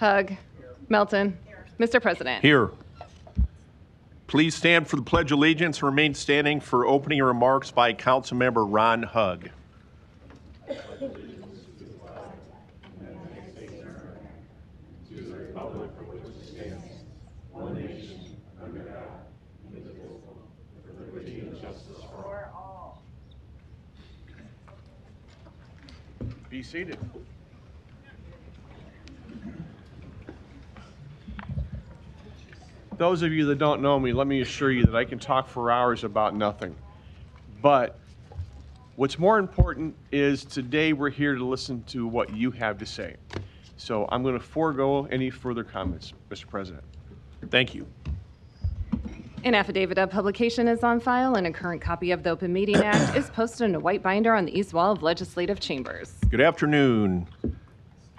Hug. Melton. Mr. President. Here. Please stand for the Pledge of Allegiance and remain standing for opening remarks by Councilmember Ron Hug. Be seated. Those of you that don't know me, let me assure you that I can talk for hours about nothing. But what's more important is today we're here to listen to what you have to say. So I'm going to forego any further comments, Mr. President. Thank you. An affidavit of publication is on file, and a current copy of the Open Meeting Act is posted in a white binder on the east wall of legislative chambers. Good afternoon.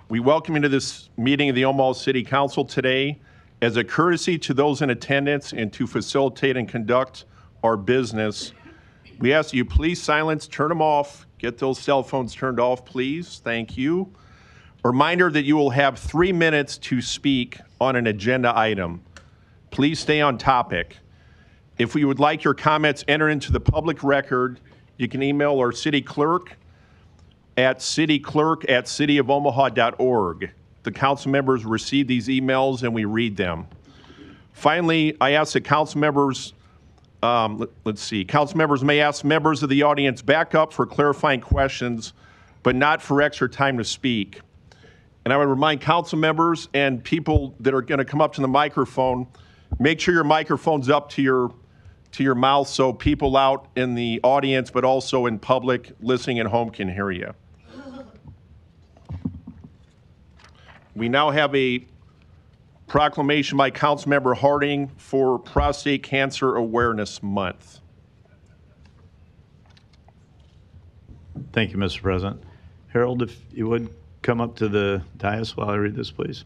We welcome you to this meeting of the Omaha City Council today. As a courtesy to those in attendance and to facilitate and conduct our business, we ask that you please silence, turn them off, get those cell phones turned off, please. Thank you. A reminder that you will have 3 minutes to speak on an agenda item. Please stay on topic. If you would like your comments entered into the public record, you can email our city clerk at cityclerk@cityofomaha.org. The council members receive these emails and we read them. Finally, I ask that council members, council members may ask members of the audience back up for clarifying questions, but not for extra time to speak. And I would remind council members and people that are going to come up to the microphone, make sure your microphone's up to your mouth so people out in the audience, but also in public listening at home can hear you. We now have a proclamation by Councilmember Harding for Prostate Cancer Awareness Month. Thank you, Mr. President. Harold, if you would come up to the dais while I read this, please.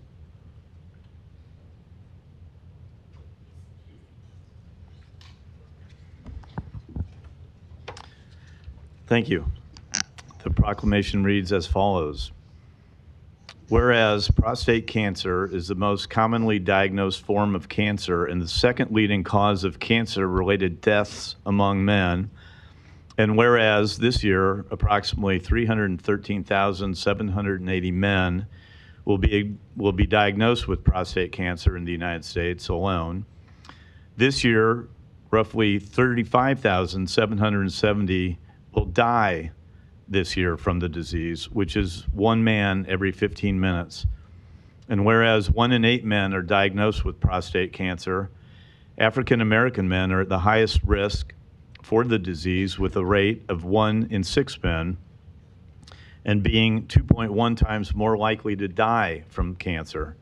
Thank you. The proclamation reads as follows. Whereas prostate cancer is the most commonly diagnosed form of cancer and the second leading cause of cancer-related deaths among men, and whereas this year approximately 313,780 men will be diagnosed with prostate cancer in the United States alone, this year roughly 35,770 will die this year from the disease, which is one man every 15 minutes. And whereas 1 in 8 men are diagnosed with prostate cancer, African American men are at the highest risk for the disease with a rate of 1 in 6 men and being 2.1 times more likely to die from cancer.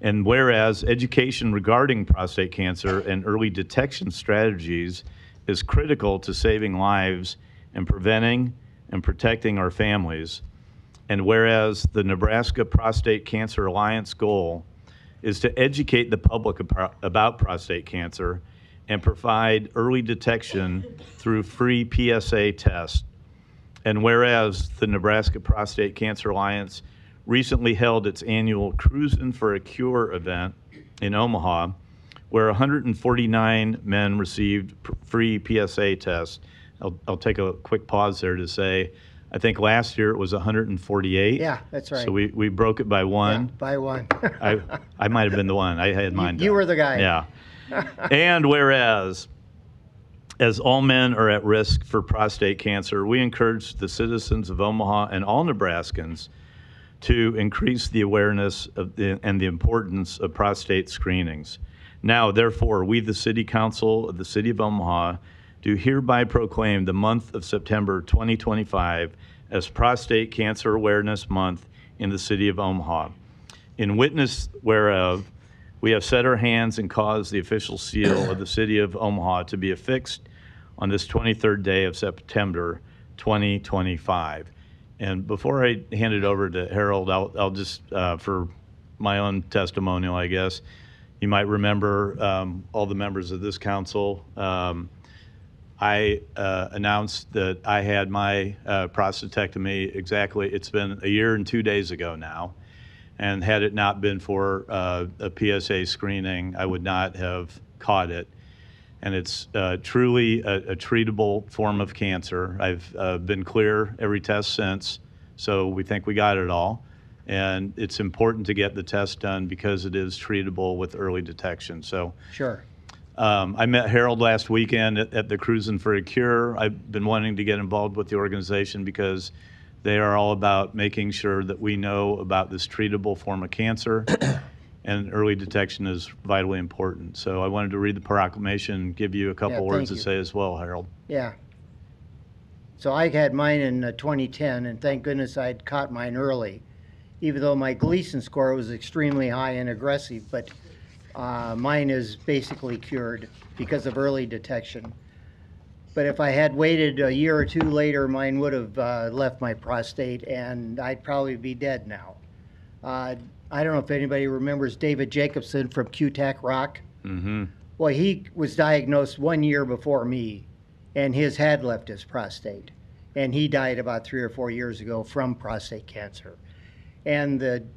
And whereas education regarding prostate cancer and early detection strategies is critical to saving lives and preventing and protecting our families. And whereas the Nebraska Prostate Cancer Alliance goal is to educate the public about prostate cancer and provide early detection through free PSA tests. And whereas the Nebraska Prostate Cancer Alliance recently held its annual Cruisin' for a Cure event in Omaha, where 149 men received free PSA tests. I'll take a quick pause there to say, I think last year it was 148. Yeah, that's right. So we broke it by one. Yeah, by one. I might have been the one. I had mine done. You were the guy. Yeah. And whereas, as all men are at risk for prostate cancer, we encourage the citizens of Omaha and all Nebraskans to increase the awareness of and the importance of prostate screenings. Now, therefore, we, the City Council of the City of Omaha, do hereby proclaim the month of September 2025 as Prostate Cancer Awareness Month in the City of Omaha. In witness whereof, we have set our hands and caused the official seal of the City of Omaha to be affixed on this 23rd day of September 2025. And before I hand it over to Harold, I'll just, for my own testimonial, I guess, you might remember all the members of this council. I announced that I had my prostatectomy exactly, it's been a year and 2 days ago now. And had it not been for a PSA screening, I would not have caught it. And it's truly a treatable form of cancer. I've been clear every test since, so we think we got it all. And it's important to get the test done because it is treatable with early detection. So Sure. I met Harold last weekend at the Cruising for a Cure. I've been wanting to get involved with the organization because they are all about making sure that we know about this treatable form of cancer, and early detection is vitally important. So I wanted to read the proclamation and give you a couple Yeah, words thank to you. say as well, Harold. Yeah. So I had mine in 2010, and thank goodness I'd caught mine early, even though my Gleason score was extremely high and aggressive, but mine is basically cured because of early detection. But if I had waited a year or two later, mine would have left my prostate, and I'd probably be dead now. I don't know if anybody remembers David Jacobson from QTAC Rock. Mm-hmm. Well, he was diagnosed 1 year before me, and his had left his prostate. And he died about 3 or 4 years ago from prostate cancer. And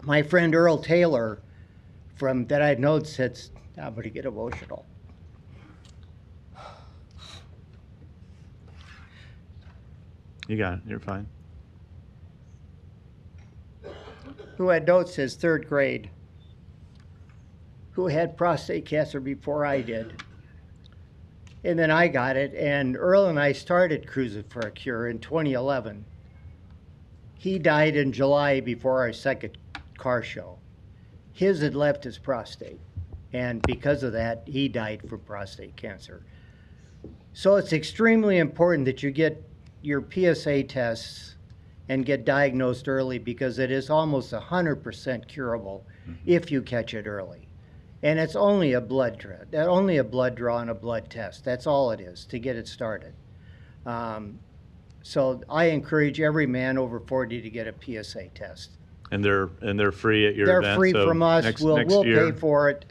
my friend Earl Taylor, from that I know, said, I'm going to get emotional. You got it. You're fine. Who had notes his third grade, who had prostate cancer before I did. And then I got it, and Earl and I started Cruising for a Cure in 2011. He died in July before our second car show. His had left his prostate, and because of that, he died from prostate cancer. So it's extremely important that you get your PSA tests and get diagnosed early, because it is almost 100% curable if you catch it early. And it's only a blood draw, and a blood test. That's all it is to get it started. So I encourage every man over 40 to get a PSA test. And they're free at your They're event. free so from us. Next We'll year, pay for it.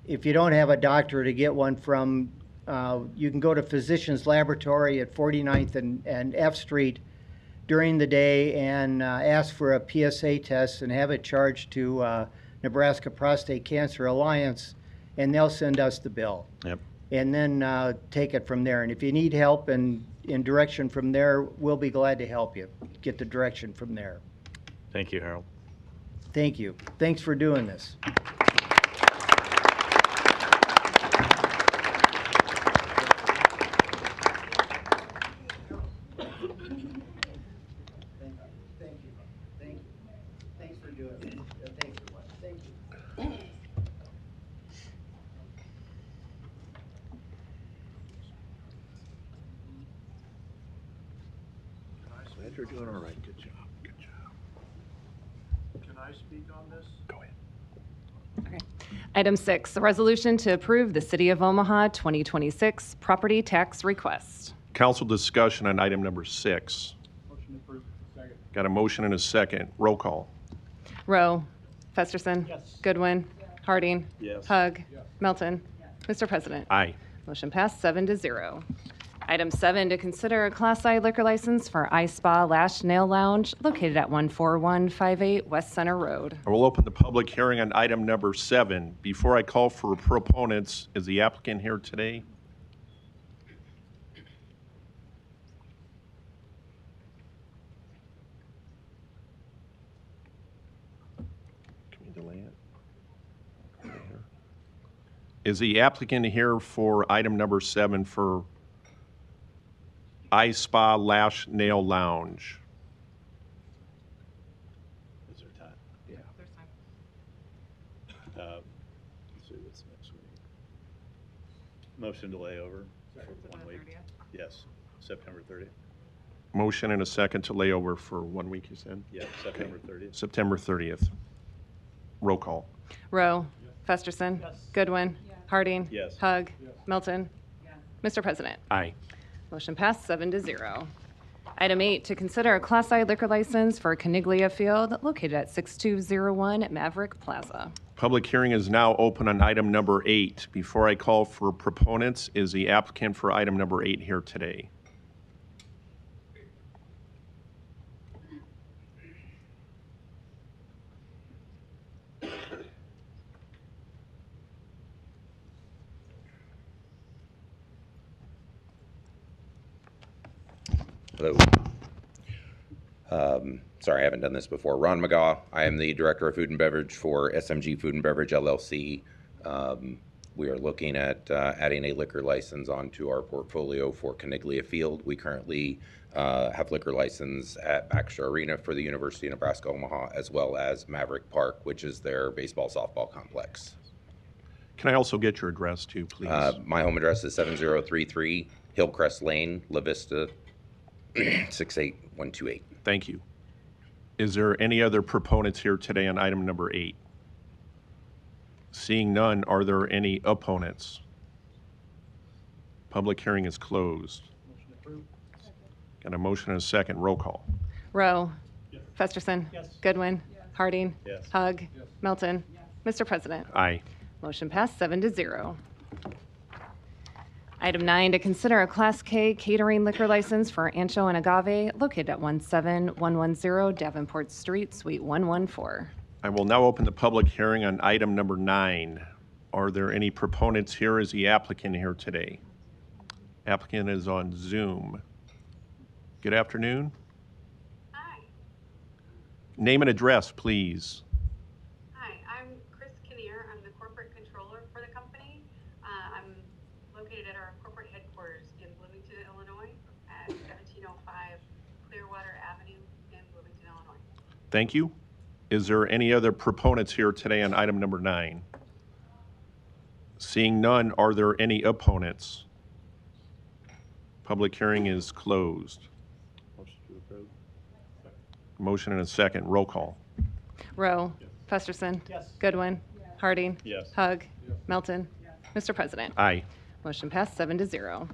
If you don't have a doctor to get one from, you can go to Physicians Laboratory at 49th and F Street during the day and ask for a PSA test and have it charged to Nebraska Prostate Cancer Alliance, and they'll send us the bill. Yep. And then take it from there. And if you need help and in direction from there, we'll be glad to help you get the direction from there. Thank you, Harold. Thank you. Thanks for doing this. Thanks for doing it. Thank you. Glad you're doing all right. Good job. Good job. Can I speak on this? Go ahead. Okay. Item 6, a resolution to approve the City of Omaha 2026 property tax request. Council discussion on item number 6. Motion approved. Second. Got a motion and a second. Roll call. Rowe. Festerson. Yes. Goodwin. Harding. Yes. Hug. Melton. Mr. President. Aye. Motion passed 7-0. Item 7, to consider a Class I liquor license for iSpa Lash Nail Lounge located at 14158 West Center Road. I will open the public hearing on item number 7. Before I call for proponents, is the applicant here today? Can we delay it? Is the applicant here for item number 7 for iSpa Lash Nail Lounge? Is there time? Yeah. Let's see what's next week. Motion to lay over for 1 week. Yes, September 30th. Motion and a second to lay over for 1 week, you said? Yeah, September 30th. September 30th. Roll call. Rowe. Festerson. Yes. Goodwin. Harding. Yes. Hug. Melton. Mr. President. Aye. Motion passed 7-0. Item 8, to consider a Class I liquor license for Caniglia Field located at 6201 Maverick Plaza. Public hearing is now open on item number 8. Before I call for proponents, is the applicant for item number 8 here today? Hello. Sorry, I haven't done this before. Ron McGaw. I am the Director of Food and Beverage for SMG Food and Beverage LLC. We are looking at adding a liquor license onto our portfolio for Caniglia Field. We currently have liquor license at Baxter Arena for the University of Nebraska Omaha, as well as Maverick Park, which is their baseball softball complex. Can I also get your address too, please? My home address is 7033 Hillcrest Lane, La Vista, 68128. Thank you. Is there any other proponents here today on item number 8? Seeing none, are there any opponents? Public hearing is closed. Motion approved. Got a motion and a second. Roll call. Rowe. Festerson. Goodwin. Harding. Yes. Hug. Melton. Mr. President. Aye. Motion passed 7-0. Item 9, to consider a Class K catering liquor license for Ancho and Agave located at 17110 Davenport Street, Suite 114. I will now open the public hearing on item number 9. Are there any proponents here? Is the applicant here today? Applicant is on Zoom. Good afternoon. Hi. Name and address, please. Hi, I'm Chris Kinnear. I'm the corporate controller for the company. I'm located at our corporate headquarters in Bloomington, Illinois at 1705 Clearwater Avenue in Bloomington, Illinois. Thank you. Is there any other proponents here today on item number 9? Seeing none, are there any opponents? Public hearing is closed. Motion to approve. Motion and a second. Roll call. Rowe. Festerson. Goodwin. Harding. Yes. Hug. Melton. Mr. President. Aye. Motion passed 7-0.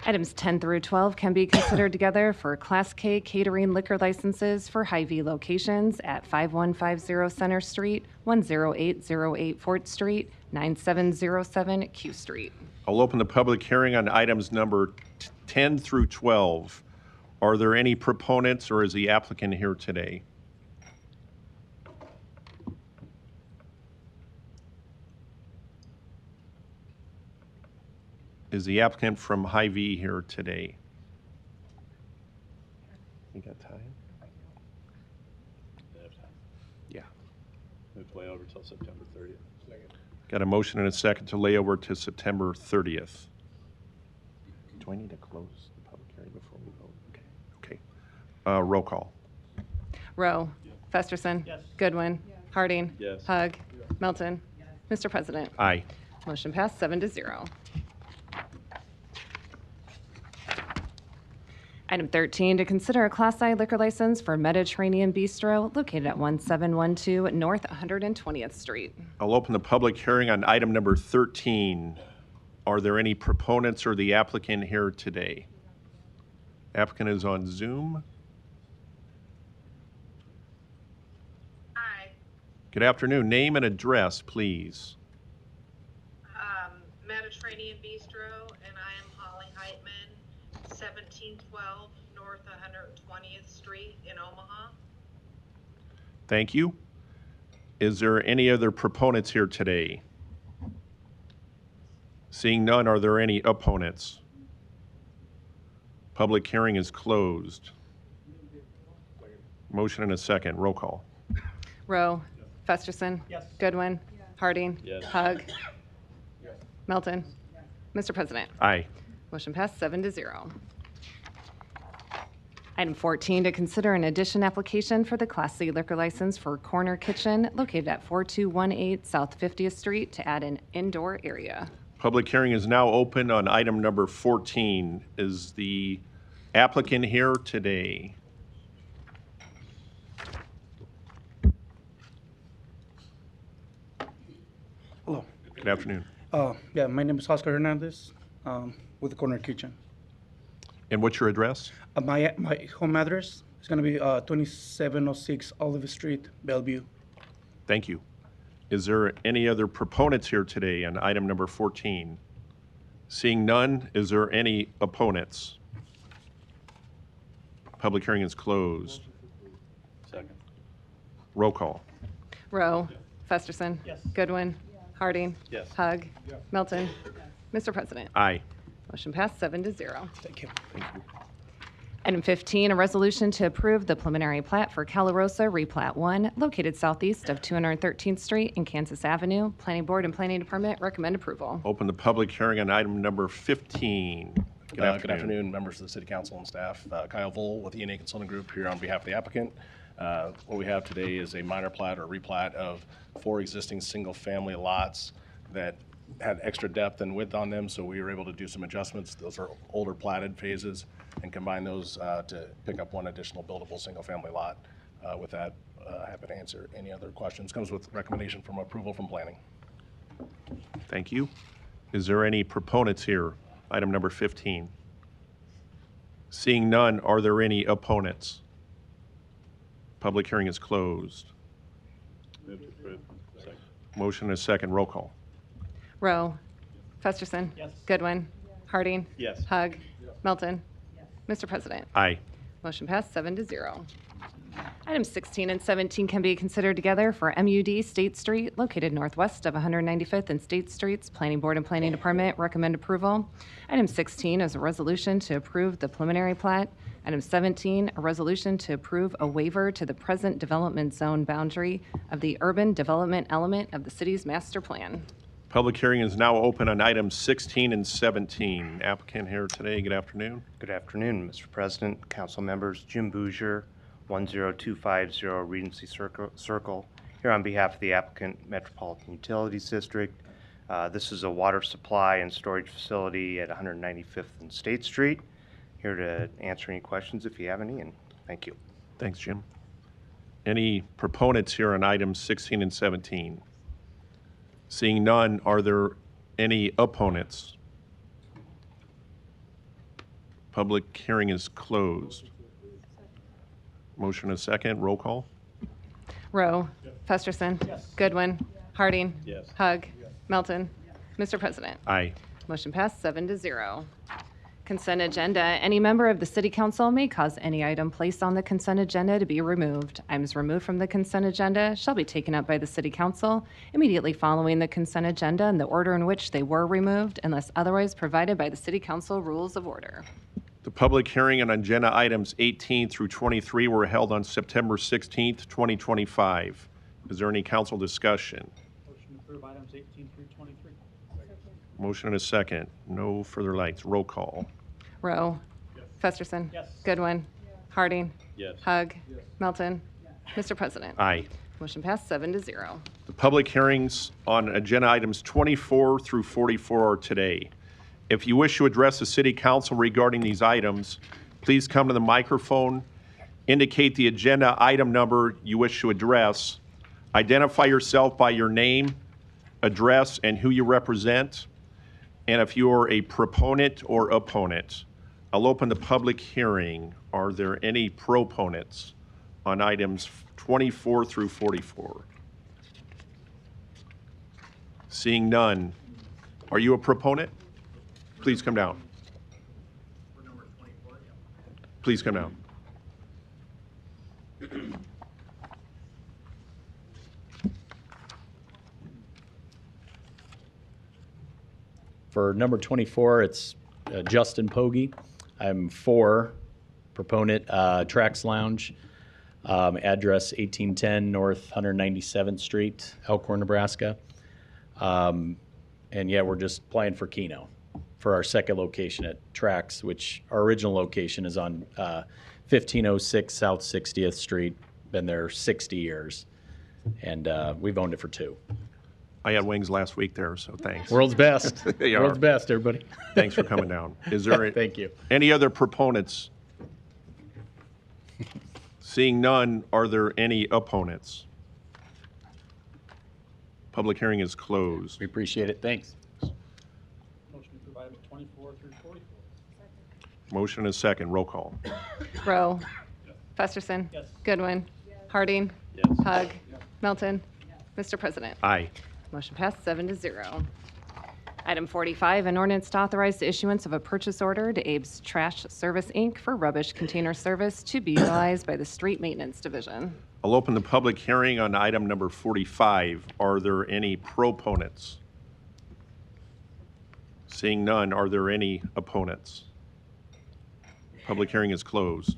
Items 10 through 12 can be considered together for Class K catering liquor licenses for Hy-Vee locations at 5150 Center Street, 10808 Fort Street, 9707 Q Street. I'll open the public hearing on items number 10 through 12. Are there any proponents or is the applicant here today? Is the applicant from Hy-Vee here today? You got time? Yeah. Move way over till September 30th. Got a motion and a second to lay over to September 30th. Do I need to close the public hearing before we vote? Okay. Roll call. Rowe. Festerson. Goodwin. Harding. Yes. Hug. Melton. Mr. President. Aye. Motion passed 7-0. Item 13, to consider a Class I liquor license for Mediterranean Bistro located at 1712 North 120th Street. I'll open the public hearing on item number 13. Are there any proponents or the applicant here today? Applicant is on Zoom. Hi, Good afternoon. Name and address, please. Mediterranean Bistro, and I am Holly Heitman, 1712 North 120th Street in Omaha. Thank you. Is there any other proponents here today? Seeing none, are there any opponents? Public hearing is closed. Motion and a second. Roll call. Rowe. Festerson. Goodwin. Harding. Yes. Hug. Melton. Mr. President. Aye. Motion passed 7-0. Item 14, to consider an addition application for the Class C liquor license for Corner Kitchen located at 4218 South 50th Street to add an indoor area. Public hearing is now open on item number 14. Is the applicant here today? Hello. Good afternoon. Yeah, my name is Oscar Hernandez with the Corner Kitchen. And what's your address? My home address is going to be 2706 Olive Street, Bellevue. Thank you. Is there any other proponents here today on item number 14? Seeing none, is there any opponents? Public hearing is closed. Second. Roll call. Rowe. Festerson. Goodwin. Harding. Yes. Hug. Melton. Mr. President. Aye. Motion passed 7-0. Thank you. Item 15, a resolution to approve the preliminary plat for Calarosa Replat 1, located southeast of 213th Street and Kansas Avenue. Planning Board and Planning Department recommend approval. Open the public hearing on item number 15. Good Good afternoon, members of the City Council and staff. Kyle Voll with ENA Consulting Group here on behalf of the applicant. What we have today is a minor plat or replat of 4 existing single-family lots that had extra depth and width on them, so we were able to do some adjustments. Those are older platted phases, and combine those to pick up 1 additional buildable single-family lot. With that, happy to answer any other questions. Comes with recommendation from approval from planning. Thank you. Is there any proponents here? Item number 15. Seeing none, are there any opponents? Public hearing is closed. Motion is second. Roll call. Rowe. Festerson. Yes. Goodwin. Harding. Yes. Hug. Melton. Mr. President. Aye. Motion passed 7-0. Items 16 and 17 can be considered together for MUD State Street, located northwest of 195th and State Streets. Planning Board and Planning Department recommend approval. Item 16 is a resolution to approve the preliminary plat. Item 17, a resolution to approve a waiver to the present development zone boundary of the urban development element of the city's master plan. Public hearing is now open on items 16 and 17. Applicant here today. Good afternoon. Good afternoon, Mr. President, council members. Jim Bouger, 10250 Regency Circle, here on behalf of the applicant, Metropolitan Utilities District. This is a water supply and storage facility at 195th and State Street. Here to answer any questions if you have any, and thank you. Thanks, Jim. Any proponents here on items 16 and 17? Seeing none, are there any opponents? Public hearing is closed. Motion is second. Roll call. Rowe. Festerson. Goodwin. Harding. Yes. Hug. Melton. Mr. President. Aye. Motion passed 7-0. Consent agenda. Any member of the City Council may cause any item placed on the consent agenda to be removed. Items removed from the consent agenda shall be taken up by the City Council immediately following the consent agenda in the order in which they were removed, unless otherwise provided by the City Council Rules of Order. The public hearing on agenda items 18 through 23 were held on September 16th, 2025. Is there any council discussion? Motion to approve items 18 through 23. Motion and a second. No further lights. Roll call. Rowe. Festerson. Yes. Goodwin. Harding. Yes. Hug. Melton. Mr. President. Aye. Motion passed 7-0. The public hearings on agenda items 24 through 44 are today. If you wish to address the City Council regarding these items, please come to the microphone, indicate the agenda item number you wish to address, identify yourself by your name, address, and who you represent, and if you are a proponent or opponent. I'll open the public hearing. Are there any proponents on items 24 through 44? Seeing none. Are you a proponent? Please come down. Please come down. For number 24, it's Justin Pogge. I'm for proponent, Trax Lounge, address 1810 North 197th Street, Elkhorn, Nebraska. And yeah, we're just applying for Keno for our second location at Trax, which our original location is on 1506 South 60th Street. Been there 60 years, and we've owned it for 2. I had wings last week there, so thanks. World's best. They are. World's best, everybody. Thanks for coming down. Is there Thank you. any other proponents? Seeing none, are there any opponents? Public hearing is closed. We appreciate it. Thanks. Motion to approve items 24 through 44. Motion is second. Roll call. Rowe. Festerson. Yes. Goodwin. Harding. Yes. Hug. Melton. Mr. President. Aye. Motion passed 7-0. Item 45, an ordinance to authorize the issuance of a purchase order to Abe's Trash Service, Inc. for rubbish container service to be utilized by the Street Maintenance Division. I'll open the public hearing on item number 45. Are there any proponents? Seeing none, are there any opponents? Public hearing is closed.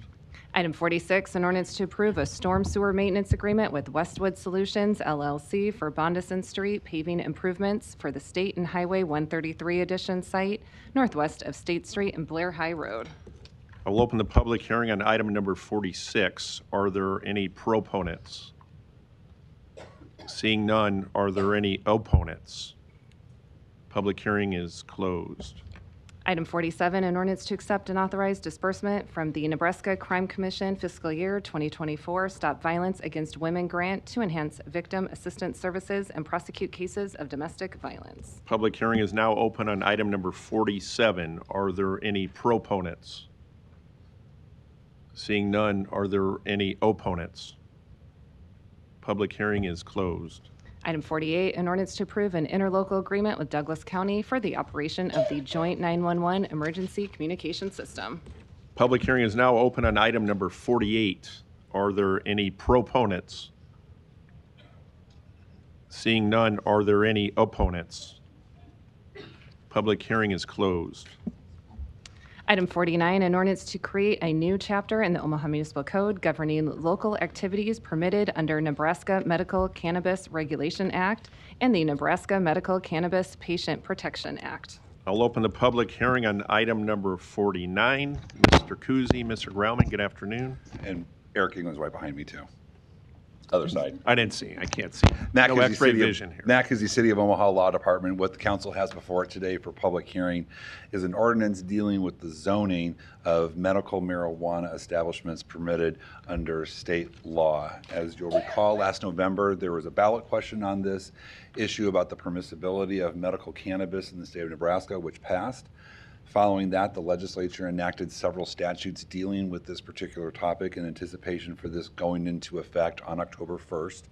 Item 46, an ordinance to approve a storm sewer maintenance agreement with Westwood Solutions LLC for Bondison Street paving improvements for the State and Highway 133 addition site northwest of State Street and Blair High Road. I will open the public hearing on item number 46. Are there any proponents? Seeing none, are there any opponents? Public hearing is closed. Item 47, an ordinance to accept and authorize disbursement from the Nebraska Crime Commission fiscal year 2024 Stop Violence Against Women grant to enhance victim assistance services and prosecute cases of domestic violence. Public hearing is now open on item number 47. Are there any proponents? Seeing none, are there any opponents? Public hearing is closed. Item 48, an ordinance to approve an interlocal agreement with Douglas County for the operation of the Joint 911 Emergency Communication System. Public hearing is now open on item number 48. Are there any proponents? Seeing none, are there any opponents? Public hearing is closed. Item 49, an ordinance to create a new chapter in the Omaha Municipal Code governing local activities permitted under Nebraska Medical Cannabis Regulation Act and the Nebraska Medical Cannabis Patient Protection Act. I'll open the public hearing on item number 49. Mr. Kuzy, Mr. Grauman, good afternoon. And Eric England's right behind me, too. Other side. I didn't see. I can't see. No X-ray vision here. Nacogdoches City of Omaha Law Department. What the council has before it today for public hearing is an ordinance dealing with the zoning of medical marijuana establishments permitted under state law. As you'll recall, last November, there was a ballot question on this issue about the permissibility of medical cannabis in the state of Nebraska, which passed. Following that, the legislature enacted several statutes dealing with this particular topic in anticipation for this going into effect on October 1st.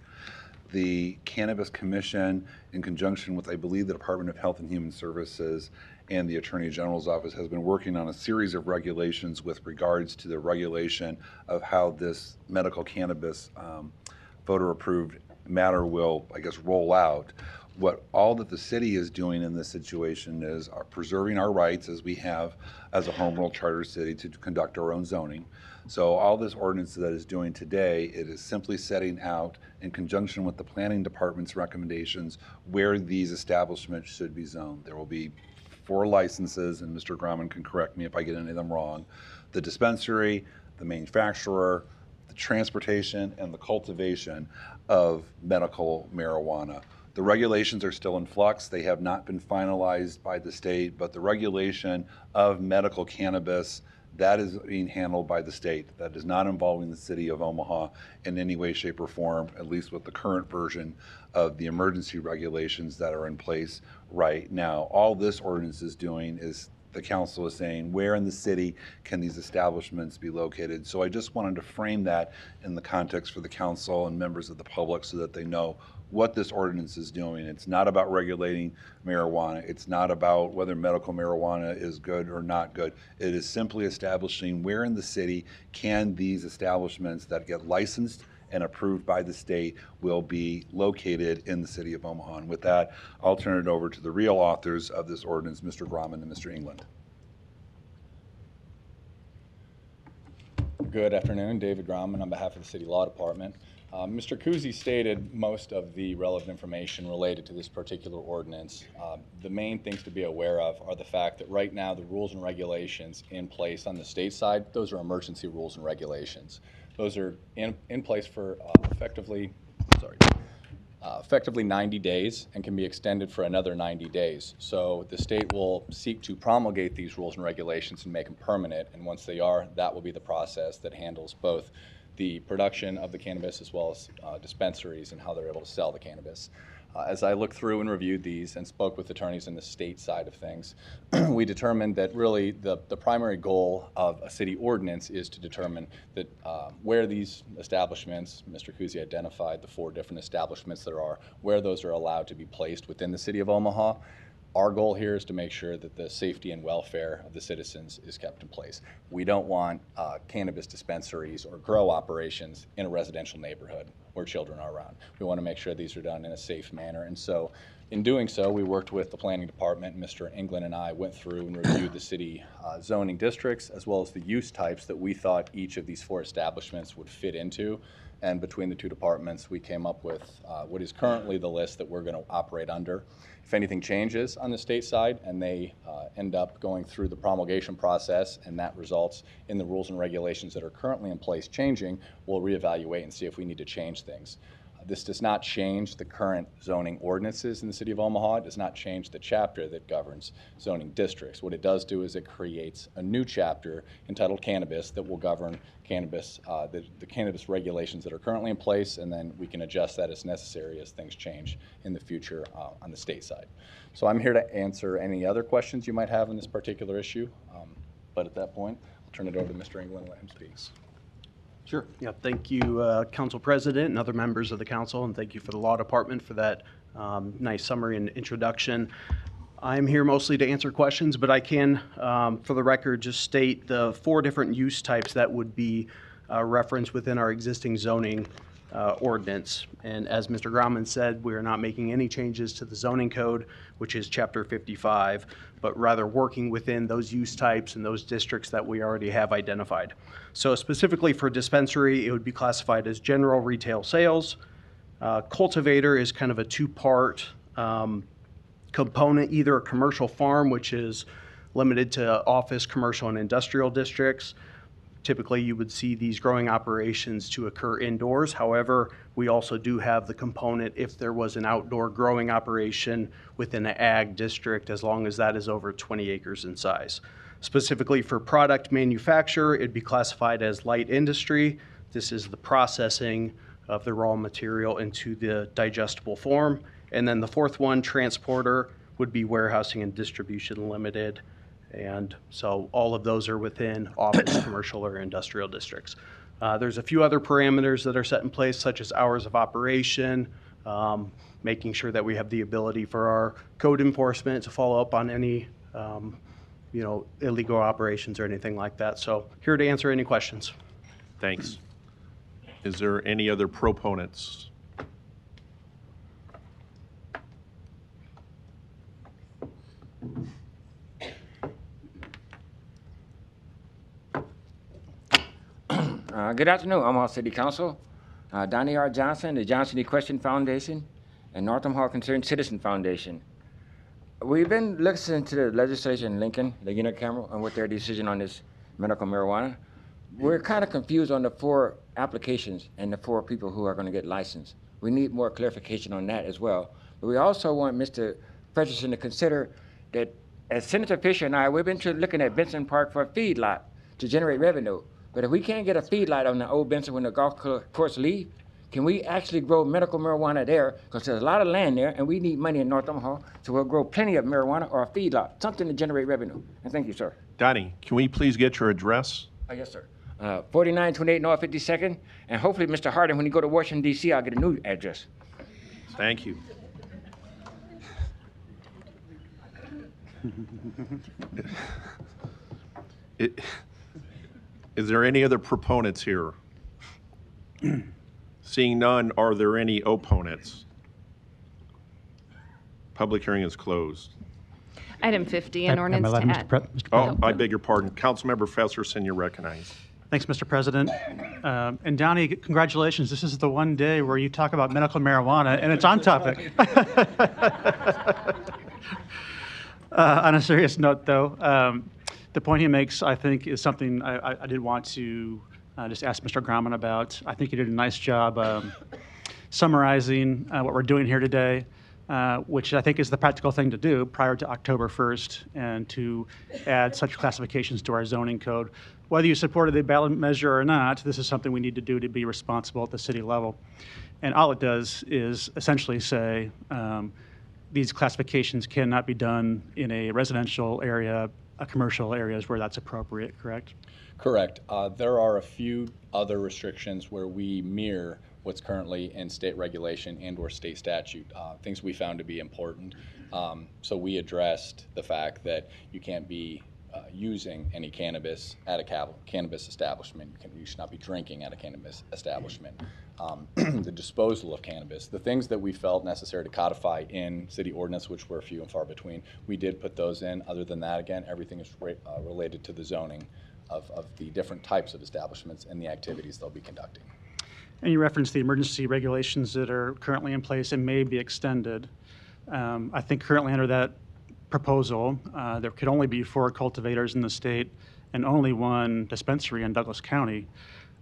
The Cannabis Commission, in conjunction with, I believe, the Department of Health and Human Services and the Attorney General's Office, has been working on a series of regulations with regards to the regulation of how this medical cannabis voter-approved matter will, I guess, roll out. What all that the city is doing in this situation is preserving our rights as we have as a home rule charter city to conduct our own zoning. So all this ordinance that is doing today, it is simply setting out in conjunction with the planning department's recommendations where these establishments should be zoned. There will be 4 licenses, and Mr. Grauman can correct me if I get any of them wrong. The dispensary, the manufacturer, the transportation, and the cultivation of medical marijuana. The regulations are still in flux. They have not been finalized by the state, but the regulation of medical cannabis, that is being handled by the state. That is not involving the city of Omaha in any way, shape, or form, at least with the current version of the emergency regulations that are in place right now. All this ordinance is doing is the council is saying, where in the city can these establishments be located? So I just wanted to frame that in the context for the council and members of the public so that they know what this ordinance is doing. It's not about regulating marijuana. It's not about whether medical marijuana is good or not good. It is simply establishing where in the city can these establishments that get licensed and approved by the state will be located in the city of Omaha. And with that, I'll turn it over to the real authors of this ordinance, Mr. Grauman and Mr. England. Good afternoon, David Grauman on behalf of the City Law Department. Mr. Kuzy stated most of the relevant information related to this particular ordinance. The main things to be aware of are the fact that right now the rules and regulations in place on the state side, those are emergency rules and regulations. Those are in place for effectively 90 days and can be extended for another 90 days. So the state will seek to promulgate these rules and regulations and make them permanent, and once they are, that will be the process that handles both the production of the cannabis as well as dispensaries and how they're able to sell the cannabis. As I looked through and reviewed these and spoke with attorneys in the state side of things, we determined that really the primary goal of a city ordinance is to determine that where these establishments, Mr. Kuzy identified the 4 different establishments there are, where those are allowed to be placed within the city of Omaha. Our goal here is to make sure that the safety and welfare of the citizens is kept in place. We don't want cannabis dispensaries or grow operations in a residential neighborhood where children are around. We want to make sure these are done in a safe manner. And so In doing so, we worked with the planning department. Mr. England and I went through and reviewed the city zoning districts as well as the use types that we thought each of these 4 establishments would fit into. And between the 2 departments, we came up with what is currently the list that we're going to operate under. If anything changes on the state side and they end up going through the promulgation process and that results in the rules and regulations that are currently in place changing, we'll reevaluate and see if we need to change things. This does not change the current zoning ordinances in the city of Omaha. It does not change the chapter that governs zoning districts. What it does do is it creates a new chapter entitled cannabis that will govern cannabis, the cannabis regulations that are currently in place, and then we can adjust that as necessary as things change in the future on the state side. So I'm here to answer any other questions you might have on this particular issue, but at that point, I'll turn it over to Mr. England and let him speak. Sure. Yeah. Thank you, Council President and other members of the council, and thank you for the Law Department for that nice summary and introduction. I'm here mostly to answer questions, but I can, for the record, just state the 4 different use types that would be referenced within our existing zoning ordinance. And as Mr. Grauman said, we are not making any changes to the zoning code, which is Chapter 55, but rather working within those use types and those districts that we already have identified. So specifically for dispensary, it would be classified as general retail sales. Cultivator is kind of a 2-part component, either a commercial farm, which is limited to office, commercial, and industrial districts. Typically, you would see these growing operations to occur indoors. However, we also do have the component if there was an outdoor growing operation within an ag district, as long as that is over 20 acres in size. Specifically for product manufacture, it'd be classified as light industry. This is the processing of the raw material into the digestible form. And then the 4th one, transporter, would be warehousing and distribution limited. And so all of those are within office, commercial, or industrial districts. There's a few other parameters that are set in place, such as hours of operation, making sure that we have the ability for our code enforcement to follow up on any illegal operations or anything like that. So here to answer any questions. Thanks. Is there any other proponents? Good afternoon, Omaha City Council. Donnie R. Johnson, the Johnson Equestrian Foundation, and North Omaha Concerned Citizen Foundation. We've been listening to the legislation in Lincoln, the unicameral, and with their decision on this medical marijuana. We're kind of confused on the 4 applications and the 4 people who are going to get licensed. We need more clarification on that as well. But we also want Mr. President to consider that, as Senator Fisher and I, we've been looking at Benson Park for a feedlot to generate revenue. But if we can't get a feedlot on the old Benson when the golf course leave, can we actually grow medical marijuana there? Because there's a lot of land there, and we need money in North Omaha, so we'll grow plenty of marijuana or a feedlot, something to generate revenue. And thank you, sir. Donnie, can we please get your address? Yes, sir. 4928 North 52nd, and hopefully, Mr. Hardin, when you go to Washington, D.C., I'll get a new address. Thank you. Is there any other proponents here? Seeing none, are there any opponents? Public hearing is closed. Item 50, an ordinance to add. Oh, I beg your pardon. Councilmember Fesserson, you're recognized. Thanks, Mr. President. And Donnie, congratulations. This is the one day where you talk about medical marijuana, and it's on topic. On a serious note, though, the point he makes, I think, is something I did want to just ask Mr. Grauman about. I think he did a nice job summarizing what we're doing here today, which I think is the practical thing to do prior to October 1st, and to add such classifications to our zoning code. Whether you supported the ballot measure or not, this is something we need to do to be responsible at the city level. And all it does is essentially say these classifications cannot be done in a residential area, commercial areas where that's appropriate, correct? Correct. There are a few other restrictions where we mirror what's currently in state regulation and or state statute, things we found to be important. So we addressed the fact that you can't be using any cannabis at a cannabis establishment. You should not be drinking at a cannabis establishment. The disposal of cannabis, the things that we felt necessary to codify in city ordinance, which were few and far between, we did put those in. Other than that, again, everything is related to the zoning of the different types of establishments and the activities they'll be conducting. And you referenced the emergency regulations that are currently in place and may be extended. I think currently under that proposal, there could only be 4 cultivators in the state and only 1 dispensary in Douglas County.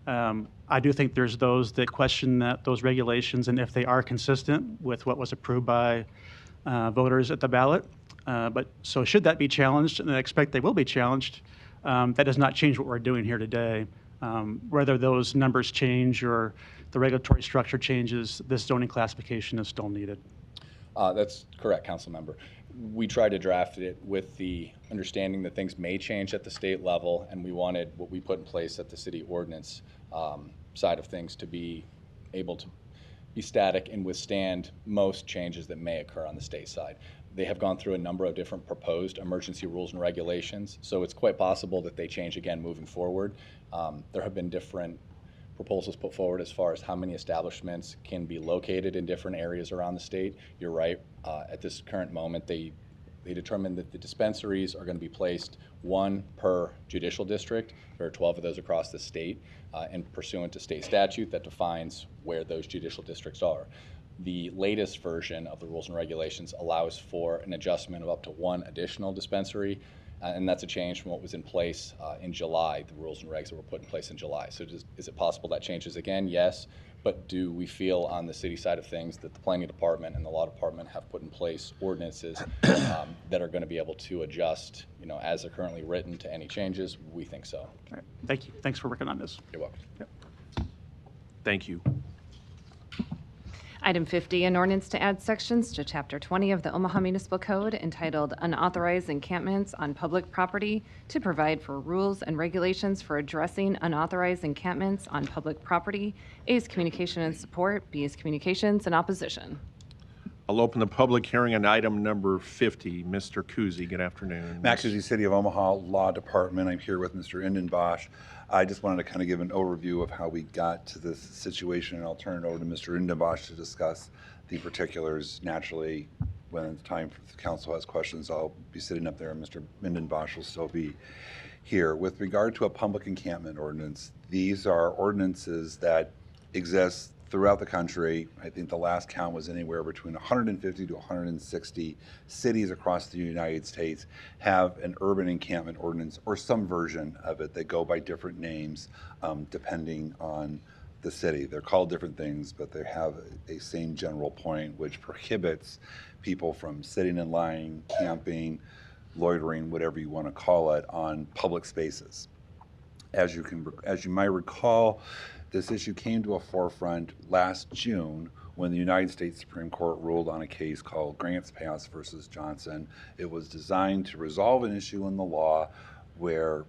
I do think there's those that question those regulations and if they are consistent with what was approved by voters at the ballot. But so should that be challenged, and I expect they will be challenged, that does not change what we're doing here today. Whether those numbers change or the regulatory structure changes, this zoning classification is still needed. That's correct, Council Member. We tried to draft it with the understanding that things may change at the state level, and we wanted what we put in place at the city ordinance side of things to be able to be static and withstand most changes that may occur on the state side. They have gone through a number of different proposed emergency rules and regulations, so it's quite possible that they change again moving forward. There have been different proposals put forward as far as how many establishments can be located in different areas around the state. You're right, at this current moment, they determined that the dispensaries are going to be placed 1 per judicial district. There are 12 of those across the state, and pursuant to state statute that defines where those judicial districts are. The latest version of the rules and regulations allows for an adjustment of up to 1 additional dispensary, and that's a change from what was in place in July, the rules and regs that were put in place in July. So is it possible that changes again? Yes. But do we feel on the city side of things that the planning department and the law department have put in place ordinances that are going to be able to adjust, as they're currently written to any changes? We think so. All right. Thank you. Thanks for working on this. You're welcome. Yep. Thank you. Item 50, an ordinance to add sections to Chapter 20 of the Omaha Municipal Code entitled Unauthorized Encampments on Public Property to provide for rules and regulations for addressing unauthorized encampments on public property. A is communication and support. B is communications and opposition. I'll open the public hearing on item number 50. Mr. Kuzy, good afternoon. Max Kuzy, City of Omaha Law Department. I'm here with Mr. Indenbosch. I just wanted to kind of give an overview of how we got to this situation, and I'll turn it over to Mr. Indenbosch to discuss the particulars. Naturally, when it's time for the council has questions, I'll be sitting up there, and Mr. Indenbosch will still be here. With regard to a public encampment ordinance, these are ordinances that exist throughout the country. I think the last count was anywhere between 150 to 160 cities across the United States have an urban encampment ordinance or some version of it. They go by different names depending on the city. They're called different things, but they have a same general point, which prohibits people from sitting in line, camping, loitering, whatever you want to call it, on public spaces. As you might recall, this issue came to a forefront last June when the United States Supreme Court ruled on a case called Grants Pass versus Johnson. It was designed to resolve an issue in the law where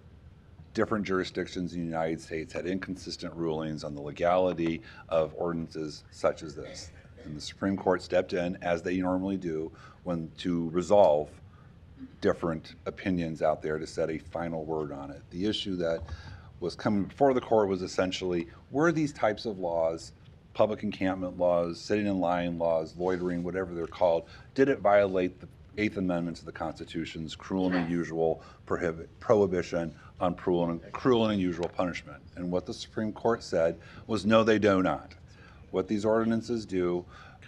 different jurisdictions in the United States had inconsistent rulings on the legality of ordinances such as this. And the Supreme Court stepped in, as they normally do, to resolve different opinions out there to set a final word on it. The issue that was coming before the court was essentially, were these types of laws, public encampment laws, sitting in line laws, loitering, whatever they're called, did it violate the 8th Amendment to the Constitution's cruel and unusual prohibition on cruel and unusual punishment? And what the Supreme Court said was, no, they do not. What these ordinances do,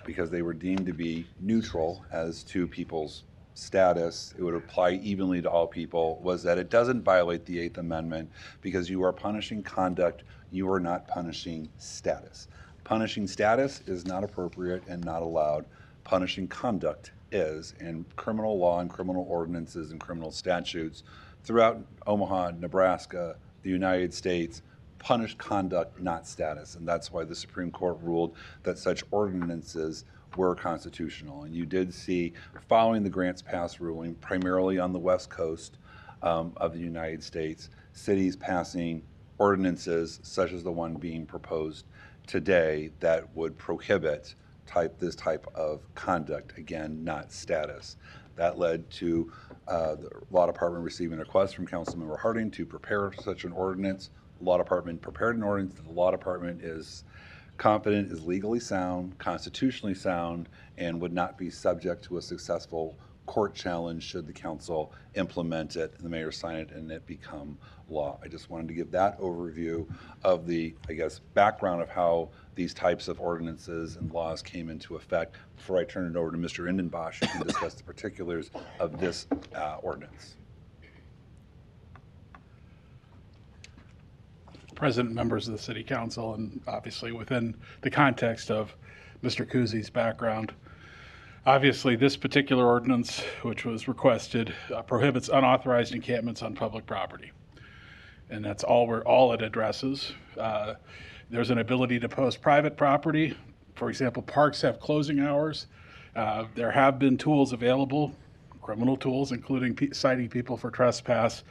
because they were deemed to be neutral as to people's status, it would apply evenly to all people, was that it doesn't violate the 8th Amendment because you are punishing conduct, you are not punishing status. Punishing status is not appropriate and not allowed. Punishing conduct is, and criminal law and criminal ordinances and criminal statutes throughout Omaha, Nebraska, the United States, punish conduct, not status. And that's why the Supreme Court ruled that such ordinances were constitutional. And you did see, following the Grants Pass ruling, primarily on the West Coast of the United States, cities passing ordinances such as the one being proposed today that would prohibit this type of conduct, again, not status. That led to the Law Department receiving a request from Councilmember Harding to prepare such an ordinance. The Law Department prepared an ordinance that the Law Department is confident is legally sound, constitutionally sound, and would not be subject to a successful court challenge should the council implement it and the mayor sign it and it become law. I just wanted to give that overview of the, I guess, background of how these types of ordinances and laws came into effect before I turn it over to Mr. Indenbosch, who can discuss the particulars of this ordinance. President, members of the City Council, and obviously within the context of Mr. Kuzi's background. Obviously, this particular ordinance, which was requested, prohibits unauthorized encampments on public property. And that's all it addresses. There's an ability to post private property. For example, parks have closing hours. There have been tools available, criminal tools, including citing people for trespass,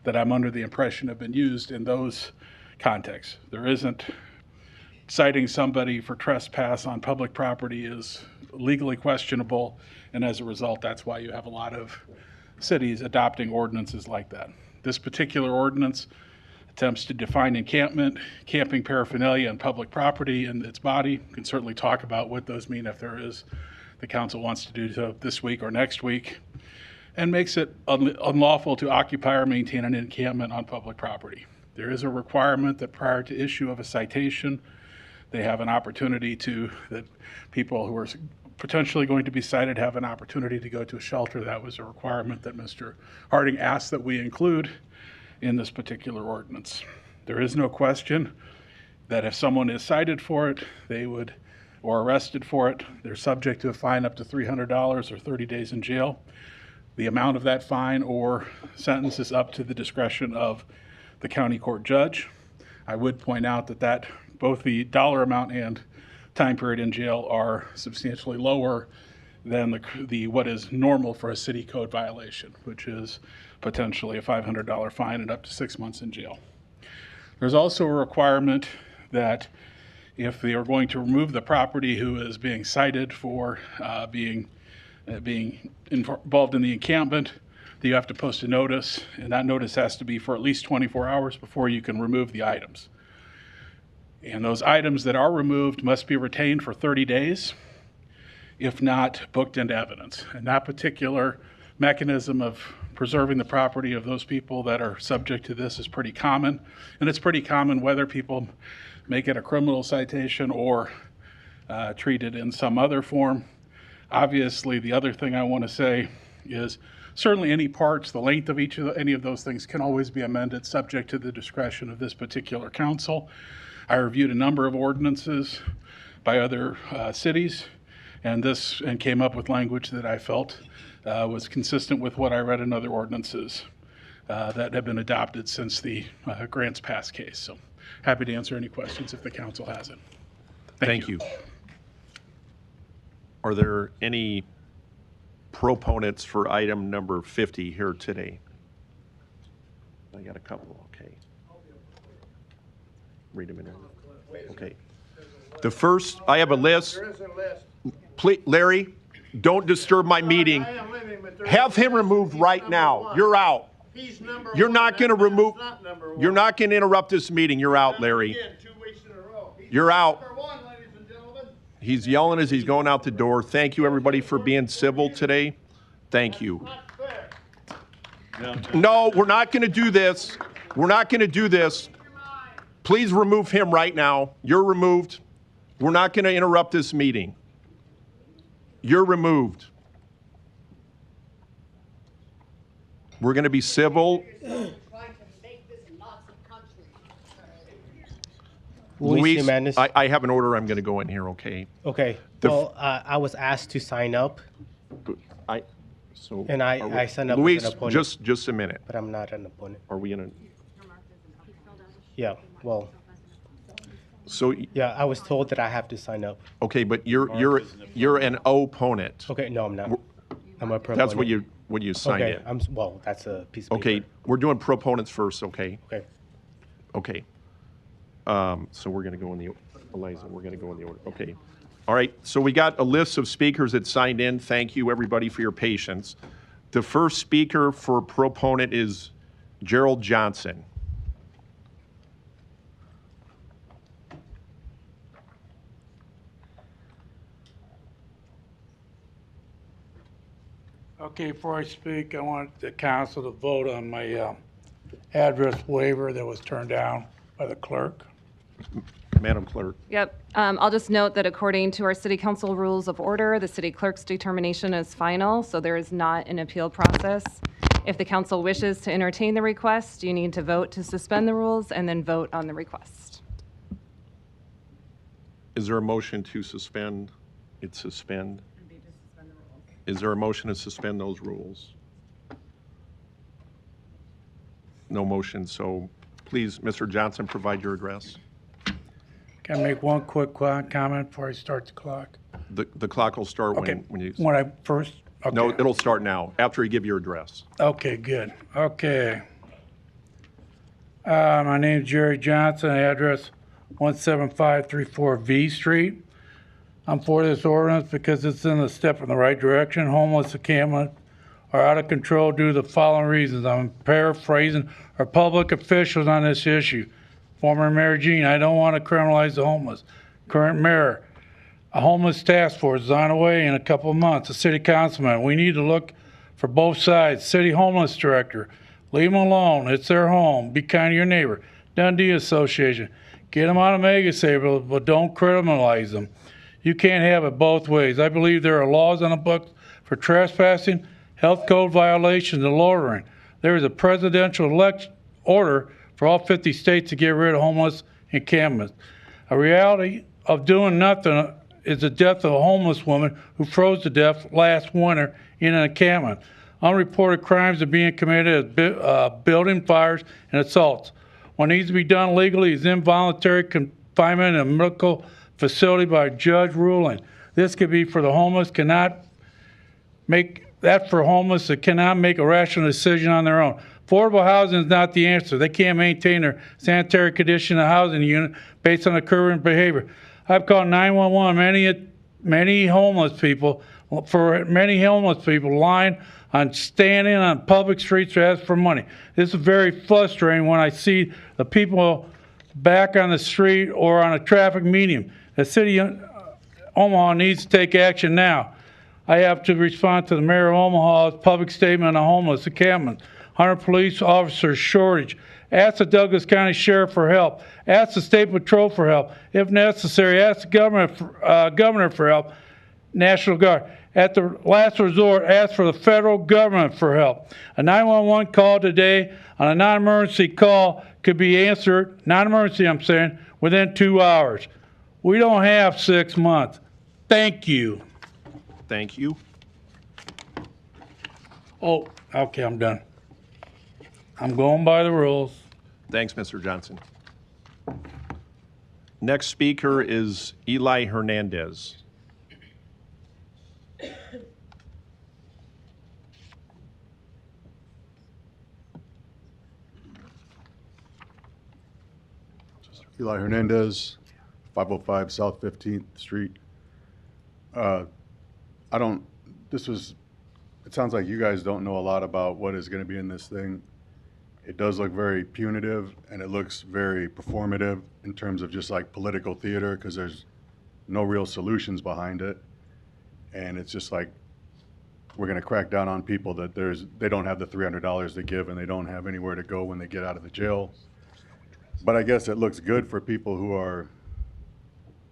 that I'm under the impression have been used in those contexts. There isn't citing somebody for trespass on public property is legally questionable, and as a result, that's why you have a lot of cities adopting ordinances like that. This particular ordinance attempts to define encampment, camping paraphernalia, and public property in its body. We can certainly talk about what those mean if there is, the council wants to do so this week or next week, and makes it unlawful to occupy or maintain an encampment on public property. There is a requirement that prior to issue of a citation, they have an opportunity that people who are potentially going to be cited have an opportunity to go to a shelter. That was a requirement that Mr. Harding asked that we include in this particular ordinance. There is no question that if someone is cited for it, or arrested for it, they're subject to a fine up to $300 or 30 days in jail. The amount of that fine or sentence is up to the discretion of the county court judge. I would point out that both the dollar amount and time period in jail are substantially lower than what is normal for a city code violation, which is potentially a $500 fine and up to 6 months in jail. There's also a requirement that if they are going to remove the property who is being cited for being involved in the encampment, that you have to post a notice, and that notice has to be for at least 24 hours before you can remove the items. And those items that are removed must be retained for 30 days, if not booked into evidence. And that particular mechanism of preserving the property of those people that are subject to this is pretty common. And it's pretty common whether people make it a criminal citation or treat it in some other form. Obviously, the other thing I want to say is certainly any parts, the length of any of those things can always be amended subject to the discretion of this particular council. I reviewed a number of ordinances by other cities and came up with language that I felt was consistent with what I read in other ordinances that have been adopted since the Grants Pass case. So happy to answer any questions if the council has it. Thank you. Are there any proponents for item number 50 here today? I got a couple, okay. Read them in. Okay. The first, I have a list. There is a list. Please, Larry, don't disturb my meeting. Have him removed right now. You're out. He's number You're one. not going to remove. Not number one. You're not going to interrupt this meeting. You're out, Larry. Again, 2 weeks in a row. You're out. Number one, ladies and gentlemen. He's yelling as he's going out the door. Thank you, everybody, for being civil today. Thank you. Not fair. No, we're not going to do this. We're not going to do this. Please remove him right now. You're removed. We're not going to interrupt this meeting. You're removed. We're going to be civil. Luis, I have an order. I'm going to go in here, okay? Okay. Well, I was asked to sign up. I signed up Luis, as an opponent. just a minute. But I'm not an opponent. Are we in a... Yeah, well... So yeah, I was told that I have to sign up. Okay, but you're an opponent. Okay, no, I'm not. I'm a proponent. That's what you signed in. Well, that's a piece of Okay, paper. we're doing proponents first, okay? Okay. Okay. So we're going to go in the, Eliza, we're going to go in the order. Okay. All right, so we got a list of speakers that signed in. Thank you, everybody, for your patience. The first speaker for proponent is Gerald Johnson. Okay, before I speak, I want the council to vote on my address waiver that was turned down by the clerk. Madam Clerk. Yep. I'll just note that according to our city council rules of order, the city clerk's determination is final, so there is not an appeal process. If the council wishes to entertain the request, you need to vote to suspend the rules and then vote on the request. Is there a motion to suspend? It's suspend. Is there a motion to suspend those rules? No motion, so please, Mr. Johnson, provide your address. Can I make one quick comment before I start the clock? The clock will start Okay, when you... when I first, okay. No, it'll start now, after you give your address. Okay, good. Okay. My name's Jerry Johnson, address 17534 V Street. I'm for this ordinance because it's in a step in the right direction. Homeless encampment are out of control due to the following reasons. I'm paraphrasing our public officials on this issue. Former Mayor Jean, I don't want to criminalize the homeless. Current mayor, a homeless task force is on the way in a couple of months. A city councilman, we need to look for both sides. City homeless director, leave them alone. It's their home. Be kind to your neighbor. Dundee Association, get them out of Mega Saver, but don't criminalize them. You can't have it both ways. I believe there are laws on the books for trespassing, health code violations, and loitering. There is a presidential order for all 50 states to get rid of homeless encampments. A reality of doing nothing is the death of a homeless woman who froze to death last winter in an encampment. Unreported crimes are being committed as building fires and assaults. What needs to be done legally is involuntary confinement in a medical facility by a judge ruling. This could be for the homeless, cannot make that for homeless that cannot make a rational decision on their own. Affordable housing is not the answer. They can't maintain their sanitary condition in a housing unit based on the current behavior. I've called 911 many homeless people lying on standing on public streets to ask for money. This is very frustrating when I see the people back on the street or on a traffic median. The city of Omaha needs to take action now. I have to respond to the mayor of Omaha's public statement on homeless encampment. 100 police officers shortage. Ask the Douglas County Sheriff for help. Ask the State Patrol for help. If necessary, ask the governor for help. National Guard. At the last resort, ask for the federal government for help. A 911 call today on a non-emergency call could be answered, non-emergency I'm saying, within 2 hours. We don't have 6 months. Thank you. Thank you. Oh, okay, I'm done. I'm going by the rules. Thanks, Mr. Johnson. Next speaker is Eli Hernandez. Eli Hernandez, 505 South 15th Street. It sounds like you guys don't know a lot about what is going to be in this thing. It does look very punitive, and it looks very performative in terms of just like political theater, because there's no real solutions behind it. And it's just like, we're going to crack down on people that they don't have the $300 to give, and they don't have anywhere to go when they get out of the jail. But I guess it looks good for people who are,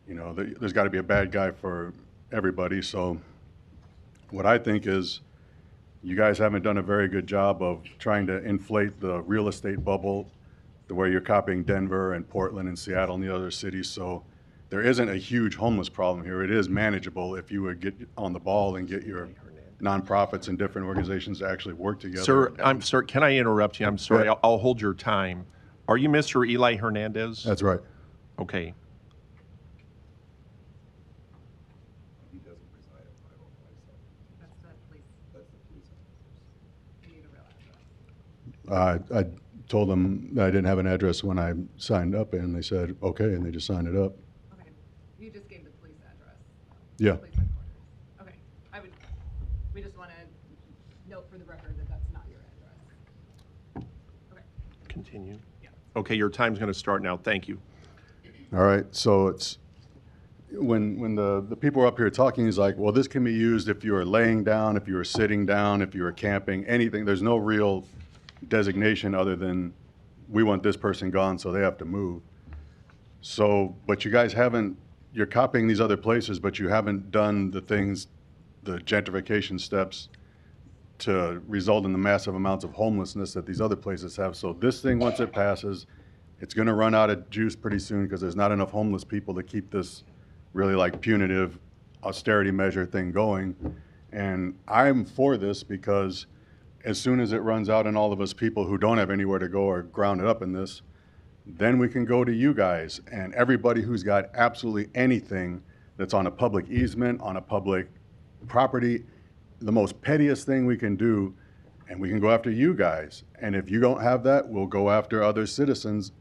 there's got to be a bad guy for everybody. So what I think is, you guys haven't done a very good job of trying to inflate the real estate bubble the way you're copying Denver and Portland and Seattle and the other cities. So there isn't a huge homeless problem here. It is manageable if you would get on the ball and get your nonprofits and different organizations to actually work together. Sir, I'm sorry, can I interrupt you? I'm sorry, I'll hold your time. Are you Mr. Eli Hernandez? That's right. Okay. I told them that I didn't have an address when I signed up, and they said, okay, and they just signed it up. Okay. You just gave the police address. Yeah. Police headquarters. Okay. We just want to note for the continue? Okay, your time's going to start now. Thank you. All right, so it's, when the people are up here talking, he's like, well, this can be used if you are laying down, if you are sitting down, if you are camping, anything. There's no real designation other than we want this person gone, so they have to move. So, but you guys haven't, you're copying these other places, but you haven't done the things, the gentrification steps to result in the massive amounts of homelessness that these other places have. So this thing, once it passes, it's going to run out of juice pretty soon because there's not enough homeless people to keep this really like punitive austerity measure thing going. And I'm for this because as soon as it runs out and all of us people who don't have anywhere to go are grounded up in this, then we can go to you guys and everybody who's got absolutely anything that's on a public easement, on a public property, the most pettiest thing we can do, and we can go after you guys. And if you don't have that, we'll go after other citizens.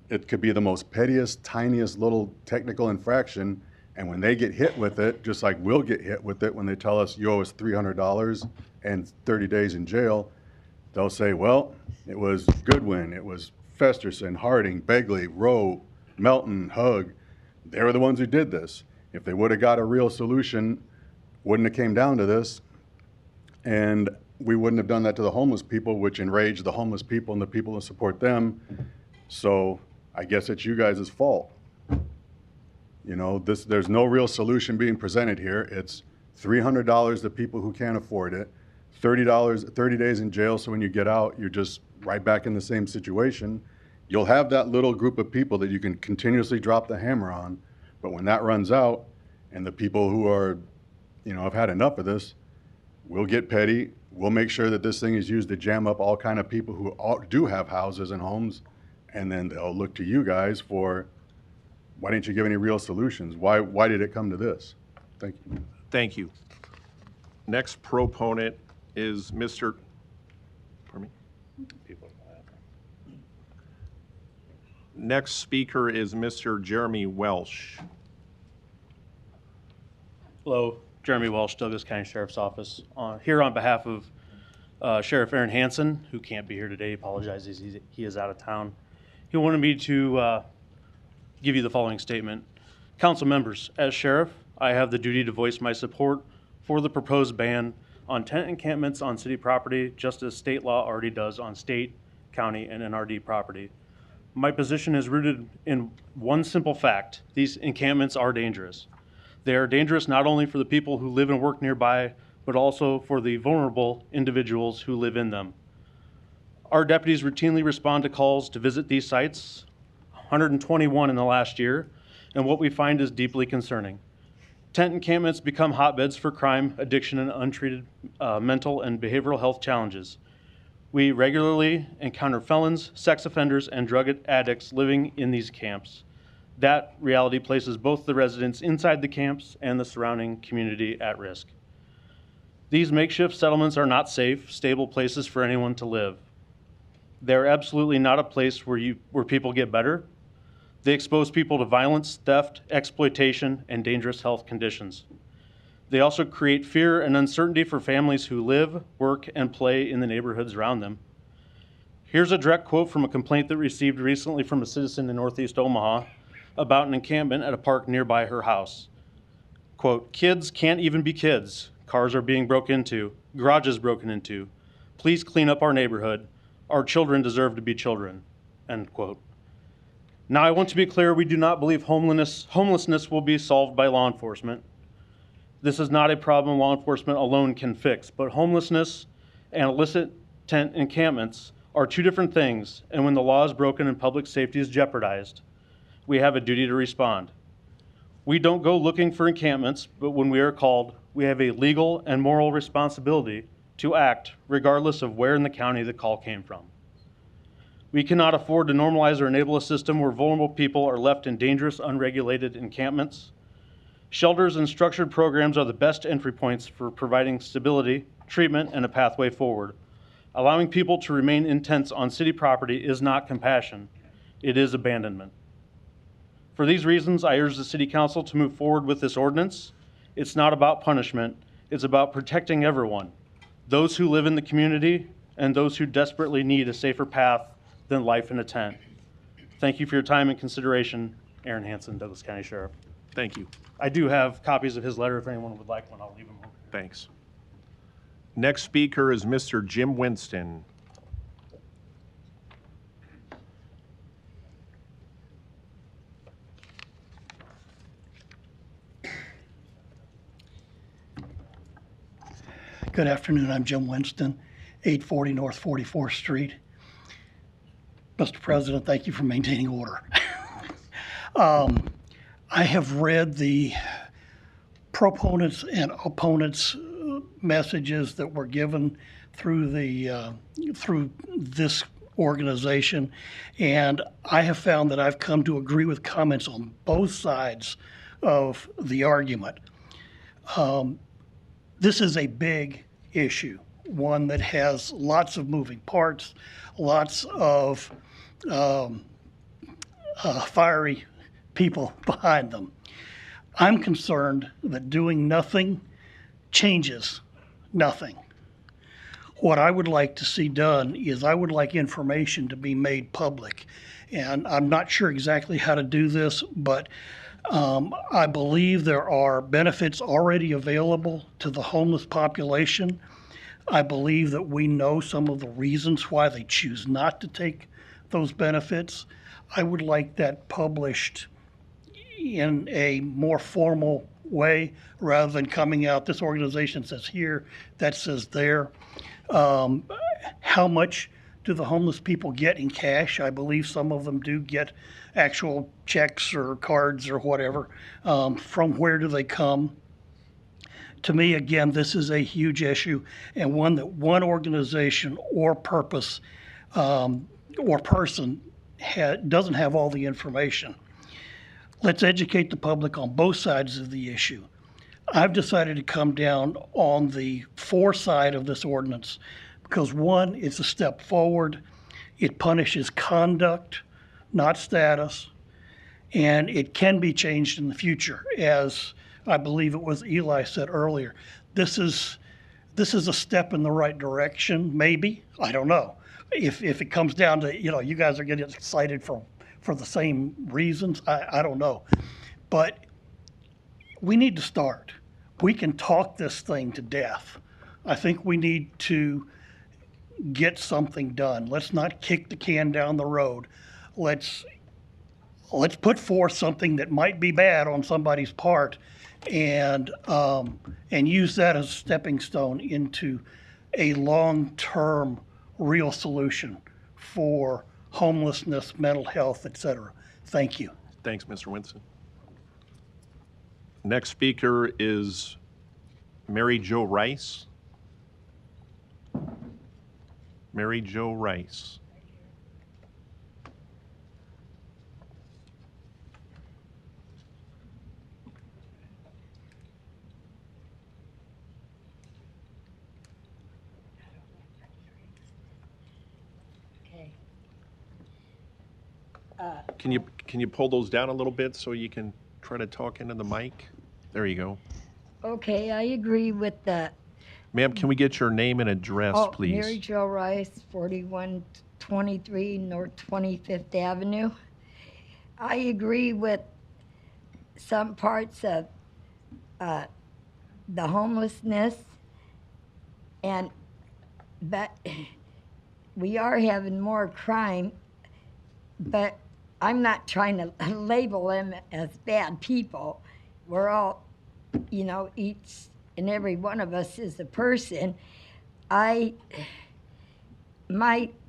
It could be the most pettiest, tiniest little technical infraction, and when they get hit with it, just like we'll get hit with it when they tell us you owe us $300 and 30 days in jail, they'll say, well, it was Goodwin, it was Festerson, Harding, Begley, Rowe, Melton, Hug. They were the ones who did this. If they would have got a real solution, wouldn't have came down to this, and we wouldn't have done that to the homeless people, which enraged the homeless people and the people who support them. So I guess it's you guys' fault. You know, there's no real solution being presented here. It's $300 to people who can't afford it, $30, 30 days in jail, so when you get out, you're just right back in the same situation. You'll have that little group of people that you can continuously drop the hammer on, but when that runs out and the people who are, you know, have had enough of this, we'll get petty. We'll make sure that this thing is used to jam up all kind of people who do have houses and homes, and then they'll look to you guys for, why didn't you give any real solutions? Why did it come to this? Thank you. Thank you. Next proponent is Mr. Pardon me? Next speaker is Mr. Jeremy Welsh. Hello, Jeremy Welsh, Douglas County Sheriff's Office. Here on behalf of Sheriff Aaron Hansen, who can't be here today, apologizes, he is out of town. He wanted me to give you the following statement. Council members, as sheriff, I have the duty to voice my support for the proposed ban on tent encampments on city property, just as state law already does on state, county, and NRD property. My position is rooted in one simple fact: these encampments are dangerous. They are dangerous not only for the people who live and work nearby, but also for the vulnerable individuals who live in them. Our deputies routinely respond to calls to visit these sites, 121 in the last year, and what we find is deeply concerning. Tent encampments become hotbeds for crime, addiction, and untreated mental and behavioral health challenges. We regularly encounter felons, sex offenders, and drug addicts living in these camps. That reality places both the residents inside the camps and the surrounding community at risk. These makeshift settlements are not safe, stable places for anyone to live. They're absolutely not a place where people get better. They expose people to violence, theft, exploitation, and dangerous health conditions. They also create fear and uncertainty for families who live, work, and play in the neighborhoods around them. Here's a direct quote from a complaint that received recently from a citizen in Northeast Omaha about an encampment at a park nearby her house. Quote, "Kids can't even be kids. Cars are being broken into, garages broken into. Please clean up our neighborhood. Our children deserve to be children." End quote. Now, I want to be clear, we do not believe homelessness will be solved by law enforcement. This is not a problem law enforcement alone can fix, but homelessness and illicit tent encampments are two different things, and when the law is broken and public safety is jeopardized, we have a duty to respond. We don't go looking for encampments, but when we are called, we have a legal and moral responsibility to act regardless of where in the county the call came from. We cannot afford to normalize or enable a system where vulnerable people are left in dangerous, unregulated encampments. Shelters and structured programs are the best entry points for providing stability, treatment, and a pathway forward. Allowing people to remain in tents on city property is not compassion, it is abandonment. For these reasons, I urge the City Council to move forward with this ordinance. It's not about punishment, it's about protecting everyone, those who live in the community and those who desperately need a safer path than life in a tent. Thank you for your time and consideration, Aaron Hansen, Douglas County Sheriff. Thank you. I do have copies of his letter if anyone would like one. I'll leave them over. Thanks. Next speaker is Mr. Jim Winston. Good afternoon. I'm Jim Winston, 840 North 44th Street. Mr. President, thank you for maintaining order. I have read the proponents and opponents messages that were given through through this organization, and I have found that I've come to agree with comments on both sides of the argument. This is a big issue, one that has lots of moving parts, lots of fiery people behind them. I'm concerned that doing nothing changes nothing. What I would like to see done is I would like information to be made public. And I'm not sure exactly how to do this, but I believe there are benefits already available to the homeless population. I believe that we know some of the reasons why they choose not to take those benefits. I would like that published in a more formal way rather than coming out, this organization says here, that says there. How much do the homeless people get in cash? I believe some of them do get actual checks or cards or whatever. From where do they come? To me, again, this is a huge issue and one that one organization or purpose or person doesn't have all the information. Let's educate the public on both sides of the issue. I've decided to come down on the for side of this ordinance because one, it's a step forward. It punishes conduct, not status, and it can be changed in the future. As I believe it was Eli said earlier, this is a step in the right direction, maybe, I don't know. If it comes down to, you guys are getting excited for the same reasons, I don't know. But we need to start. We can talk this thing to death. I think we need to get something done. Let's not kick the can down the road. Let's put forth something that might be bad on somebody's part and use that as a stepping stone into a long-term real solution for homelessness, mental health, etc. Thank you. Thanks, Mr. Winston. Next speaker is Mary Jo Rice. Mary Jo Rice. Can you pull those down a little bit so you can try to talk into the mic? There you go. Okay, I agree with that. Ma'am, can we get your name and address, please? Mary Jo Rice, 4123 North 25th Avenue. I agree with some parts of the homelessness, but we are having more crime, but I'm not trying to label them as bad people. We're all, each and every one of us is a person. My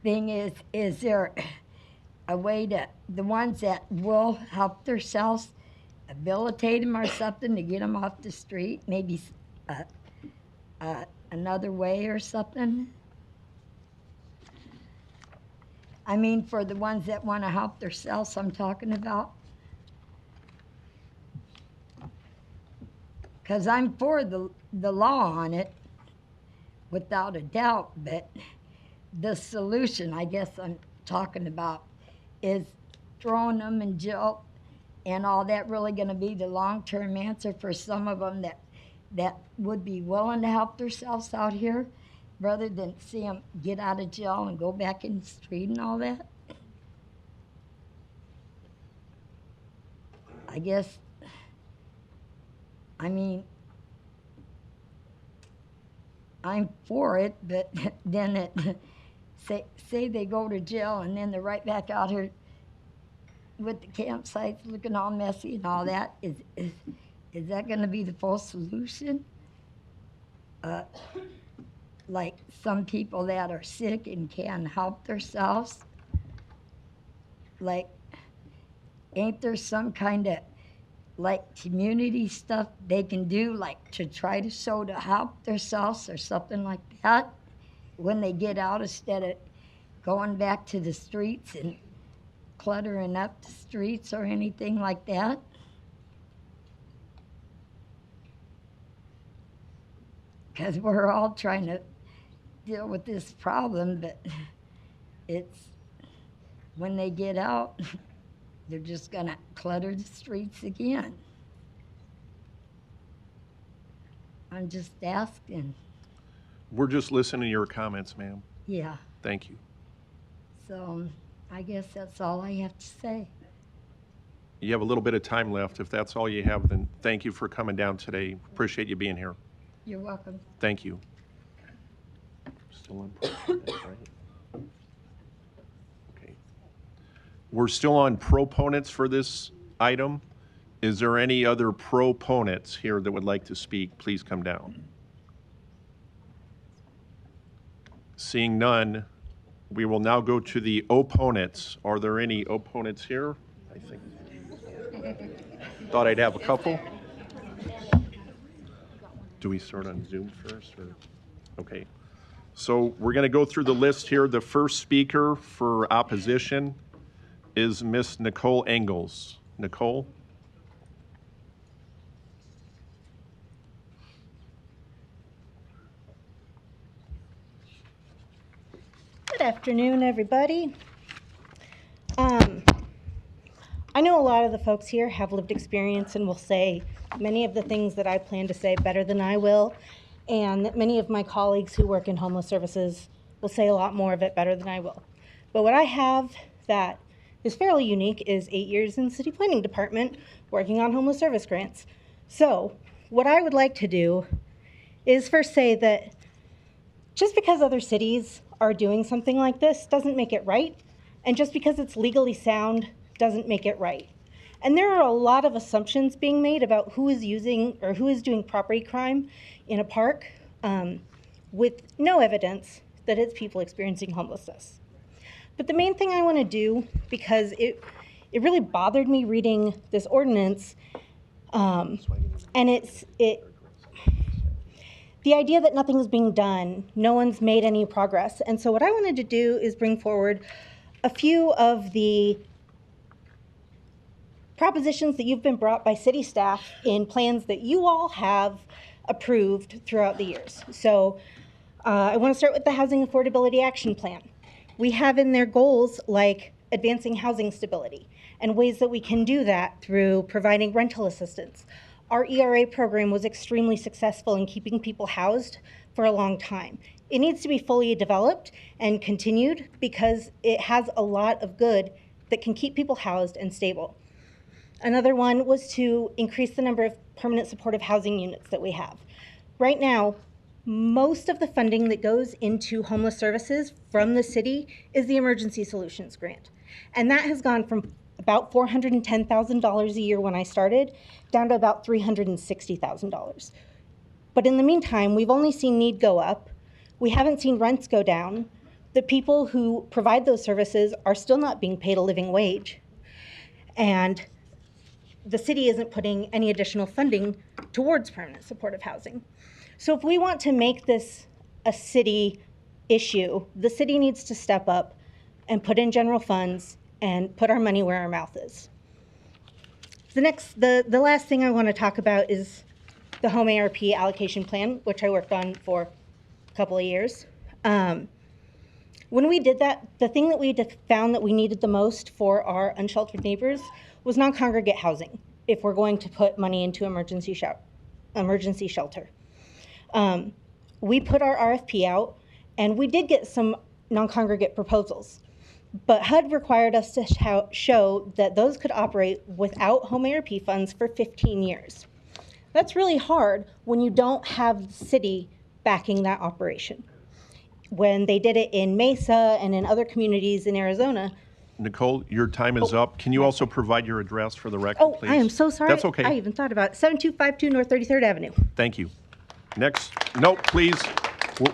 thing is there a way to, the ones that will help themselves, habilitate them or something to get them off the street, maybe another way or something? I mean, for the ones that want to help themselves, I'm talking about. Because I'm for the law on it, without a doubt, but the solution, I guess I'm talking about, is throwing them in jail and all that really going to be the long-term answer for some of them that would be willing to help themselves out here, rather than see them get out of jail and go back in the street and all that? I guess, I mean, I'm for it, but then say they go to jail and then they're right back out here with the campsites looking all messy and all that. Is that going to be the full solution? Like some people that are sick and can't help themselves, like, ain't there some kind of like community stuff they can do, like to try to show to help themselves or something like that when they get out, instead of going back to the streets and cluttering up the streets or anything like that? Because we're all trying to deal with this problem, but it's when they get out, they're just gonna clutter the streets again. I'm just asking. We're just listening to your comments, ma'am. Yeah, Thank you. so I guess that's all I have to say. You have a little bit of time left. If that's all you have, then thank you for coming down today. Appreciate you being here. You're welcome. Thank you. Still on proponents, right? Okay. We're still on proponents for this item. Is there any other proponents here that would like to speak? Please come down. Seeing none, we will now go to the opponents. Are there any opponents here? I think. Thought I'd have a couple. Do we start on Zoom first, or? Okay. So we're going to go through the list here. The first speaker for opposition is Miss Nicole Engels. Nicole? Good afternoon, everybody. I know a lot of the folks here have lived experience and will say many of the things that I plan to say better than I will, and that many of my colleagues who work in homeless services will say a lot more of it better than I will. But what I have that is fairly unique is 8 years in the city planning department working on homeless service grants. So what I would like to do is first say that just because other cities are doing something like this doesn't make it right, and just because it's legally sound doesn't make it right. And there are a lot of assumptions being made about who is using or who is doing property crime in a park with no evidence that it's people experiencing homelessness. But the main thing I want to do, because it really bothered me reading this ordinance, and the idea that nothing's being done, no one's made any progress. And so what I wanted to do is bring forward a few of the propositions that you've been brought by city staff in plans that you all have approved throughout the years. So I want to start with the Housing Affordability Action Plan. We have in there goals like advancing housing stability and ways that we can do that through providing rental assistance. Our ERA program was extremely successful in keeping people housed for a long time. It needs to be fully developed and continued because it has a lot of good that can keep people housed and stable. Another one was to increase the number of permanent supportive housing units that we have. Right now, most of the funding that goes into homeless services from the city is the Emergency Solutions Grant. And that has gone from about $410,000 a year when I started down to about $360,000. But in the meantime, we've only seen need go up. We haven't seen rents go down. The people who provide those services are still not being paid a living wage. And the city isn't putting any additional funding towards permanent supportive housing. So if we want to make this a city issue, the city needs to step up and put in general funds and put our money where our mouth is. The last thing I want to talk about is the home ARP allocation plan, which I worked on for a couple of years. When we did that, the thing that we found that we needed the most for our unsheltered neighbors was non-congregate housing if we're going to put money into emergency shelter. We put our RFP out, and we did get some non-congregate proposals. But HUD required us to show that those could operate without home ARP funds for 15 years. That's really hard when you don't have the city backing that operation. When they did it in Mesa and in other communities in Arizona. Nicole, your time is up. Can you also provide your address for the record, Oh, please? I am so sorry. That's okay. I even thought about it. 7252 North 33rd Avenue. Thank you. Next, no, please.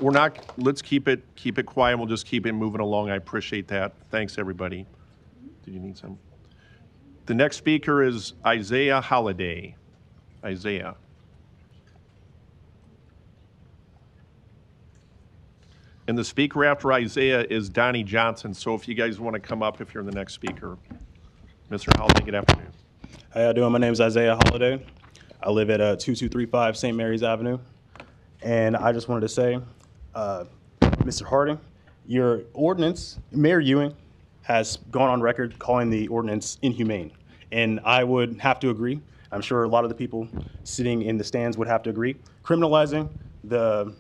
We're not. Let's keep it quiet. We'll just keep it moving along. I appreciate that. Thanks, everybody. Did you need some? The next speaker is Isaiah Holliday. Isaiah. And the speaker after Isaiah is Donnie Johnson. So if you guys want to come up, if you're the next speaker. Mr. Holliday, good afternoon. How y'all doing? My name is Isaiah Holliday. I live at 2235 St. Mary's Avenue. And I just wanted to say, Mr. Harding, your ordinance, Mayor Ewing has gone on record calling the ordinance inhumane. And I would have to agree. I'm sure a lot of the people sitting in the stands would have to agree. Criminalizing the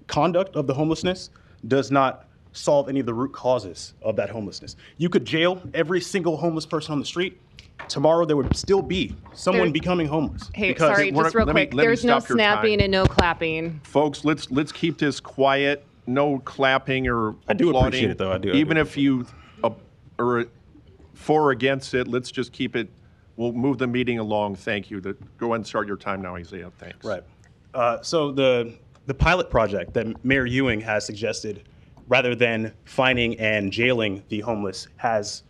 conduct of the homelessness does not solve any of the root causes of that homelessness. You could jail every single homeless person on the street. Tomorrow there would still be someone becoming homeless. Hey, sorry, just real quick. There's no snapping and no clapping. Folks, let's keep this quiet. No clapping or I do applauding. appreciate it, though. I do. Even if you are for or against it, let's just keep it. We'll move the meeting along. Thank you. Go ahead and start your time now, Isaiah. Thanks. Right. So the pilot project that Mayor Ewing has suggested, rather than fining and jailing the homeless, has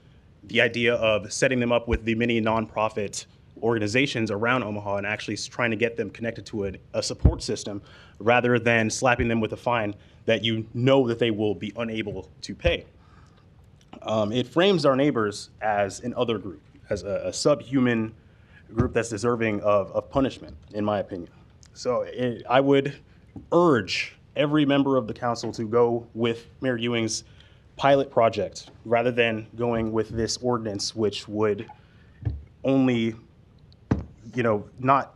the idea of setting them up with the many nonprofit organizations around Omaha and actually trying to get them connected to a support system rather than slapping them with a fine that you know that they will be unable to pay. It frames our neighbors as an other group, as a subhuman group that's deserving of punishment, in my opinion. So I would urge every member of the council to go with Mayor Ewing's pilot project rather than going with this ordinance, which would only, not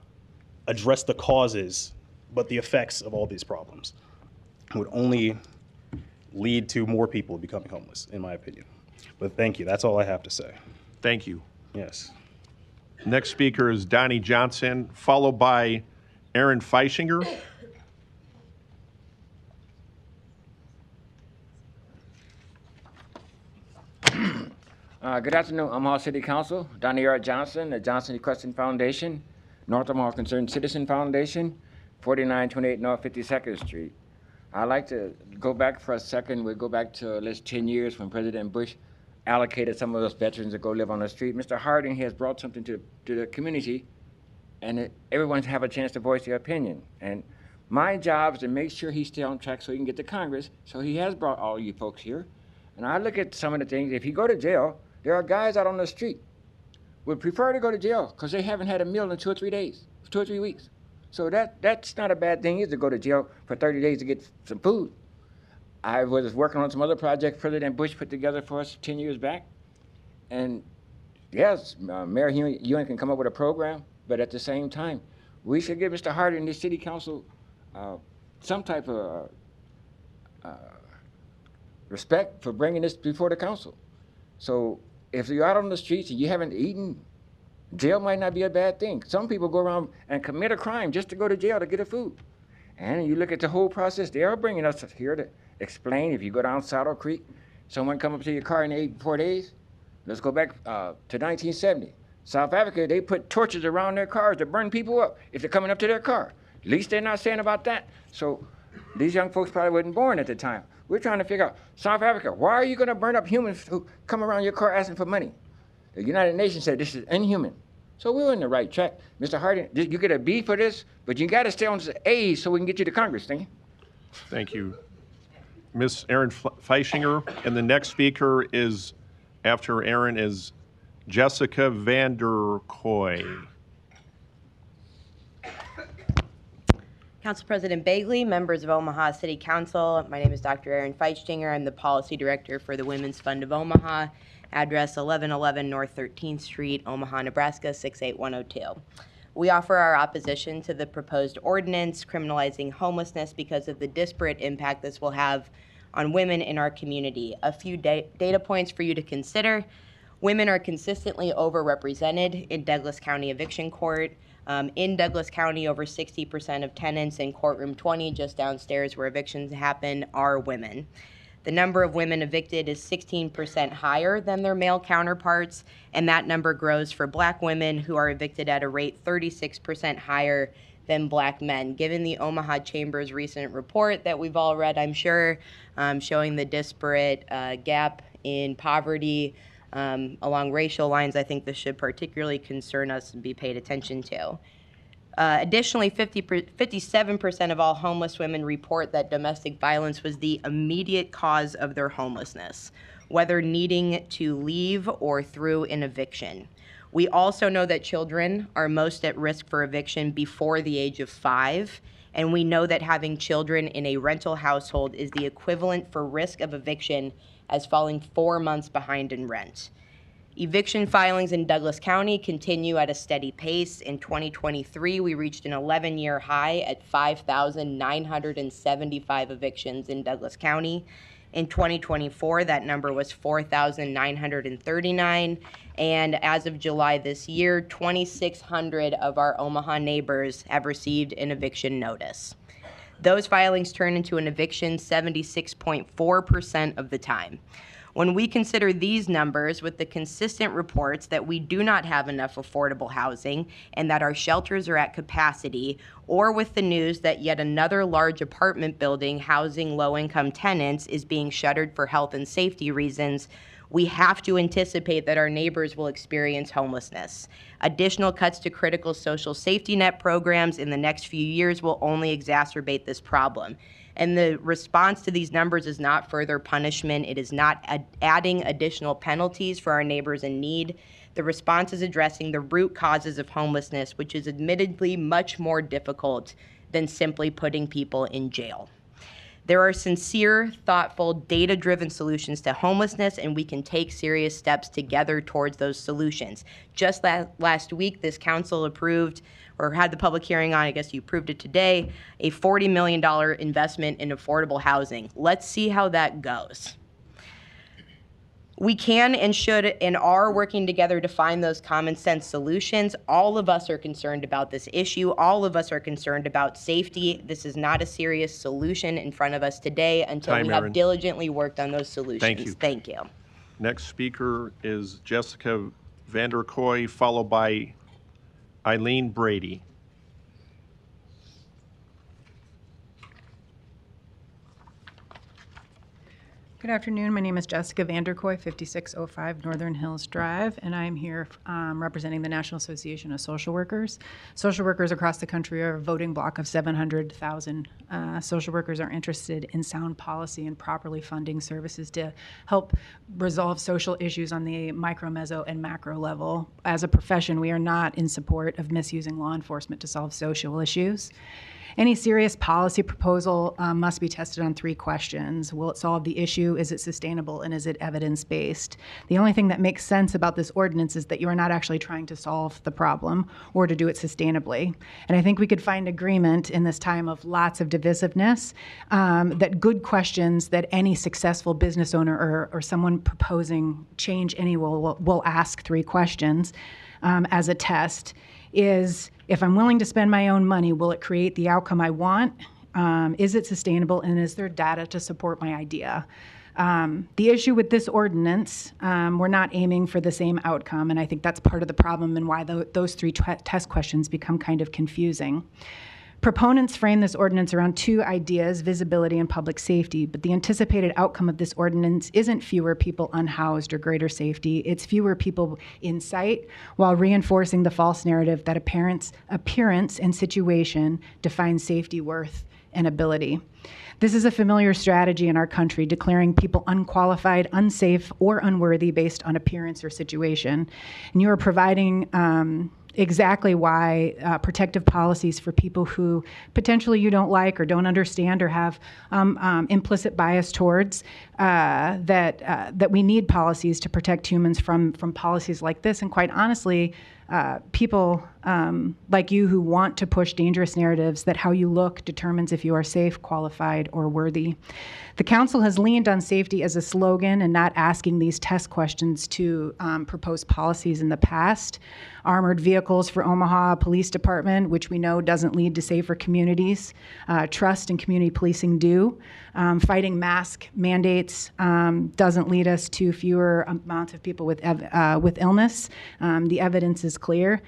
address the causes, but the effects of all these problems. It would only lead to more people becoming homeless, in my opinion. But thank you. That's all I have to say. Thank you. Yes. Next speaker is Donnie Johnson, followed by Aaron Feischinger. Good afternoon, Omaha City Council. Donnie R. Johnson, the Johnson Equestrian Foundation, North Omaha Concerned Citizen Foundation, 4928 North 52nd Street. I'd like to go back for a second. We'll go back to at least 10 years when President Bush allocated some of those veterans to go live on the street. Mr. Harding has brought something to the community, and everyone's have a chance to voice their opinion. And my job is to make sure he stays on track so he can get to Congress. So he has brought all you folks here. And I look at some of the things. If you go to jail, there are guys out on the street would prefer to go to jail because they haven't had a meal in 2 or 3 days, 2 or 3 weeks. So that's not a bad thing either, to go to jail for 30 days to get some food. I was working on some other projects President Bush put together for us 10 years back. And yes, Mayor Ewing can come up with a program, but at the same time, we should give Mr. Harding and the city council some type of respect for bringing this before the council. So if you're out on the streets and you haven't eaten, jail might not be a bad thing. Some people go around and commit a crime just to go to jail to get a food. And you look at the whole process, they are bringing us here to explain. If you go down Saddle Creek, someone come up to your car in 4 days. Let's go back to 1970. South Africa, they put torches around their cars to burn people up if they're coming up to their car. At least they're not saying about that. So these young folks probably weren't born at the time. We're trying to figure out, South Africa, why are you going to burn up humans who come around your car asking for money? The United Nations said this is inhuman. So we're on the right track. Mr. Harding, you get a B for this, but you got to stay on A so we can get you to Congress. Thank you. Thank you. Ms. Aaron Feischinger. And the next speaker is, after Aaron, is Jessica Vanderkoy. Council President Bagley, members of Omaha City Council, my name is Dr. Aaron Feischinger. I'm the Policy Director for the Women's Fund of Omaha, address 1111 North 13th Street, Omaha, Nebraska 68102. We offer our opposition to the proposed ordinance criminalizing homelessness because of the disparate impact this will have on women in our community. A few data points for you to consider. Women are consistently overrepresented in Douglas County Eviction Court. In Douglas County, over 60% of tenants in courtroom 20, just downstairs where evictions happen, are women. The number of women evicted is 16% higher than their male counterparts, and that number grows for Black women, who are evicted at a rate 36% higher than Black men. Given the Omaha Chamber's recent report that we've all read, I'm sure, showing the disparate gap in poverty along racial lines, I think this should particularly concern us and be paid attention to. Additionally, 57% of all homeless women report that domestic violence was the immediate cause of their homelessness, whether needing to leave or through an eviction. We also know that children are most at risk for eviction before the age of 5, and we know that having children in a rental household is the equivalent for risk of eviction as falling 4 months behind in rent. Eviction filings in Douglas County continue at a steady pace. In 2023, we reached an 11-year high at 5,975 evictions in Douglas County. In 2024, that number was 4,939. And as of July this year, 2,600 of our Omaha neighbors have received an eviction notice. Those filings turn into an eviction 76.4% of the time. When we consider these numbers with the consistent reports that we do not have enough affordable housing and that our shelters are at capacity, or with the news that yet another large apartment building housing low-income tenants is being shuttered for health and safety reasons, we have to anticipate that our neighbors will experience homelessness. Additional cuts to critical social safety net programs in the next few years will only exacerbate this problem. And the response to these numbers is not further punishment. It is not adding additional penalties for our neighbors in need. The response is addressing the root causes of homelessness, which is admittedly much more difficult than simply putting people in jail. There are sincere, thoughtful, data-driven solutions to homelessness, and we can take serious steps together towards those solutions. Just last week, this council approved, or had the public hearing on, I guess you approved it today, a $40 million investment in affordable housing. Let's see how that goes. We can and should and are working together to find those common sense solutions. All of us are concerned about this issue. All of us are concerned about safety. This is not a serious solution in front of us today until we have diligently worked on those solutions. Thank you. Thank you. Next speaker is Jessica Vanderkoy, followed by Eileen Brady. Good afternoon. My name is Jessica Vanderkoy, 5605 Northern Hills Drive, and I'm here representing the National Association of Social Workers. Social workers across the country are a voting block of 700,000. Social workers are interested in sound policy and properly funding services to help resolve social issues on the micro, meso, and macro level. As a profession, we are not in support of misusing law enforcement to solve social issues. Any serious policy proposal must be tested on 3 questions. Will it solve the issue? Is it sustainable? And is it evidence-based? The only thing that makes sense about this ordinance is that you are not actually trying to solve the problem or to do it sustainably. And I think we could find agreement in this time of lots of divisiveness that good questions that any successful business owner or someone proposing change will ask 3 questions as a test is, if I'm willing to spend my own money, will it create the outcome I want? Is it sustainable? And is there data to support my idea? The issue with this ordinance, we're not aiming for the same outcome, and I think that's part of the problem and why those 3 test questions become kind of confusing. Proponents frame this ordinance around 2 ideas, visibility and public safety, but the anticipated outcome of this ordinance isn't fewer people unhoused or greater safety. It's fewer people in sight while reinforcing the false narrative that appearance and situation define safety, worth, and ability. This is a familiar strategy in our country, declaring people unqualified, unsafe, or unworthy based on appearance or situation. And you are providing exactly why protective policies for people who potentially you don't like or don't understand or have implicit bias towards, that we need policies to protect humans from policies like this. And quite honestly, people like you who want to push dangerous narratives that how you look determines if you are safe, qualified, or worthy. The council has leaned on safety as a slogan and not asking these test questions to propose policies in the past. Armored vehicles for Omaha Police Department, which we know doesn't lead to safer communities. Trust and community policing do. Fighting mask mandates doesn't lead us to fewer amounts of people with illness. The evidence is clear.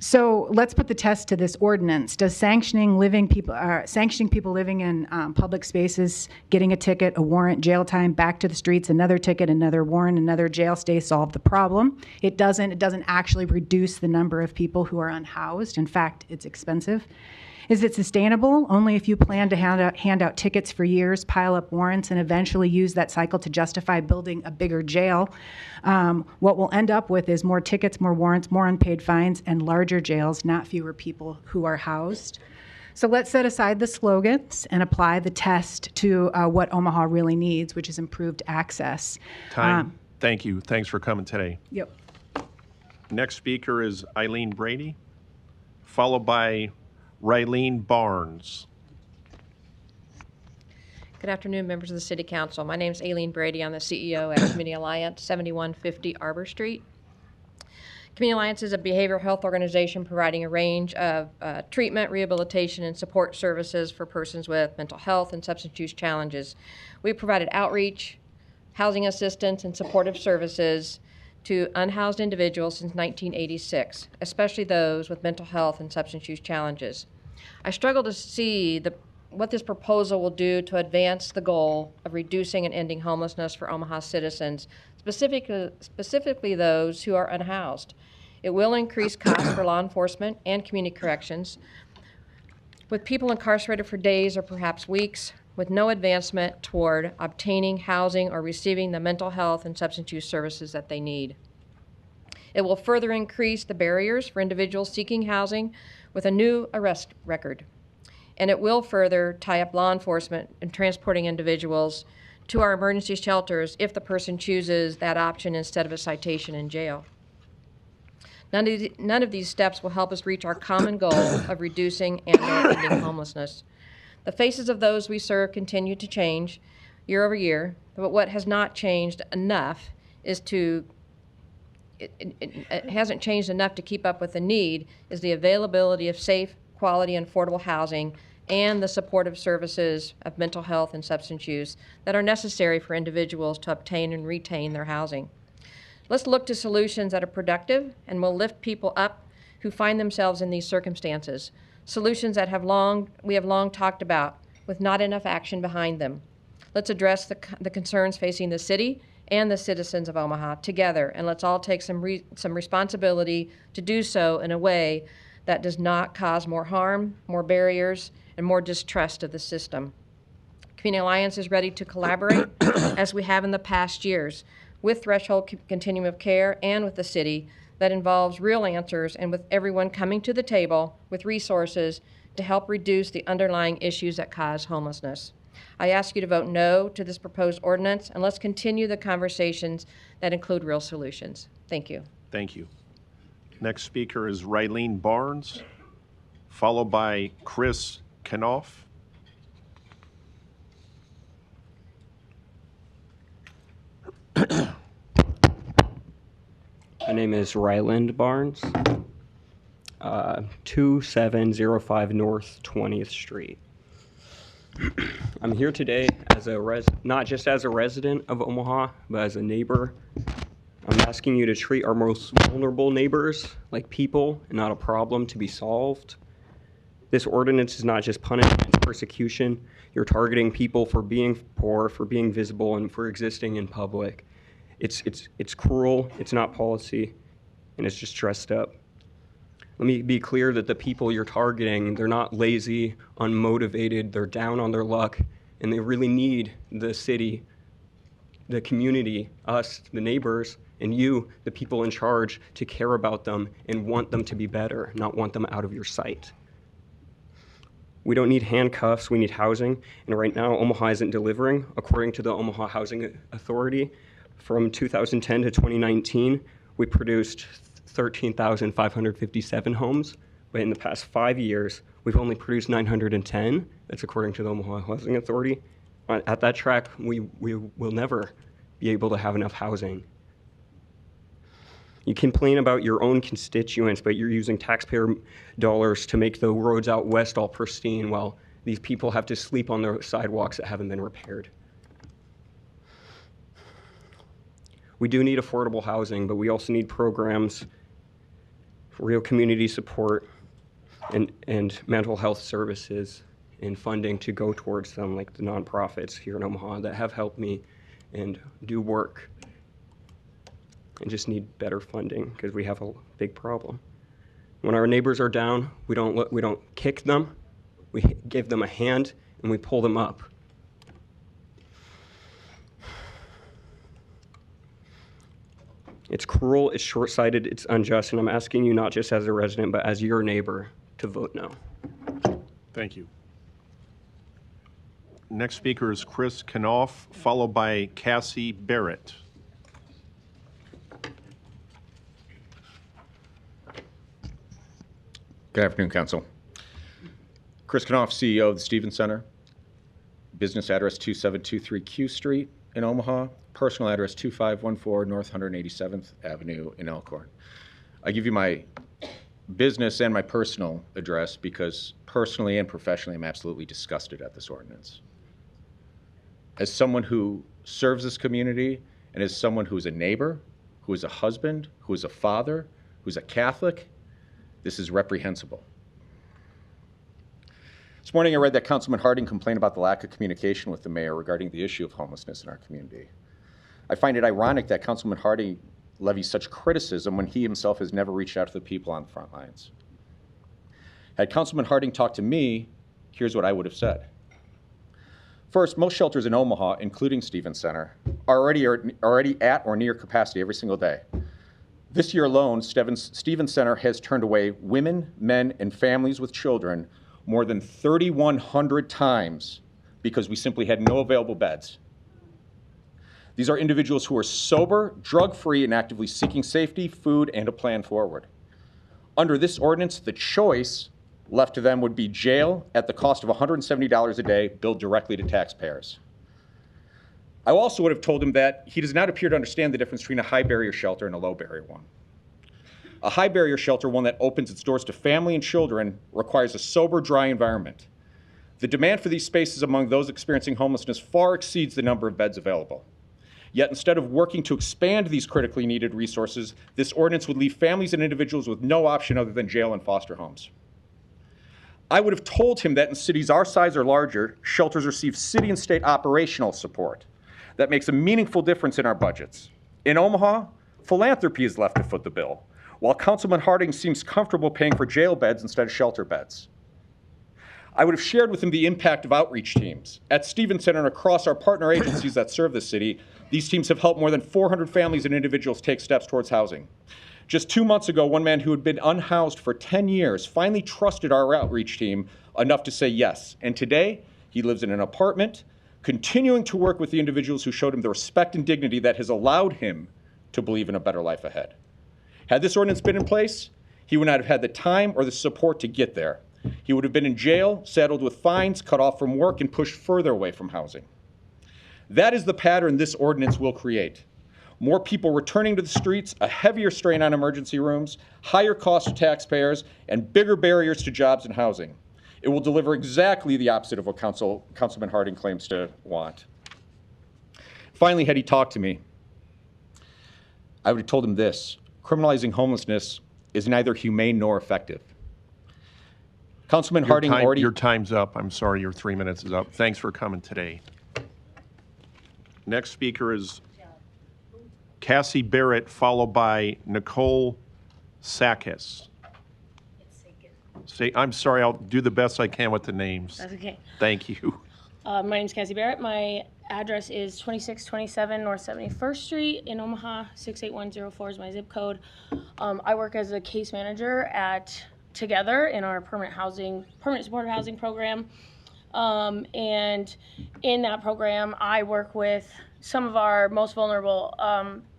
So let's put the test to this ordinance. Does sanctioning people living in public spaces, getting a ticket, a warrant, jail time, back to the streets, another ticket, another warrant, another jail stay solve the problem? It doesn't. It doesn't actually reduce the number of people who are unhoused. In fact, it's expensive. Is it sustainable? Only if you plan to hand out tickets for years, pile up warrants, and eventually use that cycle to justify building a bigger jail. What we'll end up with is more tickets, more warrants, more unpaid fines, and larger jails, not fewer people who are housed. So let's set aside the slogans and apply the test to what Omaha really needs, which is improved access. Time. Thank you. Thanks for coming today. Yep. Next speaker is Eileen Brady, followed by Rylene Barnes. Good afternoon, members of the City Council. My name is Aileen Brady. I'm the CEO at Community Alliance, 7150 Arbor Street. Community Alliance is a behavioral health organization providing a range of treatment, rehabilitation, and support services for persons with mental health and substance use challenges. We've provided outreach, housing assistance, and supportive services to unhoused individuals since 1986, especially those with mental health and substance use challenges. I struggle to see what this proposal will do to advance the goal of reducing and ending homelessness for Omaha citizens, specifically those who are unhoused. It will increase costs for law enforcement and community corrections, with people incarcerated for days or perhaps weeks, with no advancement toward obtaining housing or receiving the mental health and substance use services that they need. It will further increase the barriers for individuals seeking housing with a new arrest record. And it will further tie up law enforcement in transporting individuals to our emergency shelters if the person chooses that option instead of a citation in jail. None of these steps will help us reach our common goal of reducing and ending homelessness. The faces of those we serve continue to change year over year, but what has not changed enough is it hasn't changed enough to keep up with the need is the availability of safe, quality, and affordable housing and the supportive services of mental health and substance use that are necessary for individuals to obtain and retain their housing. Let's look to solutions that are productive and will lift people up who find themselves in these circumstances. Solutions that we have long talked about with not enough action behind them. Let's address the concerns facing the city and the citizens of Omaha together, and let's all take some responsibility to do so in a way that does not cause more harm, more barriers, and more distrust of the system. Community Alliance is ready to collaborate, as we have in the past years, with Threshold Continuum of Care and with the city that involves real answers and with everyone coming to the table with resources to help reduce the underlying issues that cause homelessness. I ask you to vote no to this proposed ordinance, and let's continue the conversations that include real solutions. Thank you. Thank you. Next speaker is Rylene Barnes, followed by Chris Knopf. My name is Ryland Barnes, 2705 North 20th Street. I'm here today as not just as a resident of Omaha, but as a neighbor. I'm asking you to treat our most vulnerable neighbors like people and not a problem to be solved. This ordinance is not just punishment, it's persecution. You're targeting people for being poor, for being visible, and for existing in public. It's cruel, it's not policy, and it's just dressed up. Let me be clear that the people you're targeting, they're not lazy, unmotivated, they're down on their luck, and they really need the city, the community, us, the neighbors, and you, the people in charge, to care about them and want them to be better, not want them out of your sight. We don't need handcuffs, we need housing, and right now Omaha isn't delivering. According to the Omaha Housing Authority, from 2010 to 2019, we produced 13,557 homes, but in the past 5 years, we've only produced 910. That's according to the Omaha Housing Authority. At that track, we will never be able to have enough housing. You complain about your own constituents, but you're using taxpayer dollars to make the roads out west all pristine while these people have to sleep on the sidewalks that haven't been repaired. We do need affordable housing, but we also need programs, real community support, and mental health services and funding to go towards them, like the nonprofits here in Omaha that have helped me and do work and just need better funding because we have a big problem. When our neighbors are down, we don't kick them, we give them a hand and we pull them up. It's cruel, it's short-sighted, it's unjust, and I'm asking you not just as a resident, but as your neighbor to vote no. Thank you. Next speaker is Chris Knopf, followed by Cassie Barrett. Good afternoon, Council. Chris Knopf, CEO of the Stevens Center. Business address 2723 Q Street in Omaha. Personal address 2514 North 187th Avenue in Elkhorn. I give you my business and my personal address because personally and professionally I'm absolutely disgusted at this ordinance. As someone who serves this community and as someone who is a neighbor, who is a husband, who is a father, who's a Catholic, this is reprehensible. This morning I read that Councilman Harding complained about the lack of communication with the mayor regarding the issue of homelessness in our community. I find it ironic that Councilman Harding levies such criticism when he himself has never reached out to the people on the front lines. Had Councilman Harding talked to me, here's what I would have said. First, most shelters in Omaha, including Stevens Center, are already at or near capacity every single day. This year alone, Stevens Center has turned away women, men, and families with children more than 3,100 times because we simply had no available beds. These are individuals who are sober, drug-free, and actively seeking safety, food, and a plan forward. Under this ordinance, the choice left to them would be jail at the cost of $170 a day, billed directly to taxpayers. I also would have told him that he does not appear to understand the difference between a high barrier shelter and a low barrier one. A high barrier shelter, one that opens its doors to family and children, requires a sober, dry environment. The demand for these spaces among those experiencing homelessness far exceeds the number of beds available. Yet instead of working to expand these critically needed resources, this ordinance would leave families and individuals with no option other than jail and foster homes. I would have told him that in cities our size or larger, shelters receive city and state operational support that makes a meaningful difference in our budgets. In Omaha, philanthropy is left to foot the bill, while Councilman Harding seems comfortable paying for jail beds instead of shelter beds. I would have shared with him the impact of outreach teams. At Stevens Center and across our partner agencies that serve the city, these teams have helped more than 400 families and individuals take steps towards housing. Just 2 months ago, one man who had been unhoused for 10 years finally trusted our outreach team enough to say yes. And today, he lives in an apartment, continuing to work with the individuals who showed him the respect and dignity that has allowed him to believe in a better life ahead. Had this ordinance been in place, he would not have had the time or the support to get there. He would have been in jail, saddled with fines, cut off from work, and pushed further away from housing. That is the pattern this ordinance will create. More people returning to the streets, a heavier strain on emergency rooms, higher costs to taxpayers, and bigger barriers to jobs and housing. It will deliver exactly the opposite of what Councilman Harding claims to want. Finally, had he talked to me, I would have told him this: criminalizing homelessness is neither humane nor effective. Councilman Harding already... Your time's up. I'm sorry, your 3 minutes is up. Thanks for coming today. Next speaker is Cassie Barrett, followed by Nicole Sakis. I'm sorry, I'll do the best I can with the names. That's okay. Thank you. My name is Cassie Barrett. My address is 2627 North 71st Street in Omaha. 68104 is my zip code. I work as a case manager at Together in our permanent supportive housing program. And in that program, I work with some of our most vulnerable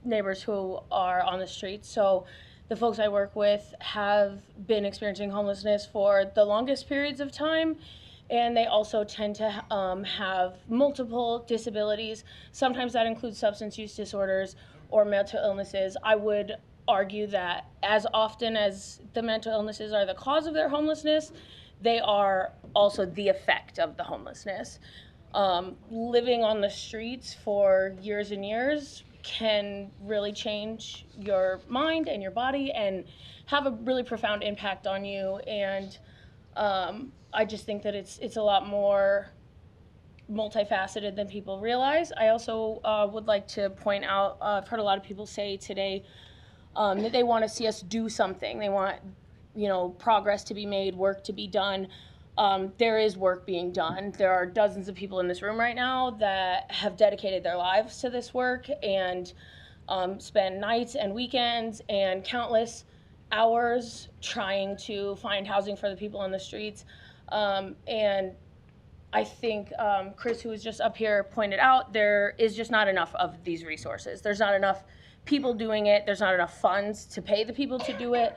neighbors who are on the streets. So the folks I work with have been experiencing homelessness for the longest periods of time, and they also tend to have multiple disabilities. Sometimes that includes substance use disorders or mental illnesses. I would argue that as often as the mental illnesses are the cause of their homelessness, they are also the effect of the homelessness. Living on the streets for years and years can really change your mind and your body and have a really profound impact on you. And I just think that it's a lot more multifaceted than people realize. I also would like to point out, I've heard a lot of people say today that they want to see us do something. They want, progress to be made, work to be done. There is work being done. There are dozens of people in this room right now that have dedicated their lives to this work and spend nights and weekends and countless hours trying to find housing for the people on the streets. And I think Chris, who was just up here, pointed out there is just not enough of these resources. There's not enough people doing it. There's not enough funds to pay the people to do it.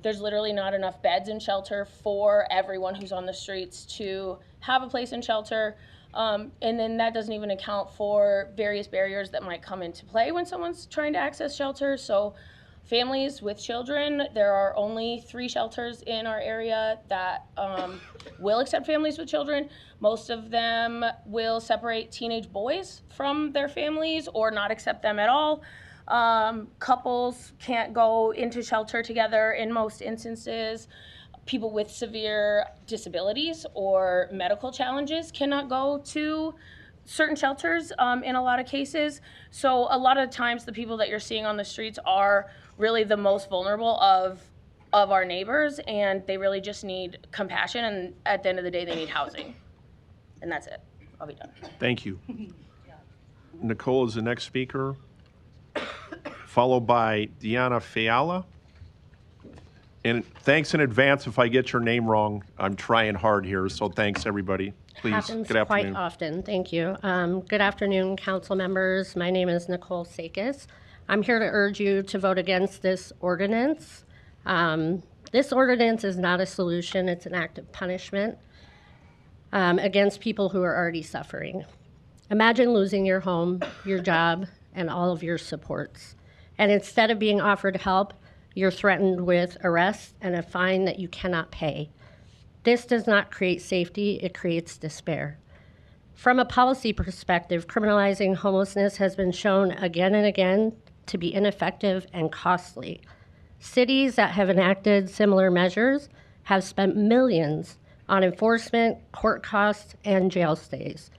There's literally not enough beds in shelter for everyone who's on the streets to have a place in shelter. And then that doesn't even account for various barriers that might come into play when someone's trying to access shelter. So families with children, there are only 3 shelters in our area that will accept families with children. Most of them will separate teenage boys from their families or not accept them at all. Couples can't go into shelter together in most instances. People with severe disabilities or medical challenges cannot go to certain shelters in a lot of cases. So a lot of times the people that you're seeing on the streets are really the most vulnerable of our neighbors, and they really just need compassion, and at the end of the day they need housing. And that's it. I'll be done. Thank you. Nicole is the next speaker, followed by Deanna Fiala. And thanks in advance if I get your name wrong. I'm trying hard here, so thanks everybody. Please, Happens good afternoon. quite often. Thank you. Good afternoon, council members. My name is Nicole Sakis. I'm here to urge you to vote against this ordinance. This ordinance is not a solution. It's an act of punishment against people who are already suffering. Imagine losing your home, your job, and all of your supports. And instead of being offered help, you're threatened with arrest and a fine that you cannot pay. This does not create safety, it creates despair. From a policy perspective, criminalizing homelessness has been shown again and again to be ineffective and costly. Cities that have enacted similar measures have spent millions on enforcement, court costs, and jail stays.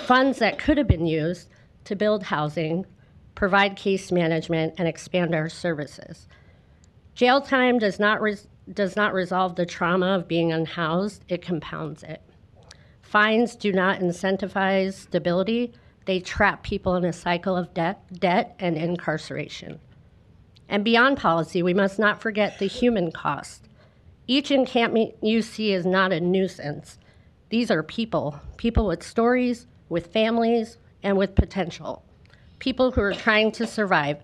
Funds that could have been used to build housing, provide case management, and expand our services. Jail time does not resolve the trauma of being unhoused, it compounds it. Fines do not incentivize stability, they trap people in a cycle of debt and incarceration. And beyond policy, we must not forget the human cost. Each encampment you see is not a nuisance. These are people with stories, with families, and with potential. People who are trying to survive.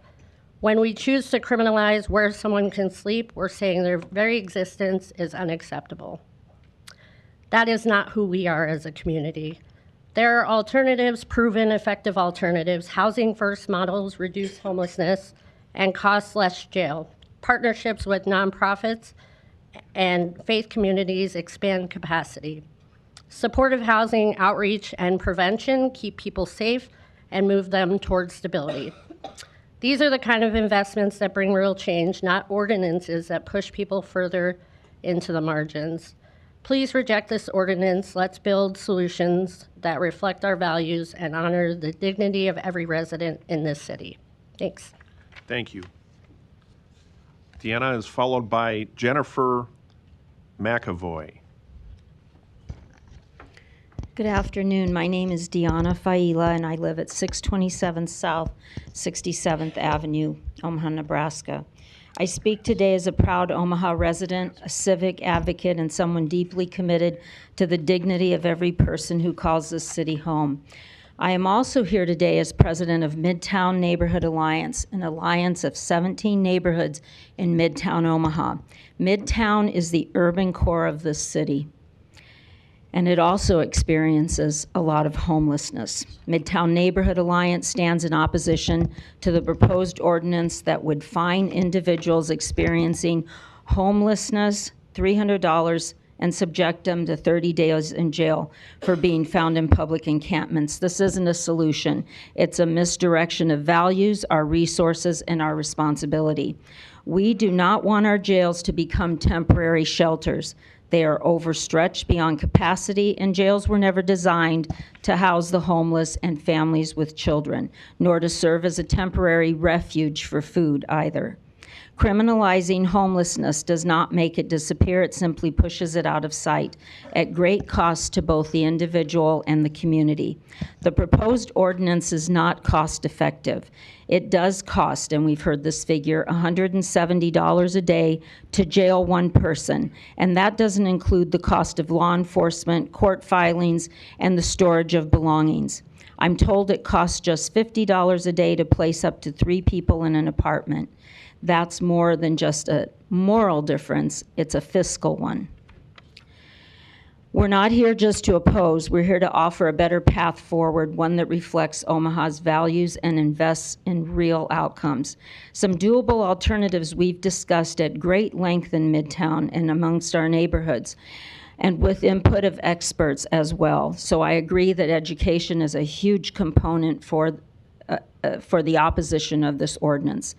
When we choose to criminalize where someone can sleep, we're saying their very existence is unacceptable. That is not who we are as a community. There are alternatives, proven effective alternatives. Housing first models reduce homelessness and cost less jail. Partnerships with nonprofits and faith communities expand capacity. Supportive housing, outreach, and prevention keep people safe and move them towards stability. These are the kind of investments that bring real change, not ordinances that push people further into the margins. Please reject this ordinance. Let's build solutions that reflect our values and honor the dignity of every resident in this city. Thanks. Thank you. Deanna is followed by Jennifer McAvoy. Good afternoon. My name is Deanna Faila, and I live at 627 South 67th Avenue, Omaha, Nebraska. I speak today as a proud Omaha resident, a civic advocate, and someone deeply committed to the dignity of every person who calls this city home. I am also here today as president of Midtown Neighborhood Alliance, an alliance of 17 neighborhoods in Midtown Omaha. Midtown is the urban core of this city, and it also experiences a lot of homelessness. Midtown Neighborhood Alliance stands in opposition to the proposed ordinance that would fine individuals experiencing homelessness $300 and subject them to 30 days in jail for being found in public encampments. This isn't a solution. It's a misdirection of values, our resources, and our responsibility. We do not want our jails to become temporary shelters. They are overstretched beyond capacity, and jails were never designed to house the homeless and families with children, nor to serve as a temporary refuge for food either. Criminalizing homelessness does not make it disappear, it simply pushes it out of sight at great cost to both the individual and the community. The proposed ordinance is not cost effective. It does cost, and we've heard this figure, $170 a day to jail one person, and that doesn't include the cost of law enforcement, court filings, and the storage of belongings. I'm told it costs just $50 a day to place up to 3 people in an apartment. That's more than just a moral difference, it's a fiscal one. We're not here just to oppose, we're here to offer a better path forward, one that reflects Omaha's values and invests in real outcomes. Some doable alternatives we've discussed at great length in Midtown and amongst our neighborhoods, and with input of experts as well. So I agree that education is a huge component for the opposition of this ordinance.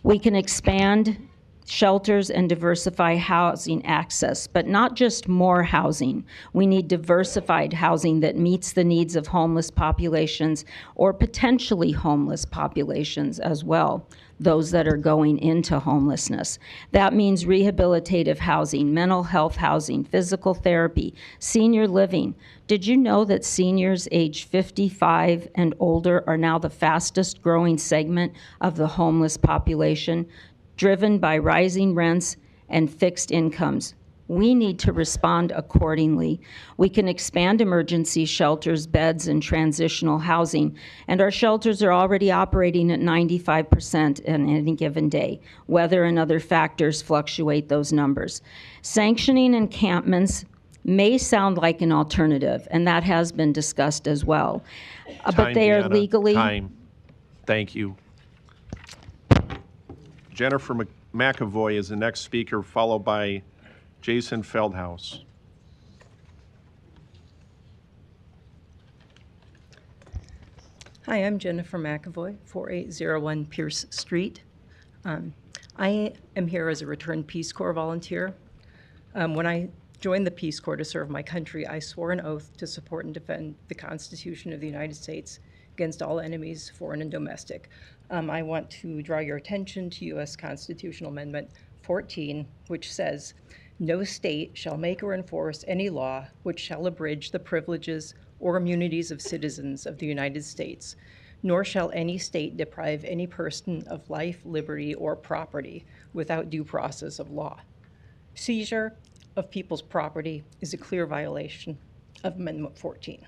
We can expand shelters and diversify housing access, but not just more housing. We need diversified housing that meets the needs of homeless populations or potentially homeless populations as well, those that are going into homelessness. That means rehabilitative housing, mental health housing, physical therapy, senior living. Did you know that seniors age 55 and older are now the fastest growing segment of the homeless population, driven by rising rents and fixed incomes? We need to respond accordingly. We can expand emergency shelters, beds, and transitional housing, and our shelters are already operating at 95% on any given day. Weather and other factors fluctuate those numbers. Sanctioning encampments may sound like an alternative, and that has been discussed as well. But they are Deanna. legally... Time. Thank you. Jennifer McAvoy is the next speaker, followed by Jason Feldhaus. Hi, I'm Jennifer McAvoy, 4801 Pierce Street. I am here as a returned Peace Corps volunteer. When I joined the Peace Corps to serve my country, I swore an oath to support and defend the Constitution of the United States against all enemies, foreign and domestic. I want to draw your attention to U.S. Constitutional Amendment 14, which says, "No state shall make or enforce any law which shall abridge the privileges or immunities of citizens of the United States, nor shall any state deprive any person of life, liberty, or property without due process of law." Seizure of people's property is a clear violation of Amendment 14.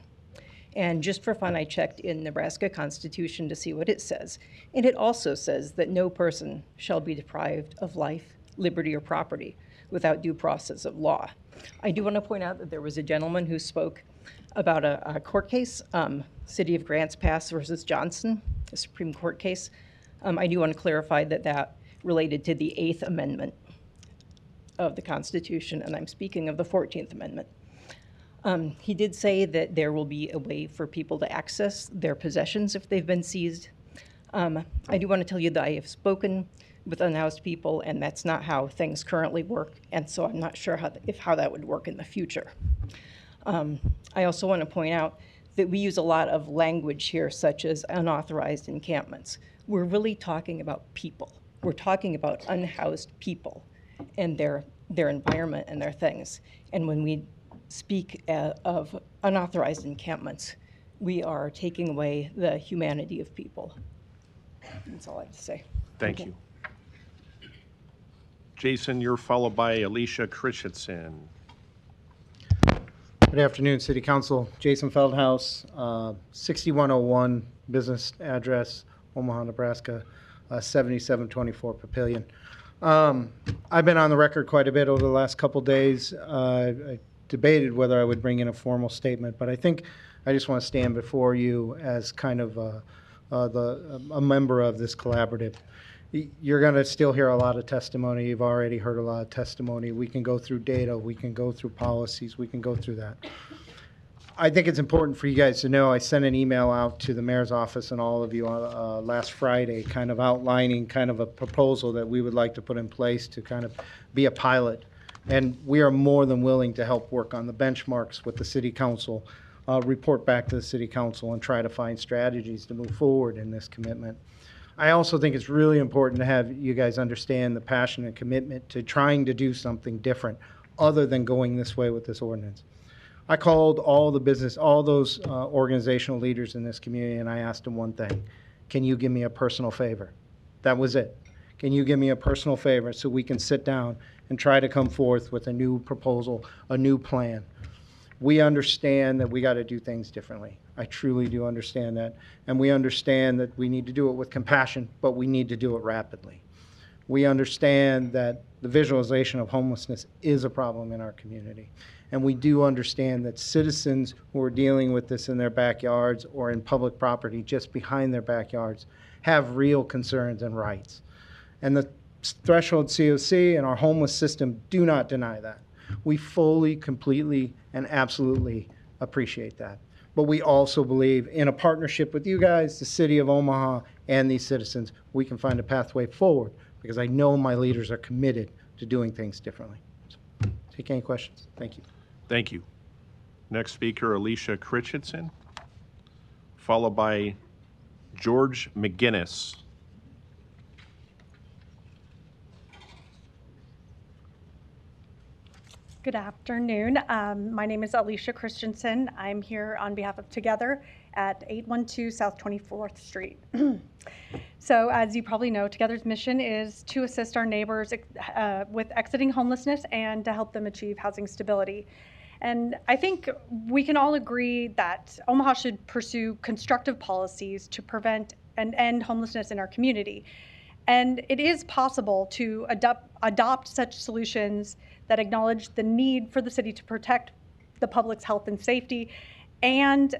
And just for fun, I checked in Nebraska Constitution to see what it says. And it also says that no person shall be deprived of life, liberty, or property without due process of law. I do want to point out that there was a gentleman who spoke about a court case, City of Grants Pass versus Johnson, a Supreme Court case. I do want to clarify that that related to the 8th Amendment of the Constitution, and I'm speaking of the 14th Amendment. He did say that there will be a way for people to access their possessions if they've been seized. I do want to tell you that I have spoken with unhoused people, and that's not how things currently work, and so I'm not sure how that would work in the future. I also want to point out that we use a lot of language here, such as unauthorized encampments. We're really talking about people. We're talking about unhoused people and their environment and their things. And when we speak of unauthorized encampments, we are taking away the humanity of people. That's all I have to say. Thank you. Jason, you're followed by Alicia Christensen. Good afternoon, City Council. Jason Feldhaus, 6101 business address, Omaha, Nebraska, 7724 Papillion. I've been on the record quite a bit over the last couple days. I debated whether I would bring in a formal statement, but I think I just want to stand before you as kind of a member of this collaborative. You're going to still hear a lot of testimony. You've already heard a lot of testimony. We can go through data. We can go through policies. We can go through that. I think it's important for you guys to know I sent an email out to the mayor's office and all of you last Friday kind of outlining kind of a proposal that we would like to put in place to kind of be a pilot. And we are more than willing to help work on the benchmarks with the city council, report back to the city council and try to find strategies to move forward in this commitment. I also think it's really important to have you guys understand the passion and commitment to trying to do something different other than going this way with this ordinance. I called all those organizational leaders in this community, and I asked them one thing: can you give me a personal favor? That was it. Can you give me a personal favor so we can sit down and try to come forth with a new proposal, a new plan? We understand that we got to do things differently. I truly do understand that. And we understand that we need to do it with compassion, but we need to do it rapidly. We understand that the visualization of homelessness is a problem in our community. And we do understand that citizens who are dealing with this in their backyards or in public property just behind their backyards have real concerns and rights. And the threshold COC and our homeless system do not deny that. We fully, completely, and absolutely appreciate that. But we also believe in a partnership with you guys, the city of Omaha, and these citizens, we can find a pathway forward, because I know my leaders are committed to doing things differently. So, take any questions. Thank you. Thank you. Next speaker, Alicia Christensen, followed by George McGinnis. Good afternoon. My name is Alicia Christensen. I'm here on behalf of Together at 812 South 24th Street. So as you probably know, Together's mission is to assist our neighbors with exiting homelessness and to help them achieve housing stability. And I think we can all agree that Omaha should pursue constructive policies to prevent and end homelessness in our community. And it is possible to adopt such solutions that acknowledge the need for the city to protect the public's health and safety and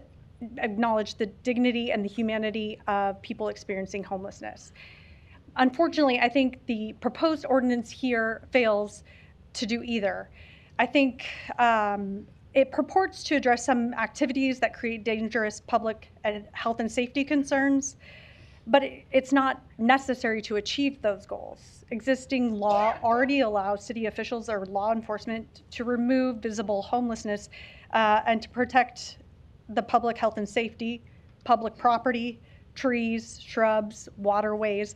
acknowledge the dignity and the humanity of people experiencing homelessness. Unfortunately, I think the proposed ordinance here fails to do either. I think it purports to address some activities that create dangerous public and health and safety concerns, but it's not necessary to achieve those goals. Existing law already allows city officials or law enforcement to remove visible homelessness and to protect the public health and safety, public property, trees, shrubs, waterways.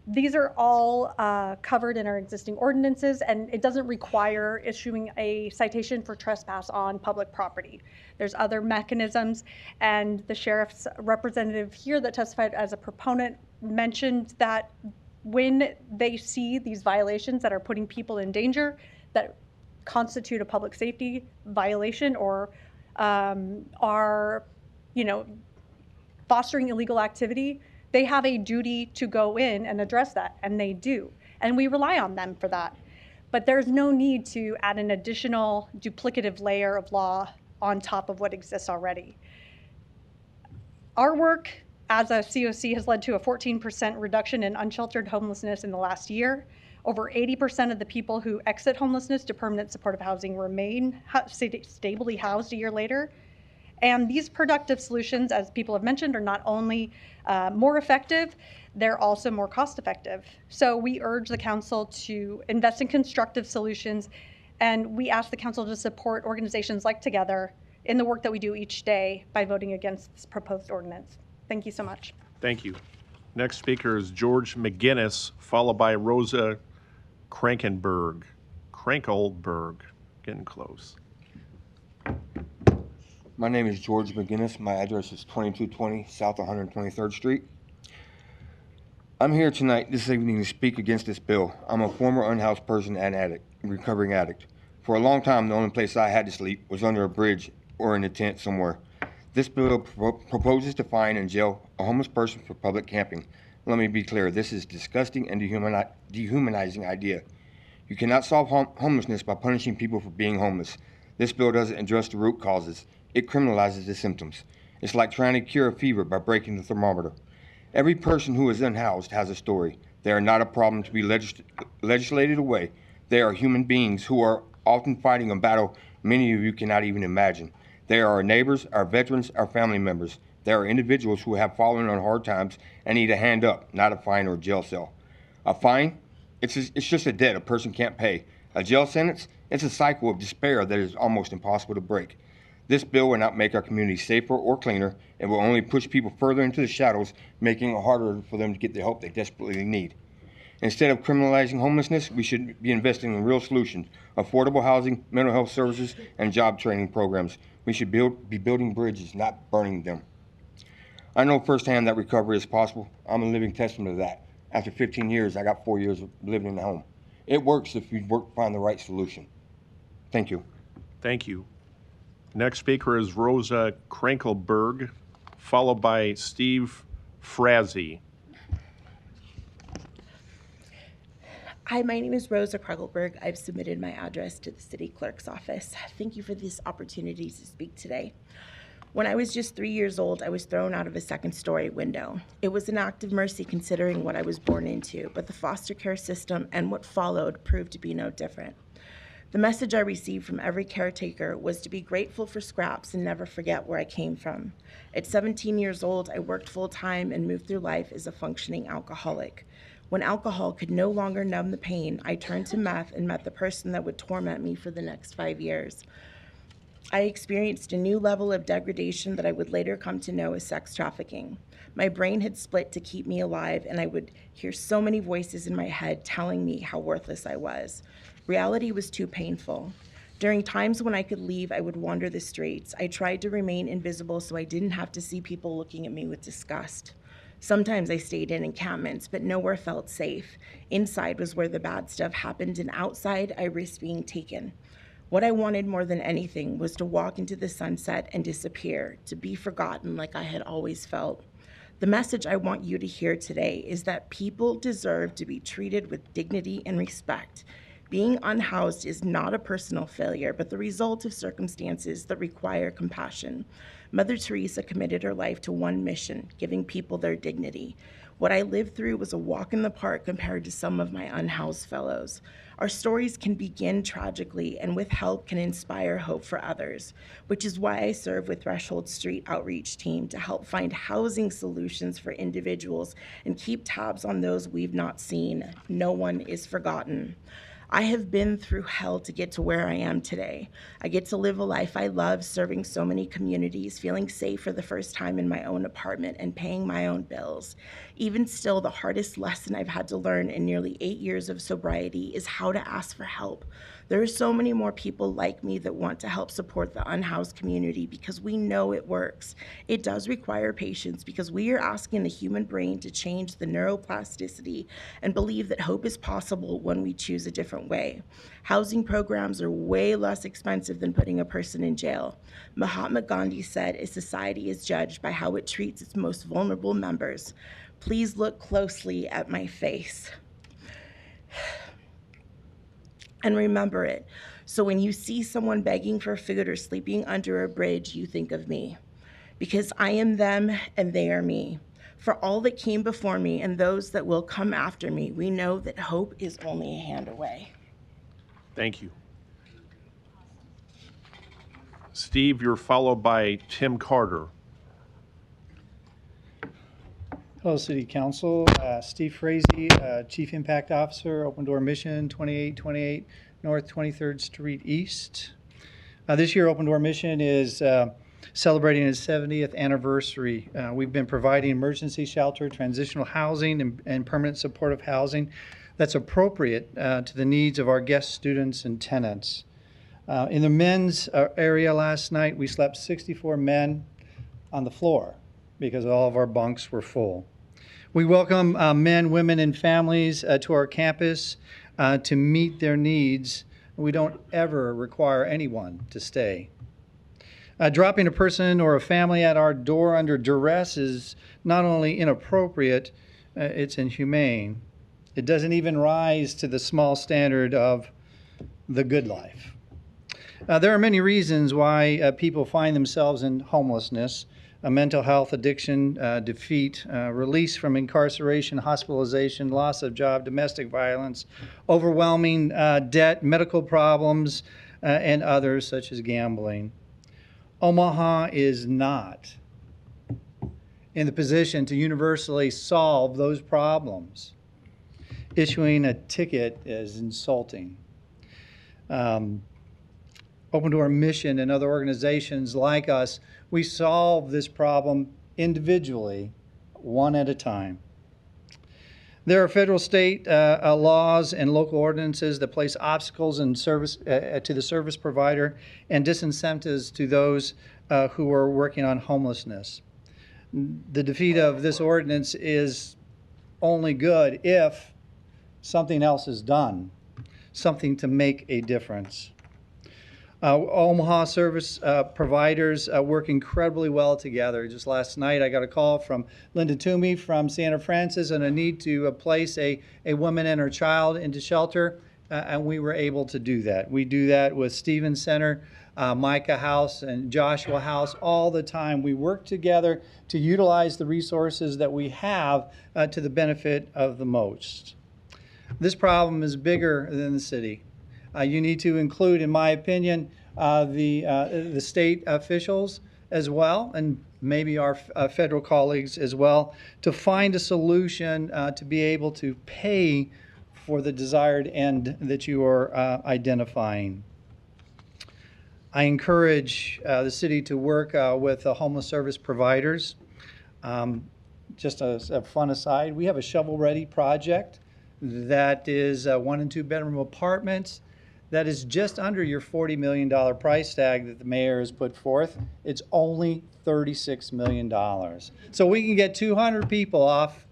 These are all covered in our existing ordinances, and it doesn't require issuing a citation for trespass on public property. There's other mechanisms, and the sheriff's representative here that testified as a proponent mentioned that when they see these violations that are putting people in danger, that constitute a public safety violation or are, fostering illegal activity, they have a duty to go in and address that, and they do. And we rely on them for that. But there's no need to add an additional duplicative layer of law on top of what exists already. Our work as a COC has led to a 14% reduction in unsheltered homelessness in the last year. Over 80% of the people who exit homelessness to permanent supportive housing remain stably housed a year later. And these productive solutions, as people have mentioned, are not only more effective, they're also more cost effective. So we urge the council to invest in constructive solutions, and we ask the council to support organizations like Together in the work that we do each day by voting against this proposed ordinance. Thank you so much. Thank you. Next speaker is George McGinnis, followed by Rosa Krankenberg. Getting close. My name is George McGinnis. My address is 2220 South 123rd Street. I'm here tonight, this evening, to speak against this bill. I'm a former unhoused person and recovering addict. For a long time, the only place I had to sleep was under a bridge or in a tent somewhere. This bill proposes to fine and jail a homeless person for public camping. Let me be clear, this is disgusting and dehumanizing idea. You cannot solve homelessness by punishing people for being homeless. This bill doesn't address the root causes. It criminalizes the symptoms. It's like trying to cure a fever by breaking the thermometer. Every person who is unhoused has a story. They are not a problem to be legislated away. They are human beings who are often fighting a battle many of you cannot even imagine. They are our neighbors, our veterans, our family members. They are individuals who have fallen on hard times and need a hand up, not a fine or jail cell. A fine? It's just a debt a person can't pay. A jail sentence? It's a cycle of despair that is almost impossible to break. This bill will not make our community safer or cleaner. It will only push people further into the shadows, making it harder for them to get the help they desperately need. Instead of criminalizing homelessness, we should be investing in real solutions, affordable housing, mental health services, and job training programs. We should be building bridges, not burning them. I know firsthand that recovery is possible. I'm a living testament to that. After 15 years, I got 4 years of living in the home. It works if you find the right solution. Thank you. Thank you. Next speaker is Rosa Krankelberg, followed by Steve Frazee. Hi, my name is Rosa Krankelberg. I've submitted my address to the city clerk's office. Thank you for this opportunity to speak today. When I was just 3 years old, I was thrown out of a second-story window. It was an act of mercy considering what I was born into, but the foster care system and what followed proved to be no different. The message I received from every caretaker was to be grateful for scraps and never forget where I came from. At 17 years old, I worked full-time and moved through life as a functioning alcoholic. When alcohol could no longer numb the pain, I turned to meth and met the person that would torment me for the next 5 years. I experienced a new level of degradation that I would later come to know as sex trafficking. My brain had split to keep me alive, and I would hear so many voices in my head telling me how worthless I was. Reality was too painful. During times when I could leave, I would wander the streets. I tried to remain invisible so I didn't have to see people looking at me with disgust. Sometimes I stayed in encampments, but nowhere felt safe. Inside was where the bad stuff happened, and outside, I risked being taken. What I wanted more than anything was to walk into the sunset and disappear, to be forgotten like I had always felt. The message I want you to hear today is that people deserve to be treated with dignity and respect. Being unhoused is not a personal failure, but the result of circumstances that require compassion. Mother Teresa committed her life to one mission, giving people their dignity. What I lived through was a walk in the park compared to some of my unhoused fellows. Our stories can begin tragically and with help can inspire hope for others, which is why I serve with Threshold Street Outreach Team to help find housing solutions for individuals and keep tabs on those we've not seen. No one is forgotten. I have been through hell to get to where I am today. I get to live a life I love, serving so many communities, feeling safe for the first time in my own apartment, and paying my own bills. Even still, the hardest lesson I've had to learn in nearly 8 years of sobriety is how to ask for help. There are so many more people like me that want to help support the unhoused community because we know it works. It does require patience because we are asking the human brain to change the neuroplasticity and believe that hope is possible when we choose a different way. Housing programs are way less expensive than putting a person in jail. Mahatma Gandhi said, "A society is judged by how it treats its most vulnerable members." Please look closely at my face. And remember it. So when you see someone begging for food or sleeping under a bridge, you think of me. Because I am them and they are me. For all that came before me and those that will come after me, we know that hope is only a hand away. Thank you. Steve, you're followed by Tim Carter. Hello, City Council. Steve Frazee, Chief Impact Officer, Open Door Mission, 2828 North 23rd Street East. This year, Open Door Mission is celebrating its 70th anniversary. We've been providing emergency shelter, transitional housing, and permanent supportive housing that's appropriate to the needs of our guest students and tenants. In the men's area last night, we slept 64 men on the floor because all of our bunks were full. We welcome men, women, and families to our campus to meet their needs. We don't ever require anyone to stay. Dropping a person or a family at our door under duress is not only inappropriate, it's inhumane. It doesn't even rise to the small standard of the good life. There are many reasons why people find themselves in homelessness: mental health, addiction, defeat, release from incarceration, hospitalization, loss of job, domestic violence, overwhelming debt, medical problems, and others such as gambling. Omaha is not in the position to universally solve those problems. Issuing a ticket is insulting. Open Door Mission and other organizations like us, we solve this problem individually, one at a time. There are federal, state laws and local ordinances that place obstacles in service to the service provider and disincentives to those who are working on homelessness. The defeat of this ordinance is only good if something else is done, something to make a difference. Omaha service providers work incredibly well together. Just last night, I got a call from Linda Toomey from Santa Francis on a need to place a woman and her child into shelter, and we were able to do that. We do that with Stevens Center, Micah House, and Joshua House all the time. We work together to utilize the resources that we have to the benefit of the most. This problem is bigger than the city. You need to include, in my opinion, the state officials as well, and maybe our federal colleagues as well, to find a solution to be able to pay for the desired end that you are identifying. I encourage the city to work with the homeless service providers. Just a fun aside, we have a shovel-ready project that is 1 and 2 bedroom apartments that is just under your $40 million price tag that the mayor has put forth. It's only $36 million. So we can get 200 people off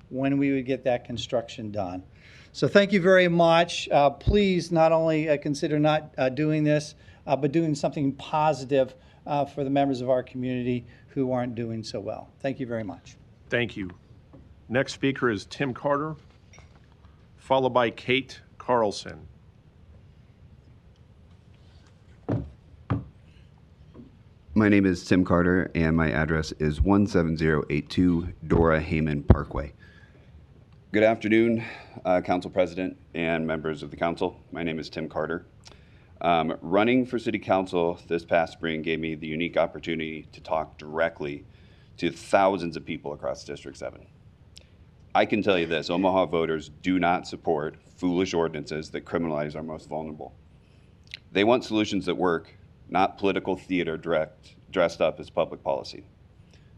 when we would get that construction done. So thank you very much. Please not only consider not doing this, but doing something positive for the members of our community who aren't doing so well. Thank you very much. Thank you. Next speaker is Tim Carter, followed by Kate Carlson. My name is Tim Carter, and my address is 17082 Dora Heyman Parkway. Good afternoon, Council President and members of the Council. My name is Tim Carter. Running for City Council this past spring gave me the unique opportunity to talk directly to thousands of people across District 7. I can tell you this: Omaha voters do not support foolish ordinances that criminalize our most vulnerable. They want solutions that work, not political theater dressed up as public policy.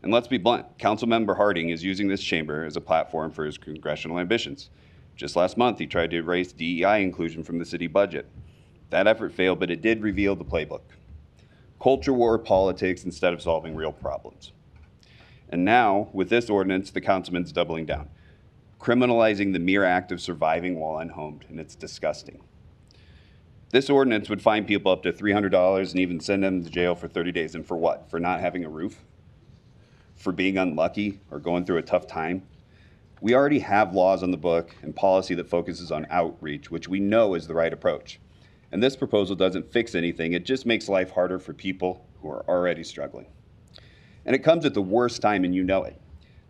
And let's be blunt, Councilmember Harding is using this chamber as a platform for his congressional ambitions. Just last month, he tried to erase DEI inclusion from the city budget. That effort failed, but it did reveal the playbook. Culture war politics instead of solving real problems. And now, with this ordinance, the councilman's doubling down, criminalizing the mere act of surviving while unhomed, and it's disgusting. This ordinance would fine people up to $300 and even send them to jail for 30 days. And for what? For not having a roof? For being unlucky or going through a tough time? We already have laws on the book and policy that focuses on outreach, which we know is the right approach. And this proposal doesn't fix anything. It just makes life harder for people who are already struggling. And it comes at the worst time, and you know it.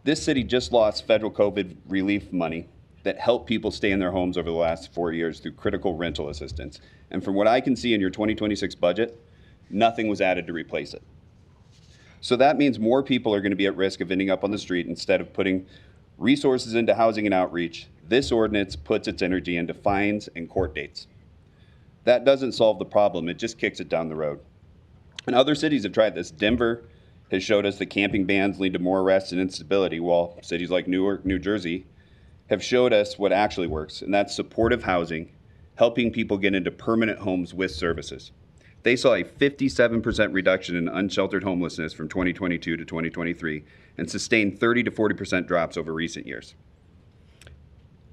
This city just lost federal COVID relief money that helped people stay in their homes over the last 4 years through critical rental assistance. And from what I can see in your 2026 budget, nothing was added to replace it. So that means more people are going to be at risk of ending up on the street. Instead of putting resources into housing and outreach, this ordinance puts its energy into fines and court dates. That doesn't solve the problem, it just kicks it down the road. And other cities have tried this. Denver has showed us that camping bans lead to more arrests and instability, while cities like Newark, New Jersey have showed us what actually works, and that's supportive housing, helping people get into permanent homes with services. They saw a 57% reduction in unsheltered homelessness from 2022 to 2023 and sustained 30 to 40% drops over recent years.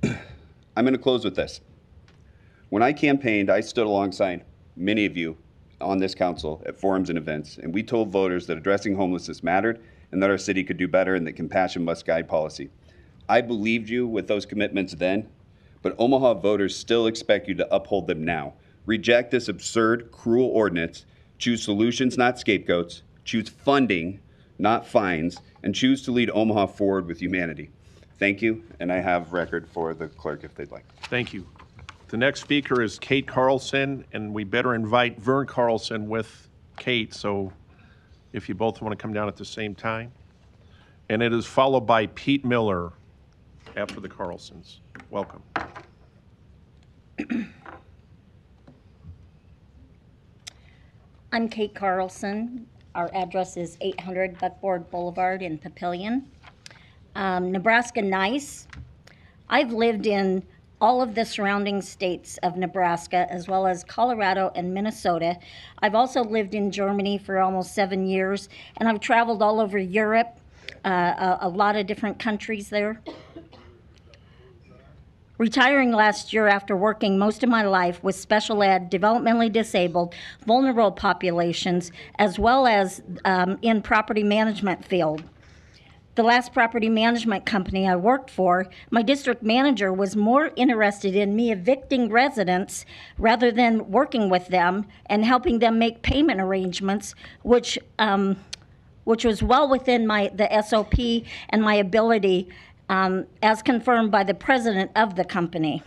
I'm going to close with this. When I campaigned, I stood alongside many of you on this council at forums and events, and we told voters that addressing homelessness mattered and that our city could do better and that compassion must guide policy. I believed you with those commitments then, but Omaha voters still expect you to uphold them now. Reject this absurd, cruel ordinance, choose solutions, not scapegoats, choose funding, not fines, and choose to lead Omaha forward with humanity. Thank you, and I have record for the clerk if they'd like. Thank you. The next speaker is Kate Carlson, and we better invite Vern Carlson with Kate, so if you both want to come down at the same time. And it is followed by Pete Miller after the Carlsons. Welcome. I'm Kate Carlson. Our address is 800 Buckboard Boulevard in Papillion. Nebraska nice. I've lived in all of the surrounding states of Nebraska, as well as Colorado and Minnesota. I've also lived in Germany for almost 7 years, and I've traveled all over Europe, a lot of different countries there. Retiring last year after working most of my life with special ed, developmentally disabled, vulnerable populations, as well as in property management field. The last property management company I worked for, my district manager was more interested in me evicting residents rather than working with them and helping them make payment arrangements, which was well within the SOP and my ability, as confirmed by the president of the company.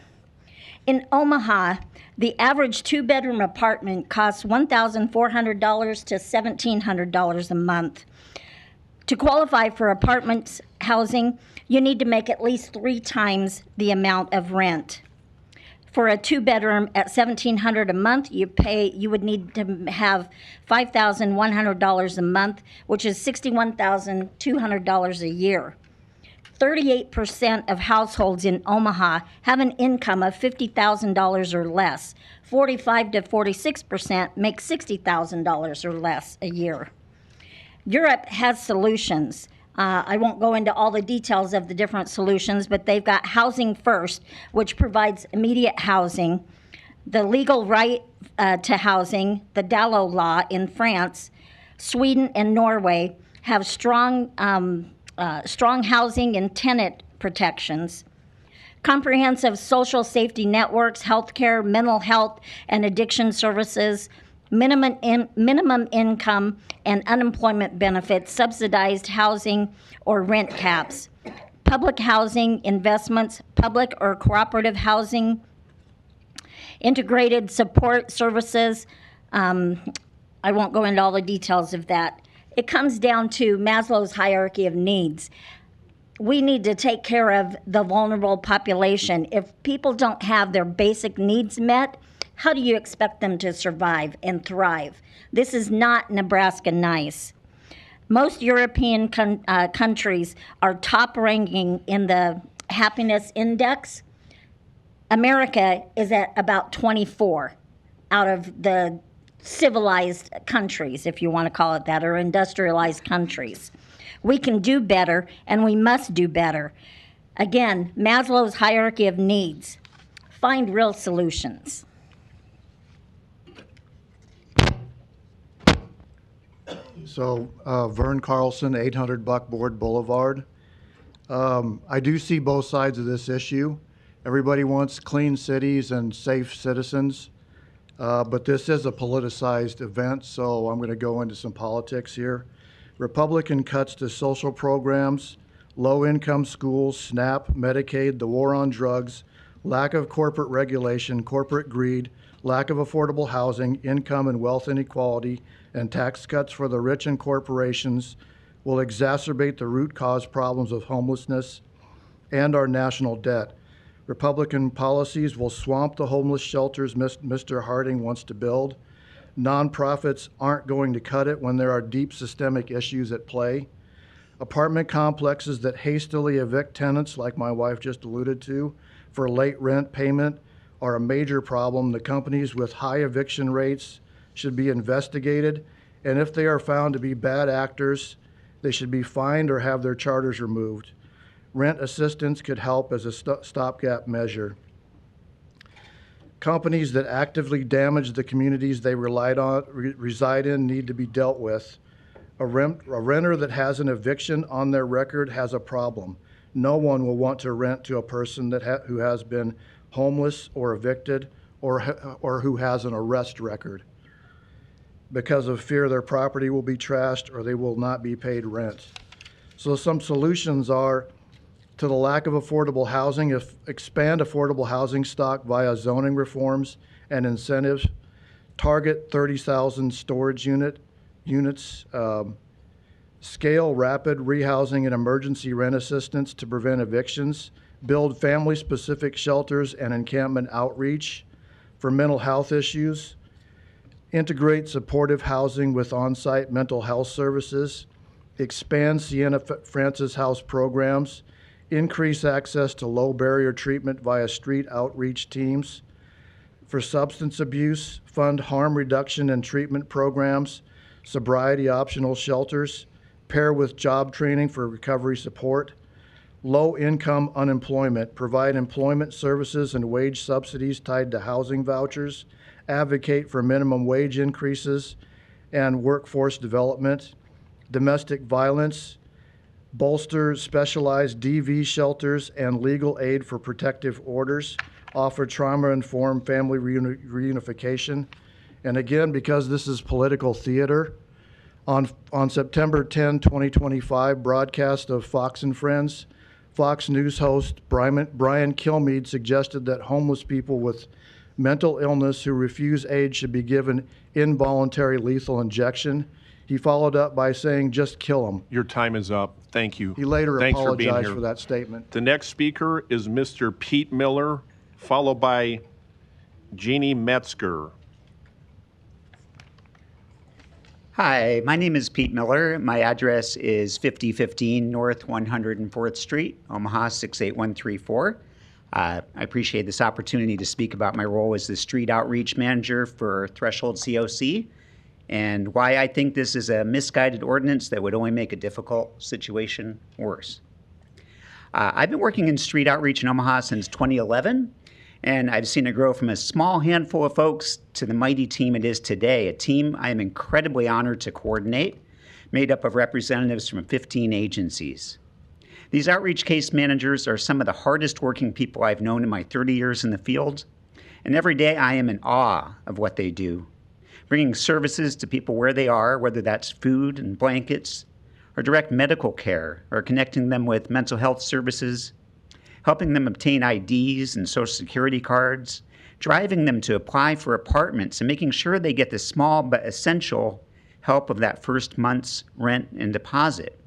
In Omaha, the average two-bedroom apartment costs $1,400 to $1,700 a month. To qualify for apartment housing, you need to make at least 3 times the amount of rent. For a two-bedroom at $1,700 a month, you would need to have $5,100 a month, which is $61,200 a year. 38% of households in Omaha have an income of $50,000 or less. 45 to 46% make $60,000 or less a year. Europe has solutions. I won't go into all the details of the different solutions, but they've got Housing First, which provides immediate housing, the legal right to housing, the Dallo law in France. Sweden and Norway have strong housing and tenant protections. Comprehensive social safety networks, healthcare, mental health, and addiction services, minimum income and unemployment benefits, subsidized housing or rent caps, public housing investments, public or cooperative housing, integrated support services. I won't go into all the details of that. It comes down to Maslow's hierarchy of needs. We need to take care of the vulnerable population. If people don't have their basic needs met, how do you expect them to survive and thrive? This is not Nebraska nice. Most European countries are top ranking in the happiness index. America is at about 24 out of the civilized countries, if you want to call it that, or industrialized countries. We can do better, and we must do better. Again, Maslow's hierarchy of needs. Find real solutions. So, Vern Carlson, 800 Buckboard Boulevard. I do see both sides of this issue. Everybody wants clean cities and safe citizens, but this is a politicized event, so I'm going to go into some politics here. Republican cuts to social programs, low-income schools, SNAP, Medicaid, the war on drugs, lack of corporate regulation, corporate greed, lack of affordable housing, income and wealth inequality, and tax cuts for the rich and corporations will exacerbate the root cause problems of homelessness and our national debt. Republican policies will swamp the homeless shelters Mr. Harding wants to build. Nonprofits aren't going to cut it when there are deep systemic issues at play. Apartment complexes that hastily evict tenants, like my wife just alluded to, for late rent payment are a major problem. The companies with high eviction rates should be investigated, and if they are found to be bad actors, they should be fined or have their charters removed. Rent assistance could help as a stopgap measure. Companies that actively damage the communities they reside in need to be dealt with. A renter that has an eviction on their record has a problem. No one will want to rent to a person who has been homeless or evicted or who has an arrest record because of fear their property will be trashed or they will not be paid rent. So some solutions are to the lack of affordable housing, expand affordable housing stock via zoning reforms and incentives, target 30,000 storage units, scale rapid rehousing and emergency rent assistance to prevent evictions, build family-specific shelters and encampment outreach for mental health issues, integrate supportive housing with on-site mental health services, expand Sienna Francis House programs, increase access to low-barrier treatment via street outreach teams. For substance abuse, fund harm reduction and treatment programs, sobriety optional shelters, pair with job training for recovery support. Low-income unemployment, provide employment services and wage subsidies tied to housing vouchers, advocate for minimum wage increases and workforce development. Domestic violence, bolster specialized DV shelters and legal aid for protective orders, offer trauma-informed family reunification. And again, because this is political theater, on September 10, 2025, broadcast of Fox and Friends, Fox News host Brian Kilmeade suggested that homeless people with mental illness who refuse aid should be given involuntary lethal injection. He followed up by saying, just kill them. Your time is up. Thank you. He later Thanks for being apologized here. for that statement. The next speaker is Mr. Pete Miller, followed by Jeannie Metzger. Hi, my name is Pete Miller. My address is 5015 North 104th Street, Omaha 68134. I appreciate this opportunity to speak about my role as the Street Outreach Manager for Threshold COC and why I think this is a misguided ordinance that would only make a difficult situation worse. I've been working in street outreach in Omaha since 2011, and I've seen it grow from a small handful of folks to the mighty team it is today, a team I am incredibly honored to coordinate, made up of representatives from 15 agencies. These outreach case managers are some of the hardest working people I've known in my 30 years in the field, and every day I am in awe of what they do, bringing services to people where they are, whether that's food and blankets, or direct medical care, or connecting them with mental health services, helping them obtain IDs and Social Security cards, driving them to apply for apartments, and making sure they get the small but essential help of that first month's rent and deposit.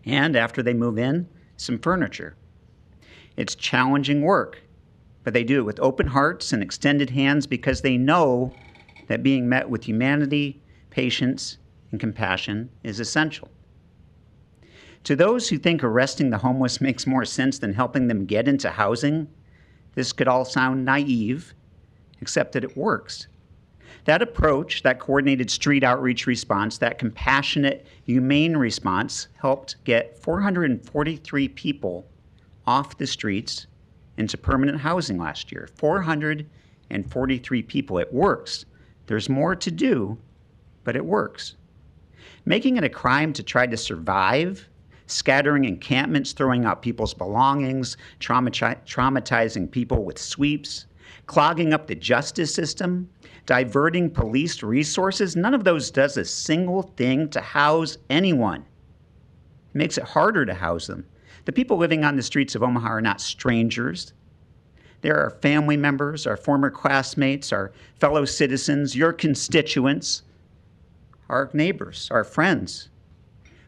And after they move in, some furniture. It's challenging work, but they do it with open hearts and extended hands because they know that being met with humanity, patience, and compassion is essential. To those who think arresting the homeless makes more sense than helping them get into housing, this could all sound naive, except that it works. That approach, that coordinated street outreach response, that compassionate, humane response helped get 443 people off the streets into permanent housing last year. 443 people. It works. There's more to do, but it works. Making it a crime to try to survive, scattering encampments, throwing out people's belongings, traumatizing people with sweeps, clogging up the justice system, diverting police resources, none of those does a single thing to house anyone. It makes it harder to house them. The people living on the streets of Omaha are not strangers. They're our family members, our former classmates, our fellow citizens, your constituents, our neighbors, our friends.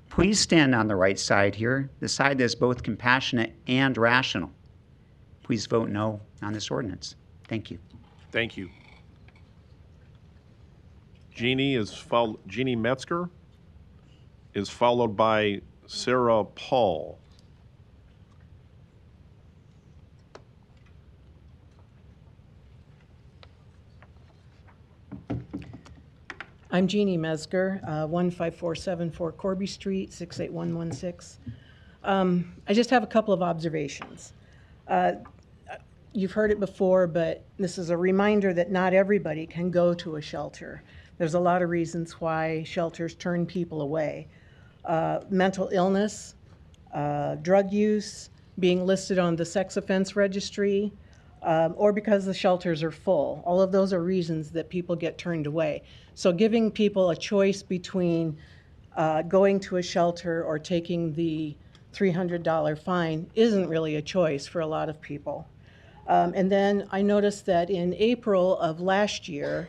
Please stand on the right side here, the side that's both compassionate and rational. Please vote no on this ordinance. Thank you. Thank you. Jeannie Metzger is followed by Sarah Paul. I'm Jeannie Metzger, 15474 Corby Street, 68116. I just have a couple of observations. you've heard it before, but this is a reminder that not everybody can go to a shelter. There's a lot of reasons why shelters turn people away. Mental illness, drug use, being listed on the sex offense registry, or because the shelters are full. All of those are reasons that people get turned away. So giving people a choice between going to a shelter or taking the $300 fine isn't really a choice for a lot of people. And then I noticed that in April of last year,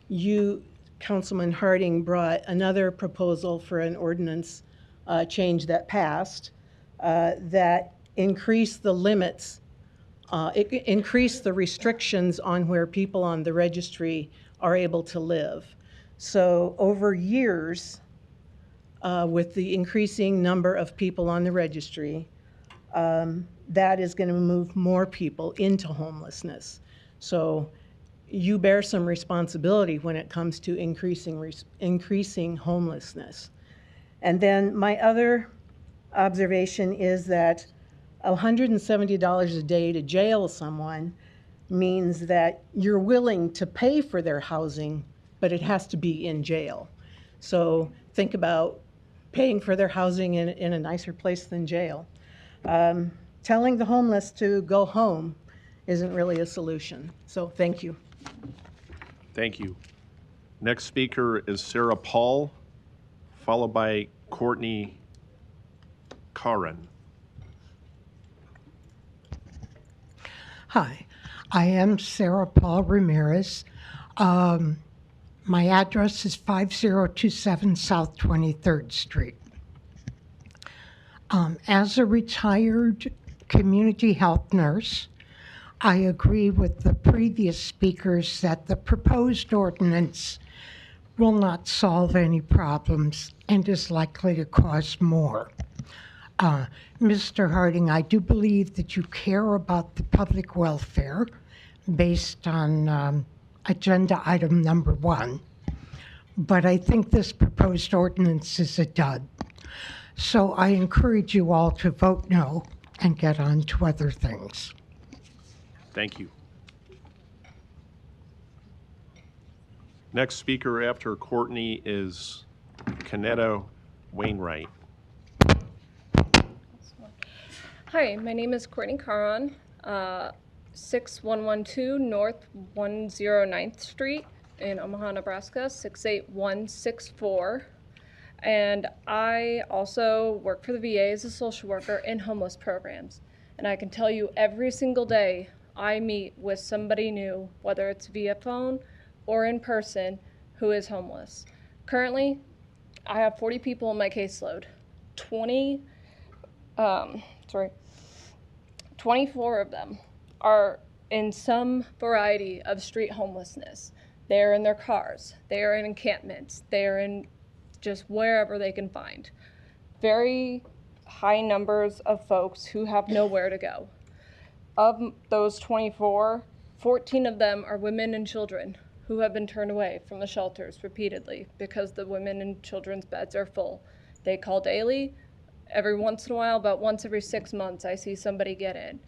you, Councilman Harding, brought another proposal for an ordinance change that passed that increased the limits, it increased the restrictions on where people on the registry are able to live. So over years, with the increasing number of people on the registry, that is going to move more people into homelessness. So you bear some responsibility when it comes to increasing homelessness. And then my other observation is that $170 a day to jail someone means that you're willing to pay for their housing, but it has to be in jail. So think about paying for their housing in a nicer place than jail. Telling the homeless to go home isn't really a solution. So thank you. Thank you. Next speaker is Sarah Paul, followed by Courtney Caron. Hi, I am Sarah Paul Ramirez. My address is 5027 South 23rd Street. As a retired community health nurse, I agree with the previous speakers that the proposed ordinance will not solve any problems and is likely to cause more. Mr. Harding, I do believe that you care about the public welfare based on agenda item number 1, but I think this proposed ordinance is a dud. So I encourage you all to vote no and get on to other things. Thank you. Next speaker after Courtney is Kanetta Wainwright. Hi, my name is Courtney Caron, 6112 North 109th Street in Omaha, Nebraska, 68164. And I also work for the VA as a social worker in homeless programs. And I can tell you every single day I meet with somebody new, whether it's via phone or in person, who is homeless. Currently, I have 40 people in my caseload. 24 of them are in some variety of street homelessness. They're in their cars, they are in encampments, they are in just wherever they can find. Very high numbers of folks who have nowhere to go. Of those 24, 14 of them are women and children who have been turned away from the shelters repeatedly because the women and children's beds are full. They call daily. Every once in a while, about once every 6 months, I see somebody get in.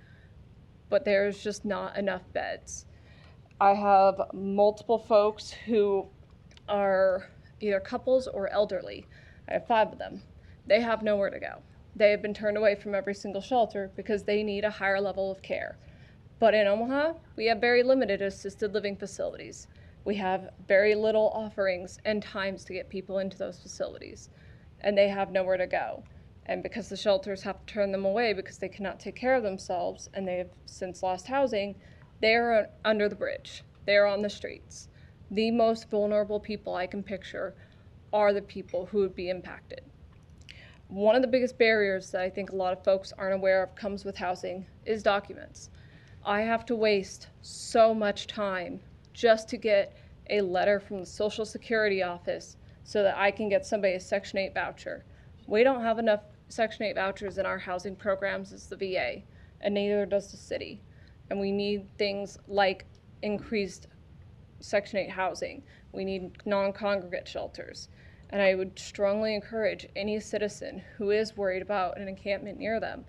But there's just not enough beds. I have multiple folks who are either couples or elderly. I have 5 of them. They have nowhere to go. They have been turned away from every single shelter because they need a higher level of care. But in Omaha, we have very limited assisted living facilities. We have very little offerings and times to get people into those facilities, and they have nowhere to go. And because the shelters have to turn them away because they cannot take care of themselves and they have since lost housing, they are under the bridge. They are on the streets. The most vulnerable people I can picture are the people who would be impacted. One of the biggest barriers that I think a lot of folks aren't aware of comes with housing is documents. I have to waste so much time just to get a letter from the Social Security office so that I can get somebody a Section 8 voucher. We don't have enough Section 8 vouchers in our housing programs as the VA, and neither does the city. And we need things like increased Section 8 housing. We need non-congregate shelters. And I would strongly encourage any citizen who is worried about an encampment near them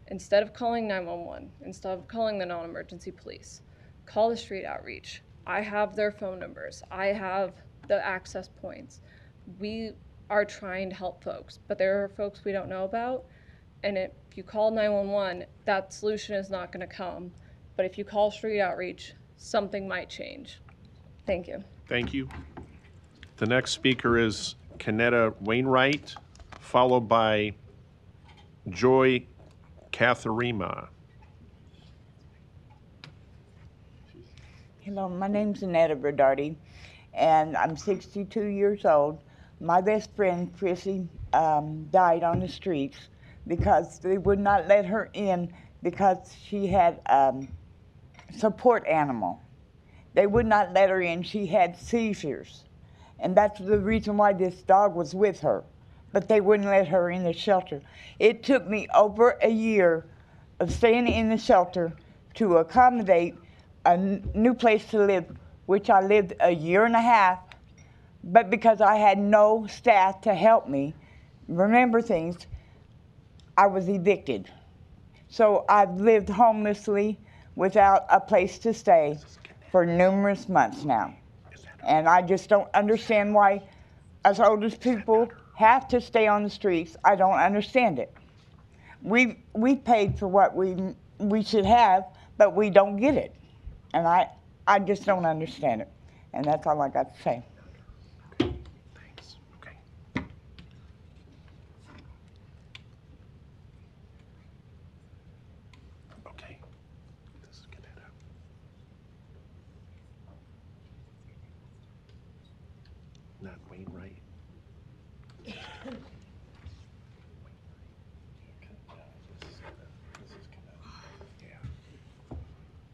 Instead of calling 911, instead of calling the non-emergency police, call the street outreach. I have their phone numbers. I have the access points. We are trying to help folks, but there are folks we don't know about. And if you call 911, that solution is not going to come. But if you call street outreach, something might change. Thank you. Thank you. The next speaker is Kanetta Wainwright, followed by Joy Katharima. Hello, my name's Annetta Berdardi, and I'm 62 years old. My best friend, Chrissy, died on the streets because they would not let her in because she had support animal. They would not let her in. She had seizures, and that's the reason why this dog was with her, but they wouldn't let her in the shelter. It took me over a year of staying in the shelter to accommodate a new place to live, which I lived a year and a half, but because I had no staff to help me remember things, I was evicted. So I've lived homelessly without a place to stay for numerous months now. And I just don't understand why us older people have to stay on the streets. I don't understand it. We paid for what we should have, but we don't get it. And I just don't understand it. And that's all I got to say. Thanks. Okay. Okay. This is Kanetta. Not Wainwright.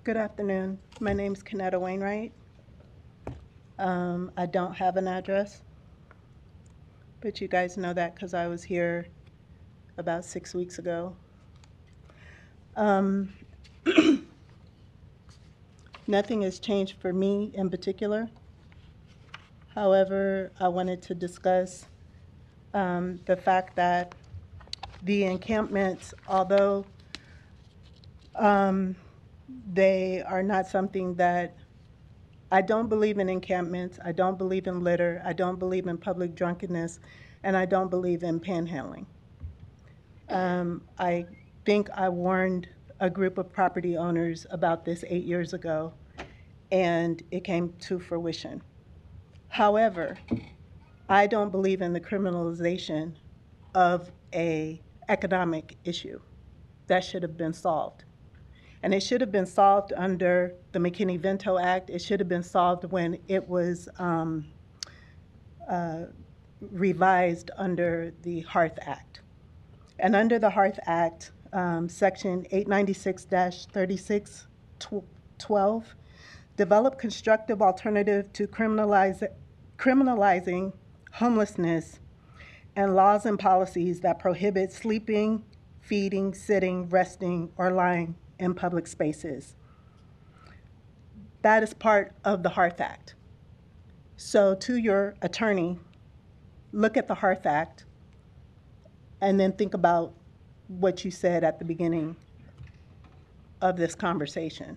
Good afternoon. My name's Kanetta Wainwright. I don't have an address, but you guys know that because I was here about 6 weeks ago. Nothing has changed for me in particular. However, I wanted to discuss the fact that the encampments, although they are not something that, I don't believe in encampments, I don't believe in litter, I don't believe in public drunkenness, and I don't believe in panhandling. I think I warned a group of property owners about this 8 years ago, and it came to fruition. However, I don't believe in the criminalization of an economic issue. That should have been solved. And it should have been solved under the McKinney-Vento Act. It should have been solved when it was revised under the Hearth Act. And under the Hearth Act, Section 896-3612, develop constructive alternative to criminalizing homelessness and laws and policies that prohibit sleeping, feeding, sitting, resting, or lying in public spaces. That is part of the Hearth Act. So to your attorney, look at the Hearth Act and then think about what you said at the beginning of this conversation.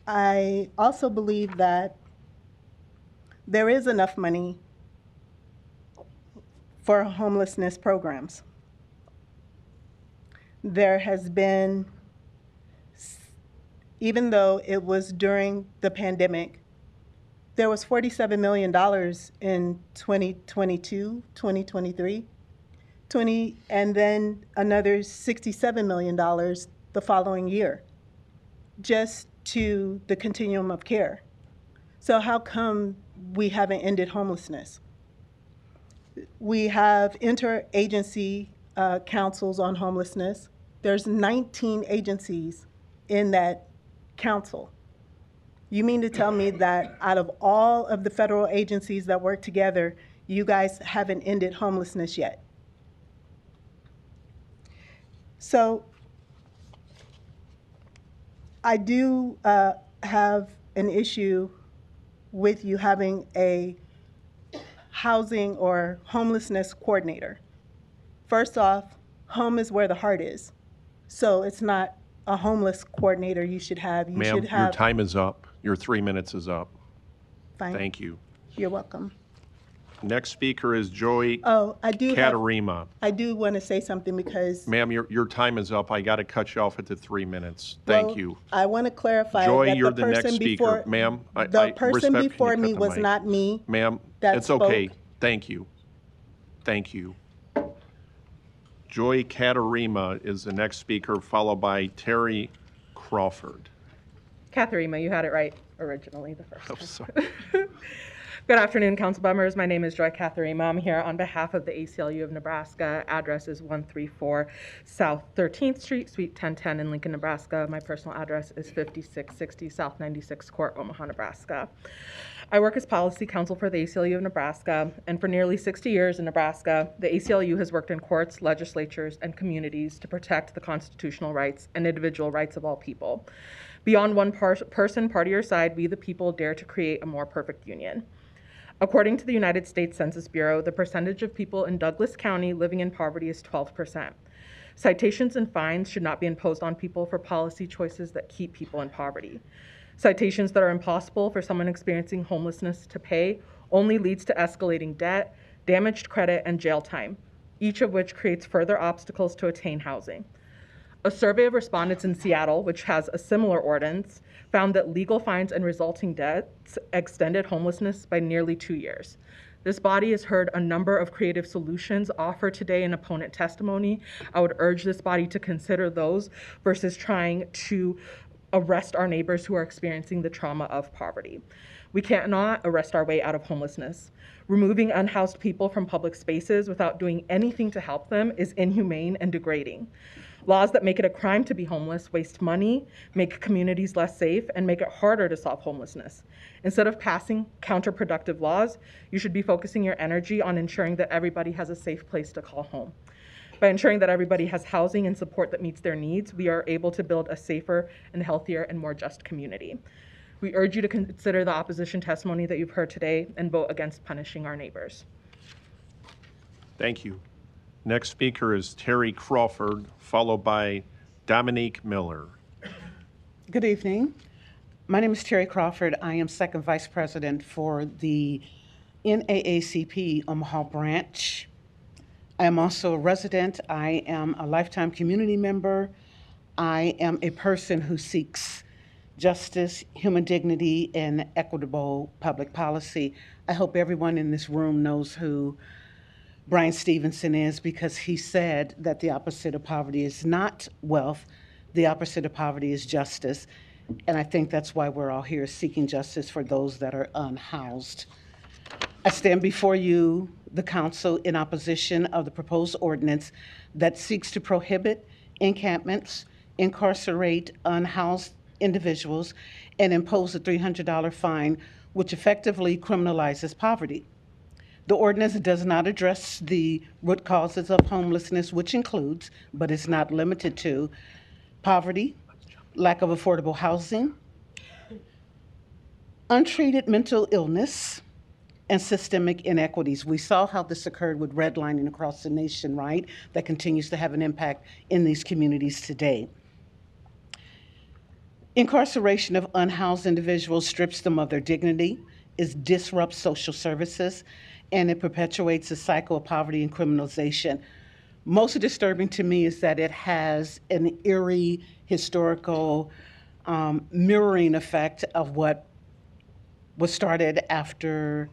I also believe that there is enough money for homelessness programs. There has been, even though it was during the pandemic, there was $47 million in 2022, 2023, and then another $67 million the following year, just to the continuum of care. So how come we haven't ended homelessness? We have interagency councils on homelessness. There's 19 agencies in that council. You mean to tell me that out of all of the federal agencies that work together, you guys haven't ended homelessness yet? So I do have an issue with you having a housing or homelessness coordinator. first off, home is where the heart is. So it's not a homeless coordinator you should have. You Ma'am, should have. your time is up. Your 3 minutes is up. Fine. Thank you. You're welcome. Next speaker is Joy I do Caterima. I do want to say something because. Ma'am, your time is up. I got to cut you off at the 3 minutes. Thank well, you. I want to clarify Joy, that you're the the next person speaker. before, Ma'am, the person respect, before can you me cut the was mic? not me. Ma'am, that it's okay. spoke. Thank you. Thank you. Joy Caterima is the next speaker, followed by Terry Crawford. Katharina, you had it right originally the first Oh, time. sorry. Good afternoon, council members. My name is Joy Katharina. I'm here on behalf of the ACLU of Nebraska. Address is 134 South 13th Street, Suite 1010 in Lincoln, Nebraska. My personal address is 5660 South 96th Court, Omaha, Nebraska. I work as policy counsel for the ACLU of Nebraska, and for nearly 60 years in Nebraska, the ACLU has worked in courts, legislatures, and communities to protect the constitutional rights and individual rights of all people. Beyond one person, party, or side, we the people dare to create a more perfect union. According to the United States Census Bureau, the percentage of people in Douglas County living in poverty is 12%. Citations and fines should not be imposed on people for policy choices that keep people in poverty. Citations that are impossible for someone experiencing homelessness to pay only leads to escalating debt, damaged credit, and jail time, each of which creates further obstacles to attain housing. A survey of respondents in Seattle, which has a similar ordinance, found that legal fines and resulting debts extended homelessness by nearly 2 years. This body has heard a number of creative solutions offered today in opponent testimony. I would urge this body to consider those versus trying to arrest our neighbors who are experiencing the trauma of poverty. We cannot arrest our way out of homelessness. Removing unhoused people from public spaces without doing anything to help them is inhumane and degrading. Laws that make it a crime to be homeless waste money, make communities less safe, and make it harder to solve homelessness. Instead of passing counterproductive laws, you should be focusing your energy on ensuring that everybody has a safe place to call home. By ensuring that everybody has housing and support that meets their needs, we are able to build a safer and healthier and more just community. We urge you to consider the opposition testimony that you've heard today and vote against punishing our neighbors. Thank you. Next speaker is Terry Crawford, followed by Dominique Miller. Good evening. My name is Terry Crawford. I am second vice president for the NAACP Omaha branch. I am also a resident. I am a lifetime community member. I am a person who seeks justice, human dignity, and equitable public policy. I hope everyone in this room knows who Brian Stevenson is, because he said that the opposite of poverty is not wealth, the opposite of poverty is justice. And I think that's why we're all here seeking justice for those that are unhoused. I stand before you, the council, in opposition of the proposed ordinance that seeks to prohibit encampments, incarcerate unhoused individuals, and impose a $300 fine, which effectively criminalizes poverty. The ordinance does not address the root causes of homelessness, which includes, but is not limited to, poverty, lack of affordable housing, untreated mental illness, and systemic inequities. We saw how this occurred with redlining across the nation, right? That continues to have an impact in these communities today. Incarceration of unhoused individuals strips them of their dignity, it disrupts social services, and it perpetuates a cycle of poverty and criminalization. Most disturbing to me is that it has an eerie historical mirroring effect of what was started after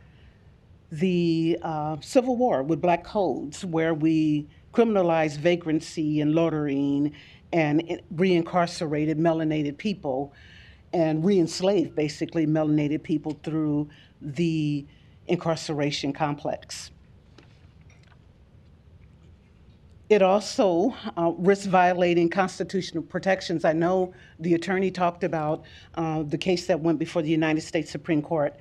the Civil War with Black codes, where we criminalized vagrancy and loitering and reincarcerated melanated people and re-enslaved basically melanated people through the incarceration complex. It also risks violating constitutional protections. I know the attorney talked about the case that went before the United States Supreme Court,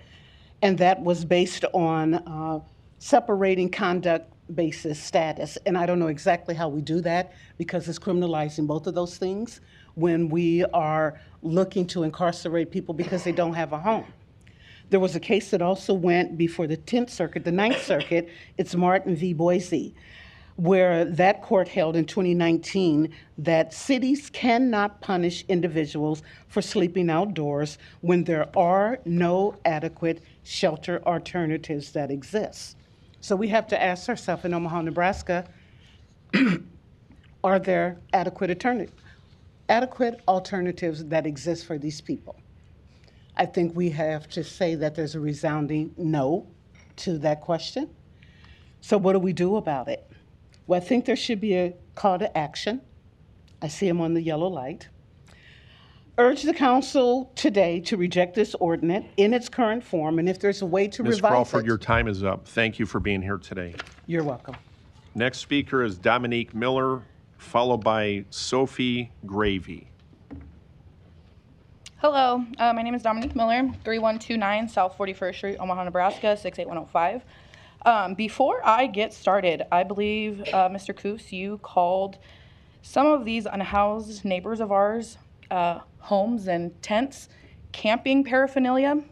and that was based on separating conduct basis status. And I don't know exactly how we do that, because it's criminalizing both of those things when we are looking to incarcerate people because they don't have a home. There was a case that also went before the 10th Circuit, the 9th Circuit. It's Martin v. Boise, where that court held in 2019 that cities cannot punish individuals for sleeping outdoors when there are no adequate shelter alternatives that exist. So we have to ask ourselves in Omaha, Nebraska, are there adequate alternatives that exist for these people? I think we have to say that there's a resounding no to that question. So what do we do about it? Well, I think there should be a call to action. I see him on the yellow light. Urge the council today to reject this ordinance in its current form, and if there's a way to Ms. revise Crawford, it. your time is up. Thank you for being here today. You're welcome. Next speaker is Dominique Miller, followed by Sophie Gravy. Hello, my name is Dominique Miller, 3129 South 41st Street, Omaha, Nebraska, 68105. Before I get started, I believe, Mr. Coos, you called some of these unhoused neighbors of ours, homes and tents, camping paraphernalia.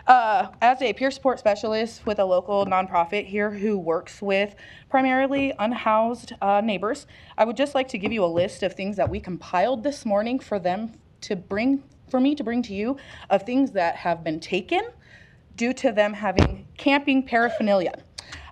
As a peer support specialist with a local nonprofit here who works with primarily unhoused neighbors, I would just like to give you a list of things that we compiled this morning for me to bring to you, of things that have been taken due to them having camping paraphernalia.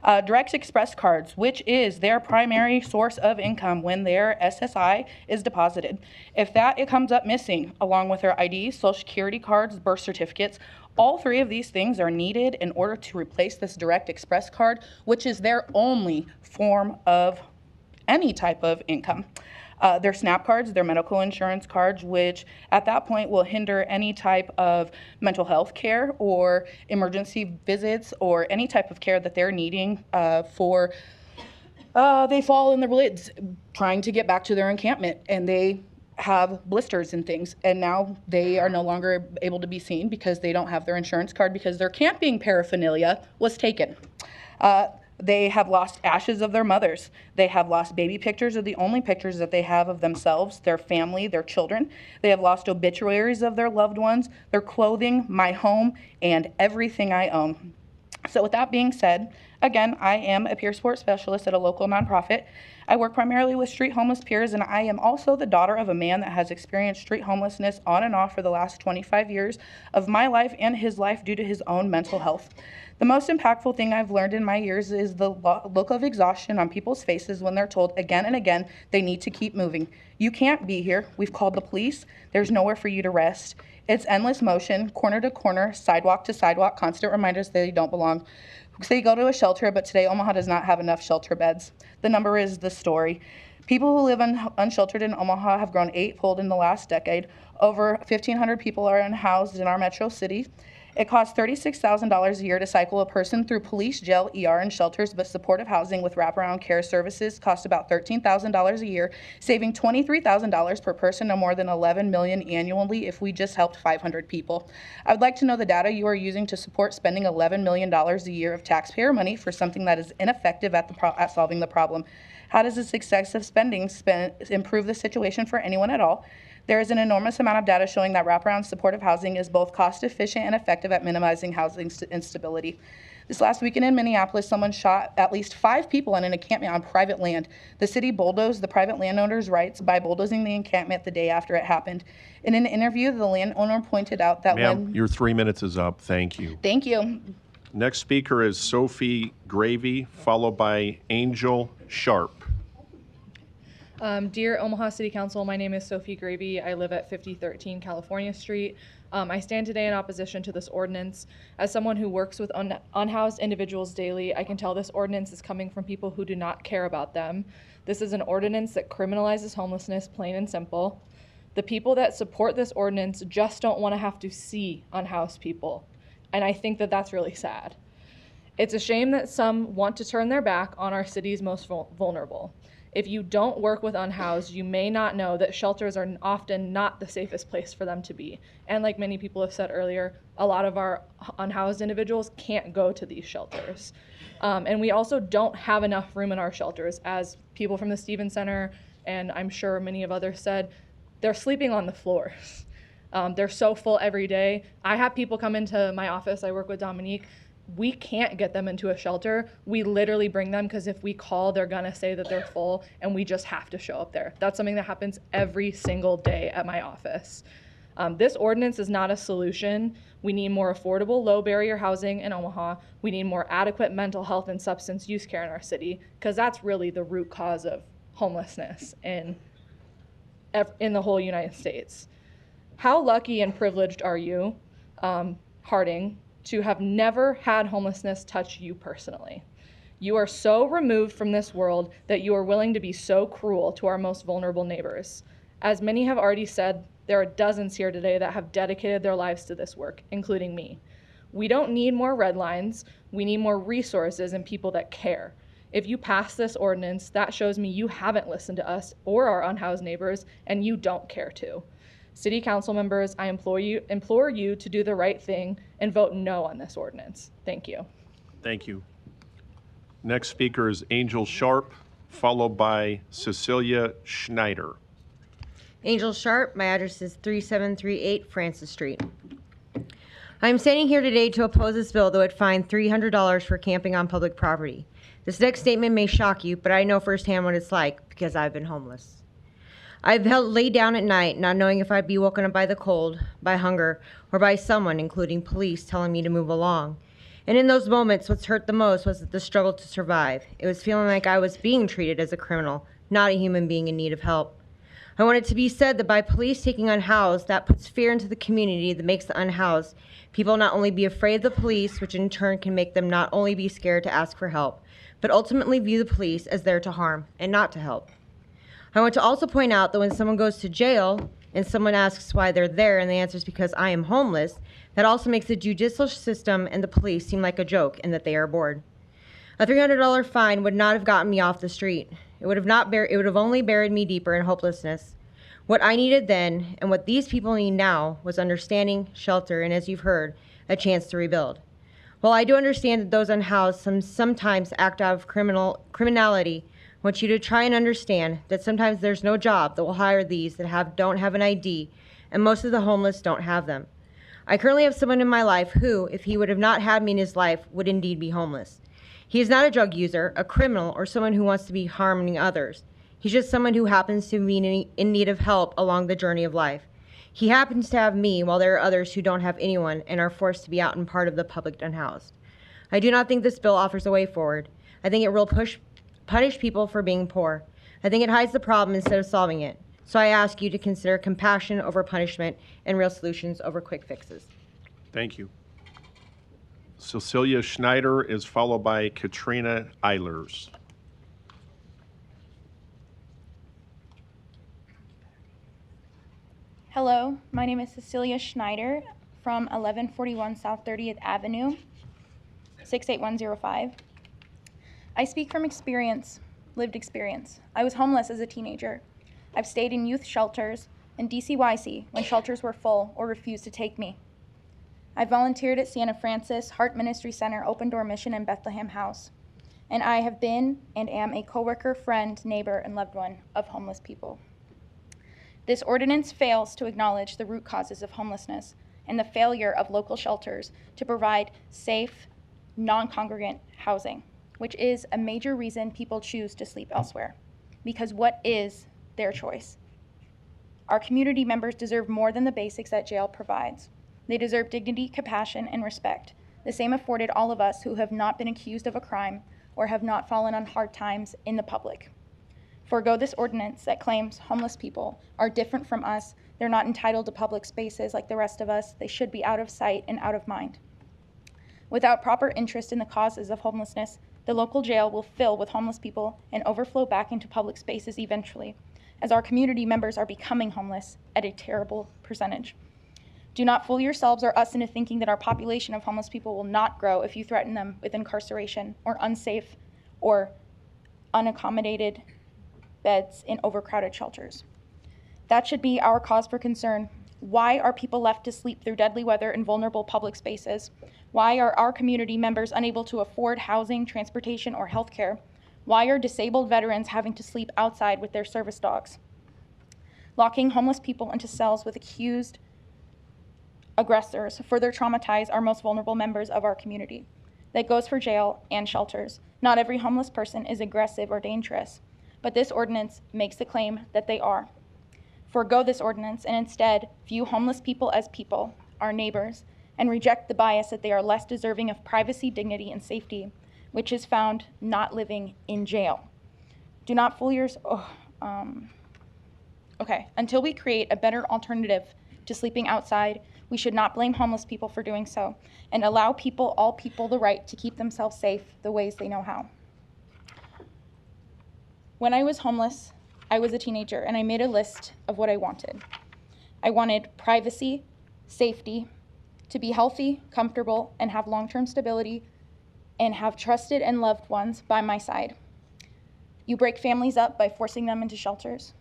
Direct express cards, which is their primary source of income when their SSI is deposited. If it comes up missing, along with their IDs, social security cards, birth certificates, all three of these things are needed in order to replace this direct express card, which is their only form of any type of income. Their SNAP cards, their medical insurance cards, which at that point will hinder any type of mental health care or emergency visits or any type of care that they're needing they fall in the lids trying to get back to their encampment, and they have blisters and things, and now they are no longer able to be seen because they don't have their insurance card because their camping paraphernalia was taken. They have lost ashes of their mothers. They have lost baby pictures of the only pictures that they have of themselves, their family, their children. They have lost obituaries of their loved ones, their clothing, my home, and everything I own. So with that being said, again, I am a peer support specialist at a local nonprofit. I work primarily with street homeless peers, and I am also the daughter of a man that has experienced street homelessness on and off for the last 25 years of my life and his life due to his own mental health. The most impactful thing I've learned in my years is the look of exhaustion on people's faces when they're told again and again they need to keep moving. You can't be here. We've called the police. There's nowhere for you to rest. It's endless motion, corner to corner, sidewalk to sidewalk, constant reminders that they don't belong. They go to a shelter, but today Omaha does not have enough shelter beds. The number is the story. People who live unsheltered in Omaha have grown 8-fold in the last decade. Over 1,500 people are unhoused in our metro city. It costs $36,000 a year to cycle a person through police, jail, ER, and shelters, but supportive housing with wraparound care services costs about $13,000 a year, saving $23,000 per person, no more than $11 million annually if we just helped 500 people. I would like to know the data you are using to support spending $11 million a year of taxpayer money for something that is ineffective at solving the problem. How does this excessive spending improve the situation for anyone at all? There is an enormous amount of data showing that wraparound supportive housing is both cost efficient and effective at minimizing housing instability. This last weekend in Minneapolis, someone shot at least 5 people in an encampment on private land. The city bulldozed the private landowner's rights by bulldozing the encampment the day after it happened. In an interview, the landowner pointed out that Ma'am, your 3 minutes is up. Thank you. Thank you. Next speaker is Sophie Gravy, followed by Angel Sharp. Dear Omaha City Council, my name is Sophie Gravy. I live at 5013 California Street. I stand today in opposition to this ordinance. As someone who works with unhoused individuals daily, I can tell this ordinance is coming from people who do not care about them. This is an ordinance that criminalizes homelessness, plain and simple. The people that support this ordinance just don't want to have to see unhoused people. And I think that that's really sad. It's a shame that some want to turn their back on our city's most vulnerable. If you don't work with unhoused, you may not know that shelters are often not the safest place for them to be. And like many people have said earlier, a lot of our unhoused individuals can't go to these shelters. And we also don't have enough room in our shelters. As people from the Stevens Center, and I'm sure many of others said, they're sleeping on the floors. They're so full every day. I have people come into my office, I work with Dominique, we can't get them into a shelter. We literally bring them because if we call, they're gonna say that they're full, and we just have to show up there. That's something that happens every single day at my office. This ordinance is not a solution. We need more affordable, low barrier housing in Omaha. We need more adequate mental health and substance use care in our city, because that's really the root cause of homelessness in the whole United States. How lucky and privileged are you, Harding, to have never had homelessness touch you personally? You are so removed from this world that you are willing to be so cruel to our most vulnerable neighbors. As many have already said, there are dozens here today that have dedicated their lives to this work, including me. We don't need more red lines. We need more resources and people that care. If you pass this ordinance, that shows me you haven't listened to us or our unhoused neighbors, and you don't care to. City council members, I implore you to do the right thing and vote no on this ordinance. Thank you. Thank you. Next speaker is Angel Sharp, followed by Cecilia Schneider. Angel Sharp, my address is 3738 Francis Street. I am standing here today to oppose this bill that would fine $300 for camping on public property. This next statement may shock you, but I know firsthand what it's like because I've been homeless. I've laid down at night not knowing if I'd be woken up by the cold, by hunger, or by someone, including police, telling me to move along. And in those moments, what's hurt the most was the struggle to survive. It was feeling like I was being treated as a criminal, not a human being in need of help. I want it to be said that by police taking unhoused, that puts fear into the community that makes the unhoused people not only be afraid of the police, which in turn can make them not only be scared to ask for help, but ultimately view the police as there to harm and not to help. I want to also point out that when someone goes to jail and someone asks why they're there and the answer is because I am homeless, that also makes the judicial system and the police seem like a joke and that they are bored. A $300 fine would not have gotten me off the street. It would have only buried me deeper in hopelessness. What I needed then and what these people need now was understanding, shelter, and as you've heard, a chance to rebuild. While I do understand that those unhoused sometimes act out of criminality, I want you to try and understand that sometimes there's no job that will hire these that don't have an ID, and most of the homeless don't have them. I currently have someone in my life who, if he would have not had me in his life, would indeed be homeless. He is not a drug user, a criminal, or someone who wants to be harming others. He's just someone who happens to be in need of help along the journey of life. He happens to have me while there are others who don't have anyone and are forced to be out and part of the public unhoused. I do not think this bill offers a way forward. I think it will punish people for being poor. I think it hides the problem instead of solving it. So I ask you to consider compassion over punishment and real solutions over quick fixes. Thank you. Cecilia Schneider is followed by Katrina Eilers. Hello, my name is Cecilia Schneider from 1141 South 30th Avenue, 68105. I speak from experience, lived experience. I was homeless as a teenager. I've stayed in youth shelters and DCYC when shelters were full or refused to take me. I volunteered at Santa Francis Heart Ministry Center, Open Door Mission, and Bethlehem House. And I have been and am a coworker, friend, neighbor, and loved one of homeless people. This ordinance fails to acknowledge the root causes of homelessness and the failure of local shelters to provide safe, non-congregant housing, which is a major reason people choose to sleep elsewhere. Because what is their choice? Our community members deserve more than the basics that jail provides. They deserve dignity, compassion, and respect, the same afforded all of us who have not been accused of a crime or have not fallen on hard times in the public. Forgo this ordinance that claims homeless people are different from us. They're not entitled to public spaces like the rest of us. They should be out of sight and out of mind. Without proper interest in the causes of homelessness, the local jail will fill with homeless people and overflow back into public spaces eventually, as our community members are becoming homeless at a terrible percentage. Do not fool yourselves or us into thinking that our population of homeless people will not grow if you threaten them with incarceration or unsafe or unaccommodated beds in overcrowded shelters. That should be our cause for concern. Why are people left to sleep through deadly weather in vulnerable public spaces? Why are our community members unable to afford housing, transportation, or health care? Why are disabled veterans having to sleep outside with their service dogs? Locking homeless people into cells with accused aggressors further traumatize our most vulnerable members of our community. that goes for jail and shelters. Not every homeless person is aggressive or dangerous, but this ordinance makes the claim that they are. Forgo this ordinance and instead view homeless people as people, our neighbors, and reject the bias that they are less deserving of privacy, dignity, and safety, which is found not living in jail. Do not fool yourself. Until we create a better alternative to sleeping outside, we should not blame homeless people for doing so and allow all people, the right to keep themselves safe the ways they know how. When I was homeless, I was a teenager, and I made a list of what I wanted. I wanted privacy, safety, to be healthy, comfortable, and have long-term stability, and have trusted and loved ones by my side. You break families up by forcing them into shelters.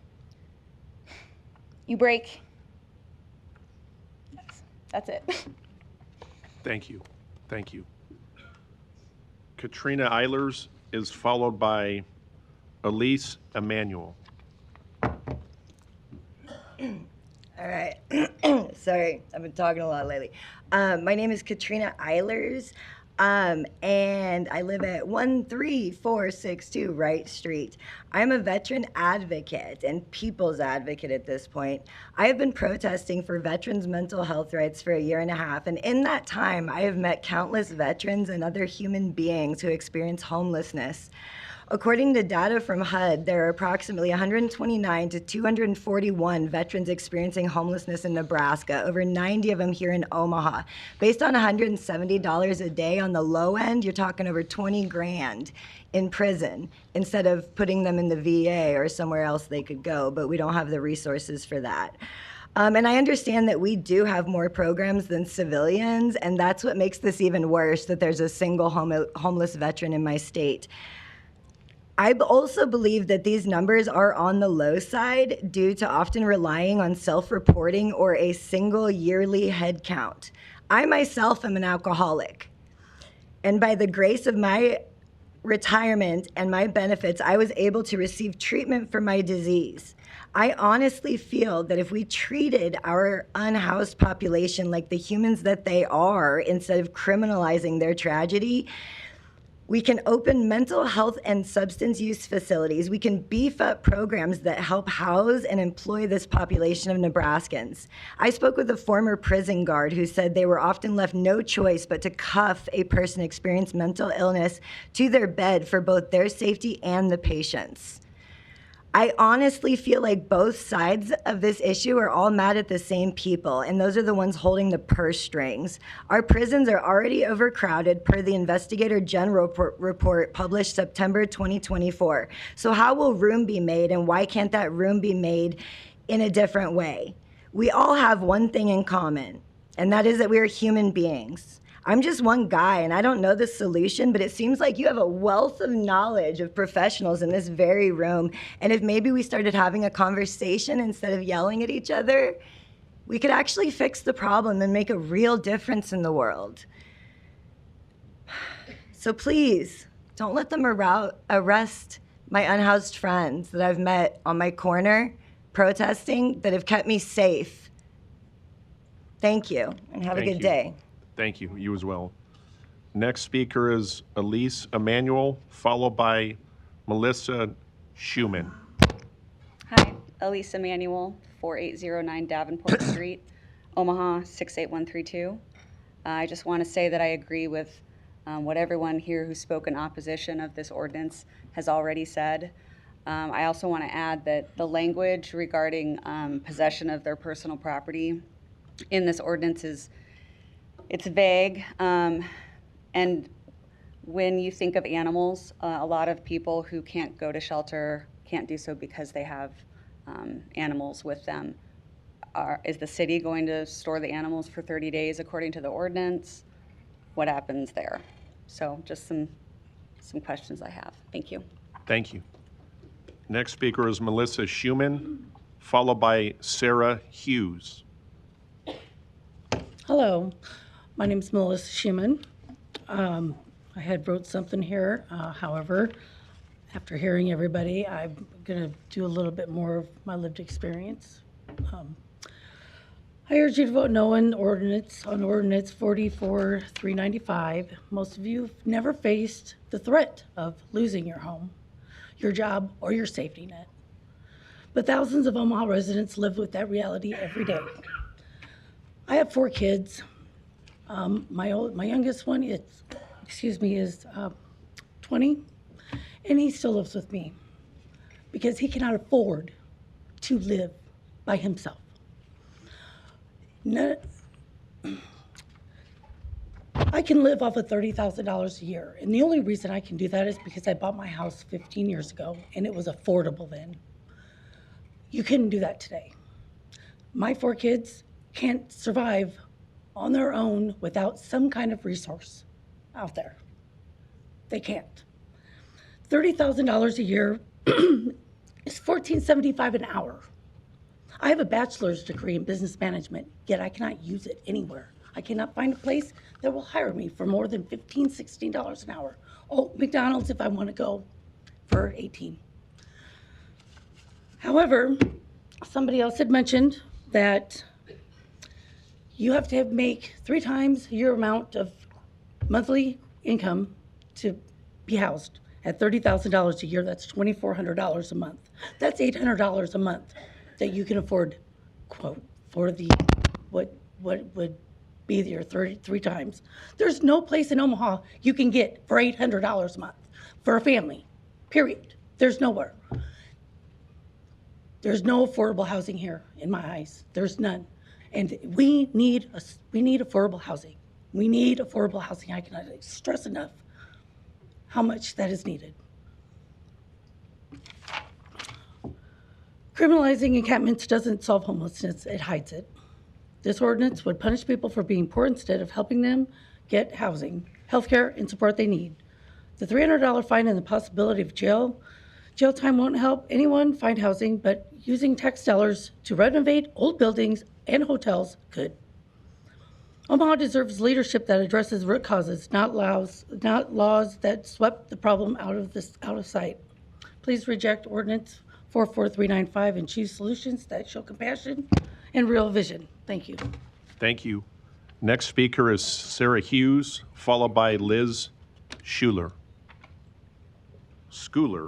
That's it. Thank you. Thank you. Katrina Eilers is followed by Elise Emanuel. All right. Sorry, I've been talking a lot lately. My name is Katrina Eilers, and I live at 13462 Wright Street. I'm a veteran advocate and people's advocate at this point. I have been protesting for veterans' mental health rights for a year and a half, and in that time, I have met countless veterans and other human beings who experience homelessness. According to data from HUD, there are approximately 129 to 241 veterans experiencing homelessness in Nebraska, over 90 of them here in Omaha. Based on $170 a day on the low end, you're talking over 20 grand in prison instead of putting them in the VA or somewhere else they could go, but we don't have the resources for that. And I understand that we do have more programs than civilians, and that's what makes this even worse, that there's a single homeless veteran in my state. I also believe that these numbers are on the low side due to often relying on self-reporting or a single yearly head count. I myself am an alcoholic, and by the grace of my retirement and my benefits, I was able to receive treatment for my disease. I honestly feel that if we treated our unhoused population like the humans that they are, instead of criminalizing their tragedy, we can open mental health and substance use facilities. We can beef up programs that help house and employ this population of Nebraskans. I spoke with a former prison guard who said they were often left no choice but to cuff a person experiencing mental illness to their bed for both their safety and the patient's. I honestly feel like both sides of this issue are all mad at the same people, and those are the ones holding the purse strings. Our prisons are already overcrowded per the Investigator General report published September 2024. So how will room be made, and why can't that room be made in a different way? We all have one thing in common, and that is that we are human beings. I'm just one guy, and I don't know the solution, but it seems like you have a wealth of knowledge of professionals in this very room. And if maybe we started having a conversation instead of yelling at each other, we could actually fix the problem and make a real difference in the world. So please, don't let them arrest my unhoused friends that I've met on my corner protesting that have kept me safe. Thank you, and have a good day. Thank you. You as well. Next speaker is Elise Emanuel, followed by Melissa Schumann. Hi, Elise Emanuel, 4809 Davenport Street, Omaha 68132. I just want to say that I agree with what everyone here who spoke in opposition of this ordinance has already said. I also want to add that the language regarding possession of their personal property in this ordinance it's vague, and when you think of animals, a lot of people who can't go to shelter can't do so because they have animals with them. Is the city going to store the animals for 30 days according to the ordinance? What happens there? So just some questions I have. Thank you. Thank you. Next speaker is Melissa Schumann, followed by Sarah Hughes. Hello. My name is Melissa Schumann. I had wrote something here. However, after hearing everybody, I'm going to do a little bit more of my lived experience. I urge you to vote no on ordinance 44-395. Most of you have never faced the threat of losing your home, your job, or your safety net. But thousands of Omaha residents live with that reality every day. I have 4 kids. My youngest one is 20, and he still lives with me because he cannot afford to live by himself. I can live off of $30,000 a year, and the only reason I can do that is because I bought my house 15 years ago, and it was affordable then. You couldn't do that today. My 4 kids can't survive on their own without some kind of resource out there. They can't. $30,000 a year is $14.75 an hour. I have a bachelor's degree in business management, yet I cannot use it anywhere. I cannot find a place that will hire me for more than $15, $16 an hour. Oh, McDonald's if I want to go for 18. However, somebody else had mentioned that you have to make 3 times your amount of monthly income to be housed. At $30,000 a year, that's $2,400 a month. That's $800 a month that you can afford, quote, for the what would be your 33 times. There's no place in Omaha you can get for $800 a month for a family, period. There's nowhere. There's no affordable housing here in my eyes. There's none. And we need affordable housing. We need affordable housing. I cannot stress enough how much that is needed. Criminalizing encampments doesn't solve homelessness, it hides it. This ordinance would punish people for being poor instead of helping them get housing, healthcare, and support they need. The $300 fine and the possibility of jail time won't help anyone find housing, but using tax dollars to renovate old buildings and hotels could. Omaha deserves leadership that addresses root causes, not laws that swept the problem out of sight. Please reject ordinance 44395 and choose solutions that show compassion and real vision. Thank you. Thank you. Next speaker is Sarah Hughes, followed by Liz Schooler,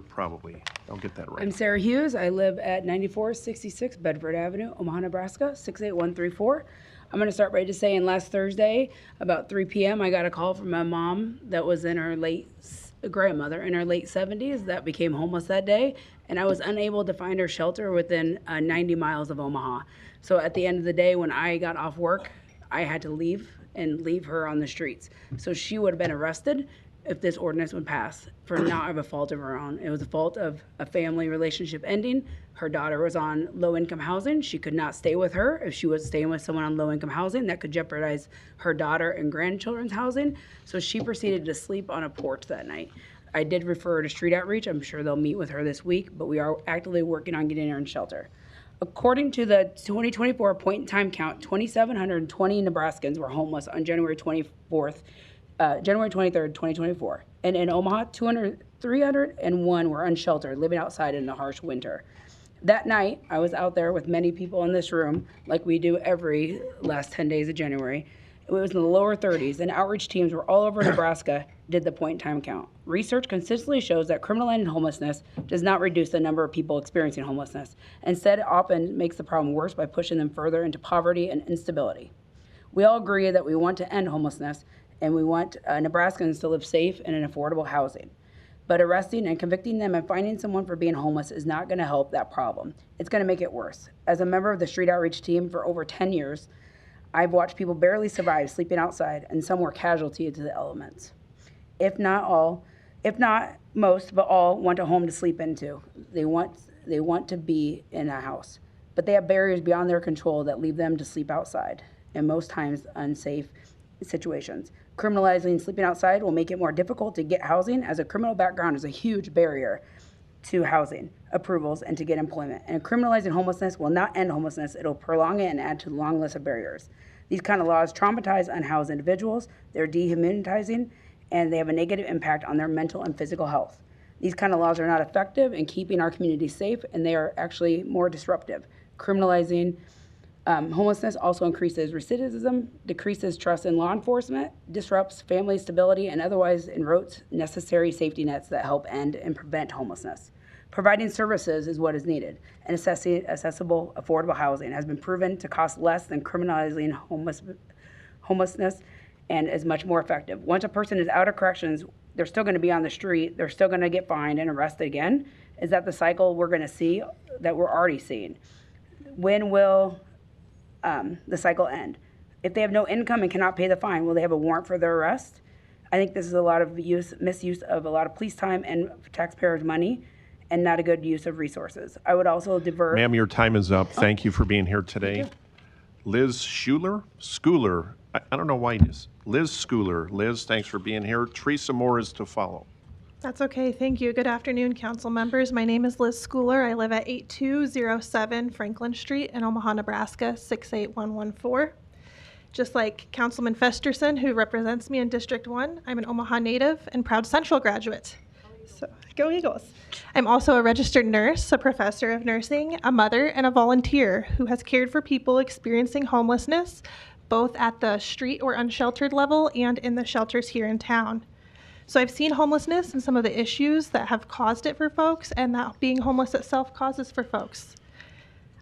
probably. I'll get that right. I'm Sarah Hughes. I live at 9466 Bedford Avenue, Omaha, Nebraska, 68134. I'm going to start by just saying last Thursday, about 3 p.m., I got a call from my mom that was in her grandmother in her late 70s that became homeless that day, and I was unable to find her shelter within 90 miles of Omaha. So at the end of the day, when I got off work, I had to leave her on the streets. So she would have been arrested if this ordinance would pass for not of a fault of her own. It was a fault of a family relationship ending. Her daughter was on low-income housing. She could not stay with her. If she was staying with someone on low-income housing, that could jeopardize her daughter and grandchildren's housing. So she proceeded to sleep on a porch that night. I did refer her to street outreach. I'm sure they'll meet with her this week, but we are actively working on getting her in shelter. According to the 2024 point-in-time count, 2,720 Nebraskans were homeless on January 23rd, 2024. And in Omaha, 301 were unsheltered, living outside in the harsh winter. That night, I was out there with many people in this room, like we do every last 10 days of January. It was in the lower 30s, and outreach teams were all over Nebraska did the point-in-time count. Research consistently shows that criminalizing homelessness does not reduce the number of people experiencing homelessness. Instead, it often makes the problem worse by pushing them further into poverty and instability. We all agree that we want to end homelessness, and we want Nebraskans to live safe and in affordable housing. But arresting and convicting them and finding someone for being homeless is not going to help that problem. It's going to make it worse. As a member of the street outreach team for over 10 years, I've watched people barely survive sleeping outside, and some were casualty to the elements. If not most, but all want a home to sleep into. They want to be in a house, but they have barriers beyond their control that leave them to sleep outside, and most times unsafe situations. Criminalizing sleeping outside will make it more difficult to get housing, as a criminal background is a huge barrier to housing approvals and to get employment. And criminalizing homelessness will not end homelessness, it'll prolong it and add to the long list of barriers. These kind of laws traumatize unhoused individuals, they're dehumanizing, and they have a negative impact on their mental and physical health. These kind of laws are not effective in keeping our communities safe, and they are actually more disruptive. Criminalizing Homelessness also increases recidivism, decreases trust in law enforcement, disrupts family stability, and otherwise erodes necessary safety nets that help end and prevent homelessness. Providing services is what is needed, and accessible, affordable housing has been proven to cost less than criminalizing homelessness and is much more effective. Once a person is out of corrections, they're still going to be on the street, they're still going to get fined and arrested again. Is that the cycle we're going to see that we're already seeing? When will the cycle end? If they have no income and cannot pay the fine, will they have a warrant for their arrest? I think this is a lot of misuse of a lot of police time and taxpayers' money, and not a good use of resources. I would also divert. Ma'am, your time is up. Thank you for being here today. Liz Schooler. I don't know why it is. Liz Schooler. Liz, thanks for being here. Teresa Moore is to follow. That's okay. Thank you. Good afternoon, council members. My name is Liz Schooler. I live at 8207 Franklin Street in Omaha, Nebraska, 68114. Just like Councilman Festerson, who represents me in District 1, I'm an Omaha native and proud Central graduate. So, go Eagles. I'm also a registered nurse, a professor of nursing, a mother, and a volunteer who has cared for people experiencing homelessness, both at the street or unsheltered level and in the shelters here in town. So I've seen homelessness and some of the issues that have caused it for folks, and that being homeless itself causes for folks.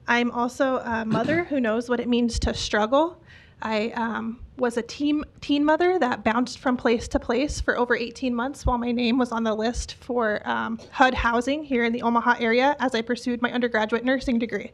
I'm also a mother who knows what it means to struggle. I was a teen mother that bounced from place to place for over 18 months while my name was on the list for HUD housing here in the Omaha area as I pursued my undergraduate nursing degree.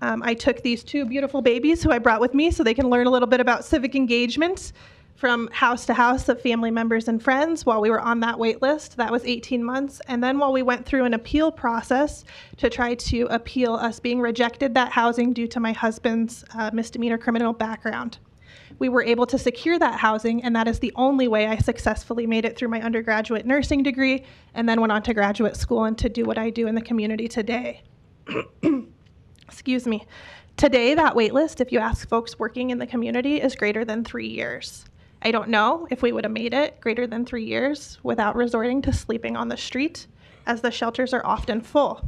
I took these two beautiful babies who I brought with me so they can learn a little bit about civic engagement from house to house of family members and friends while we were on that wait list. That was 18 months. And then while we went through an appeal process to try to appeal us being rejected that housing due to my husband's misdemeanor criminal background. We were able to secure that housing, and that is the only way I successfully made it through my undergraduate nursing degree and then went on to graduate school and to do what I do in the community today. Excuse me. Today, that wait list, if you ask folks working in the community, is greater than 3 years. I don't know if we would have made it greater than 3 years without resorting to sleeping on the street, as the shelters are often full.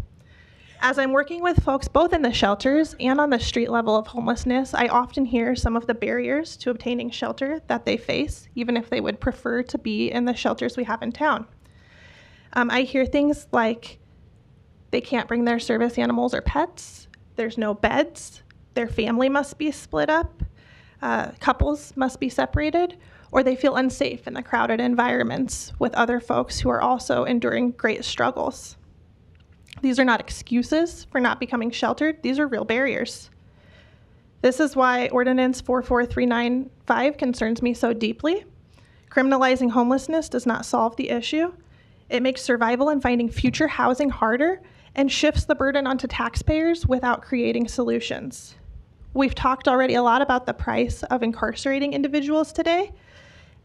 As I'm working with folks both in the shelters and on the street level of homelessness, I often hear some of the barriers to obtaining shelter that they face, even if they would prefer to be in the shelters we have in town. I hear things like they can't bring their service animals or pets, there's no beds, their family must be split up, couples must be separated, or they feel unsafe in the crowded environments with other folks who are also enduring great struggles. These are not excuses for not becoming sheltered. These are real barriers. This is why Ordinance 44395 concerns me so deeply. Criminalizing homelessness does not solve the issue. It makes survival and finding future housing harder and shifts the burden onto taxpayers without creating solutions. We've talked already a lot about the price of incarcerating individuals today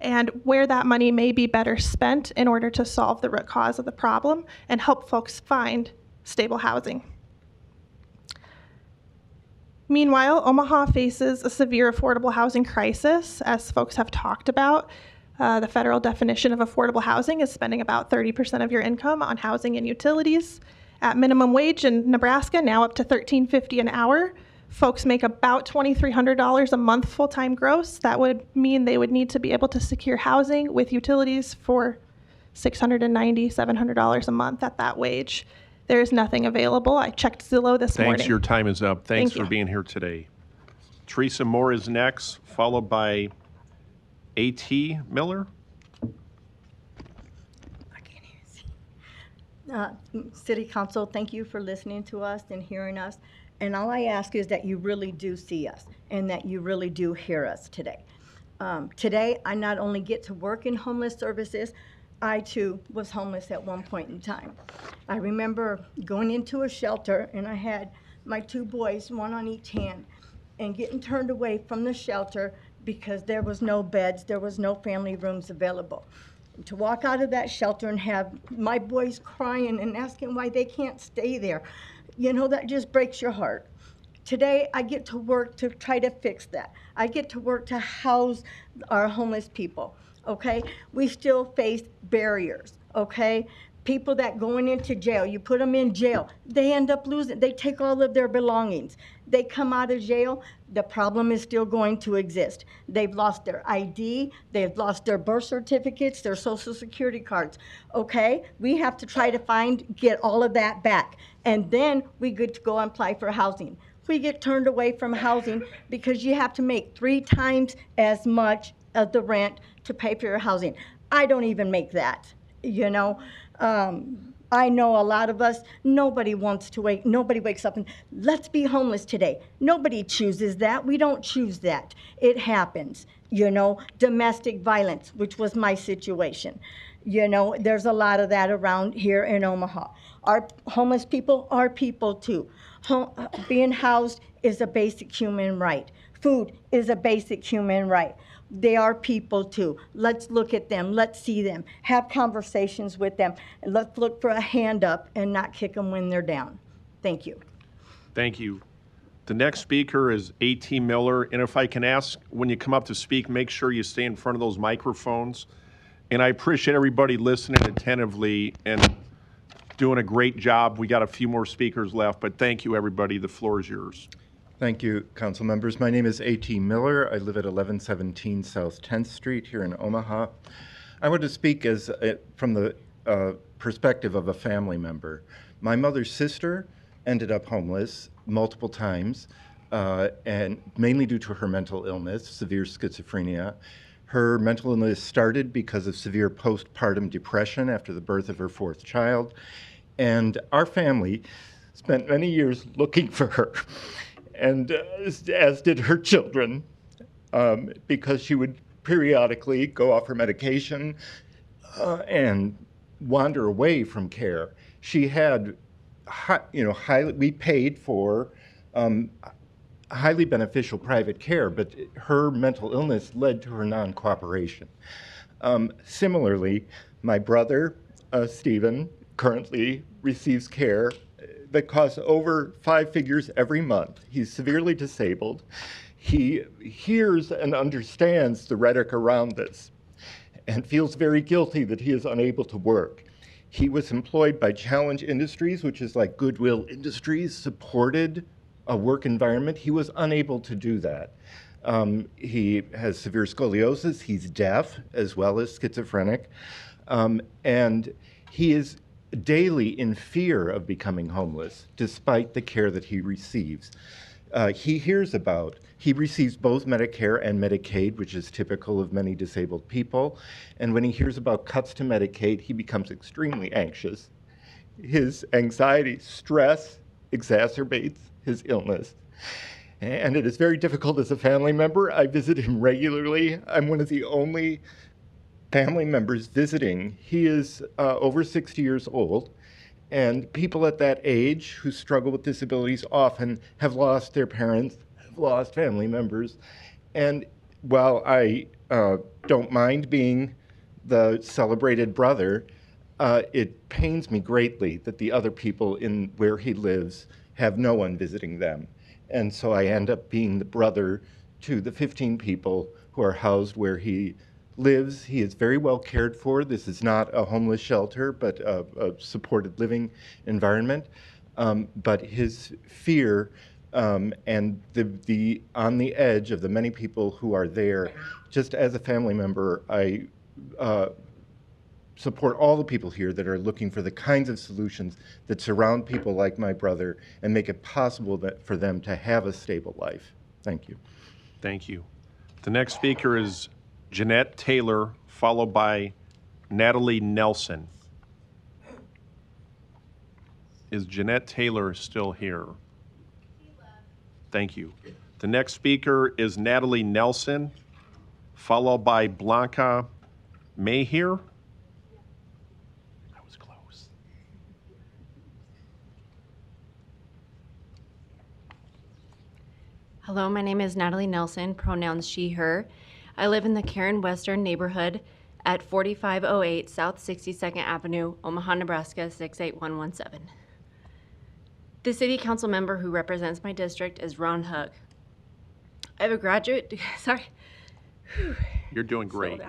and where that money may be better spent in order to solve the root cause of the problem and help folks find stable housing. Meanwhile, Omaha faces a severe affordable housing crisis, as folks have talked about. The federal definition of affordable housing is spending about 30% of your income on housing and utilities. At minimum wage in Nebraska, now up to $13.50 an hour, folks make about $2,300 a month full-time gross. That would mean they would need to be able to secure housing with utilities for $690, $700 a month at that wage. There is nothing available. I checked Zillow this morning. Thanks. Your time is up. Thanks Thank for you. being here today. Teresa Moore is next, followed by A.T. Miller. City Council, thank you for listening to us and hearing us. And all I ask is that you really do see us and that you really do hear us today. Today, I not only get to work in homeless services, I too was homeless at one point in time. I remember going into a shelter and I had my two boys, one on each hand, and getting turned away from the shelter because there was no beds, there was no family rooms available. To walk out of that shelter and have my boys crying and asking why they can't stay there, you know, that just breaks your heart. Today, I get to work to try to fix that. I get to work to house our homeless people, okay? We still face barriers, okay? People that going into jail, you put them in jail, they end up losing, they take all of their belongings. They come out of jail, the problem is still going to exist. They've lost their ID, they've lost their birth certificates, their social security cards. Okay, we have to try to get all of that back. And then we get to go and apply for housing. We get turned away from housing because you have to make 3 times as much of the rent to pay for your housing. I don't even make that, you know. I know a lot of us, nobody wakes up and, let's be homeless today. Nobody chooses that. We don't choose that. It happens, you know. Domestic violence, which was my situation. You know, there's a lot of that around here in Omaha. Our homeless people are people too. Being housed is a basic human right. Food is a basic human right. They are people too. Let's look at them. Let's see them. Have conversations with them. And let's look for a hand up and not kick them when they're down. Thank you. Thank you. The next speaker is A.T. Miller. And if I can ask, when you come up to speak, make sure you stay in front of those microphones. And I appreciate everybody listening attentively and doing a great job. We got a few more speakers left, but thank you, everybody. The floor is yours. Thank you, council members. My name is A.T. Miller. I live at 1117 South 10th Street here in Omaha. I want to speak from the perspective of a family member. My mother's sister ended up homeless multiple times, and mainly due to her mental illness, severe schizophrenia. Her mental illness started because of severe postpartum depression after the birth of her 4th child, and our family spent many years looking for her. And as did her children, because she would periodically go off her medication and wander away from care. She had, we paid for highly beneficial private care, but her mental illness led to her non-cooperation. Similarly, my brother, Stephen, currently receives care that costs over 5 figures every month. He's severely disabled. He hears and understands the rhetoric around this and feels very guilty that he is unable to work. He was employed by Challenge Industries, which is like Goodwill Industries, supported a work environment. He was unable to do that. He has severe scoliosis. He's deaf as well as schizophrenic. And he is daily in fear of becoming homeless, despite the care that he receives. He receives both Medicare and Medicaid, which is typical of many disabled people. And when he hears about cuts to Medicaid, he becomes extremely anxious. His anxiety, stress exacerbates his illness. And it is very difficult as a family member. I visit him regularly. I'm one of the only family members visiting. He is over 60 years old, and people at that age who struggle with disabilities often have lost their parents, have lost family members. And while I don't mind being the celebrated brother, it pains me greatly that the other people in where he lives have no one visiting them. And so I end up being the brother to the 15 people who are housed where he lives. He is very well cared for. This is not a homeless shelter, but a supported living environment. But his fear and the on the edge of the many people who are there, just as a family member, I support all the people here that are looking for the kinds of solutions that surround people like my brother and make it possible for them to have a stable life. Thank you. Thank you. The next speaker is Jeanette Taylor, followed by Natalie Nelson. Is Jeanette Taylor still here? Thank you. The next speaker is Natalie Nelson, followed by Blanca Mayhear. That was close. Hello, my name is Natalie Nelson, pronouns she, her. I live in the Karen Western neighborhood at 4508 South 62nd Avenue, Omaha, Nebraska 68117. The city council member who represents my district is Ron Hug. I have a graduate, sorry. You're doing great.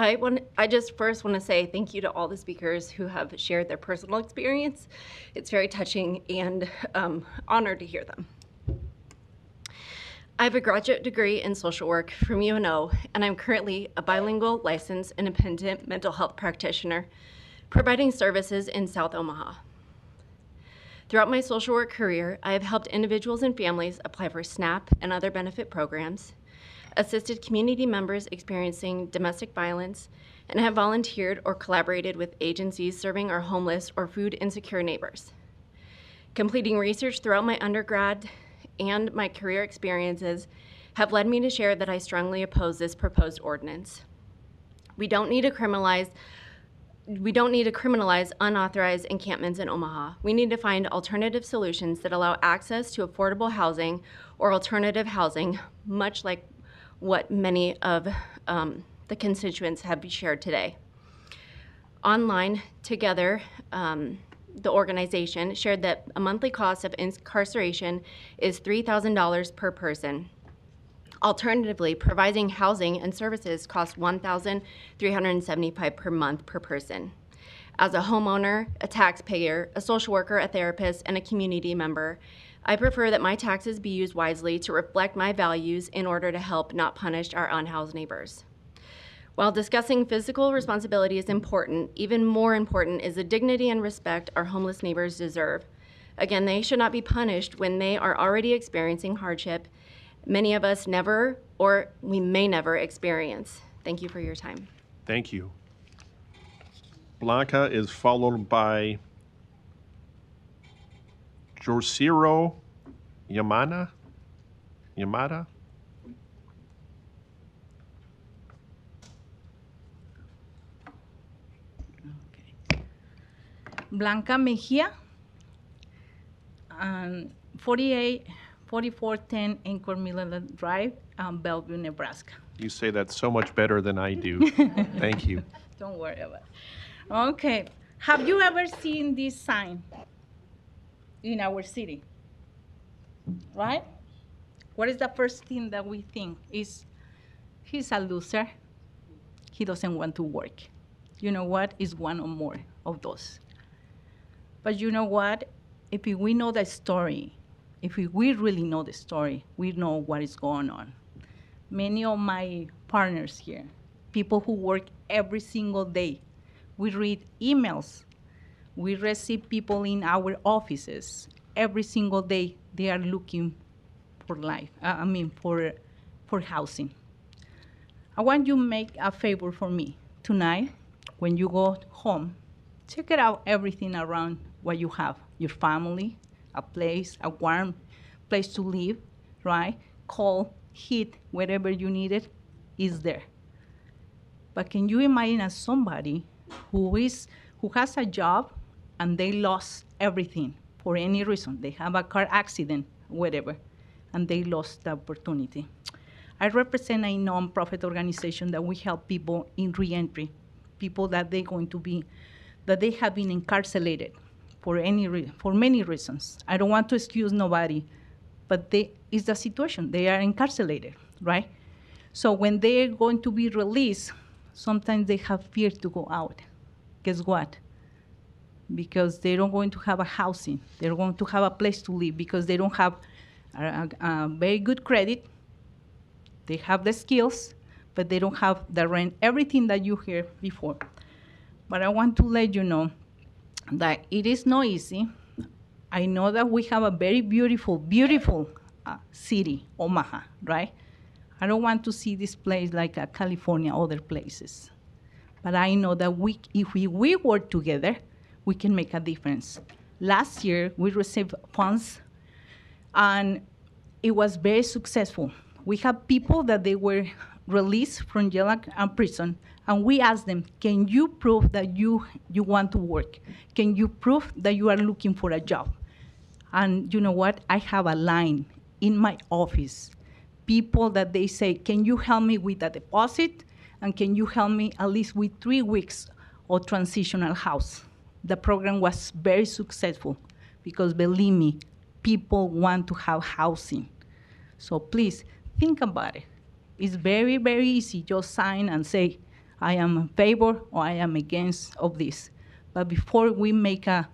I just first want to say thank you to all the speakers who have shared their personal experience. It's very touching and honored to hear them. I have a graduate degree in social work from UNO, and I'm currently a bilingual licensed independent mental health practitioner providing services in South Omaha. Throughout my social work career, I have helped individuals and families apply for SNAP and other benefit programs, assisted community members experiencing domestic violence, and have volunteered or collaborated with agencies serving our homeless or food insecure neighbors. Completing research throughout my undergrad and my career experiences have led me to share that I strongly oppose this proposed ordinance. We don't need to criminalize unauthorized encampments in Omaha. We need to find alternative solutions that allow access to affordable housing or alternative housing, much like what many of the constituents have shared today. Online, Together, the organization shared that a monthly cost of incarceration is $3,000 per person. Alternatively, providing housing and services costs $1,375 per month per person. As a homeowner, a taxpayer, a social worker, a therapist, and a community member, I prefer that my taxes be used wisely to reflect my values in order to help, not punish, our unhoused neighbors. While discussing physical responsibility is important, even more important is the dignity and respect our homeless neighbors deserve. Again, they should not be punished when they are already experiencing hardship many of us never, or we may never, experience. Thank you for your time. Thank you. Blanca is followed by Jorciro Yamada? Blanca Mejia, 4410 Anchor Miller Drive, Bellevue, Nebraska. You say that so much better than I do. Thank you. Don't worry about it. Okay. Have you ever seen this sign in our city? Right? What is the first thing that we think? Is he's a loser. He doesn't want to work. You know what? It's one or more of those. But you know what? If we know the story, if we really know the story, we know what is going on. Many of my partners here, people who work every single day, we read emails. We receive people in our offices. Every single day, they are looking for for housing. I want you to make a favor for me. Tonight, when you go home, check it out, everything around what you have, your family, a place, a warm place to live, right? Cold, heat, whatever you need it, is there. But can you imagine as somebody who has a job and they lost everything for any reason? They have a car accident, whatever, and they lost the opportunity. I represent a non-profit organization that we help people in reentry, people that they have been incarcerated for many reasons. I don't want to excuse nobody, but it's the situation. They are incarcerated, right? So when they're going to be released, sometimes they have fear to go out. Guess what? Because they don't going to have a housing. They're going to have a place to live because they don't have a very good credit. They have the skills, but they don't have the rent, everything that you heard before. But I want to let you know that it is not easy. I know that we have a very beautiful, beautiful city, Omaha, right? I don't want to see this place like California, other places. But I know that if we work together, we can make a difference. Last year, we received funds, and it was very successful. We have people that they were released from jail and prison, and we asked them, can you prove that you want to work? Can you prove that you are looking for a job? And you know what? I have a line in my office, people that they say, can you help me with a deposit? And can you help me at least with 3 weeks of transitional house? The program was very successful because believe me, people want to have housing. So please, think about it. It's very, very easy. Just sign and say, I am in favor or I am against of this. But before we make a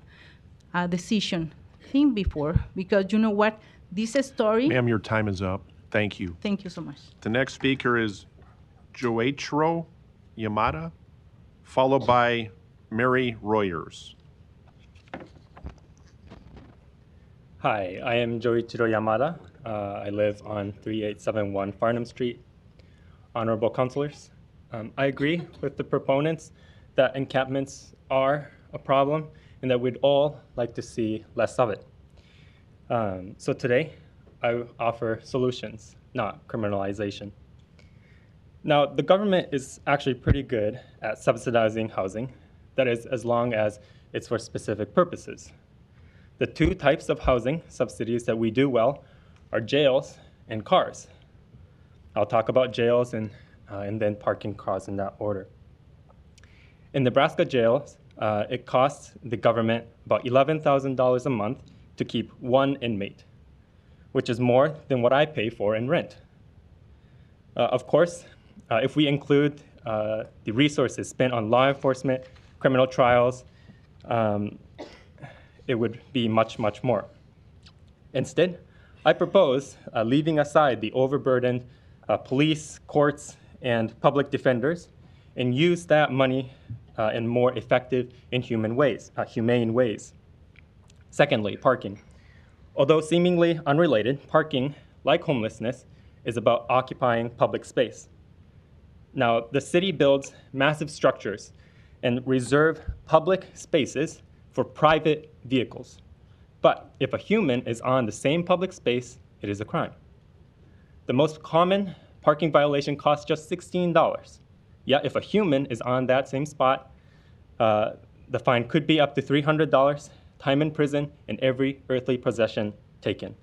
decision, think before, because you know what? This story. Ma'am, your time is up. Thank you. Thank you so much. The next speaker is Joichiro Yamada, followed by Mary Royers. Hi, I am Joichiro Yamada. I live on 3871 Farnham Street. Honorable councilors, I agree with the proponents that encampments are a problem and that we'd all like to see less of it. So today, I offer solutions, not criminalization. Now, the government is actually pretty good at subsidizing housing, that is, as long as it's for specific purposes. The two types of housing subsidies that we do well are jails and cars. I'll talk about jails and then parking cars in that order. In Nebraska jails, it costs the government about $11,000 a month to keep one inmate, which is more than what I pay for in rent. Of course, if we include the resources spent on law enforcement, criminal trials, it would be much, much more. Instead, I propose leaving aside the overburdened police, courts, and public defenders and use that money in more effective and humane ways. Secondly, parking. Although seemingly unrelated, parking, like homelessness, is about occupying public space. Now, the city builds massive structures and reserve public spaces for private vehicles. But if a human is on the same public space, it is a crime. The most common parking violation costs just $16. Yet if a human is on that same spot, the fine could be up to $300, time in prison, and every earthly possession taken.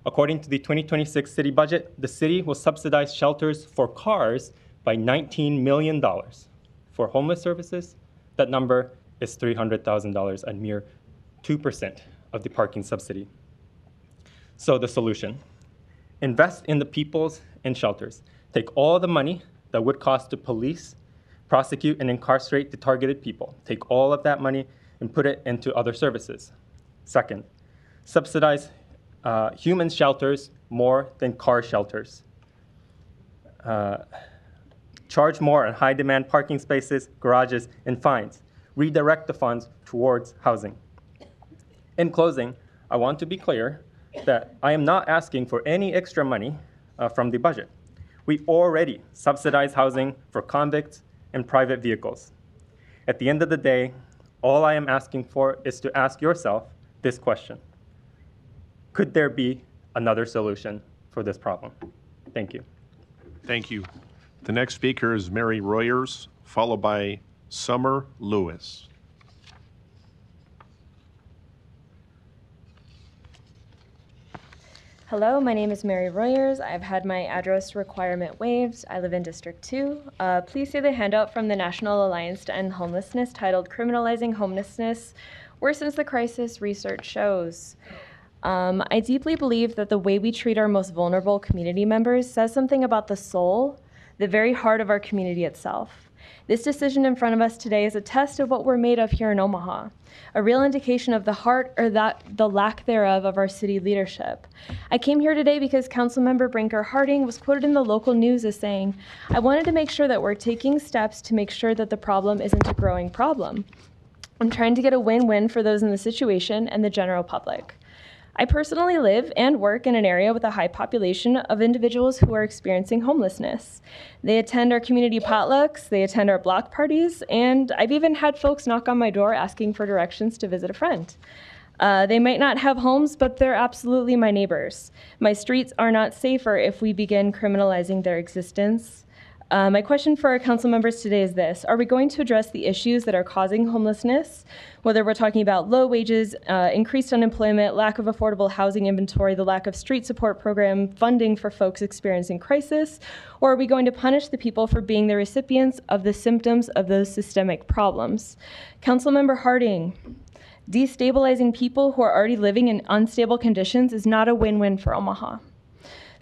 According to the 2026 city budget, the city will subsidize shelters for cars by $19 million. For homeless services, that number is $300,000, a mere 2% of the parking subsidy. So the solution: invest in the peoples in shelters. Take all the money that would cost to police, prosecute, and incarcerate the targeted people. Take all of that money and put it into other services. Second, subsidize human shelters more than car shelters. Charge more on high-demand parking spaces, garages, and fines. Redirect the funds towards housing. In closing, I want to be clear that I am not asking for any extra money from the budget. We already subsidize housing for convicts and private vehicles. At the end of the day, all I am asking for is to ask yourself this question: could there be another solution for this problem? Thank you. Thank you. The next speaker is Mary Royers, followed by Summer Lewis. Hello, my name is Mary Royers. I've had my address requirement waived. I live in District 2. Please see the handout from the National Alliance to End Homelessness titled Criminalizing Homelessness Worsens the Crisis, Research Shows. I deeply believe that the way we treat our most vulnerable community members says something about the soul, the very heart of our community itself. This decision in front of us today is a test of what we're made of here in Omaha, a real indication of the heart or the lack thereof of our city leadership. I came here today because Councilmember Brinker Harding was quoted in the local news as saying, "I wanted to make sure that we're taking steps to make sure that the problem isn't a growing problem. I'm trying to get a win-win for those in the situation and the general public." I personally live and work in an area with a high population of individuals who are experiencing homelessness. They attend our community potlucks, they attend our block parties, and I've even had folks knock on my door asking for directions to visit a friend. They might not have homes, but they're absolutely my neighbors. My streets are not safer if we begin criminalizing their existence. My question for our council members today is this: are we going to address the issues that are causing homelessness, whether we're talking about low wages, increased unemployment, lack of affordable housing inventory, the lack of street support program, funding for folks experiencing crisis, or are we going to punish the people for being the recipients of the symptoms of those systemic problems? Councilmember Harding, destabilizing people who are already living in unstable conditions is not a win-win for Omaha.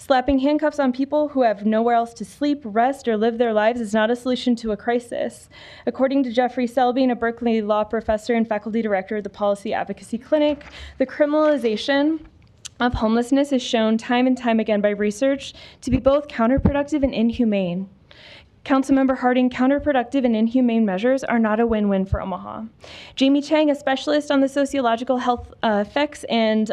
Slapping handcuffs on people who have nowhere else to sleep, rest, or live their lives is not a solution to a crisis. According to Jeffrey Selbine, a Berkeley law professor and faculty director of the Policy Advocacy Clinic, the criminalization of homelessness is shown time and time again by research to be both counterproductive and inhumane. Councilmember Harding, counterproductive and inhumane measures are not a win-win for Omaha. Jamie Chang, a specialist on the sociological health effects and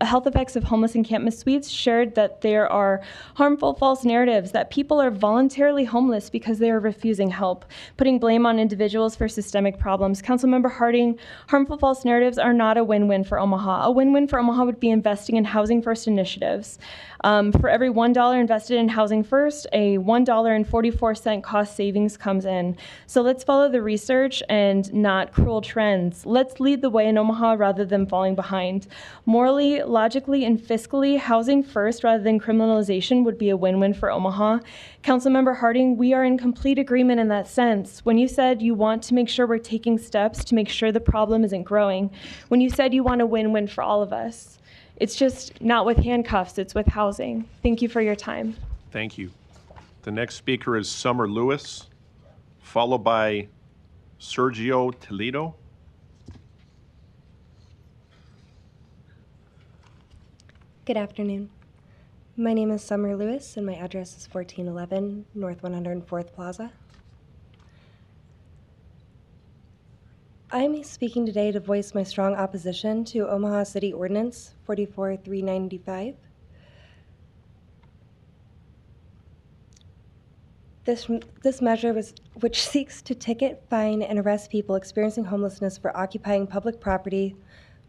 health effects of homeless encampment suites, shared that there are harmful false narratives that people are voluntarily homeless because they are refusing help, putting blame on individuals for systemic problems. Councilmember Harding, harmful false narratives are not a win-win for Omaha. A win-win for Omaha would be investing in Housing First initiatives. For every $1 invested in Housing First, a $1.44 cost savings comes in. So let's follow the research and not cruel trends. Let's lead the way in Omaha rather than falling behind. Morally, logically, and fiscally, Housing First rather than criminalization would be a win-win for Omaha. Councilmember Harding, we are in complete agreement in that sense. When you said you want to make sure we're taking steps to make sure the problem isn't growing, when you said you want a win-win for all of us, it's just not with handcuffs, it's with housing. Thank you for your time. Thank you. The next speaker is Summer Lewis, followed by Sergio Toledo. Good afternoon. My name is Summer Lewis, and my address is 1411 North 104th Plaza. I am speaking today to voice my strong opposition to Omaha City Ordinance 44395. This measure which seeks to ticket, fine, and arrest people experiencing homelessness for occupying public property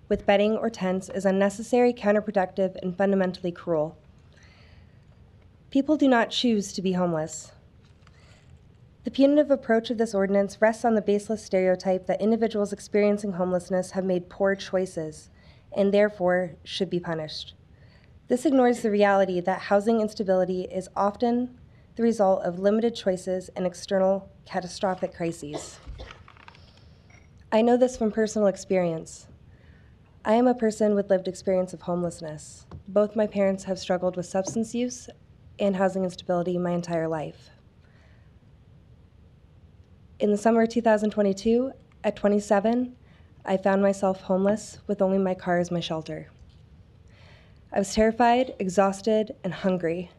with bedding or tents is unnecessary, counterproductive, and fundamentally cruel. People do not choose to be homeless. The punitive approach of this ordinance rests on the baseless stereotype that individuals experiencing homelessness have made poor choices and therefore should be punished. This ignores the reality that housing instability is often the result of limited choices and external catastrophic crises. I know this from personal experience. I am a person with lived experience of homelessness. Both my parents have struggled with substance use and housing instability my entire life. In the summer of 2022, at 27, I found myself homeless with only my car as my shelter. I was terrified, exhausted, and hungry.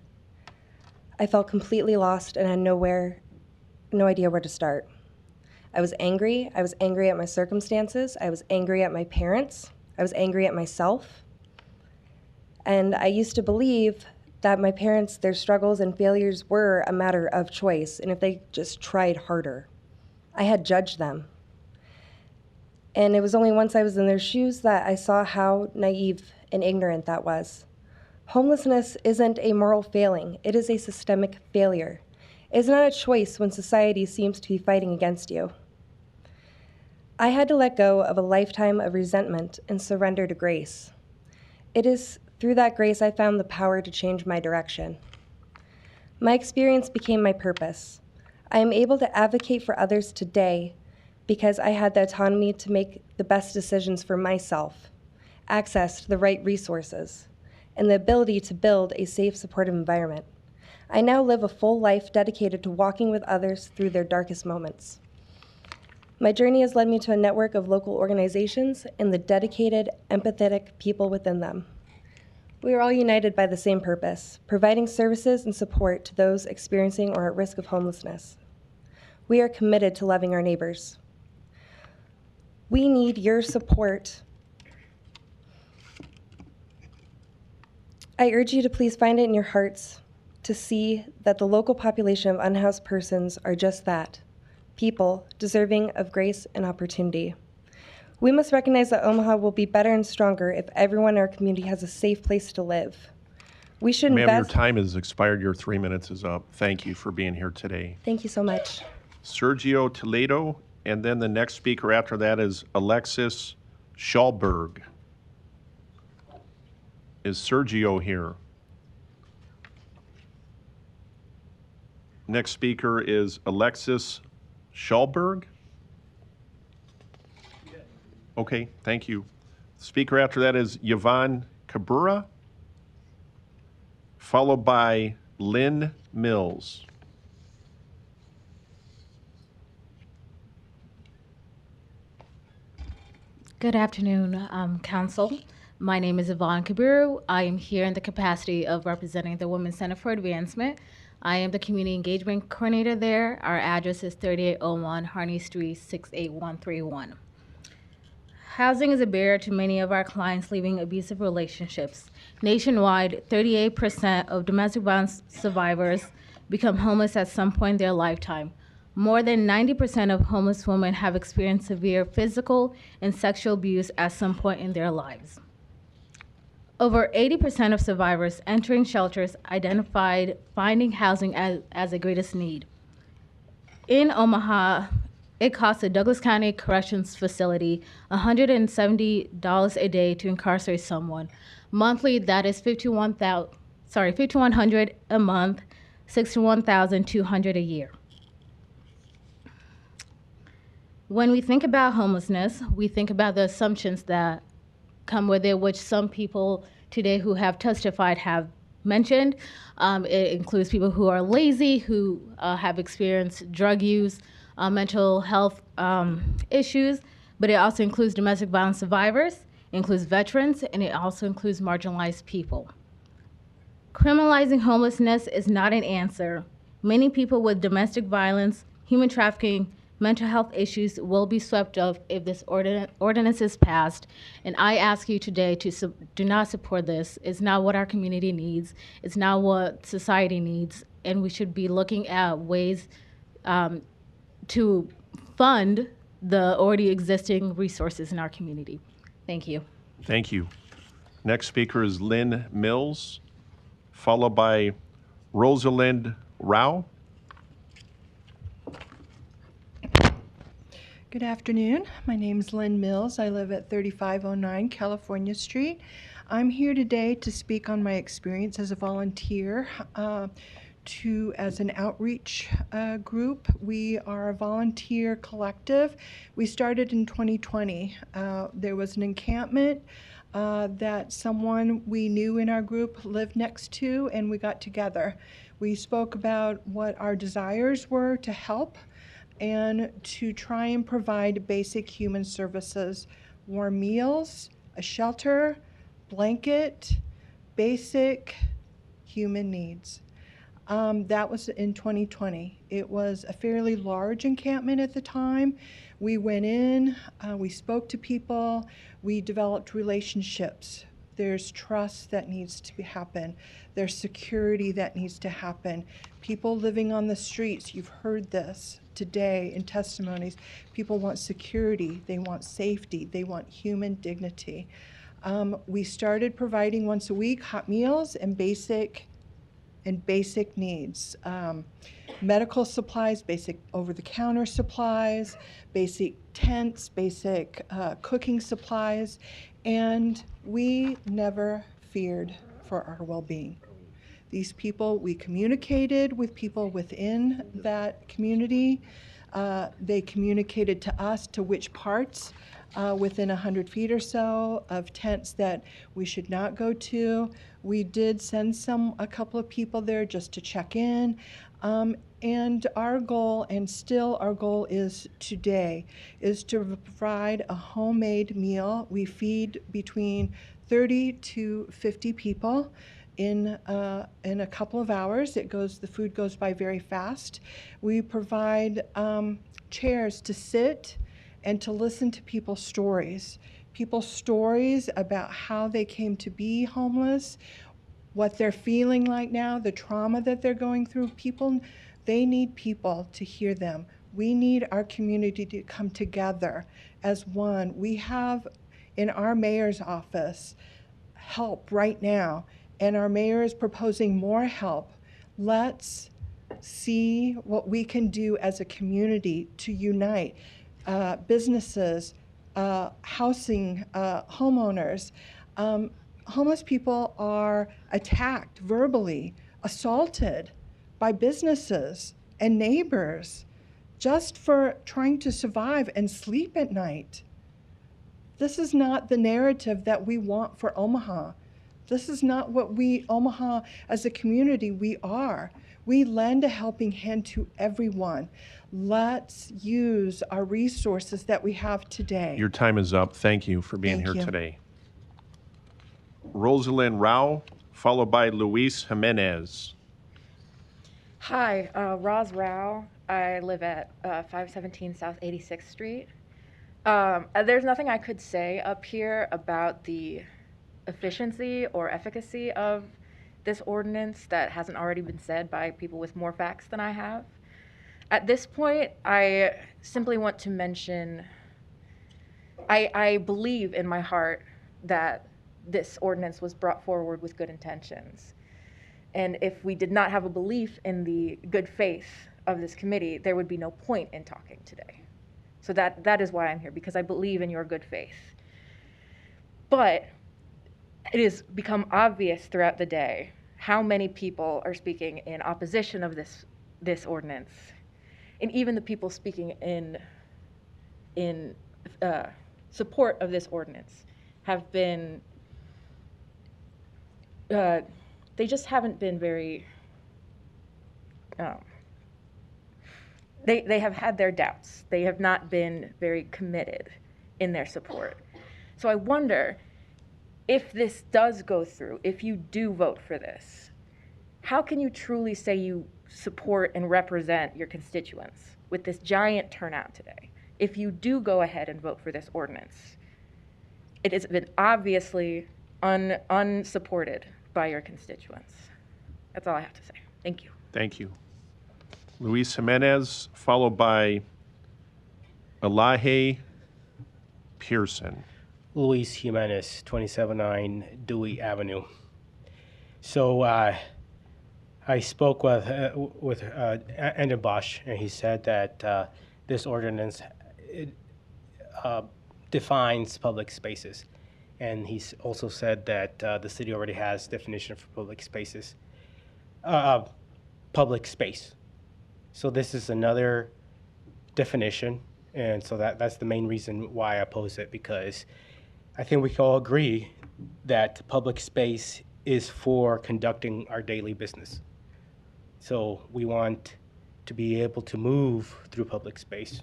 I felt completely lost and had no idea where to start. I was angry. I was angry at my circumstances. I was angry at my parents. I was angry at myself. And I used to believe that my parents, their struggles and failures were a matter of choice, and if they just tried harder. I had judged them. And it was only once I was in their shoes that I saw how naive and ignorant that was. Homelessness isn't a moral failing, it is a systemic failure. It is not a choice when society seems to be fighting against you. I had to let go of a lifetime of resentment and surrender to grace. It is through that grace I found the power to change my direction. My experience became my purpose. I am able to advocate for others today because I had the autonomy to make the best decisions for myself, access to the right resources, and the ability to build a safe, supportive environment. I now live a full life dedicated to walking with others through their darkest moments. My journey has led me to a network of local organizations and the dedicated, empathetic people within them. We are all united by the same purpose, providing services and support to those experiencing or at risk of homelessness. We are committed to loving our neighbors. We need your support. I urge you to please find it in your hearts to see that the local population of unhoused persons are just that, people deserving of grace and opportunity. We must recognize that Omaha will be better and stronger if everyone in our community has a safe place to live. We should Ma'am, your invest. time has expired. Your 3 minutes is up. Thank you for being here today. Thank you so much. Sergio Toledo, and then the next speaker after that is Alexis Schallberg. Is Sergio here? Next speaker is Alexis Schallberg. Okay, thank you. Speaker after that is Yvonne Cabrera, followed by Lynn Mills. Good afternoon, Council. My name is Yvonne Kabiru. I am here in the capacity of representing the Women's Center for Advancement. I am the Community Engagement Coordinator there. Our address is 3801 Harney Street, 68131. Housing is a barrier to many of our clients leaving abusive relationships. Nationwide, 38% of domestic violence survivors become homeless at some point in their lifetime. More than 90% of homeless women have experienced severe physical and sexual abuse at some point in their lives. Over 80% of survivors entering shelters identified finding housing as the greatest need. In Omaha, it costs the Douglas County Corrections Facility $170 a day to incarcerate someone. Monthly, that is $5,100 a month, $61,200 a year. When we think about homelessness, we think about the assumptions that come with it, which some people today who have testified have mentioned. It includes people who are lazy, who have experienced drug use, mental health issues, but it also includes domestic violence survivors, it includes veterans, and it also includes marginalized people. Criminalizing homelessness is not an answer. Many people with domestic violence, human trafficking, mental health issues will be swept up if this ordinance is passed. And I ask you today to do not support this. It's not what our community needs. It's not what society needs. And we should be looking at ways to fund the already existing resources in our community. Thank you. Thank you. Next speaker is Lynn Mills, followed by Rosalind Rao. Good afternoon. My name is Lynn Mills. I live at 3509 California Street. I'm here today to speak on my experience as a volunteer as an outreach group. We are a volunteer collective. We started in 2020. There was an encampment that someone we knew in our group lived next to, and we got together. We spoke about what our desires were to help and to try and provide basic human services, warm meals, a shelter, blanket, basic human needs. That was in 2020. It was a fairly large encampment at the time. We went in, we spoke to people, we developed relationships. There's trust that needs to happen. There's security that needs to happen. People living on the streets, you've heard this today in testimonies. People want security, they want safety, they want human dignity. We started providing once a week hot meals and basic needs. Medical supplies, basic over-the-counter supplies, basic tents, basic cooking supplies, and we never feared for our well-being. These people, we communicated with people within that community. They communicated to us to which parts within 100 feet or so of tents that we should not go to. We did send a couple of people there just to check in. And our goal, and still our goal is today, is to provide a homemade meal. We feed between 30 to 50 people in a couple of hours. The food goes by very fast. We provide chairs to sit and to listen to people's stories about how they came to be homeless, what they're feeling like now, the trauma that they're going through. They need people to hear them. We need our community to come together as one. We have in our mayor's office help right now, and our mayor is proposing more help. Let's see what we can do as a community to unite businesses, housing, homeowners. Homeless people are attacked verbally, assaulted by businesses and neighbors just for trying to survive and sleep at night. This is not the narrative that we want for Omaha. This is not what we, Omaha, as a community, we are. We lend a helping hand to everyone. Let's use our resources that we have today. Your time is up. Thank you for being Thank here you. today. Rosalind Rao, followed by Luis Jimenez. Hi, Roz Rao. I live at 517 South 86th Street. There's nothing I could say up here about the efficiency or efficacy of this ordinance that hasn't already been said by people with more facts than I have. At this point, I simply want to mention, I believe in my heart that this ordinance was brought forward with good intentions. And if we did not have a belief in the good faith of this committee, there would be no point in talking today. So that is why I'm here, because I believe in your good faith. But it has become obvious throughout the day how many people are speaking in opposition of this ordinance. And even the people speaking in support of this ordinance have been, they just haven't been very, they have had their doubts. They have not been very committed in their support. So I wonder, if this does go through, if you do vote for this, how can you truly say you support and represent your constituents with this giant turnout today? If you do go ahead and vote for this ordinance, it has been obviously unsupported by your constituents. That's all I have to say. Thank you. Thank you. Luis Jimenez, followed by Elahe Pearson. Luis Jimenez, 279 Dewey Avenue. So I spoke with Andrew Bosch, and he said that this ordinance defines public spaces. And he's also said that the city already has definition for public spaces, public space. So this is another definition, and so that's the main reason why I oppose it, because I think we can all agree that public space is for conducting our daily business. So we want to be able to move through public space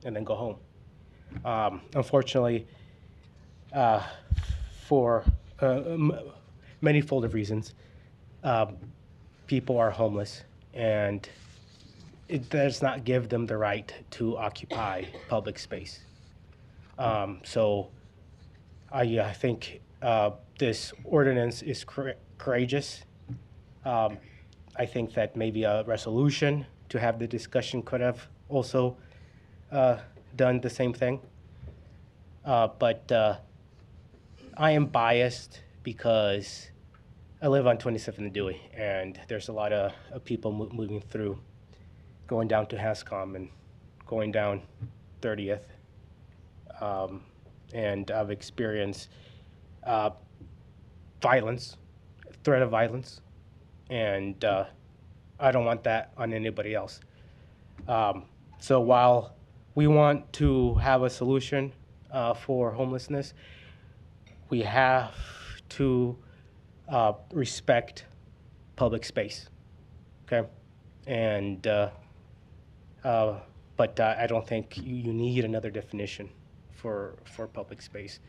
and then go home. Unfortunately, for many-fold of reasons, people are homeless, and it does not give them the right to occupy public space. So I think this ordinance is courageous. I think that maybe a resolution to have the discussion could have also done the same thing. But I am biased because I live on 27th Dewey, and there's a lot of people moving through, going down to Hascom and going down 30th. And I've experienced violence, threat of violence, and I don't want that on anybody else. So while we want to have a solution for homelessness, we have to respect public space, okay? And but I don't think you need another definition for public space,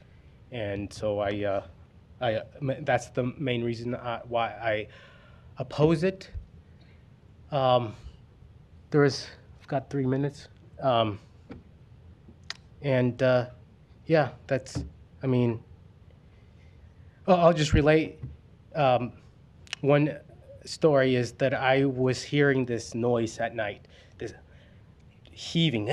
and so that's the main reason why I oppose it. I've got 3 minutes, and yeah, that's. I mean, I'll just relate. One story is that I was hearing this noise at night, this heaving,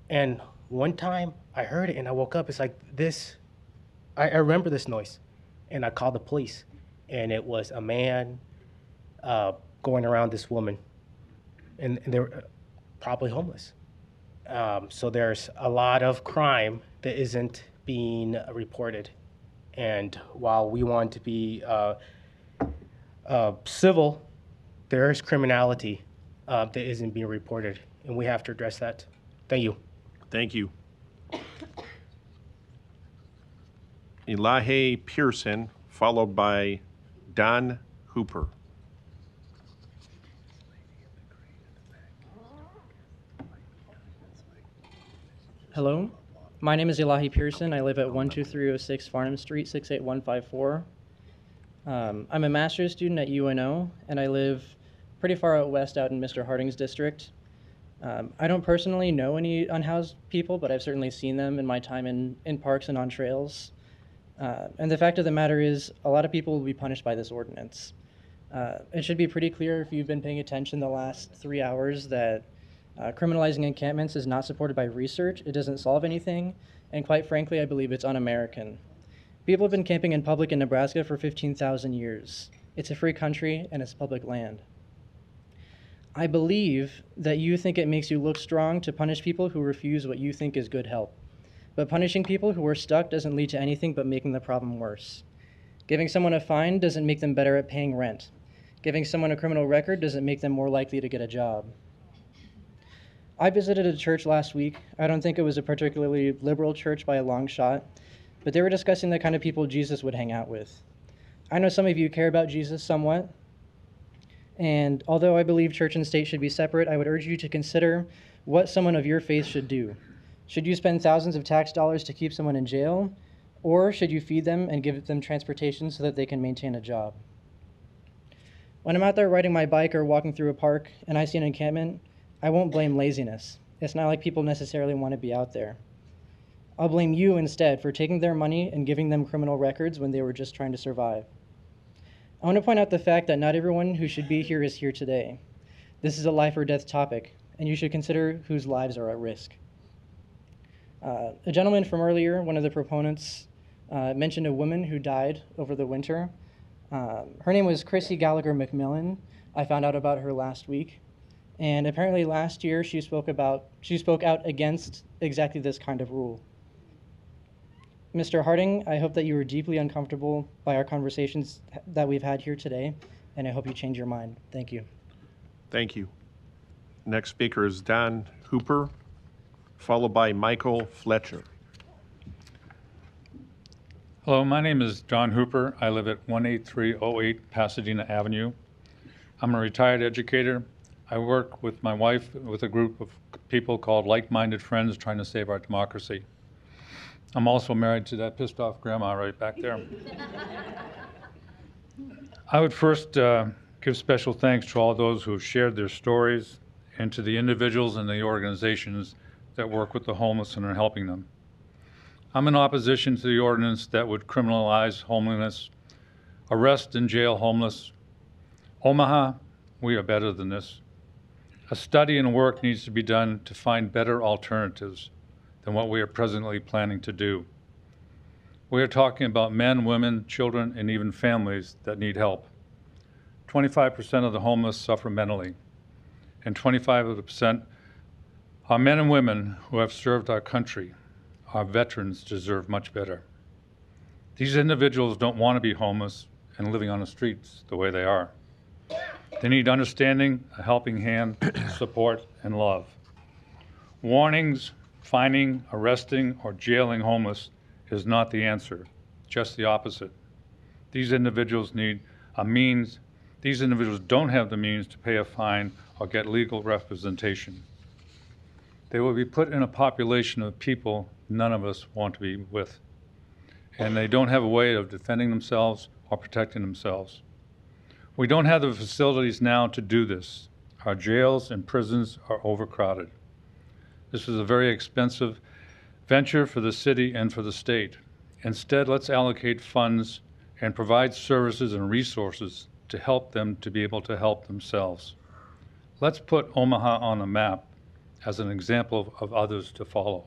and one time I heard it and I woke up. It's like this. I remember this noise, and I called the police, and it was a man going around this woman, and they were probably homeless. So there's a lot of crime that isn't being reported, and while we want to be civil, there is criminality that isn't being reported, and we have to address that. Thank you. Thank you. Elahe Pearson, followed by Don Hooper. Hello, my name is Elahi Pearson. I live at 12306 Farnham Street, 68154. I'm a master's student at UNO, and I live pretty far out west out in Mr. Harding's district. I don't personally know any unhoused people, but I've certainly seen them in my time in parks and on trails. And the fact of the matter is, a lot of people will be punished by this ordinance. It should be pretty clear if you've been paying attention the last 3 hours that criminalizing encampments is not supported by research, it doesn't solve anything, and quite frankly, I believe it's un-American. People have been camping in public in Nebraska for 15,000 years. It's a free country and it's public land. I believe that you think it makes you look strong to punish people who refuse what you think is good help. But punishing people who are stuck doesn't lead to anything but making the problem worse. Giving someone a fine doesn't make them better at paying rent. Giving someone a criminal record doesn't make them more likely to get a job. I visited a church last week. I don't think it was a particularly liberal church by a long shot, but they were discussing the kind of people Jesus would hang out with. I know some of you care about Jesus somewhat, and although I believe church and state should be separate, I would urge you to consider what someone of your faith should do. Should you spend thousands of tax dollars to keep someone in jail, or should you feed them and give them transportation so that they can maintain a job? When I'm out there riding my bike or walking through a park and I see an encampment, I won't blame laziness. It's not like people necessarily want to be out there. I'll blame you instead for taking their money and giving them criminal records when they were just trying to survive. I want to point out the fact that not everyone who should be here is here today. This is a life or death topic, and you should consider whose lives are at risk. A gentleman from earlier, one of the proponents, mentioned a woman who died over the winter. Her name was Chrissy Gallagher McMillan. I found out about her last week. And apparently last year she spoke out against exactly this kind of rule. Mr. Harding, I hope that you were deeply uncomfortable by our conversations that we've had here today, and I hope you change your mind. Thank you. Thank you. Next speaker is Don Hooper, followed by Michael Fletcher. Hello, my name is Don Hooper. I live at 18308 Pasadena Avenue. I'm a retired educator. I work with my wife with a group of people called Like-Minded Friends Trying to Save Our Democracy. I'm also married to that pissed off grandma right back there. I would first give special thanks to all those who have shared their stories and to the individuals and the organizations that work with the homeless and are helping them. I'm in opposition to the ordinance that would criminalize homelessness, arrest and jail homeless. Omaha, we are better than this. A study and work needs to be done to find better alternatives than what we are presently planning to do. We are talking about men, women, children, and even families that need help. 25% of the homeless suffer mentally, and 25% are men and women who have served our country. Our veterans deserve much better. These individuals don't want to be homeless and living on the streets the way they are. They need understanding, a helping hand, support, and love. Warnings, fining, arresting, or jailing homeless is not the answer, just the opposite. These individuals need a means. These individuals don't have the means to pay a fine or get legal representation. They will be put in a population of people none of us want to be with, and they don't have a way of defending themselves or protecting themselves. We don't have the facilities now to do this. Our jails and prisons are overcrowded. This is a very expensive venture for the city and for the state. Instead, let's allocate funds and provide services and resources to help them to be able to help themselves. Let's put Omaha on the map as an example of others to follow.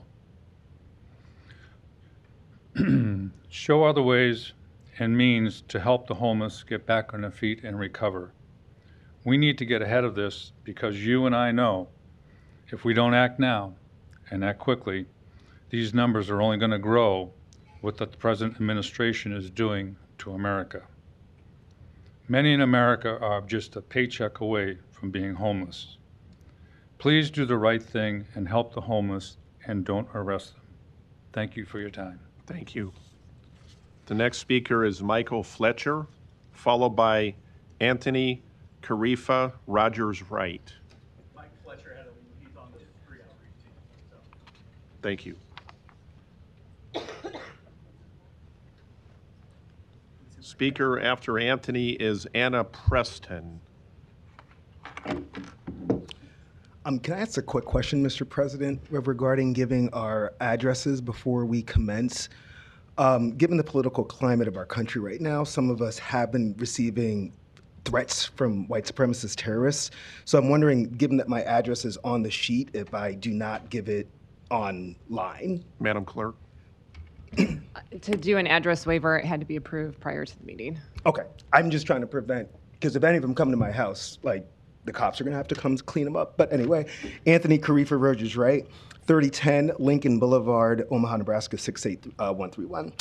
Show other ways and means to help the homeless get back on their feet and recover. We need to get ahead of this because you and I know if we don't act now and act quickly, these numbers are only going to grow with what the present administration is doing to America. Many in America are just a paycheck away from being homeless. Please do the right thing and help the homeless and don't arrest them. Thank you for your time. Thank you. The next speaker is Michael Fletcher, followed by Anthony Carifa Rogers Wright. Mike Fletcher, he's on the 3 outreach team. So. Thank you. Speaker after Anthony is Anna Preston. Can I ask a quick question, Mr. President, regarding giving our addresses before we commence? Given the political climate of our country right now, some of us have been receiving threats from white supremacist terrorists. So I'm wondering, given that my address is on the sheet, if I do not give it online. Madam Clerk. To do an address waiver, it had to be approved prior to the meeting. Okay, I'm just trying to prevent, because if any of them come to my house, like, the cops are gonna have to come clean them up. But anyway, Anthony Carifa Rogers, right? 3010 Lincoln Boulevard, Omaha, Nebraska, 68131.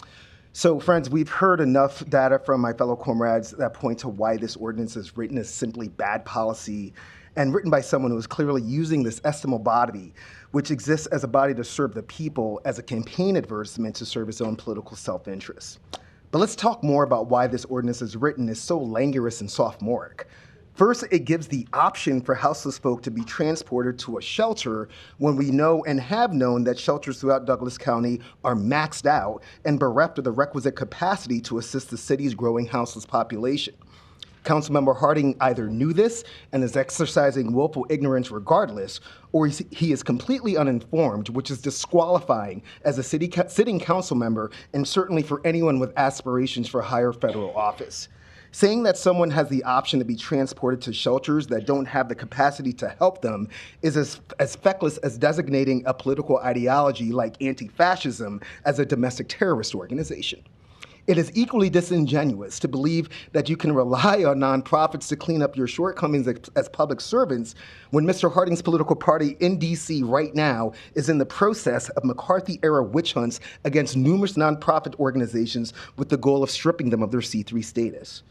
So friends, we've heard enough data from my fellow comrades that point to why this ordinance is written as simply bad policy and written by someone who is clearly using this estimable body, which exists as a body to serve the people, as a campaign advertisement to serve its own political self-interest. But let's talk more about why this ordinance is written is so languorous and sophomoric. First, it gives the option for houseless folk to be transported to a shelter when we know and have known that shelters throughout Douglas County are maxed out and bereft of the requisite capacity to assist the city's growing houseless population. Councilmember Harding either knew this and is exercising willful ignorance regardless, or he is completely uninformed, which is disqualifying as a sitting council member and certainly for anyone with aspirations for higher federal office. Saying that someone has the option to be transported to shelters that don't have the capacity to help them is as feckless as designating a political ideology like anti-fascism as a domestic terrorist organization. It is equally disingenuous to believe that you can rely on nonprofits to clean up your shortcomings as public servants when Mr. Harding's political party in DC right now is in the process of McCarthy-era witch hunts against numerous nonprofit organizations with the goal of stripping them of their C3 status.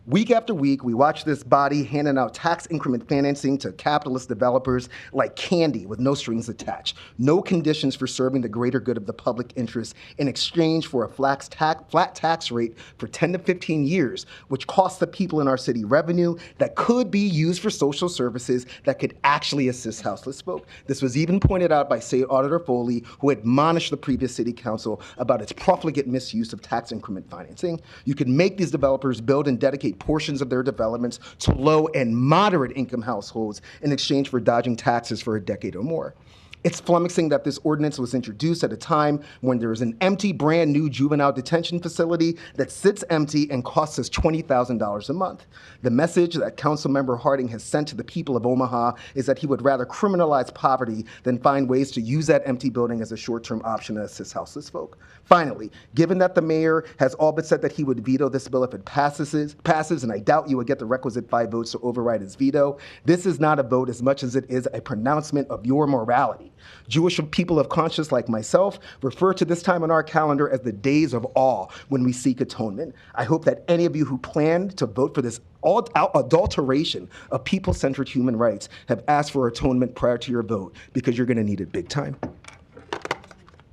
Week after week, we watch this body handing out tax increment financing to capitalist developers like candy with no strings attached, no conditions for serving the greater good of the public interest in exchange for a flat tax rate for 10 to 15 years, which costs the people in our city revenue that could be used for social services that could actually assist houseless folk. This was even pointed out by State Auditor Foley, who admonished the previous city council about its profligate misuse of tax increment financing. You can make these developers build and dedicate portions of their developments to low and moderate income households in exchange for dodging taxes for a decade or more. It's flummoxing that this ordinance was introduced at a time when there is an empty, brand new juvenile detention facility that sits empty and costs us $20,000 a month. The message that Councilmember Harding has sent to the people of Omaha is that he would rather criminalize poverty than find ways to use that empty building as a short-term option to assist houseless folk. Finally, given that the mayor has all but said that he would veto this bill if it passes, and I doubt you would get the requisite 5 votes to override his veto, this is not a vote as much as it is a pronouncement of your morality. Jewish people of conscience like myself refer to this time on our calendar as the days of awe when we seek atonement. I hope that any of you who plan to vote for this adulteration of people-centered human rights have asked for atonement prior to your vote, because you're going to need it big time.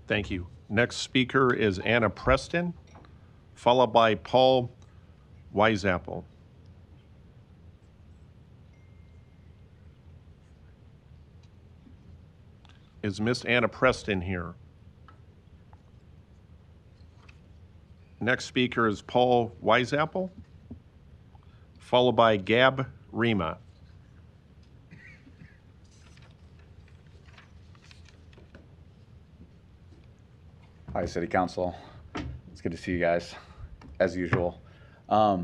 Thank you. Next speaker is Anna Preston, followed by Paul Weisapple. Is Miss Anna Preston here? Next speaker is Paul Weisapple, followed by Gab Rima. Hi, City Council. It's good to see you guys, as usual. My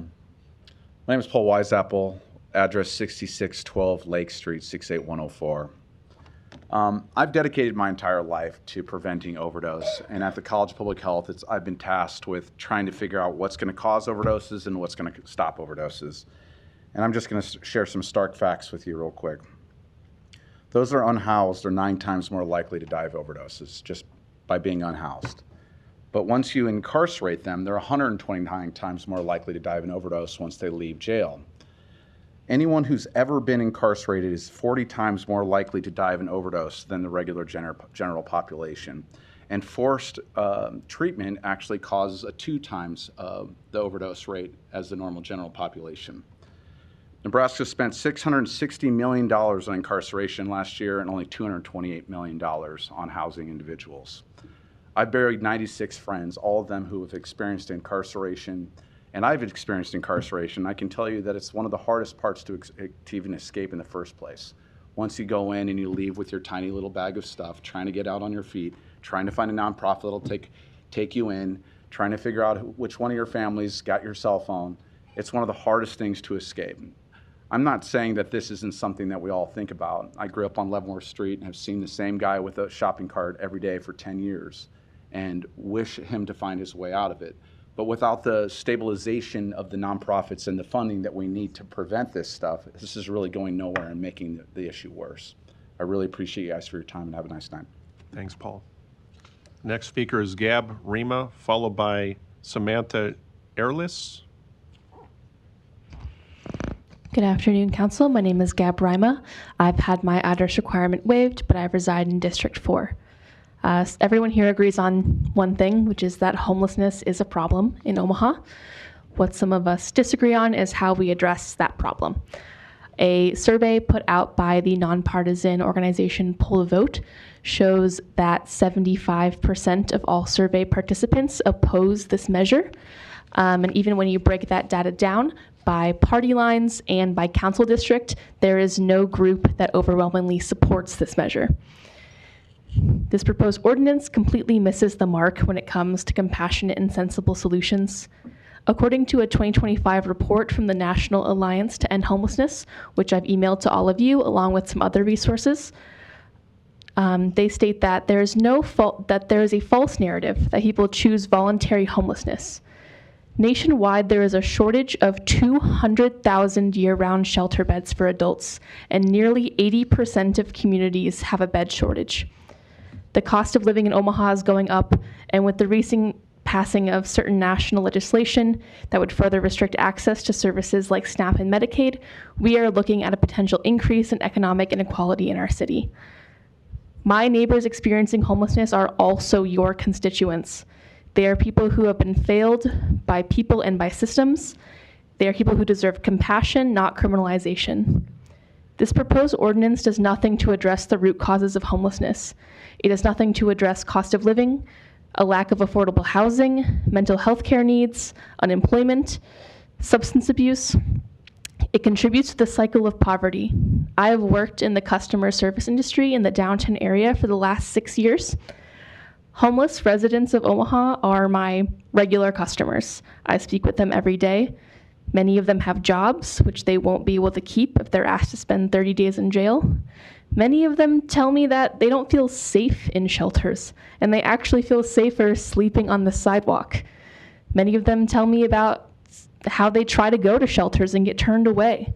name is Paul Weisapple, address 6612 Lake Street, 68104. I've dedicated my entire life to preventing overdose, and at the College of Public Health, I've been tasked with trying to figure out what's going to cause overdoses and what's going to stop overdoses. And I'm just going to share some stark facts with you real quick. Those that are unhoused are 9 times more likely to die of overdoses just by being unhoused. But once you incarcerate them, they're 129 times more likely to die of an overdose once they leave jail. Anyone who's ever been incarcerated is 40 times more likely to die of an overdose than the regular general population. And forced treatment actually causes a 2 times the overdose rate as the normal general population. Nebraska spent $660 million on incarceration last year and only $228 million on housing individuals. I've buried 96 friends, all of them who have experienced incarceration, and I've experienced incarceration. I can tell you that it's one of the hardest parts to even escape in the first place. Once you go in and you leave with your tiny little bag of stuff, trying to get out on your feet, trying to find a nonprofit that'll take you in, trying to figure out which one of your families got your cell phone. It's one of the hardest things to escape. I'm not saying that this isn't something that we all think about. I grew up on Leavenworth Street and have seen the same guy with a shopping cart every day for 10 years and wish him to find his way out of it. But without the stabilization of the nonprofits and the funding that we need to prevent this stuff, this is really going nowhere and making the issue worse. I really appreciate you guys for your time and have a nice night. Thanks, Paul. Next speaker is Gab Rima, followed by Samantha Erlis. Good afternoon, Council. My name is Gab Rima. I've had my address requirement waived, but I reside in District 4. Everyone here agrees on one thing, which is that homelessness is a problem in Omaha. What some of us disagree on is how we address that problem. A survey put out by the nonpartisan organization Poll a Vote shows that 75% of all survey participants oppose this measure. And even when you break that data down by party lines and by council district, there is no group that overwhelmingly supports this measure. This proposed ordinance completely misses the mark when it comes to compassionate and sensible solutions. According to a 2025 report from the National Alliance to End Homelessness, which I've emailed to all of you along with some other resources, they state that there is a false narrative that people choose voluntary homelessness. Nationwide, there is a shortage of 200,000 year-round shelter beds for adults, and nearly 80% of communities have a bed shortage. The cost of living in Omaha is going up, and with the recent passing of certain national legislation that would further restrict access to services like SNAP and Medicaid, we are looking at a potential increase in economic inequality in our city. My neighbors experiencing homelessness are also your constituents. They are people who have been failed by people and by systems. They are people who deserve compassion, not criminalization. This proposed ordinance does nothing to address the root causes of homelessness. It does nothing to address cost of living, a lack of affordable housing, mental health care needs, unemployment, substance abuse. It contributes to the cycle of poverty. I have worked in the customer service industry in the downtown area for the last 6 years. Homeless residents of Omaha are my regular customers. I speak with them every day. Many of them have jobs, which they won't be able to keep if they're asked to spend 30 days in jail. Many of them tell me that they don't feel safe in shelters, and they actually feel safer sleeping on the sidewalk. Many of them tell me about how they try to go to shelters and get turned away.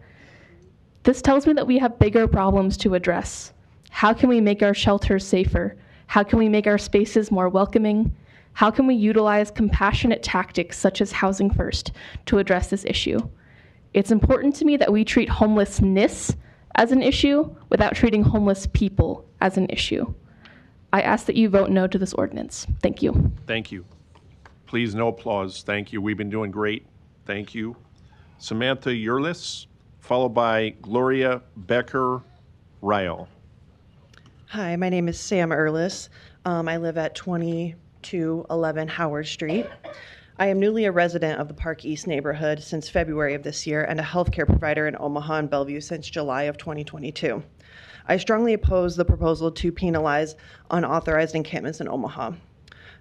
This tells me that we have bigger problems to address. How can we make our shelters safer? How can we make our spaces more welcoming? How can we utilize compassionate tactics such as Housing First to address this issue? It's important to me that we treat homelessness as an issue without treating homeless people as an issue. I ask that you vote no to this ordinance. Thank you. Thank you. Please, no applause. Thank you. We've been doing great. Thank you. Samantha Yerlis, followed by Gloria Becker-Ryle. Hi, my name is Sam Erlis. I live at 2211 Howard Street. I am newly a resident of the Park East neighborhood since February of this year and a healthcare provider in Omaha and Bellevue since July of 2022. I strongly oppose the proposal to penalize unauthorized encampments in Omaha.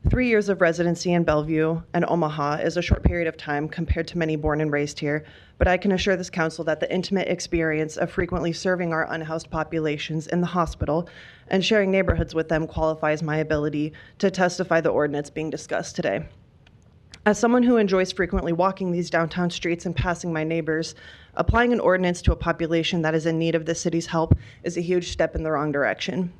3 years of residency in Bellevue and Omaha is a short period of time compared to many born and raised here, but I can assure this council that the intimate experience of frequently serving our unhoused populations in the hospital and sharing neighborhoods with them qualifies my ability to testify the ordinance being discussed today. As someone who enjoys frequently walking these downtown streets and passing my neighbors, applying an ordinance to a population that is in need of the city's help is a huge step in the wrong direction.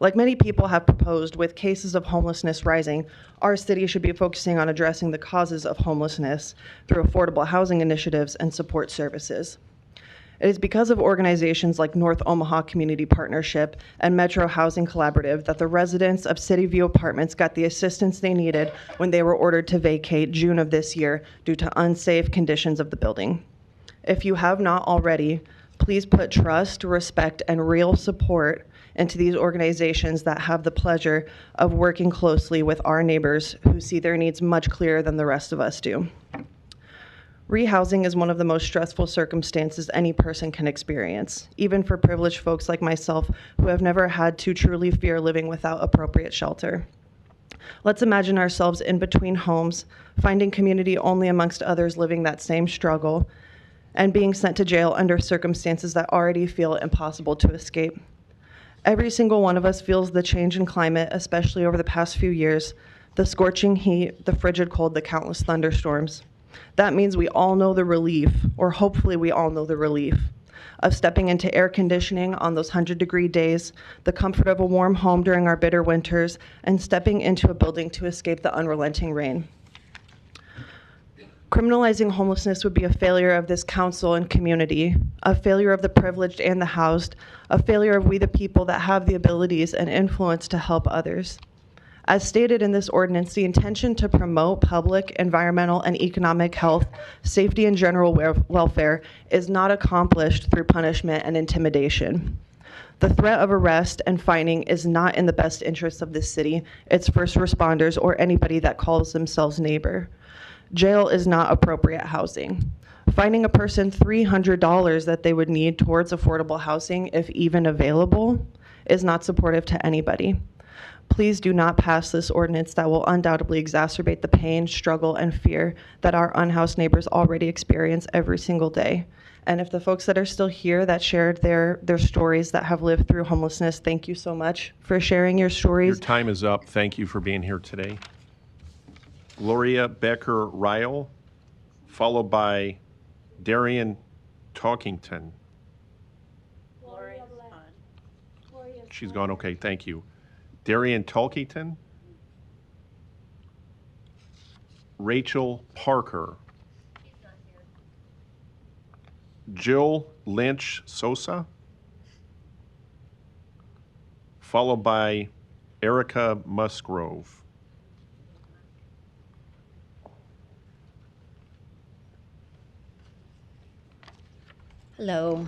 Like many people have proposed, with cases of homelessness rising, our city should be focusing on addressing the causes of homelessness through affordable housing initiatives and support services. It is because of organizations like North Omaha Community Partnership and Metro Housing Collaborative that the residents of City View Apartments got the assistance they needed when they were ordered to vacate June of this year due to unsafe conditions of the building. If you have not already, please put trust, respect, and real support into these organizations that have the pleasure of working closely with our neighbors who see their needs much clearer than the rest of us do. Rehousing is one of the most stressful circumstances any person can experience, even for privileged folks like myself who have never had to truly fear living without appropriate shelter. Let's imagine ourselves in between homes, finding community only amongst others living that same struggle, and being sent to jail under circumstances that already feel impossible to escape. Every single one of us feels the change in climate, especially over the past few years, the scorching heat, the frigid cold, the countless thunderstorms. That means we all know the relief, or hopefully we all know the relief, of stepping into air conditioning on those 100-degree days, the comfort of a warm home during our bitter winters, and stepping into a building to escape the unrelenting rain. Criminalizing homelessness would be a failure of this council and community, a failure of the privileged and the housed, a failure of we the people that have the abilities and influence to help others. As stated in this ordinance, the intention to promote public, environmental, and economic health, safety, and general welfare is not accomplished through punishment and intimidation. The threat of arrest and fining is not in the best interest of this city, its first responders, or anybody that calls themselves neighbor. Jail is not appropriate housing. Finding a person $300 that they would need towards affordable housing, if even available, is not supportive to anybody. Please do not pass this ordinance that will undoubtedly exacerbate the pain, struggle, and fear that our unhoused neighbors already experience every single day. And if the folks that are still here that shared their stories that have lived through homelessness, thank you so much for sharing your stories. Your time is up. Thank you for being here today. Gloria Becker-Ryle, followed by Darian Talkington. She's gone. Okay, thank you. Darian Talkington. Rachel Parker. Jill Lynch Sosa, followed by Erica Musgrove. Hello.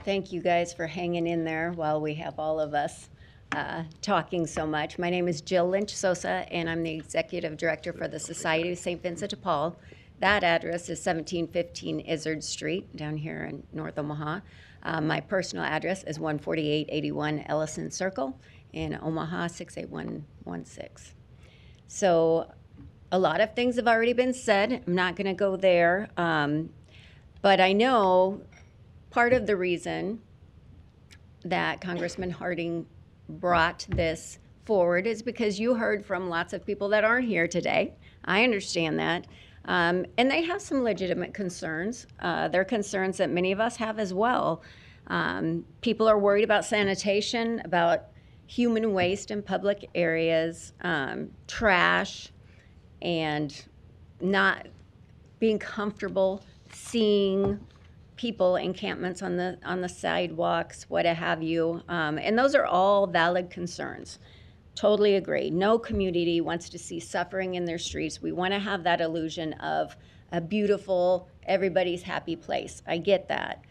Thank you guys for hanging in there while we have all of us talking so much. My name is Jill Lynch Sosa, and I'm the Executive Director for the Society of St. Vincent de Paul. That address is 1715 Izzard Street down here in North Omaha. My personal address is 14881 Ellison Circle in Omaha, 68116. So a lot of things have already been said. I'm not going to go there. But I know part of the reason that Congressman Harding brought this forward is because you heard from lots of people that aren't here today. I understand that. And they have some legitimate concerns. They're concerns that many of us have as well. People are worried about sanitation, about human waste in public areas, trash, and not being comfortable seeing people encampments on the sidewalks, what have you. And those are all valid concerns. Totally agree. No community wants to see suffering in their streets. We want to have that illusion of a beautiful, everybody's happy place. I get that.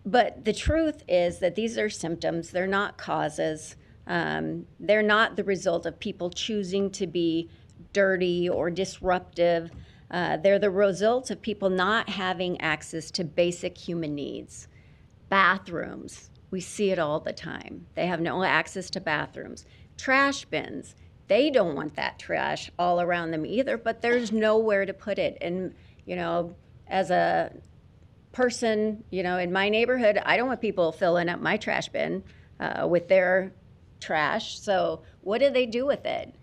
But the truth is that these are symptoms. They're not causes. They're not the result of people choosing to be dirty or disruptive. They're the results of people not having access to basic human needs. Bathrooms, we see it all the time. They have no access to bathrooms. Trash bins, they don't want that trash all around them either, but there's nowhere to put it. And, you know, as a person, you know, in my neighborhood, I don't want people filling up my trash bin with their trash. So what do they do with it?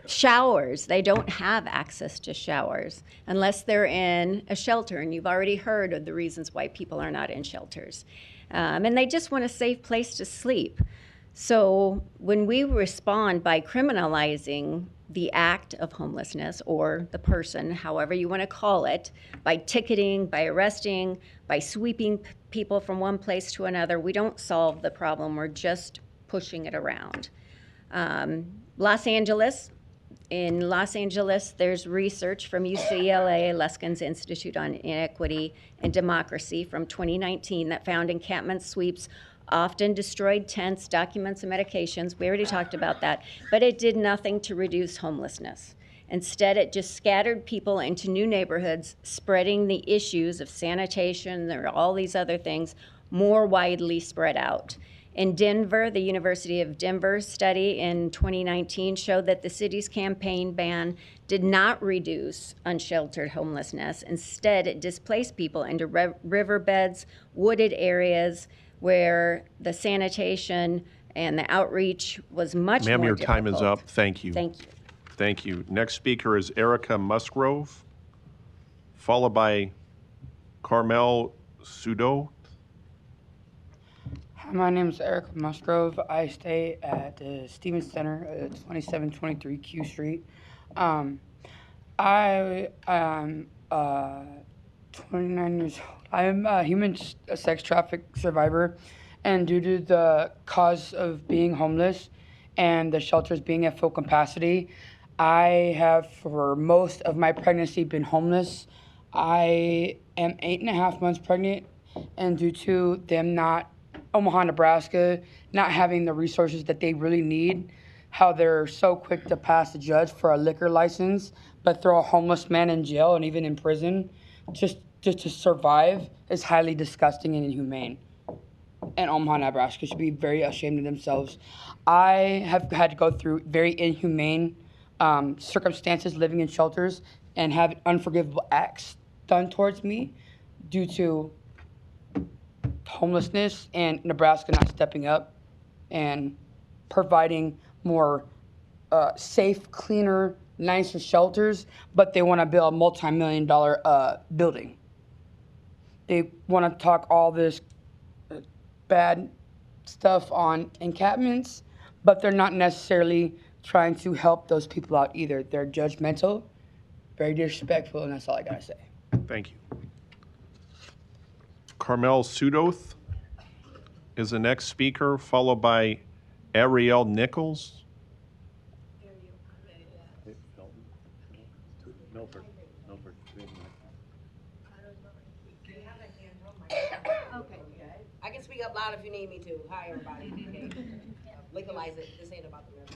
Showers, they don't have access to showers unless they're in a shelter, and you've already heard of the reasons why people are not in shelters. And they just want a safe place to sleep. So when we respond by criminalizing the act of homelessness or the person, however you want to call it, by ticketing, by arresting, by sweeping people from one place to another, we don't solve the problem. We're just pushing it around. In Los Angeles, there's research from UCLA, Luskin's Institute on Inequity and Democracy from 2019 that found encampment sweeps often destroyed tents, documents, and medications. We already talked about that, but it did nothing to reduce homelessness. Instead, it just scattered people into new neighborhoods, spreading the issues of sanitation or all these other things more widely spread out. In Denver, the University of Denver study in 2019 showed that the city's campaign ban did not reduce unsheltered homelessness. Instead, it displaced people into riverbeds, wooded areas where the sanitation and the outreach was much more difficult. Ma'am, your time is up. Thank you. Thank you. Thank you. Next speaker is Erica Musgrove, followed by Carmel Sudo. Hi, my name is Eric Musgrove. I stay at the Stevens Center at 2723 Q Street. I am 29 years old. I am a human sex traffic survivor, and due to the cause of being homeless and the shelters being at full capacity, I have for most of my pregnancy been homeless. I am 8.5 months pregnant, and due to them Omaha, Nebraska, not having the resources that they really need, how they're so quick to pass a judge for a liquor license, but throw a homeless man in jail and even in prison just to survive is highly disgusting and inhumane. And Omaha, Nebraska should be very ashamed of themselves. I have had to go through very inhumane circumstances living in shelters and have unforgivable acts done towards me due to homelessness and Nebraska not stepping up and providing more safe, cleaner, nicer shelters, but they want to build a multi-million-dollar building. They want to talk all this bad stuff on encampments, but they're not necessarily trying to help those people out either. They're judgmental, very disrespectful, and that's all I gotta say. Thank you. Carmel Sudoth is the next speaker, followed by Ariel Nichols. Okay. I can speak up loud if you need me to. Hi, everybody. Okay. Legalize it. This ain't about the marijuana.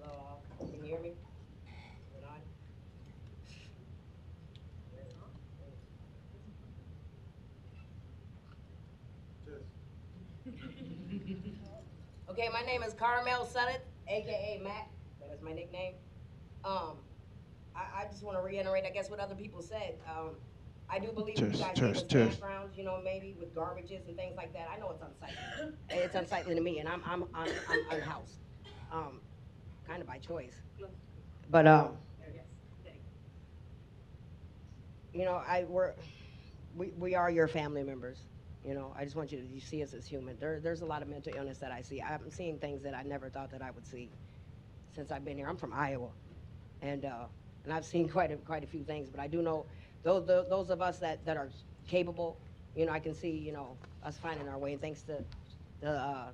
Hello, can you hear me? Is it on? Okay, my name is Carmel Suddeth, aka Mac. That is my nickname. I just want to reiterate, I guess, what other people said. I do believe you guys gave us campgrounds, you know, maybe with garbages and things like that. I know it's unsightly. It's unsightly to me, and I'm unhoused, kind of by choice. But you know, we are your family members. You know, I just want you to see us as human. There's a lot of mental illness that I see. I'm seeing things that I never thought that I would see since I've been here. I'm from Iowa, and I've seen quite a few things. But I do know those of us that are capable. You know, I can see, you know, us finding our way. And thanks to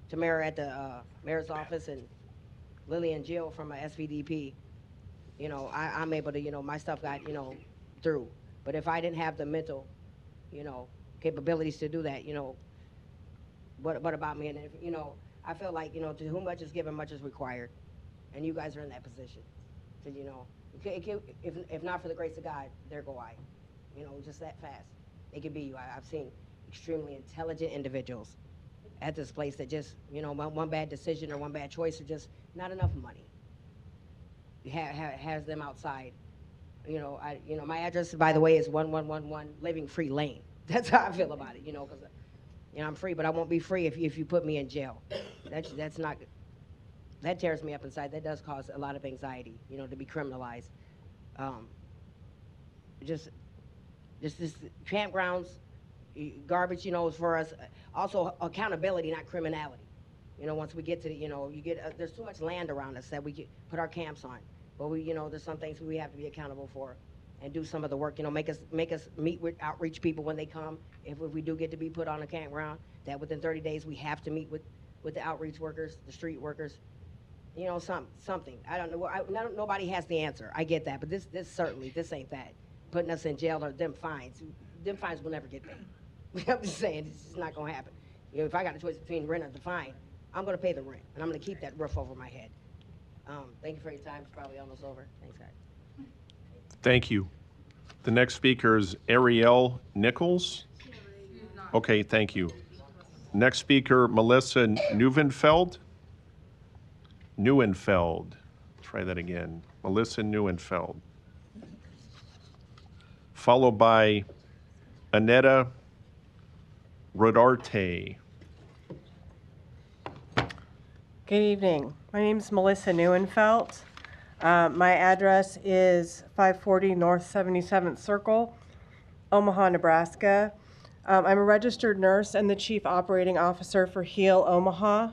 Tamara at the mayor's office and Lily and Jill from SVDP. You know, I'm able to, you know, my stuff got, you know, through. But if I didn't have the mental, you know, capabilities to do that, you know, what about me? And if, you know, I feel like, you know, to whom much is given, much is required, and you guys are in that position. So, you know, if not for the grace of God, there go I. You know, just that fast. It could be you. I've seen extremely intelligent individuals, at this place that just, you know, one bad decision or one bad choice or just not enough money has them outside. You know, my address, by the way, is 1111 Living Free Lane. That's how I feel about it, you know, because, you know, I'm free, but I won't be free if you put me in jail. That's not good. That tears me up inside. That does cause a lot of anxiety, you know, to be criminalized. Just this campgrounds, garbage, you know, is for us. Also, accountability, not criminality. You know, once we get to the, you know, there's too much land around us that we put our camps on. But you know, there's some things we have to be accountable for and do some of the work. You know, make us meet with outreach people when they come. If we do get to be put on a campground, that within 30 days we have to meet with the outreach workers, the street workers. You know, something. I don't know. Nobody has the answer. I get that, but this ain't that. Putting us in jail or them fines will never get paid. I'm just saying, it's just not gonna happen. You know, if I got a choice between rent or the fine, I'm gonna pay the rent, and I'm gonna keep that roof over my head. Thank you for your time. It's probably almost over. Thanks, guys. Thank you. The next speaker is Ariel Nichols. Okay, thank you. Next speaker, Melissa Neuenfeld. Try that again. Melissa Neuenfeld. Followed by Annetta Rodarte. Good evening. My name is Melissa Neuenfeld. My address is 540 North 77th Circle, Omaha, Nebraska. I'm a registered nurse and the Chief Operating Officer for HEAL Omaha.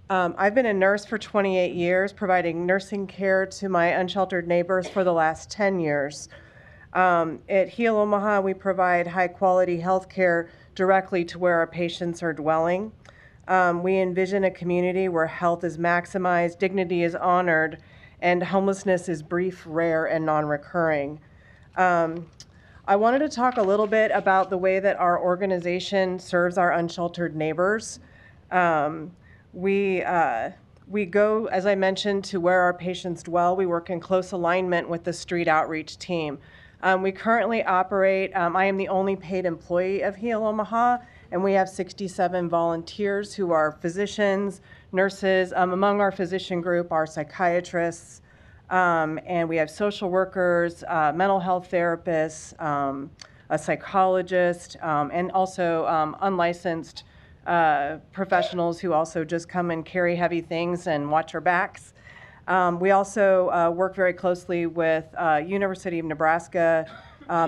I've been a nurse for 28 years, providing nursing care to my unsheltered neighbors for the last 10 years. At HEAL Omaha, we provide high-quality health care directly to where our patients are dwelling. We envision a community where health is maximized, dignity is honored, and homelessness is brief, rare, and non-recurring. I wanted to talk a little bit about the way that our organization serves our unsheltered neighbors. We go, as I mentioned, to where our patients dwell. We work in close alignment with the street outreach team. We currently operate, I am the only paid employee of HEAL Omaha, and we have 67 volunteers who are physicians, nurses. Among our physician group are psychiatrists, and we have social workers, mental health therapists, a psychologist, and also unlicensed professionals who also just come and carry heavy things and watch our backs. We also work very closely with University of Nebraska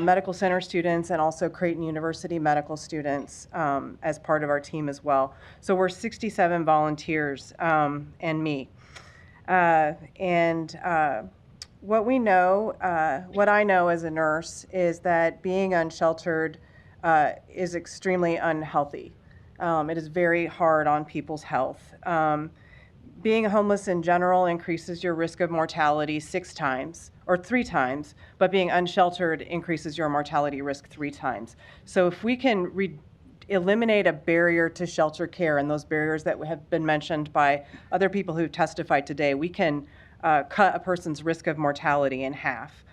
Medical Center students and also Creighton University medical students as part of our team as well. So we're 67 volunteers and me. What we know, what I know as a nurse is that being unsheltered is extremely unhealthy. It is very hard on people's health. Being homeless in general increases your risk of mortality 6 times or 3 times, but being unsheltered increases your mortality risk 3 times. So if we can eliminate a barrier to shelter care and those barriers that have been mentioned by other people who testified today, we can cut a person's risk of mortality in half.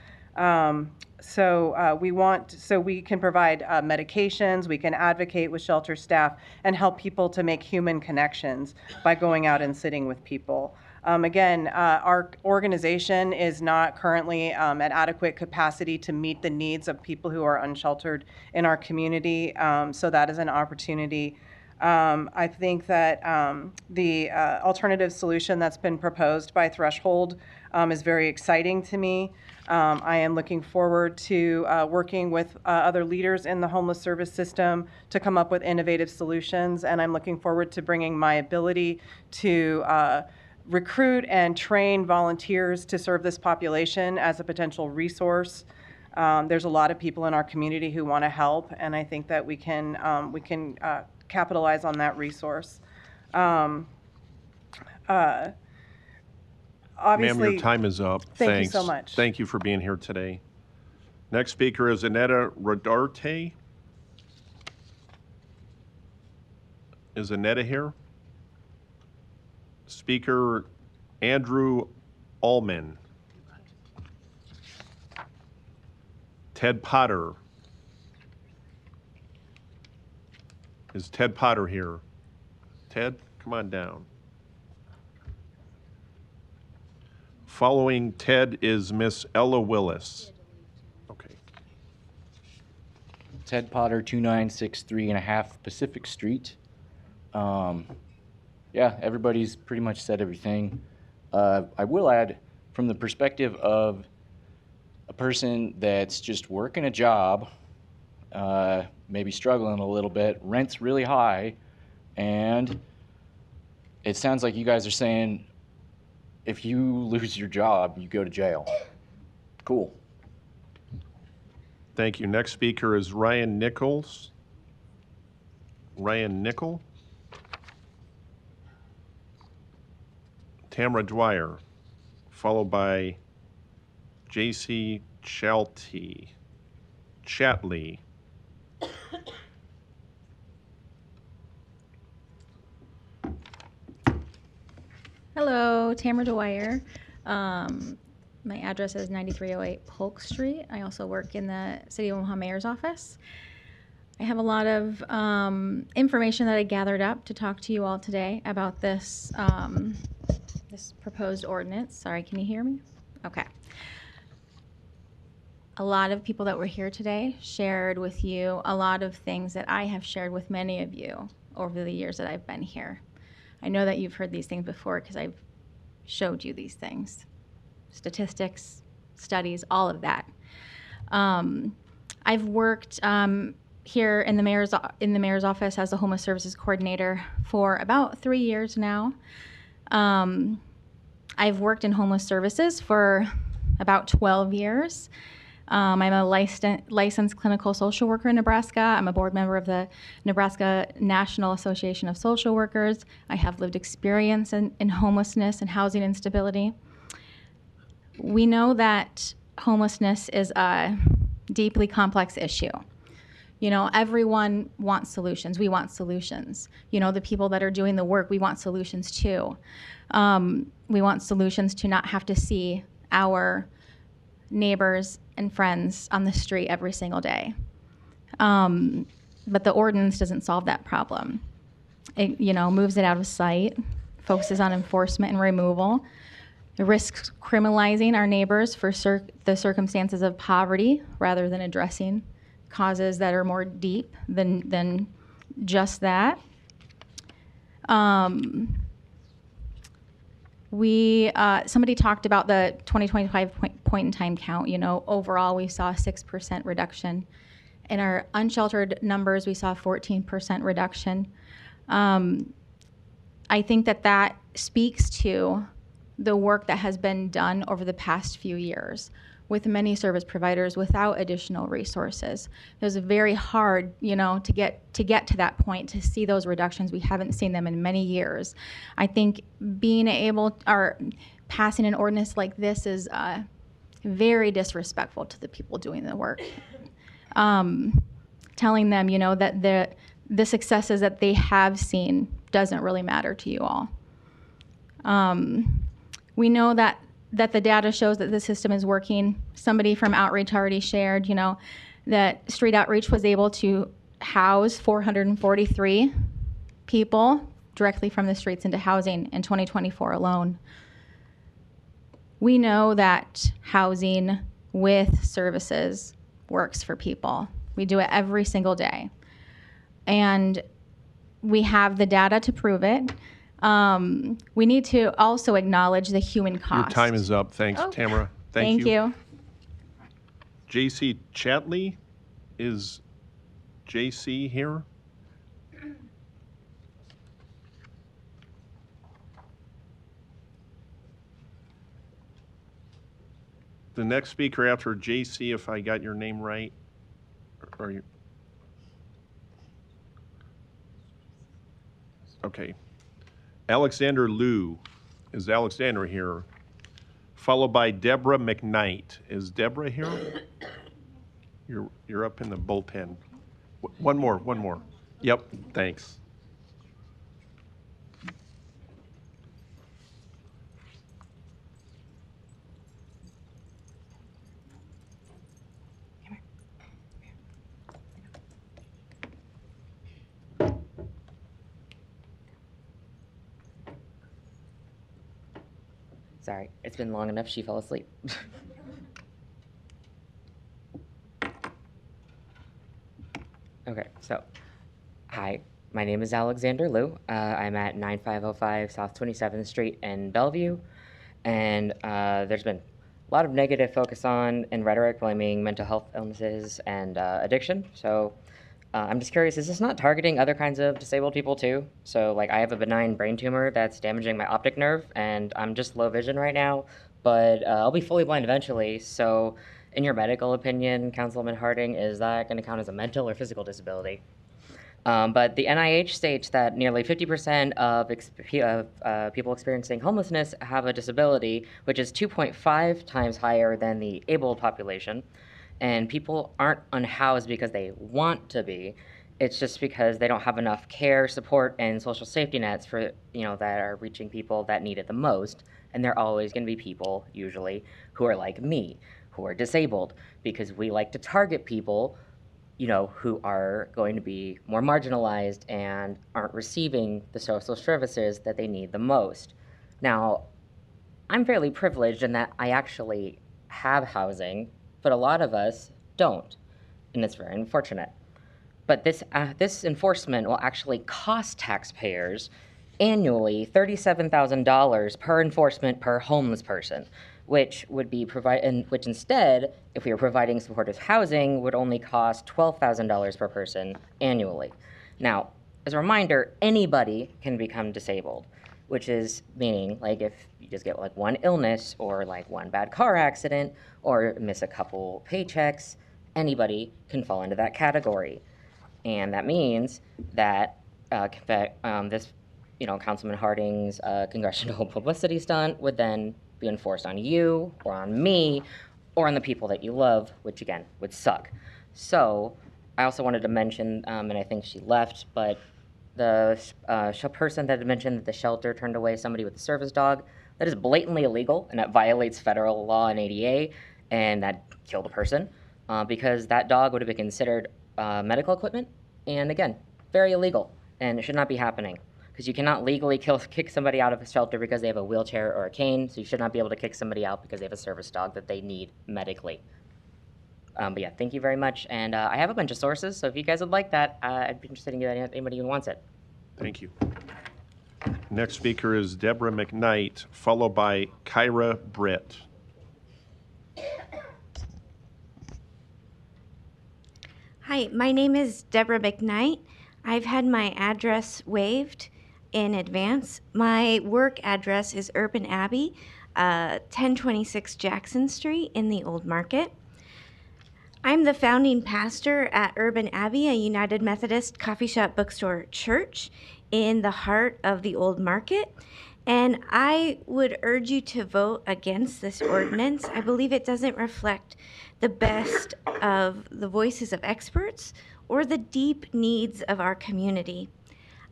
So we can provide medications, we can advocate with shelter staff and help people to make human connections by going out and sitting with people. Again, our organization is not currently at adequate capacity to meet the needs of people who are unsheltered in our community, so that is an opportunity. I think that the alternative solution that's been proposed by Threshold is very exciting to me. I am looking forward to working with other leaders in the homeless service system to come up with innovative solutions, and I'm looking forward to bringing my ability to recruit and train volunteers to serve this population as a potential resource. There's a lot of people in our community who want to help, and I think that we can capitalize on that resource. Obviously, Ma'am, your time is up. Thank Thanks. you so much. Thank you for being here today. Next speaker is Annetta Rodarte. Is Annetta here? Speaker Andrew Allman. Ted Potter. Is Ted Potter here? Ted, come on down. Following Ted is Miss Ella Willis. Okay. Ted Potter, 2963.5 Pacific Street. Yeah, everybody's pretty much said everything. I will add, from the perspective of a person that's just working a job, maybe struggling a little bit, rent's really high, and it sounds like you guys are saying if you lose your job, you go to jail. Cool. Thank you. Next speaker is Ryan Nichols. Ryan Nickel. Tamara Dwyer, followed by J.C. Chatley. Hello, Tamara Dwyer. My address is 9308 Polk Street. I also work in the City of Omaha Mayor's office. I have a lot of information that I gathered up to talk to you all today about this this proposed ordinance. Sorry, can you hear me? Okay. A lot of people that were here today shared with you a lot of things that I have shared with many of you over the years that I've been here. I know that you've heard these things before because I've showed you these things. Statistics, studies, all of that. I've worked here in the mayor's office as a homeless services coordinator for about 3 years now. I've worked in homeless services for about 12 years. I'm a licensed clinical social worker in Nebraska. I'm a board member of the Nebraska National Association of Social Workers. I have lived experience in homelessness and housing instability. We know that homelessness is a deeply complex issue. You know, everyone wants solutions. We want solutions. You know, the people that are doing the work, we want solutions too. We want solutions to not have to see our neighbors and friends on the street every single day. But the ordinance doesn't solve that problem. It, you know, moves it out of sight, focuses on enforcement and removal. It risks criminalizing our neighbors for the circumstances of poverty rather than addressing causes that are more deep than just that. Somebody talked about the 2025 point in time count. You know, overall we saw a 6% reduction. In our unsheltered numbers, we saw a 14% reduction. I think that speaks to the work that has been done over the past few years with many service providers without additional resources. It was very hard, you know, to get to that point, to see those reductions. We haven't seen them in many years. I think passing an ordinance like this is very disrespectful to the people doing the work. Telling them, you know, that the successes that they have seen doesn't really matter to you all. We know that the data shows that the system is working. Somebody from Outreach already shared, you know, that Street Outreach was able to house 443 people directly from the streets into housing in 2024 alone. We know that housing with services works for people. We do it every single day. And we have the data to prove it. We need to also acknowledge the human cost. Your time is up. Thanks, Tamara. Thank you. J.C. Chatley, is J.C. here? The next speaker after J.C., if I got your name right, or you? Okay. Alexander Liu. Is Alexander here? Followed by Deborah McKnight. Is Deborah here? You're up in the bullpen. One more. Yep, thanks. Sorry, it's been long enough. She fell asleep. Okay, so, hi, my name is Alexander Liu. I'm at 9505 South 27th Street in Bellevue, and there's been a lot of negative focus on and rhetoric blaming mental health illnesses and addiction. So I'm just curious, is this not targeting other kinds of disabled people too? So like I have a benign brain tumor that's damaging my optic nerve, and I'm just low vision right now, but I'll be fully blind eventually. So in your medical opinion, Councilman Harding, is that going to count as a mental or physical disability? But the NIH states that nearly 50% of people experiencing homelessness have a disability, which is 2.5 times higher than the able population. And people aren't unhoused because they want to be. It's just because they don't have enough care, support, and social safety nets for, that are reaching people that need it the most. And there are always going to be people, usually, who are like me, who are disabled, because we like to target people who are going to be more marginalized and aren't receiving the social services that they need the most. Now, I'm fairly privileged in that I actually have housing, but a lot of us don't, and it's very unfortunate. But this enforcement will actually cost taxpayers annually $37,000 per enforcement per homeless person, which would be which instead, if we were providing supportive housing, would only cost $12,000 per person annually. Now, as a reminder, anybody can become disabled, which is meaning like if you just get like one illness or like one bad car accident or miss a couple paychecks, anybody can fall into that category. And that means that this, Councilman Harding's congressional publicity stunt would then be enforced on you or on me or on the people that you love, which again would suck. So I also wanted to mention, and I think she left, but the person that had mentioned that the shelter turned away somebody with a service dog, that is blatantly illegal and that violates federal law and ADA, and that killed a person because that dog would have been considered medical equipment, and again, very illegal, and it should not be happening. Because you cannot legally kick somebody out of a shelter because they have a wheelchair or a cane, so you should not be able to kick somebody out because they have a service dog that they need medically. But yeah, thank you very much. And I have a bunch of sources, so if you guys would like that, I'd be interested in getting anybody who wants it. Thank you. Next speaker is Deborah McKnight, followed by Kyra Britt. Hi, my name is Deborah McKnight. I've had my address waived in advance. My work address is Urban Abbey, 1026 Jackson Street in the Old Market. I'm the founding pastor at Urban Abbey, a United Methodist coffee shop bookstore church in the heart of the Old Market. And I would urge you to vote against this ordinance. I believe it doesn't reflect the best of the voices of experts or the deep needs of our community.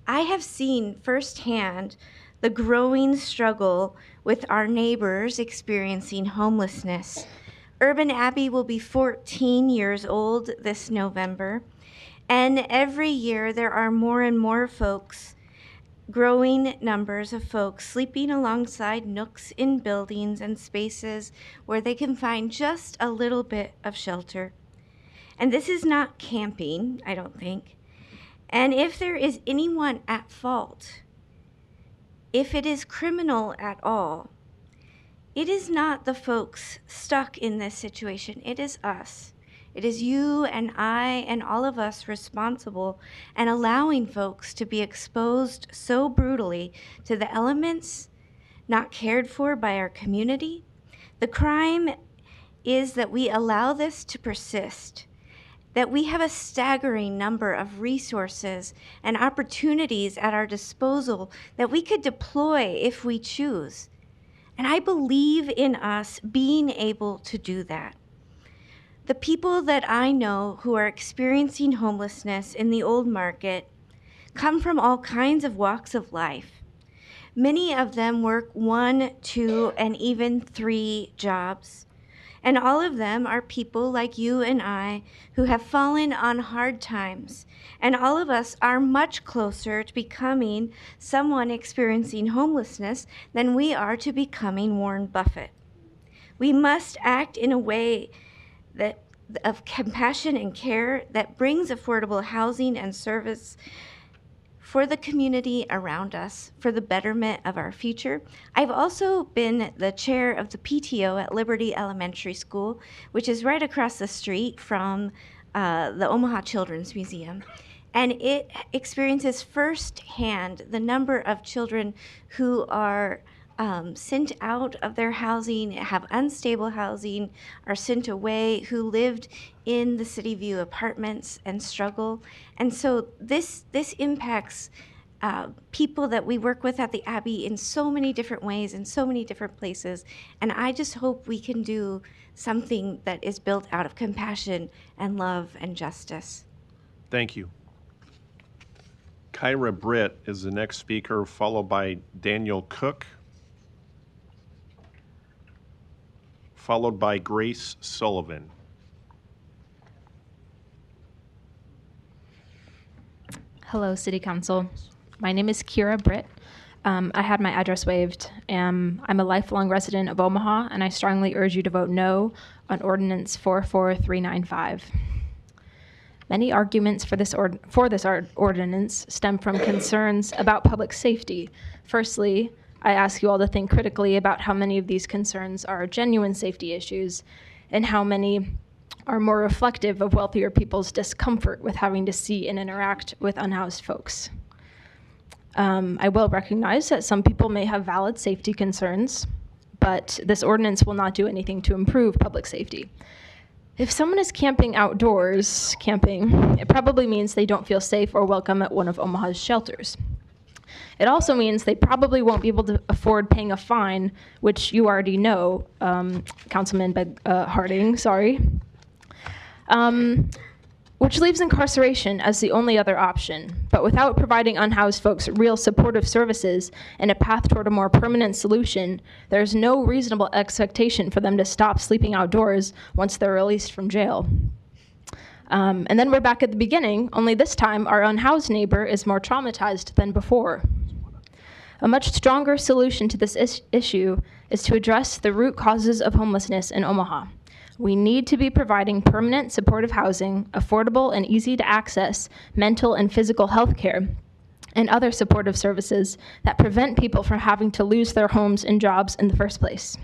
I have seen firsthand the growing struggle with our neighbors experiencing homelessness. Urban Abbey will be 14 years old this November, and every year there are more and more folks, growing numbers of folks sleeping alongside nooks in buildings and spaces where they can find just a little bit of shelter. And this is not camping, I don't think. And if there is anyone at fault, if it is criminal at all, it is not the folks stuck in this situation. It is us. It is you and I and all of us responsible and allowing folks to be exposed so brutally to the elements not cared for by our community. The crime is that we allow this to persist, that we have a staggering number of resources and opportunities at our disposal that we could deploy if we choose. And I believe in us being able to do that. The people that I know who are experiencing homelessness in the Old Market come from all kinds of walks of life. Many of them work 1, 2, and even 3 jobs. And all of them are people like you and I who have fallen on hard times. And all of us are much closer to becoming someone experiencing homelessness than we are to becoming Warren Buffett. We must act in a way that of compassion and care that brings affordable housing and service for the community around us, for the betterment of our future. I've also been the chair of the PTO at Liberty Elementary School, which is right across the street from the Omaha Children's Museum. And it experiences firsthand the number of children who are sent out of their housing, have unstable housing, are sent away, who lived in the City View apartments and struggle. And so this impacts people that we work with at the Abbey in so many different ways, in so many different places. And I just hope we can do something that is built out of compassion and love and justice. Thank you. Kyra Britt is the next speaker, followed by Daniel Cook, followed by Grace Sullivan. Hello, City Council. My name is Kira Britt. I had my address waived. I'm a lifelong resident of Omaha, and I strongly urge you to vote no on Ordinance 44395. Many arguments for this ordinance stem from concerns about public safety. Firstly, I ask you all to think critically about how many of these concerns are genuine safety issues and how many are more reflective of wealthier people's discomfort with having to see and interact with unhoused folks. I will recognize that some people may have valid safety concerns, but this ordinance will not do anything to improve public safety. If someone is camping outdoors, it probably means they don't feel safe or welcome at one of Omaha's shelters. It also means they probably won't be able to afford paying a fine, which you already know, Councilman Harding, sorry. Which leaves incarceration as the only other option. But without providing unhoused folks real supportive services and a path toward a more permanent solution, there's no reasonable expectation for them to stop sleeping outdoors once they're released from jail. And then we're back at the beginning, only this time our unhoused neighbor is more traumatized than before. A much stronger solution to this issue is to address the root causes of homelessness in Omaha. We need to be providing permanent supportive housing, affordable and easy to access mental and physical health care, and other supportive services that prevent people from having to lose their homes and jobs in the first place.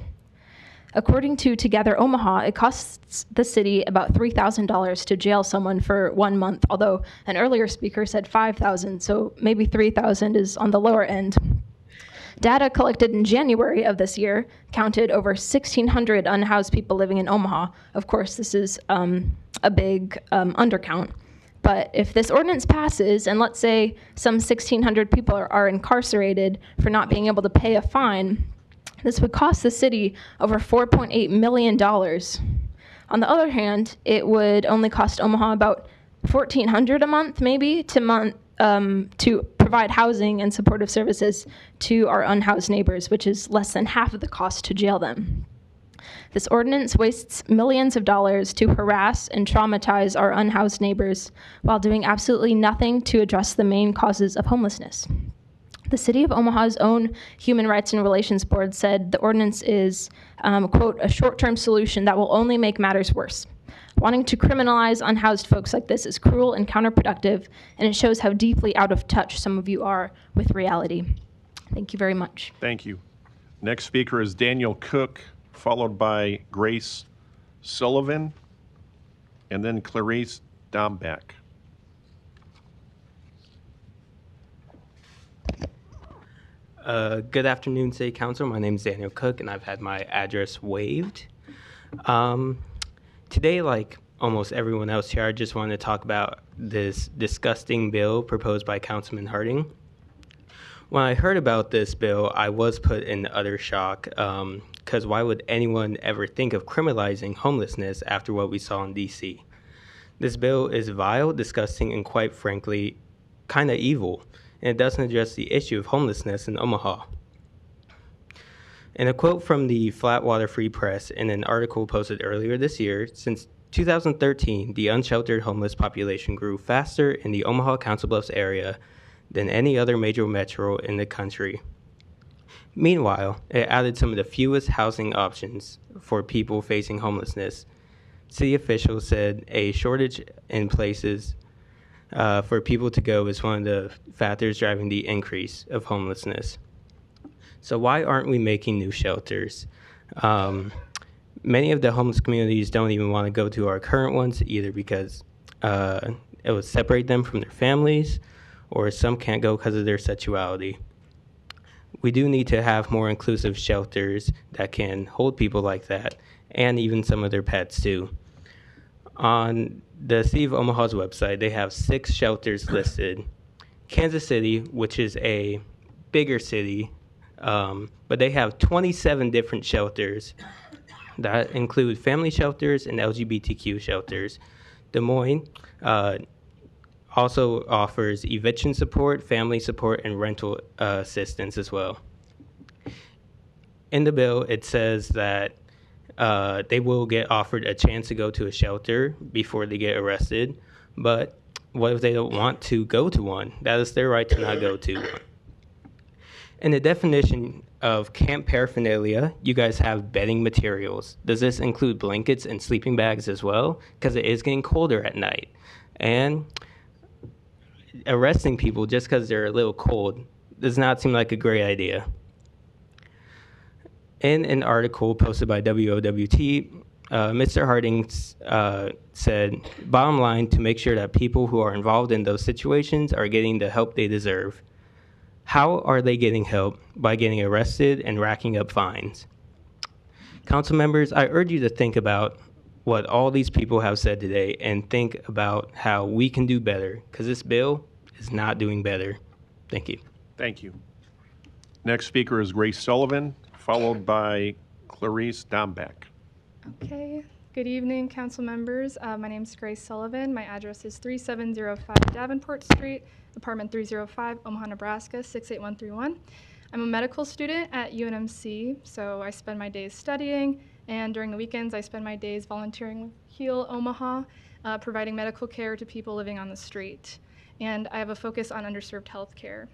According to Together Omaha, it costs the city about $3,000 to jail someone for 1 month, although an earlier speaker said $5,000, so maybe $3,000 is on the lower end. Data collected in January of this year counted over 1,600 unhoused people living in Omaha. Of course, this is a big undercount. But if this ordinance passes, and let's say some 1,600 people are incarcerated for not being able to pay a fine, this would cost the city over $4.8 million. On the other hand, it would only cost Omaha about $1,400 a month, maybe, to provide housing and supportive services to our unhoused neighbors, which is less than half of the cost to jail them. This ordinance wastes millions of dollars to harass and traumatize our unhoused neighbors while doing absolutely nothing to address the main causes of homelessness. The City of Omaha's own Human Rights and Relations Board said the ordinance is, quote, a short-term solution that will only make matters worse. Wanting to criminalize unhoused folks like this is cruel and counterproductive, and it shows how deeply out of touch some of you are with reality. Thank you very much. Thank you. Next speaker is Daniel Cook, followed by Grace Sullivan, and then Clarice Dombeck. Good afternoon, City Council. My name is Daniel Cook, and I've had my address waived. Today, like almost everyone else here, I just want to talk about this disgusting bill proposed by Councilman Harding. When I heard about this bill, I was put in utter shock, because why would anyone ever think of criminalizing homelessness after what we saw in D.C.? This bill is vile, disgusting, and quite frankly, kind of evil, and it doesn't address the issue of homelessness in Omaha. In a quote from the Flatwater Free Press in an article posted earlier this year, since 2013, the unsheltered homeless population grew faster in the Omaha Council Bluffs area than any other major metro in the country. Meanwhile, it added some of the fewest housing options for people facing homelessness. City officials said a shortage in places for people to go is one of the factors driving the increase of homelessness. So why aren't we making new shelters? Many of the homeless communities don't even want to go to our current ones either because it would separate them from their families, or some can't go because of their sexuality. We do need to have more inclusive shelters that can hold people like that, and even some of their pets too. On the City of Omaha's website, they have 6 shelters listed. Kansas City, which is a bigger city, but they have 27 different shelters that include family shelters and LGBTQ shelters. Des Moines also offers eviction support, family support, and rental assistance as well. In the bill, it says that they will get offered a chance to go to a shelter before they get arrested, but what if they don't want to go to one? That is their right to not go to one. In the definition of camp paraphernalia, you guys have bedding materials. Does this include blankets and sleeping bags as well? Because it is getting colder at night. And arresting people just because they're a little cold does not seem like a great idea. In an article posted by WOWT, Mr. Harding said, bottom line, to make sure that people who are involved in those situations are getting the help they deserve. How are they getting help? By getting arrested and racking up fines. Council members, I urge you to think about what all these people have said today and think about how we can do better, because this bill is not doing better. Thank you. Thank you. Next speaker is Grace Sullivan, followed by Clarice Dombeck. Okay. Good evening, council members. My name is Grace Sullivan. My address is 3705 Davenport Street, apartment 305, Omaha, Nebraska, 68131. I'm a medical student at UNMC, so I spend my days studying, and during the weekends I spend my days volunteering with Heal Omaha, providing medical care to people living on the street. And I have a focus on underserved health care.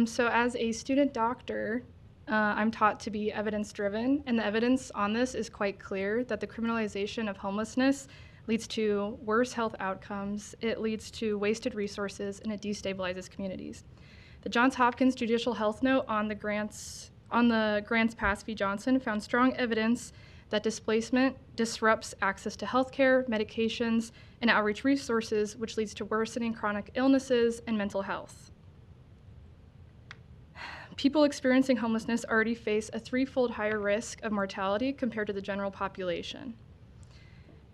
So as a student doctor, I'm taught to be evidence-driven, and the evidence on this is quite clear that the criminalization of homelessness leads to worse health outcomes, it leads to wasted resources, and it destabilizes communities. The Johns Hopkins Judicial Health Note on the Grants Pass v. Johnson found strong evidence that displacement disrupts access to healthcare, medications, and outreach resources, which leads to worsening chronic illnesses and mental health. People experiencing homelessness already face a 3-fold higher risk of mortality compared to the general population.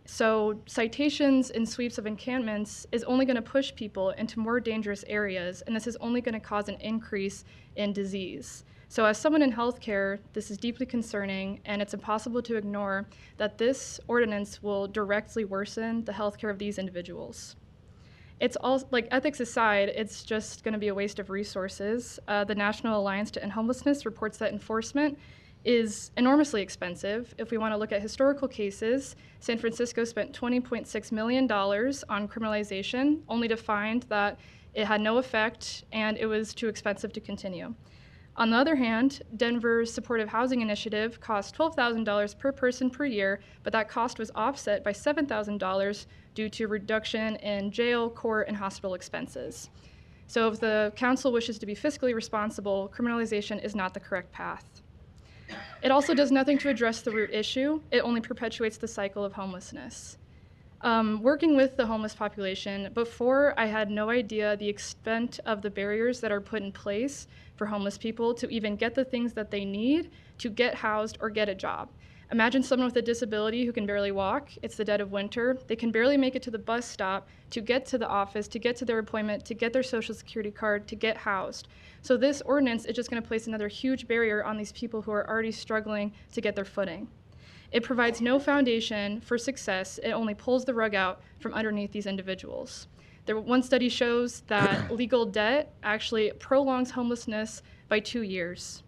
So citations and sweeps of encampments is only going to push people into more dangerous areas, and this is only going to cause an increase in disease. So as someone in healthcare, this is deeply concerning, and it's impossible to ignore that this ordinance will directly worsen the healthcare of these individuals. It's all, like, ethics aside, it's just going to be a waste of resources. The National Alliance to End Homelessness reports that enforcement is enormously expensive. If we want to look at historical cases, San Francisco spent $20.6 million on criminalization, only to find that it had no effect and it was too expensive to continue. On the other hand, Denver's supportive housing initiative cost $12,000 per person per year, but that cost was offset by $7,000 due to reduction in jail, court, and hospital expenses. So if the council wishes to be fiscally responsible, criminalization is not the correct path. It also does nothing to address the root issue. It only perpetuates the cycle of homelessness. Working with the homeless population, before I had no idea the extent of the barriers that are put in place for homeless people to even get the things that they need to get housed or get a job. Imagine someone with a disability who can barely walk. It's the dead of winter. They can barely make it to the bus stop to get to the office, to get to their appointment, to get their social security card, to get housed. So this ordinance is just going to place another huge barrier on these people who are already struggling to get their footing. It provides no foundation for success. It only pulls the rug out from underneath these individuals. One study shows that legal debt actually prolongs homelessness by 2 years.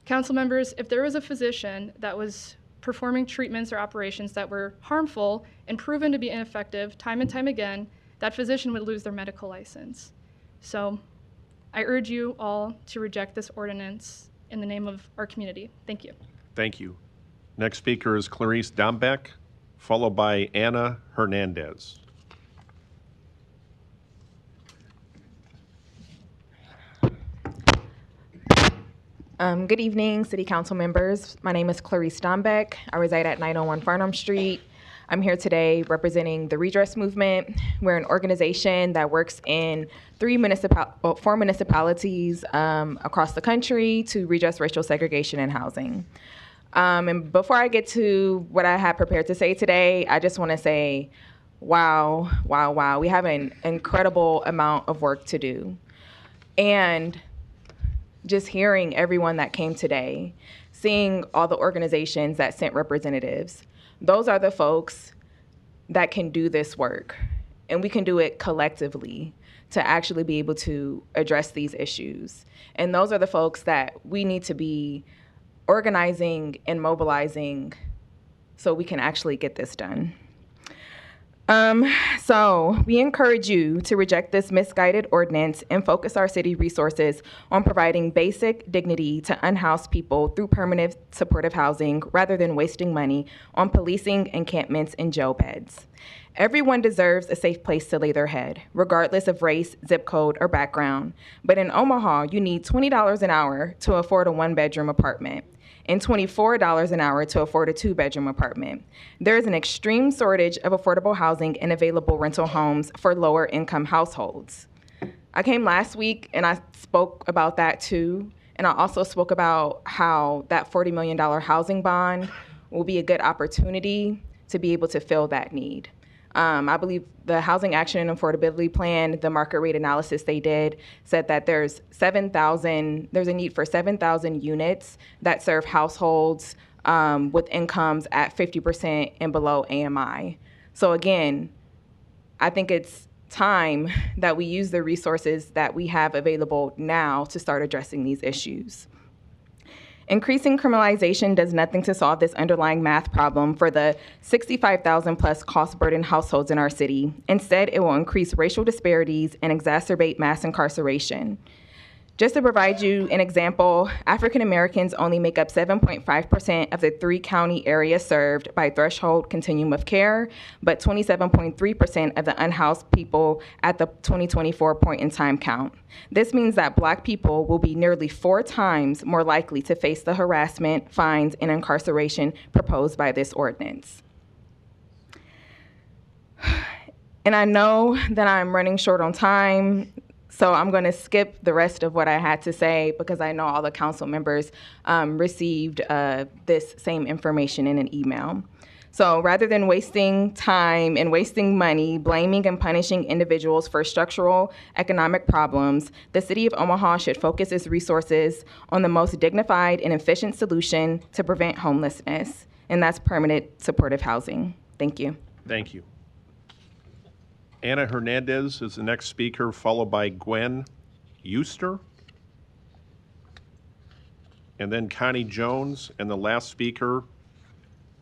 Council members, if there was a physician that was performing treatments or operations that were harmful and proven to be ineffective time and time again, that physician would lose their medical license. So I urge you all to reject this ordinance in the name of our community. Thank you. Thank you. Next speaker is Clarice Dombeck, followed by Anna Hernandez. Good evening, City Council members. My name is Clarice Dombeck. I reside at 901 Farnham Street. I'm here today representing the Redress Movement. We're an organization that works in 4 municipalities across the country to redress racial segregation in housing. And before I get to what I have prepared to say today, I just want to say, wow, wow, wow. We have an incredible amount of work to do. And just hearing everyone that came today, seeing all the organizations that sent representatives, those are the folks that can do this work. And we can do it collectively to actually be able to address these issues. And those are the folks that we need to be organizing and mobilizing so we can actually get this done. So we encourage you to reject this misguided ordinance and focus our city resources on providing basic dignity to unhoused people through permanent supportive housing rather than wasting money on policing encampments and jail beds. Everyone deserves a safe place to lay their head, regardless of race, zip code, or background. But in Omaha, you need $20 an hour to afford a 1-bedroom apartment and $24 an hour to afford a 2-bedroom apartment. There is an extreme shortage of affordable housing and available rental homes for lower income households. I came last week and I spoke about that too. And I also spoke about how that $40 million housing bond will be a good opportunity to be able to fill that need. I believe the Housing Action and Affordability Plan, the market rate analysis they did, said that there's a need for 7,000 units that serve households with incomes at 50% and below AMI. So again, I think it's time that we use the resources that we have available now to start addressing these issues. Increasing criminalization does nothing to solve this underlying math problem for the 65,000 plus cost burden households in our city. Instead, it will increase racial disparities and exacerbate mass incarceration. Just to provide you an example, African Americans only make up 7.5% of the 3-county areas served by threshold continuum of care, but 27.3% of the unhoused people at the 2024 point in time count. This means that Black people will be nearly 4 times more likely to face the harassment, fines, and incarceration proposed by this ordinance. And I know that I'm running short on time, so I'm going to skip the rest of what I had to say because I know all the council members received this same information in an email. So rather than wasting time and wasting money blaming and punishing individuals for structural economic problems, the City of Omaha should focus its resources on the most dignified and efficient solution to prevent homelessness, and that's permanent supportive housing. Thank you. Thank you. Anna Hernandez is the next speaker, followed by Gwen Euster. And then Connie Jones, and the last speaker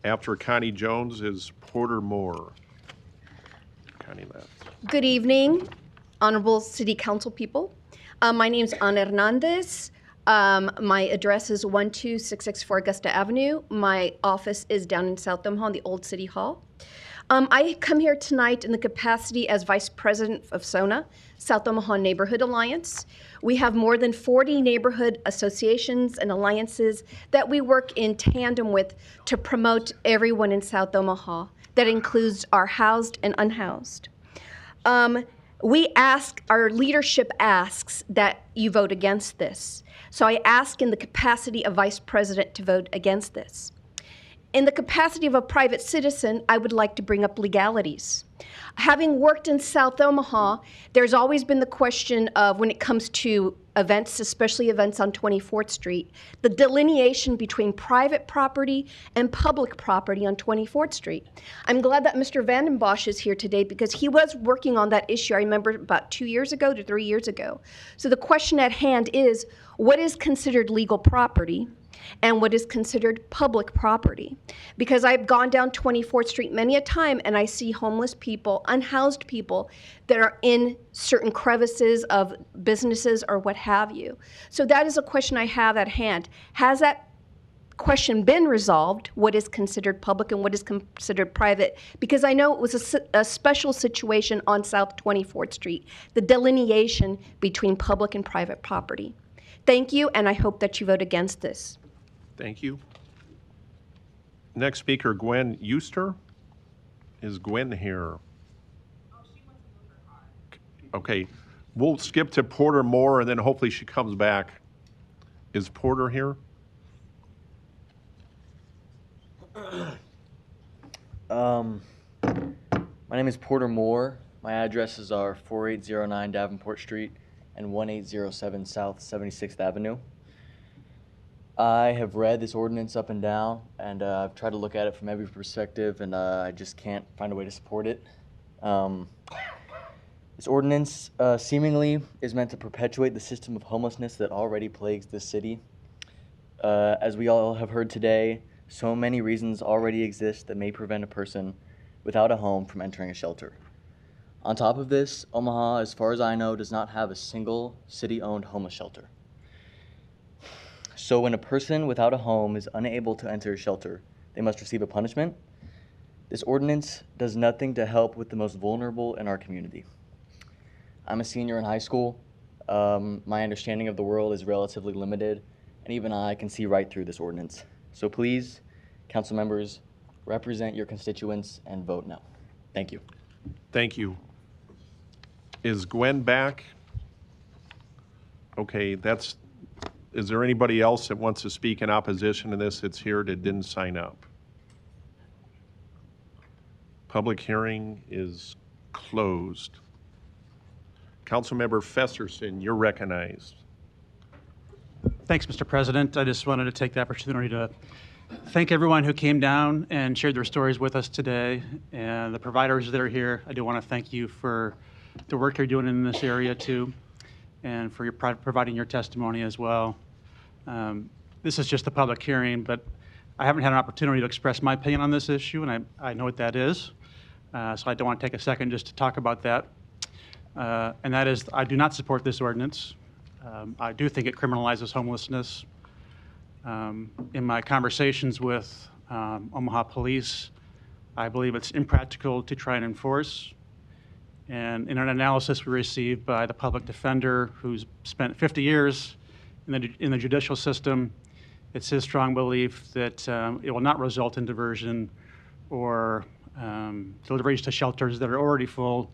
after Connie Jones is Porter Moore. Connie left. Good evening, honorable city council people. My name is Ana Hernandez. My address is 12664 Augusta Avenue. My office is down in South Omaha, the old city hall. I come here tonight in the capacity as Vice President of SONA, South Omaha Neighborhood Alliance. We have more than 40 neighborhood associations and alliances that we work in tandem with to promote everyone in South Omaha. That includes our housed and unhoused. Our leadership asks that you vote against this. So I ask in the capacity of Vice President to vote against this. In the capacity of a private citizen, I would like to bring up legalities. Having worked in South Omaha, there's always been the question of when it comes to events, especially events on 24th Street, the delineation between private property and public property on 24th Street. I'm glad that Mr. Vanden Bosch is here today because he was working on that issue, I remember about 2 years ago to 3 years ago. So the question at hand is, what is considered legal property and what is considered public property? Because I've gone down 24th Street many a time and I see homeless people, unhoused people that are in certain crevices of businesses or what have you. So that is a question I have at hand. Has that question been resolved, what is considered public and what is considered private? Because I know it was a special situation on South 24th Street, the delineation between public and private property. Thank you, and I hope that you vote against this. Thank you. Next speaker, Gwen Euster. Is Gwen here? Okay, we'll skip to Porter Moore and then hopefully she comes back. Is Porter here? My name is Porter Moore. My addresses are 4809 Davenport Street and 1807 South 76th Avenue. I have read this ordinance up and down, and I've tried to look at it from every perspective, and I just can't find a way to support it. This ordinance seemingly is meant to perpetuate the system of homelessness that already plagues this city. As we all have heard today, so many reasons already exist that may prevent a person without a home from entering a shelter. On top of this, Omaha, as far as I know, does not have a single city-owned homeless shelter. So when a person without a home is unable to enter a shelter, they must receive a punishment. This ordinance does nothing to help with the most vulnerable in our community. I'm a senior in high school. My understanding of the world is relatively limited, and even I can see right through this ordinance. So please, council members, represent your constituents and vote no. Thank you. Thank you. Is Gwen back? Okay, is there anybody else that wants to speak in opposition to this that's here that didn't sign up? Public hearing is closed. Councilmember Festerson, you're recognized. Thanks, Mr. President. I just wanted to take the opportunity to thank everyone who came down and shared their stories with us today, and the providers that are here. I do want to thank you for the work you're doing in this area too, and for your providing your testimony as well. This is just a public hearing, but I haven't had an opportunity to express my opinion on this issue, and I know what that is. So I don't want to take a second just to talk about that. And that is, I do not support this ordinance. I do think it criminalizes homelessness. In my conversations with Omaha police, I believe it's impractical to try and enforce. And in an analysis we received by the public defender, who's spent 50 years in the judicial system, it's his strong belief that it will not result in diversion or deliveries to shelters that are already full,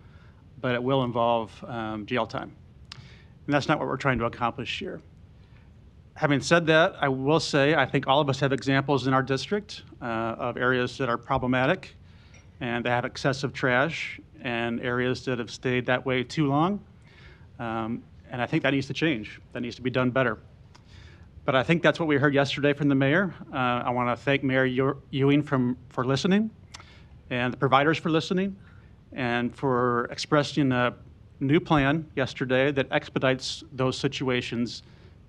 but it will involve jail time. And that's not what we're trying to accomplish here. Having said that, I will say I think all of us have examples in our district of areas that are problematic and that have excessive trash and areas that have stayed that way too long. And I think that needs to change. That needs to be done better. But I think that's what we heard yesterday from the mayor. I want to thank Mayor Ewing for listening, and the providers for listening, and for expressing a new plan yesterday that expedites those situations,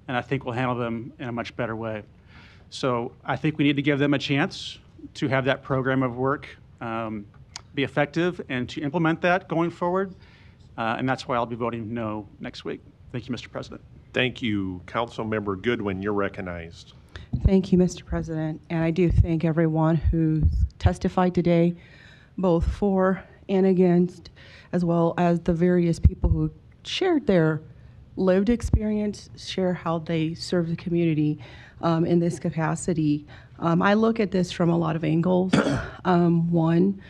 and I think will handle them in a much better way. So I think we need to give them a chance to have that program of work be effective and to implement that going forward. And that's why I'll be voting no next week. Thank you, Mr. President. Thank you. Councilmember Goodwin, you're recognized. Thank you, Mr. President. And I do thank everyone who testified today, both for and against, as well as the various people who shared their lived experience, share how they serve the community in this capacity. I look at this from a lot of angles. One,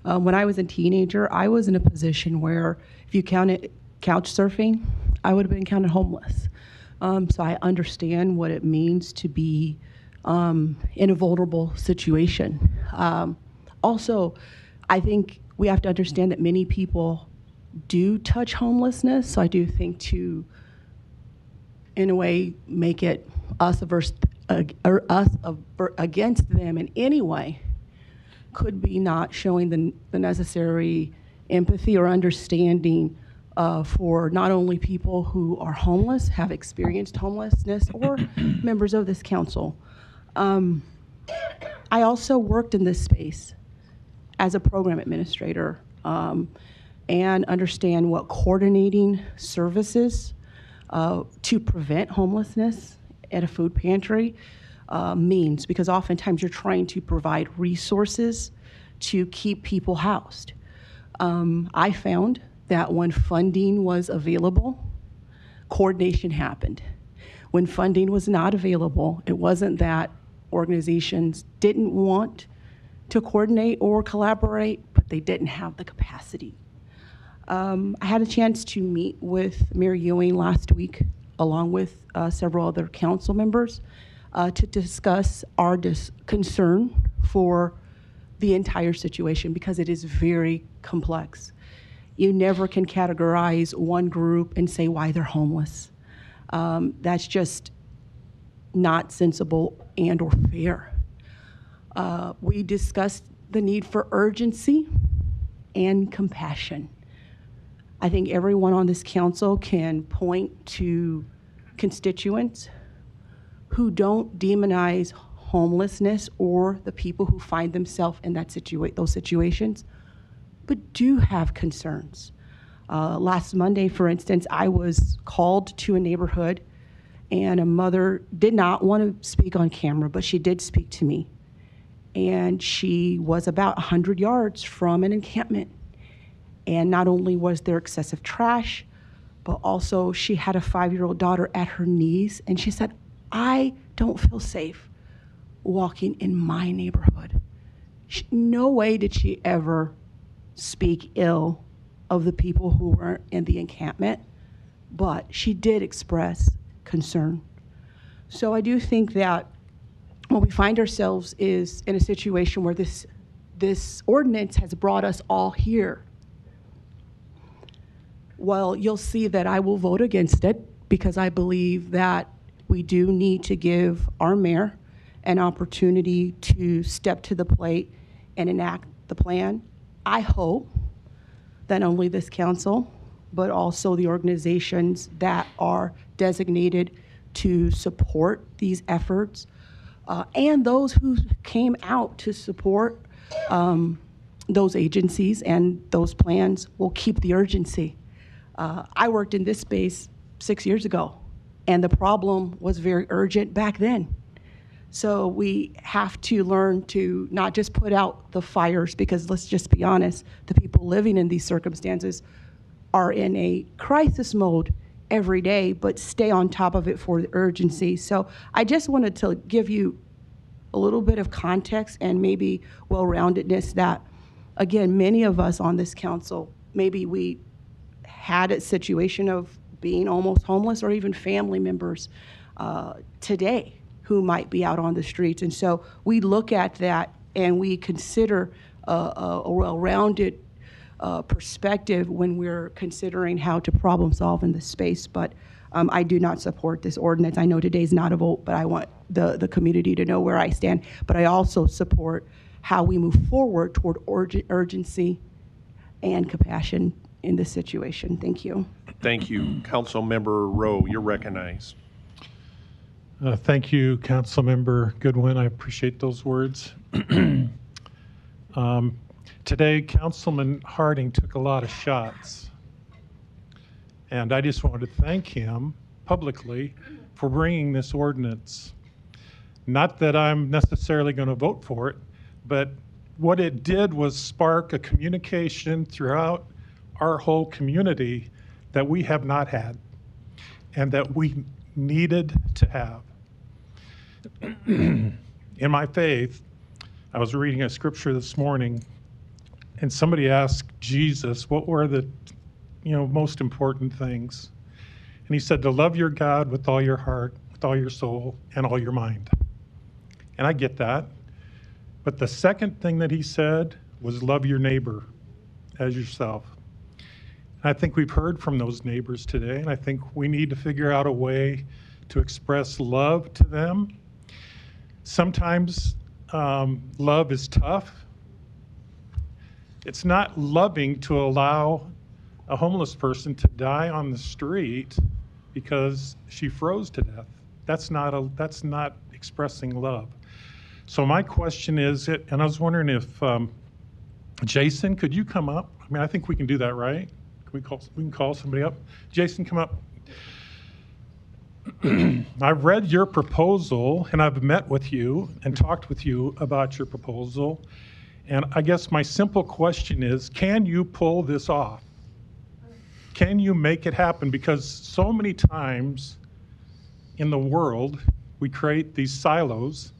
when I was a teenager, I was in a position where if you counted couch surfing, I would have been counted homeless. So I understand what it means to be in a vulnerable situation. Also, I think we have to understand that many people do touch homelessness. So I do think to in a way, make it us against them in any way could be not showing the necessary empathy or understanding for not only people who are homeless, have experienced homelessness, or members of this council. I also worked in this space as a program administrator and understand what coordinating services to prevent homelessness at a food pantry means, because oftentimes you're trying to provide resources to keep people housed. I found that when funding was available, coordination happened. When funding was not available, it wasn't that organizations didn't want to coordinate or collaborate, but they didn't have the capacity. I had a chance to meet with Mayor Ewing last week, along with several other council members, to discuss our concern for the entire situation, because it is very complex. You never can categorize one group and say why they're homeless. That's just not sensible and or fair. We discussed the need for urgency and compassion. I think everyone on this council can point to constituents who don't demonize homelessness or the people who find themselves in those situations, but do have concerns. Last Monday, for instance, I was called to a neighborhood, and a mother did not want to speak on camera, but she did speak to me. And she was about 100 yards from an encampment. And not only was there excessive trash, but also she had a 5-year-old daughter at her knees, and she said, I don't feel safe walking in my neighborhood. No way did she ever speak ill of the people who were in the encampment, but she did express concern. So I do think that when we find ourselves is in a situation where this ordinance has brought us all here, well, you'll see that I will vote against it, because I believe that we do need to give our mayor an opportunity to step to the plate and enact the plan. I hope that not only this council, but also the organizations that are designated to support these efforts, and those who came out to support those agencies and those plans will keep the urgency. I worked in this space 6 years ago, and the problem was very urgent back then. So we have to learn to not just put out the fires, because let's just be honest, the people living in these circumstances are in a crisis mode every day, but stay on top of it for the urgency. So I just wanted to give you a little bit of context and maybe well-roundedness that, again, many of us on this council, maybe we had a situation of being almost homeless, or even family members today who might be out on the streets. And so we look at that and we consider a well-rounded perspective when we're considering how to problem solve in this space. But I do not support this ordinance. I know today's not a vote, but I want the community to know where I stand. But I also support how we move forward toward urgency and compassion in this situation. Thank you. Thank you. Councilmember Rowe, you're recognized. Thank you, Councilmember Goodwin. I appreciate those words. Today, Councilman Harding took a lot of shots, and I just wanted to thank him publicly for bringing this ordinance. Not that I'm necessarily going to vote for it, but what it did was spark a communication throughout our whole community that we have not had and that we needed to have. In my faith, I was reading a scripture this morning, and somebody asked Jesus what were the most important things. And he said to love your God with all your heart, with all your soul, and all your mind. And I get that. But the second thing that he said was love your neighbor as yourself. And I think we've heard from those neighbors today, and I think we need to figure out a way to express love to them. Sometimes love is tough. It's not loving to allow a homeless person to die on the street because she froze to death. That's not expressing love. So my question is, and I was wondering if Jason, could you come up? I mean, I think we can do that, right? We can call somebody up. Jason, come up. I've read your proposal, and I've met with you and talked with you about your proposal. And I guess my simple question is, can you pull this off? Can you make it happen? Because so many times in the world, we create these silos,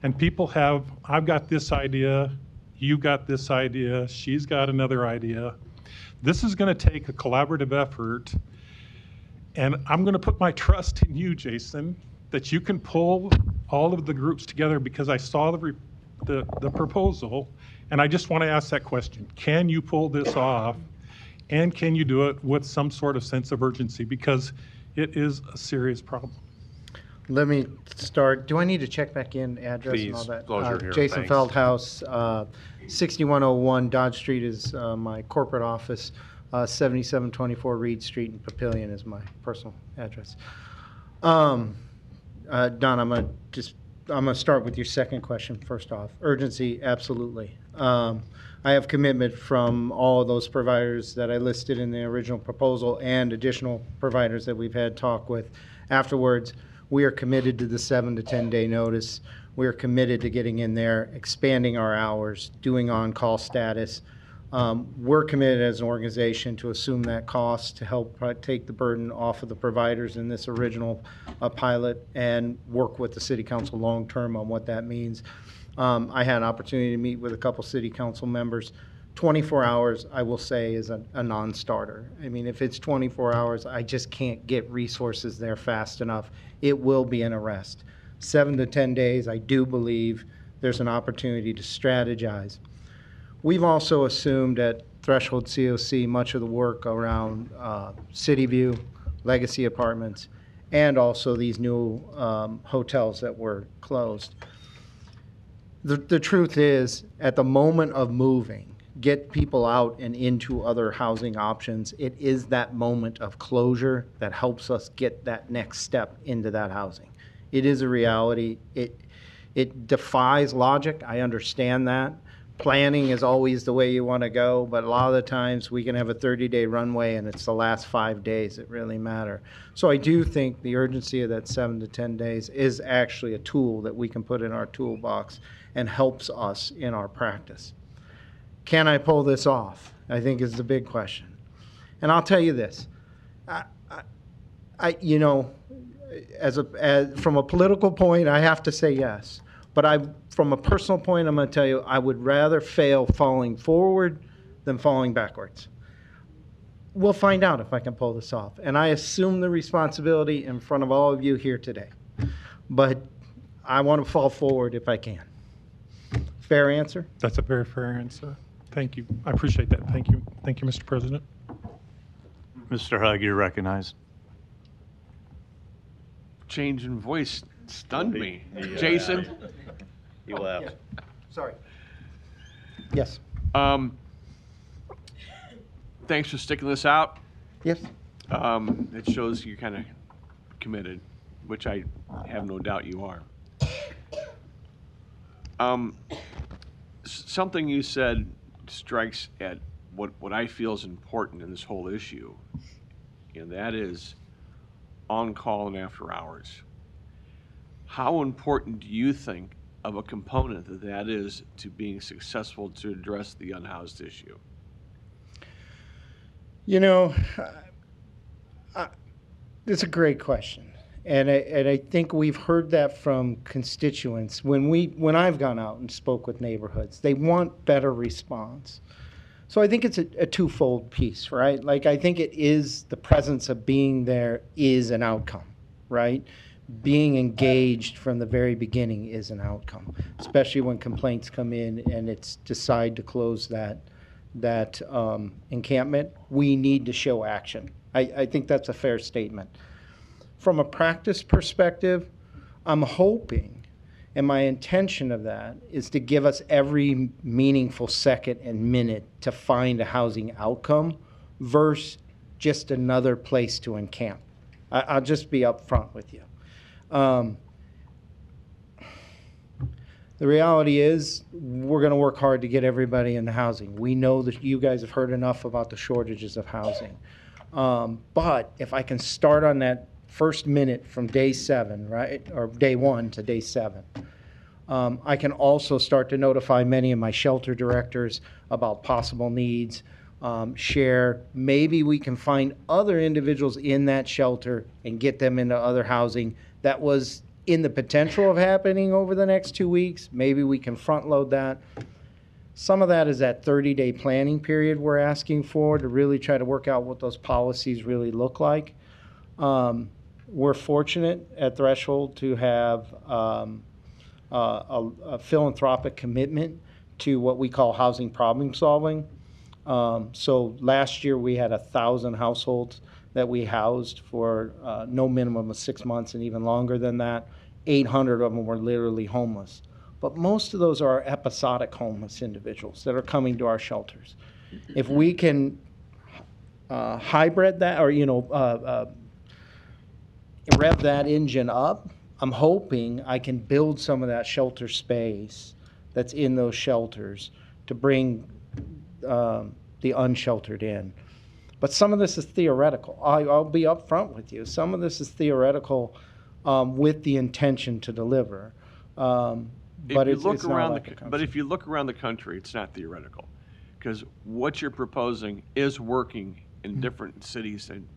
and people have, I've got this idea, you got this idea, she's got another idea. This is going to take a collaborative effort, and I'm going to put my trust in you, Jason, that you can pull all of the groups together, because I saw the proposal, and I just want to ask that question. Can you pull this off, and can you do it with some sort of sense of urgency? Because it is a serious problem. Let me start. Do I need to check back in address and all Please, that? as long as you're here, Jason thanks. Feldhaus, 6101 Dodge Street is my corporate office. 7724 Reed Street in Papillion is my personal address. Don, I'm gonna start with your second question first off. Urgency, absolutely. I have commitment from all of those providers that I listed in the original proposal and additional providers that we've had talk with afterwards. We are committed to the 7 to 10 day notice. We are committed to getting in there, expanding our hours, doing on-call status. We're committed as an organization to assume that cost to help take the burden off of the providers in this original pilot and work with the city council long-term on what that means. I had an opportunity to meet with a couple city council members. 24 hours, I will say, is a non-starter. I mean, if it's 24 hours, I just can't get resources there fast enough. It will be an arrest. 7 to 10 days, I do believe there's an opportunity to strategize. We've also assumed at Threshold COC much of the work around City View, Legacy Apartments, and also these new hotels that were closed. The truth is, at the moment of moving, get people out and into other housing options, it is that moment of closure that helps us get that next step into that housing. It is a reality. It defies logic. I understand that. Planning is always the way you want to go, but a lot of the times we can have a 30-day runway and it's the last 5 days that really matter. So I do think the urgency of that 7 to 10 days is actually a tool that we can put in our toolbox and helps us in our practice. Can I pull this off? I think is the big question. And I'll tell you this, you know, from a political point, I have to say yes. But from a personal point, I'm going to tell you, I would rather fail falling forward than falling backwards. We'll find out if I can pull this off. And I assume the responsibility in front of all of you here today. But I want to fall forward if I can. Fair answer? That's a very fair answer. Thank you. I appreciate that. Thank you. Thank you, Mr. President. Mr. Hugg, you're recognized. Change in voice stunned me. Jason? He left. Sorry. Yes. Thanks for sticking this out. Yes. It shows you're kind of committed, which I have no doubt you are. Something you said strikes at what I feel is important in this whole issue, and that is on-call and after hours. How important do you think of a component that is to being successful to address the unhoused issue? You know, it's a great question. And I think we've heard that from constituents. When I've gone out and spoke with neighborhoods, they want better response. So I think it's a twofold piece, right? Like, I think it is the presence of being there is an outcome, right? Being engaged from the very beginning is an outcome, especially when complaints come in and it's decide to close that encampment. We need to show action. I think that's a fair statement. from a practice perspective, I'm hoping, and my intention of that is to give us every meaningful second and minute to find a housing outcome versus just another place to encamp. I'll just be upfront with you. The reality is we're going to work hard to get everybody into housing. We know that you guys have heard enough about the shortages of housing. But if I can start on that first minute from day 7, right, or day 1 to day 7, I can also start to notify many of my shelter directors about possible needs, share. Maybe we can find other individuals in that shelter and get them into other housing that was in the potential of happening over the next 2 weeks. Maybe we can front load that. Some of that is that 30-day planning period we're asking for to really try to work out what those policies really look like. We're fortunate at Threshold to have a philanthropic commitment to what we call housing problem solving. So last year we had 1,000 households that we housed for no minimum of 6 months and even longer than that. 800 of them were literally homeless. But most of those are episodic homeless individuals that are coming to our shelters. If we can hybrid that or, rev that engine up, I'm hoping I can build some of that shelter space that's in those shelters to bring the unsheltered in. But some of this is theoretical. I'll be upfront with you. Some of this is theoretical with the intention to deliver. But if you look around the country, it's not theoretical, because what you're proposing is working in different cities and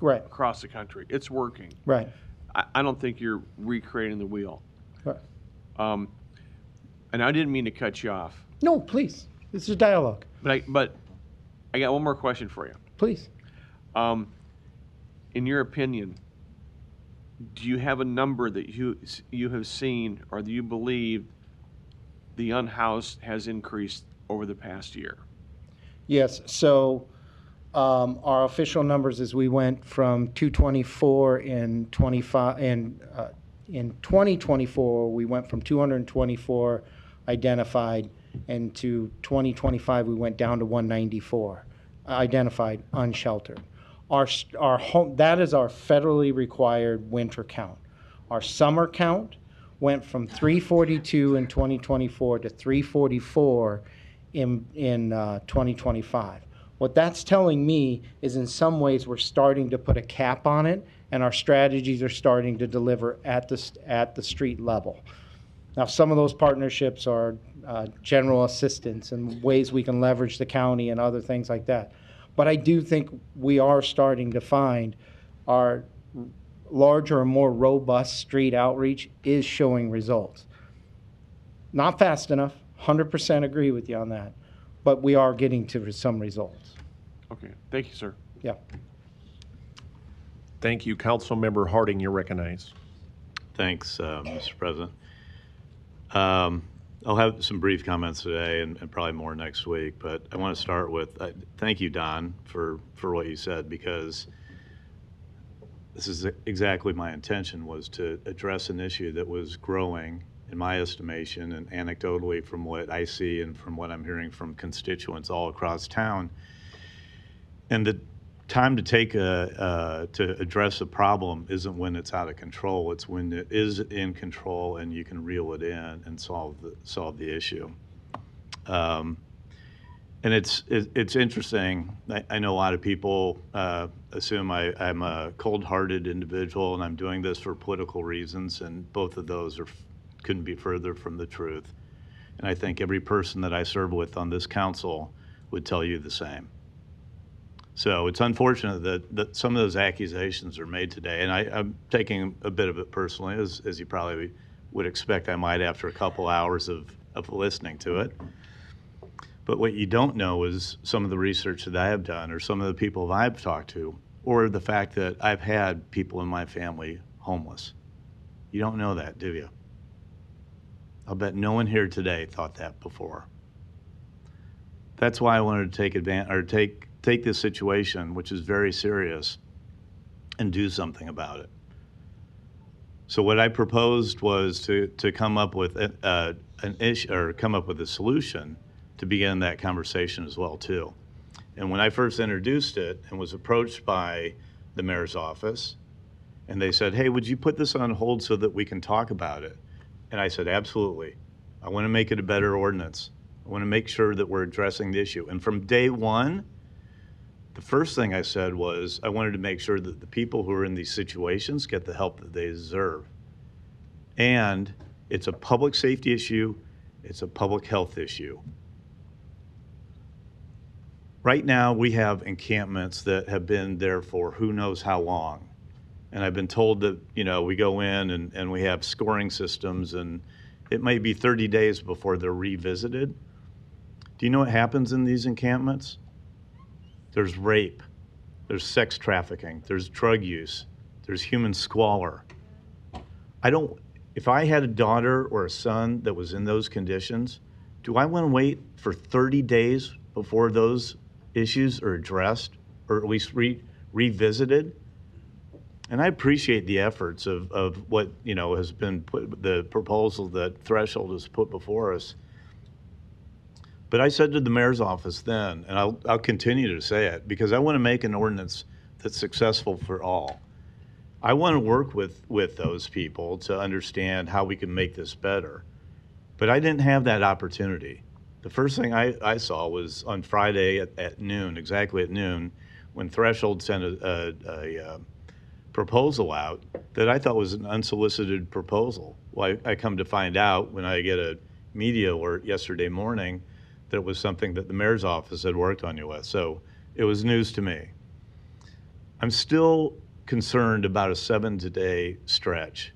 across the country. It's working. Right. I don't think you're recreating the wheel. Right. And I didn't mean to cut you off. No, please. This is dialogue. But I got one more question for you. Please. In your opinion, do you have a number that you have seen or that you believe the unhoused has increased over the past year? Yes. So our official numbers is we went from 224 in 25 and in 2024 we went from 224 identified, and to 2025 we went down to 194 identified unsheltered. Our home, that is our federally required winter count. Our summer count went from 342 in 2024 to 344 in 2025. What that's telling me is in some ways we're starting to put a cap on it, and our strategies are starting to deliver at the street level. Now, some of those partnerships are general assistance and ways we can leverage the county and other things like that. But I do think we are starting to find our larger and more robust street outreach is showing results. Not fast enough, 100% agree with you on that, but we are getting to some results. Okay, thank you, sir. Yeah. Thank you. Councilmember Harding, you're recognized. Thanks, Mr. President. I'll have some brief comments today and probably more next week, but I want to start with thank you, Don, for what you said, because this is exactly my intention, was to address an issue that was growing, in my estimation, and anecdotally from what I see and from what I'm hearing from constituents all across town. And the time to take to address a problem isn't when it's out of control. It's when it is in control and you can reel it in and solve the issue. And it's interesting. I know a lot of people assume I'm a cold-hearted individual and I'm doing this for political reasons, and both of those couldn't be further from the truth. And I think every person that I serve with on this council would tell you the same. So it's unfortunate that some of those accusations are made today, and I'm taking a bit of it personally, as you probably would expect I might after a couple hours of listening to it. But what you don't know is some of the research that I have done, or some of the people that I've talked to, or the fact that I've had people in my family homeless. You don't know that, do you? I'll bet no one here today thought that before. That's why I wanted to take this situation, which is very serious, and do something about it. So what I proposed was to come up with an issue, or come up with a solution to begin that conversation as well too. And when I first introduced it and was approached by the mayor's office, and they said, "Hey, would you put this on hold so that we can talk about it?" And I said, "Absolutely. I want to make it a better ordinance. I want to make sure that we're addressing the issue." And from day one, the first thing I said was I wanted to make sure that the people who are in these situations get the help that they deserve. And it's a public safety issue. It's a public health issue. Right now, we have encampments that have been there for who knows how long. And I've been told that, we go in and we have scoring systems, and it may be 30 days before they're revisited. Do you know what happens in these encampments? There's rape, there's sex trafficking, there's drug use, there's human squalor. If I had a daughter or a son that was in those conditions, do I want to wait for 30 days before those issues are addressed, or at least revisited? And I appreciate the efforts of what, has been put, the proposal that Threshold has put before us. But I said to the mayor's office then, and I'll continue to say it, because I want to make an ordinance that's successful for all. I want to work with those people to understand how we can make this better. But I didn't have that opportunity. The first thing I saw was on Friday at noon, exactly at noon, when Threshold sent a proposal out that I thought was an unsolicited proposal. Well, I come to find out when I get a media alert yesterday morning that it was something that the mayor's office had worked on you with. So it was news to me. I'm still concerned about a 7-day stretch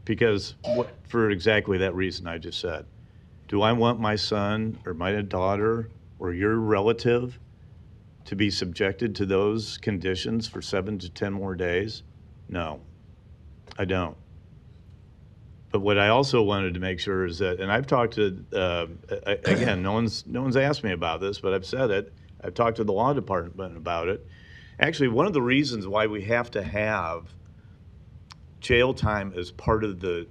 because for exactly that reason I just said. Do I want my son or my daughter or your relative to be subjected to those conditions for 7 to 10 more days? No, I don't. But what I also wanted to make sure is that, and I've talked to, again, no one's asked me about this, but I've said it. I've talked to the law department about it. Actually, one of the reasons why we have to have jail time as part of the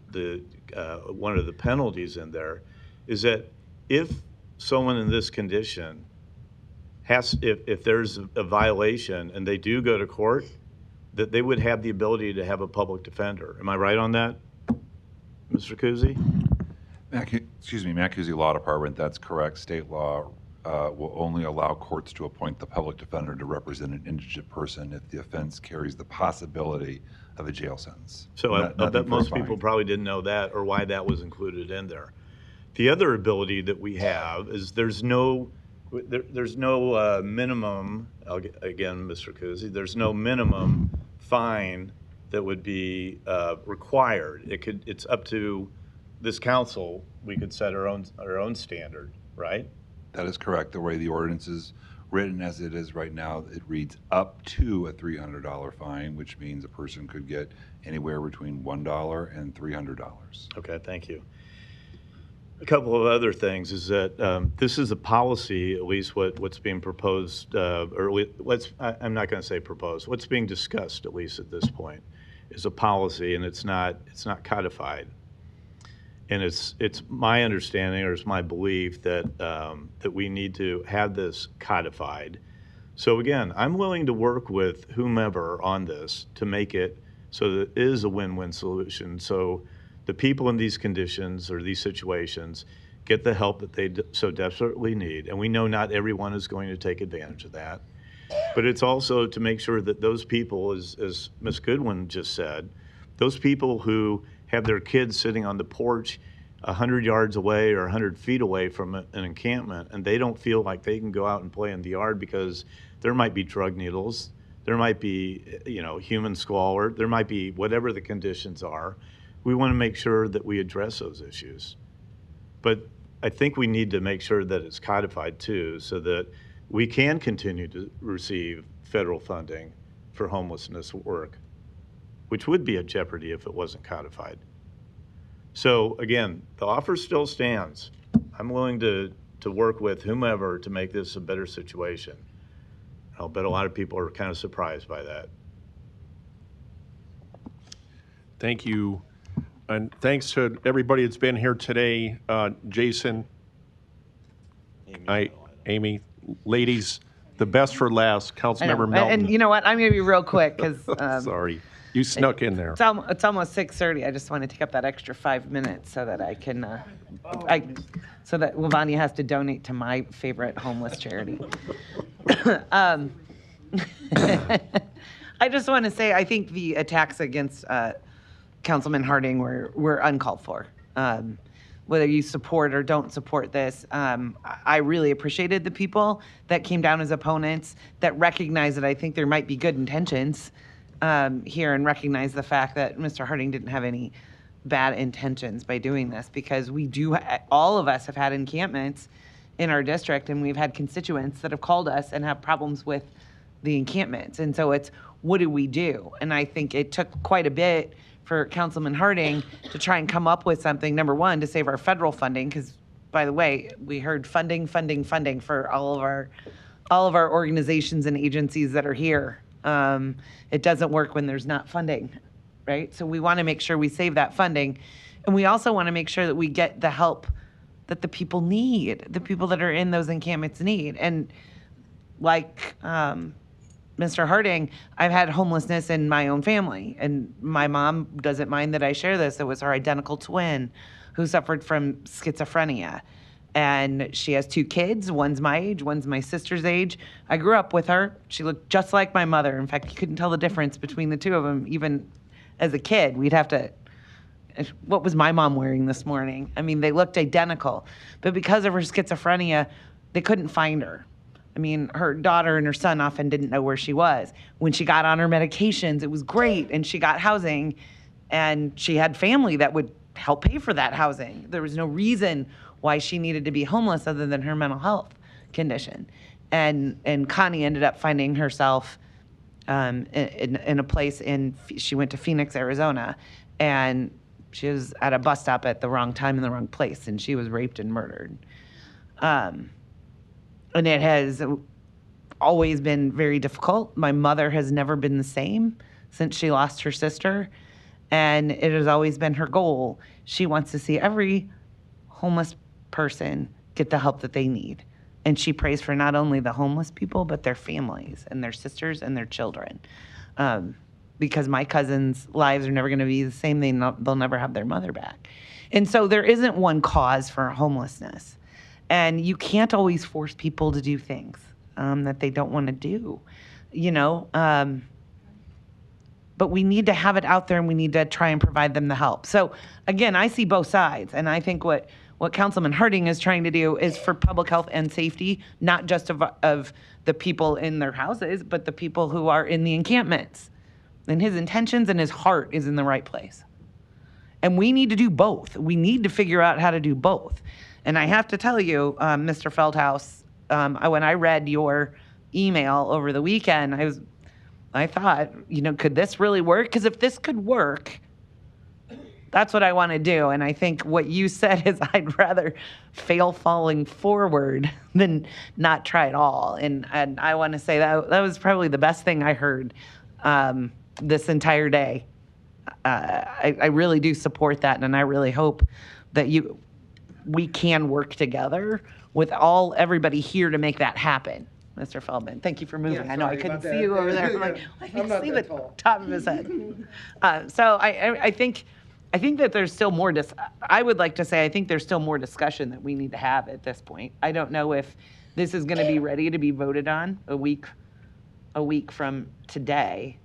one of the penalties in there is that if someone in this condition if there's a violation and they do go to court, that they would have the ability to have a public defender. Am I right on that, Mr. Kuzi? Excuse me, Matt Kuzi Law Department, that's correct. State law will only allow courts to appoint the public defender to represent an indigent person if the offense carries the possibility of a jail sentence. So I bet most people probably didn't know that or why that was included in there. The other ability that we have is there's no minimum, again, Mr. Kuzi, there's no minimum fine that would be required. It's up to this council. We could set our own standard, right? That is correct. The way the ordinance is written as it is right now, it reads up to a $300 fine, which means a person could get anywhere between $1 and $300. Okay, thank you. A couple of other things is that this is a policy, at least what's being proposed, I'm not going to say proposed, what's being discussed, at least at this point, is a policy, and it's not codified. And it's my understanding, or it's my belief that that we need to have this codified. So again, I'm willing to work with whomever on this to make it so that it is a win-win solution. So the people in these conditions or these situations get the help that they so desperately need. And we know not everyone is going to take advantage of that. But it's also to make sure that those people, as Ms. Goodwin just said, those people who have their kids sitting on the porch 100 yards away or 100 feet away from an encampment, and they don't feel like they can go out and play in the yard because there might be drug needles, there might be, human squalor, there might be whatever the conditions are. We want to make sure that we address those issues. But I think we need to make sure that it's codified too, so that we can continue to receive federal funding for homelessness work, which would be a jeopardy if it wasn't codified. So again, the offer still stands. I'm willing to work with whomever to make this a better situation. I'll bet a lot of people are kind of surprised by that. Thank you, And thanks to everybody that's been here today. Jason, Amy, ladies, the best for last. I know. Councilmember Melton. And you know what? I'm going to be real quick because Sorry, you snuck in there. it's almost 6:30. I just want to take up that extra 5 minutes so that I can, so that Lavanya has to donate to my favorite homeless charity. I just want to say I think the attacks against Councilman Harding were uncalled for. Whether you support or don't support this, I really appreciated the people that came down as opponents that recognize that I think there might be good intentions here and recognize the fact that Mr. Harding didn't have any bad intentions by doing this, because we do, all of us have had encampments in our district, and we've had constituents that have called us and have problems with the encampments. And so it's, what do we do? And I think it took quite a bit for Councilman Harding to try and come up with something, number one, to save our federal funding, because, by the way, we heard funding for all of our organizations and agencies that are here. It doesn't work when there's not funding, right? So we want to make sure we save that funding. And we also want to make sure that we get the help that the people need, the people that are in those encampments need. And like Mr. Harding, I've had homelessness in my own family. And my mom doesn't mind that I share this. It was her identical twin who suffered from schizophrenia. And she has 2 kids. One's my age, one's my sister's age. I grew up with her. She looked just like my mother. In fact, you couldn't tell the difference between the two of them, even as a kid. We'd have to, what was my mom wearing this morning? I mean, they looked identical. But because of her schizophrenia, they couldn't find her. I mean, her daughter and her son often didn't know where she was. When she got on her medications, it was great, and she got housing, and she had family that would help pay for that housing. There was no reason why she needed to be homeless other than her mental health condition. And Connie ended up finding herself in a place she went to Phoenix, Arizona, and she was at a bus stop at the wrong time in the wrong place, and she was raped and murdered. And it has always been very difficult. My mother has never been the same since she lost her sister, and it has always been her goal. She wants to see every homeless person get the help that they need. And she prays for not only the homeless people, but their families and their sisters and their children. Because my cousins' lives are never going to be the same. They'll never have their mother back. And so there isn't one cause for homelessness. And you can't always force people to do things that they don't want to do, you know. But we need to have it out there, and we need to try and provide them the help. So again, I see both sides, and I think what Councilman Harding is trying to do is for public health and safety, not just of the people in their houses, but the people who are in the encampments. And his intentions and his heart is in the right place. And we need to do both. We need to figure out how to do both. And I have to tell you, Mr. Feldhaus, when I read your email over the weekend, I thought, you know, could this really work? Because if this could work, that's what I want to do. And I think what you said is I'd rather fail falling forward than not try at all. And I want to say that was probably the best thing I heard this entire day. I really do support that, and I really hope that we can work together with everybody here to make that happen. Mr. Feldman, thank you for moving. Yeah, I know I couldn't see you over there. I'm like, I can see the top of his head. So I think that there's still more. I would like to say I think there's still more discussion that we need to have at this point. I don't know if this is going to be ready to be voted on a week from today,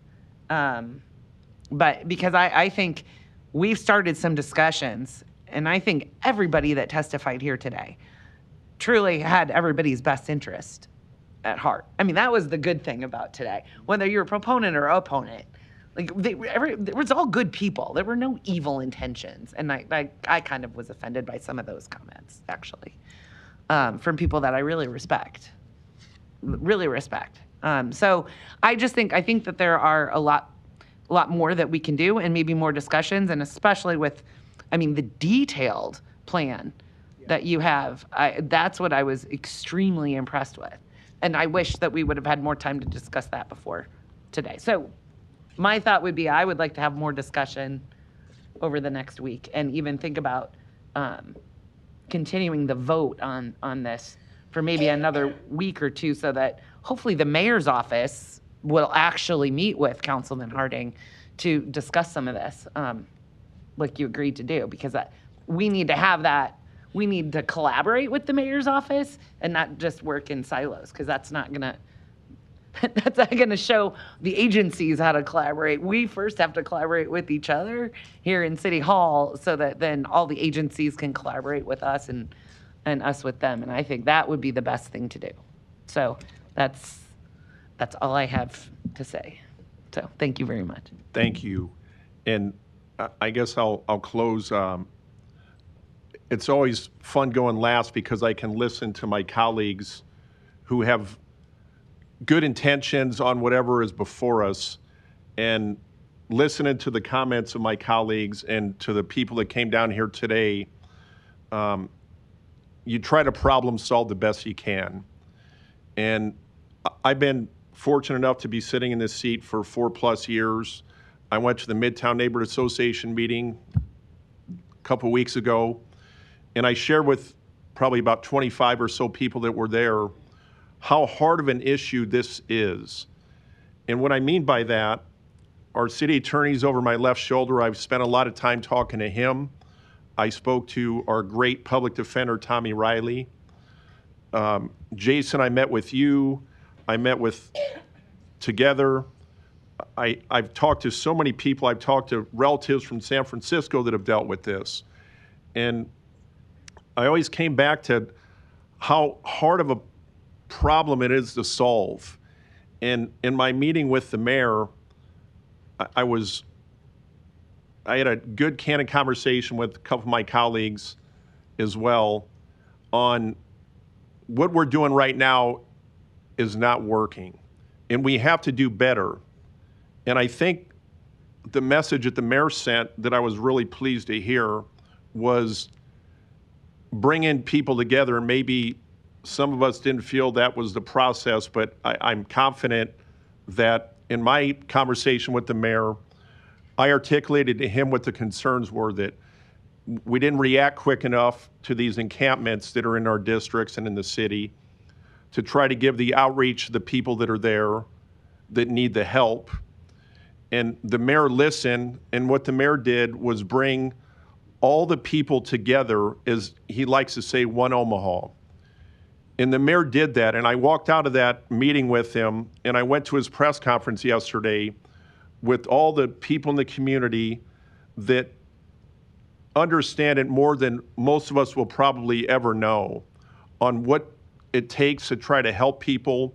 but because I think we've started some discussions. And I think everybody that testified here today truly had everybody's best interest at heart. I mean, that was the good thing about today. Whether you're a proponent or opponent, like it was all good people. There were no evil intentions. And I kind of was offended by some of those comments, actually, from people that I really respect. So I think that there are a lot more that we can do, and maybe more discussions, and especially with, the detailed plan that you have, that's what I was extremely impressed with. And I wish that we would have had more time to discuss that before today. So my thought would be I would like to have more discussion over the next week and even think about continuing the vote on this for maybe another week or two, so that hopefully the mayor's office will actually meet with Councilman Harding to discuss some of this, like you agreed to do, because we need to have that. We need to collaborate with the mayor's office and not just work in silos, because that's not gonna show the agencies how to collaborate. We first have to collaborate with each other here in City Hall, so that then all the agencies can collaborate with us and us with them. And I think that would be the best thing to do. So that's all I have to say. So thank you very much. Thank you. And I guess I'll close. It's always fun going last because I can listen to my colleagues who have good intentions on whatever is before us, and listening to the comments of my colleagues and to the people that came down here today. You try to problem solve the best you can. And I've been fortunate enough to be sitting in this seat for 4+ years. I went to the Midtown Neighborhood Association meeting a couple weeks ago, and I shared with probably about 25 or so people that were there how hard of an issue this is. And what I mean by that, our city attorney's over my left shoulder. I've spent a lot of time talking to him. I spoke to our great public defender, Tommy Riley. Jason, I met with you. I met with together. I've talked to so many people. I've talked to relatives from San Francisco that have dealt with this. And I always came back to how hard of a problem it is to solve. And in my meeting with the mayor, I had a good candid conversation with a couple of my colleagues as well on what we're doing right now is not working, and we have to do better. And I think the message that the mayor sent that I was really pleased to hear was bringing people together. And maybe some of us didn't feel that was the process, but I'm confident that in my conversation with the mayor, I articulated to him what the concerns were, that we didn't react quick enough to these encampments that are in our districts and in the city to try to give the outreach to the people that are there that need the help. And the mayor listened, and what the mayor did was bring all the people together, as he likes to say, one Omaha. And the mayor did that, and I walked out of that meeting with him, and I went to his press conference yesterday with all the people in the community that understand it more than most of us will probably ever know on what it takes to try to help people.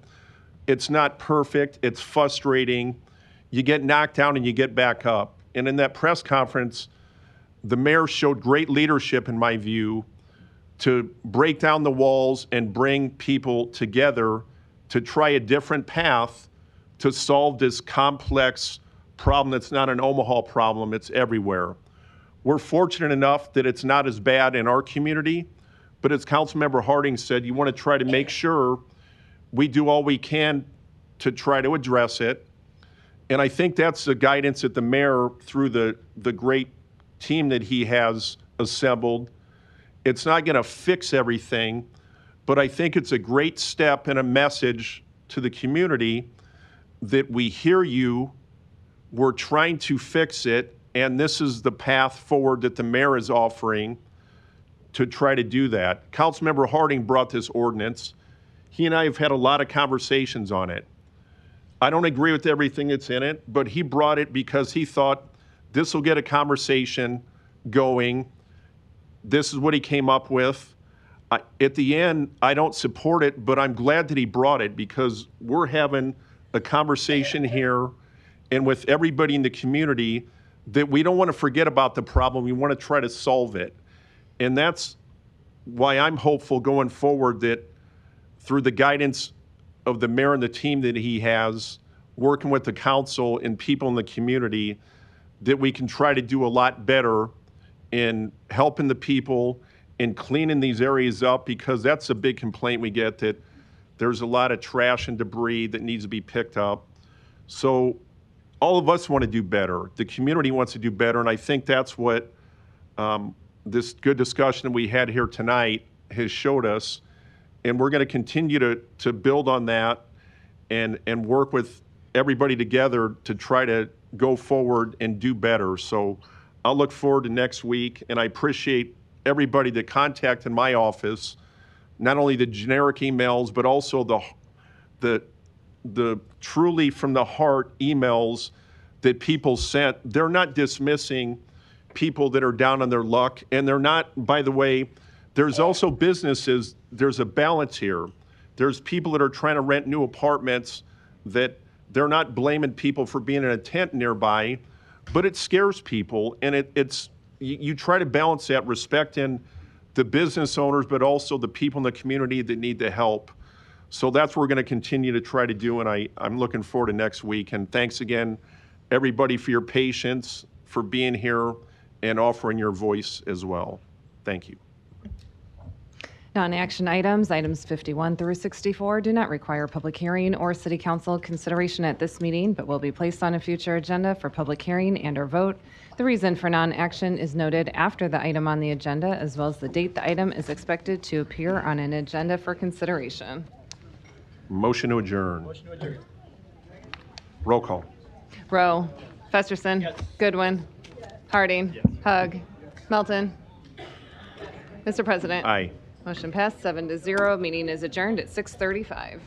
It's not perfect, it's frustrating. You get knocked down and you get back up. And in that press conference, the mayor showed great leadership, in my view, to break down the walls and bring people together to try a different path to solve this complex problem that's not an Omaha problem, it's everywhere. We're fortunate enough that it's not as bad in our community, but as Councilmember Harding said, you want to try to make sure we do all we can to try to address it. And I think that's the guidance that the mayor, through the great team that he has assembled. It's not going to fix everything, but I think it's a great step and a message to the community that we hear you, we're trying to fix it, and this is the path forward that the mayor is offering to try to do that. Councilmember Harding brought this ordinance. He and I have had a lot of conversations on it. I don't agree with everything that's in it, but he brought it because he thought this will get a conversation going. This is what he came up with. At the end, I don't support it, but I'm glad that he brought it because we're having a conversation here and with everybody in the community that we don't want to forget about the problem. We want to try to solve it. And that's why I'm hopeful going forward that through the guidance of the mayor and the team that he has, working with the council and people in the community, that we can try to do a lot better in helping the people in cleaning these areas up, because that's a big complaint we get, that there's a lot of trash and debris that needs to be picked up. So all of us want to do better. The community wants to do better, and I think that's what this good discussion we had here tonight has showed us. And we're going to continue to build on that and work with everybody together to try to go forward and do better. So I'll look forward to next week, and I appreciate everybody that contacted my office, not only the generic emails, but also the truly from the heart emails that people sent. They're not dismissing people that are down on their luck, and they're not, by the way, there's also businesses, there's a balance here. There's people that are trying to rent new apartments that they're not blaming people for being in a tent nearby, but it scares people, and you try to balance that, respecting the business owners, but also the people in the community that need the help. So that's what we're going to continue to try to do, and I'm looking forward to next week. And thanks again, everybody, for your patience, for being here and offering your voice as well. Thank you. Non-action items, items 51 through 64, do not require public hearing or city council consideration at this meeting, but will be placed on a future agenda for public hearing and/or vote. The reason for non-action is noted after the item on the agenda, as well as the date the item is expected to appear on an agenda for consideration. Motion to adjourn. Roll call. Rowe. Festerson. Goodwin. Harding. Hug. Melton. Mr. President. Aye. Motion passed 7-0. Meeting is adjourned at 6:35.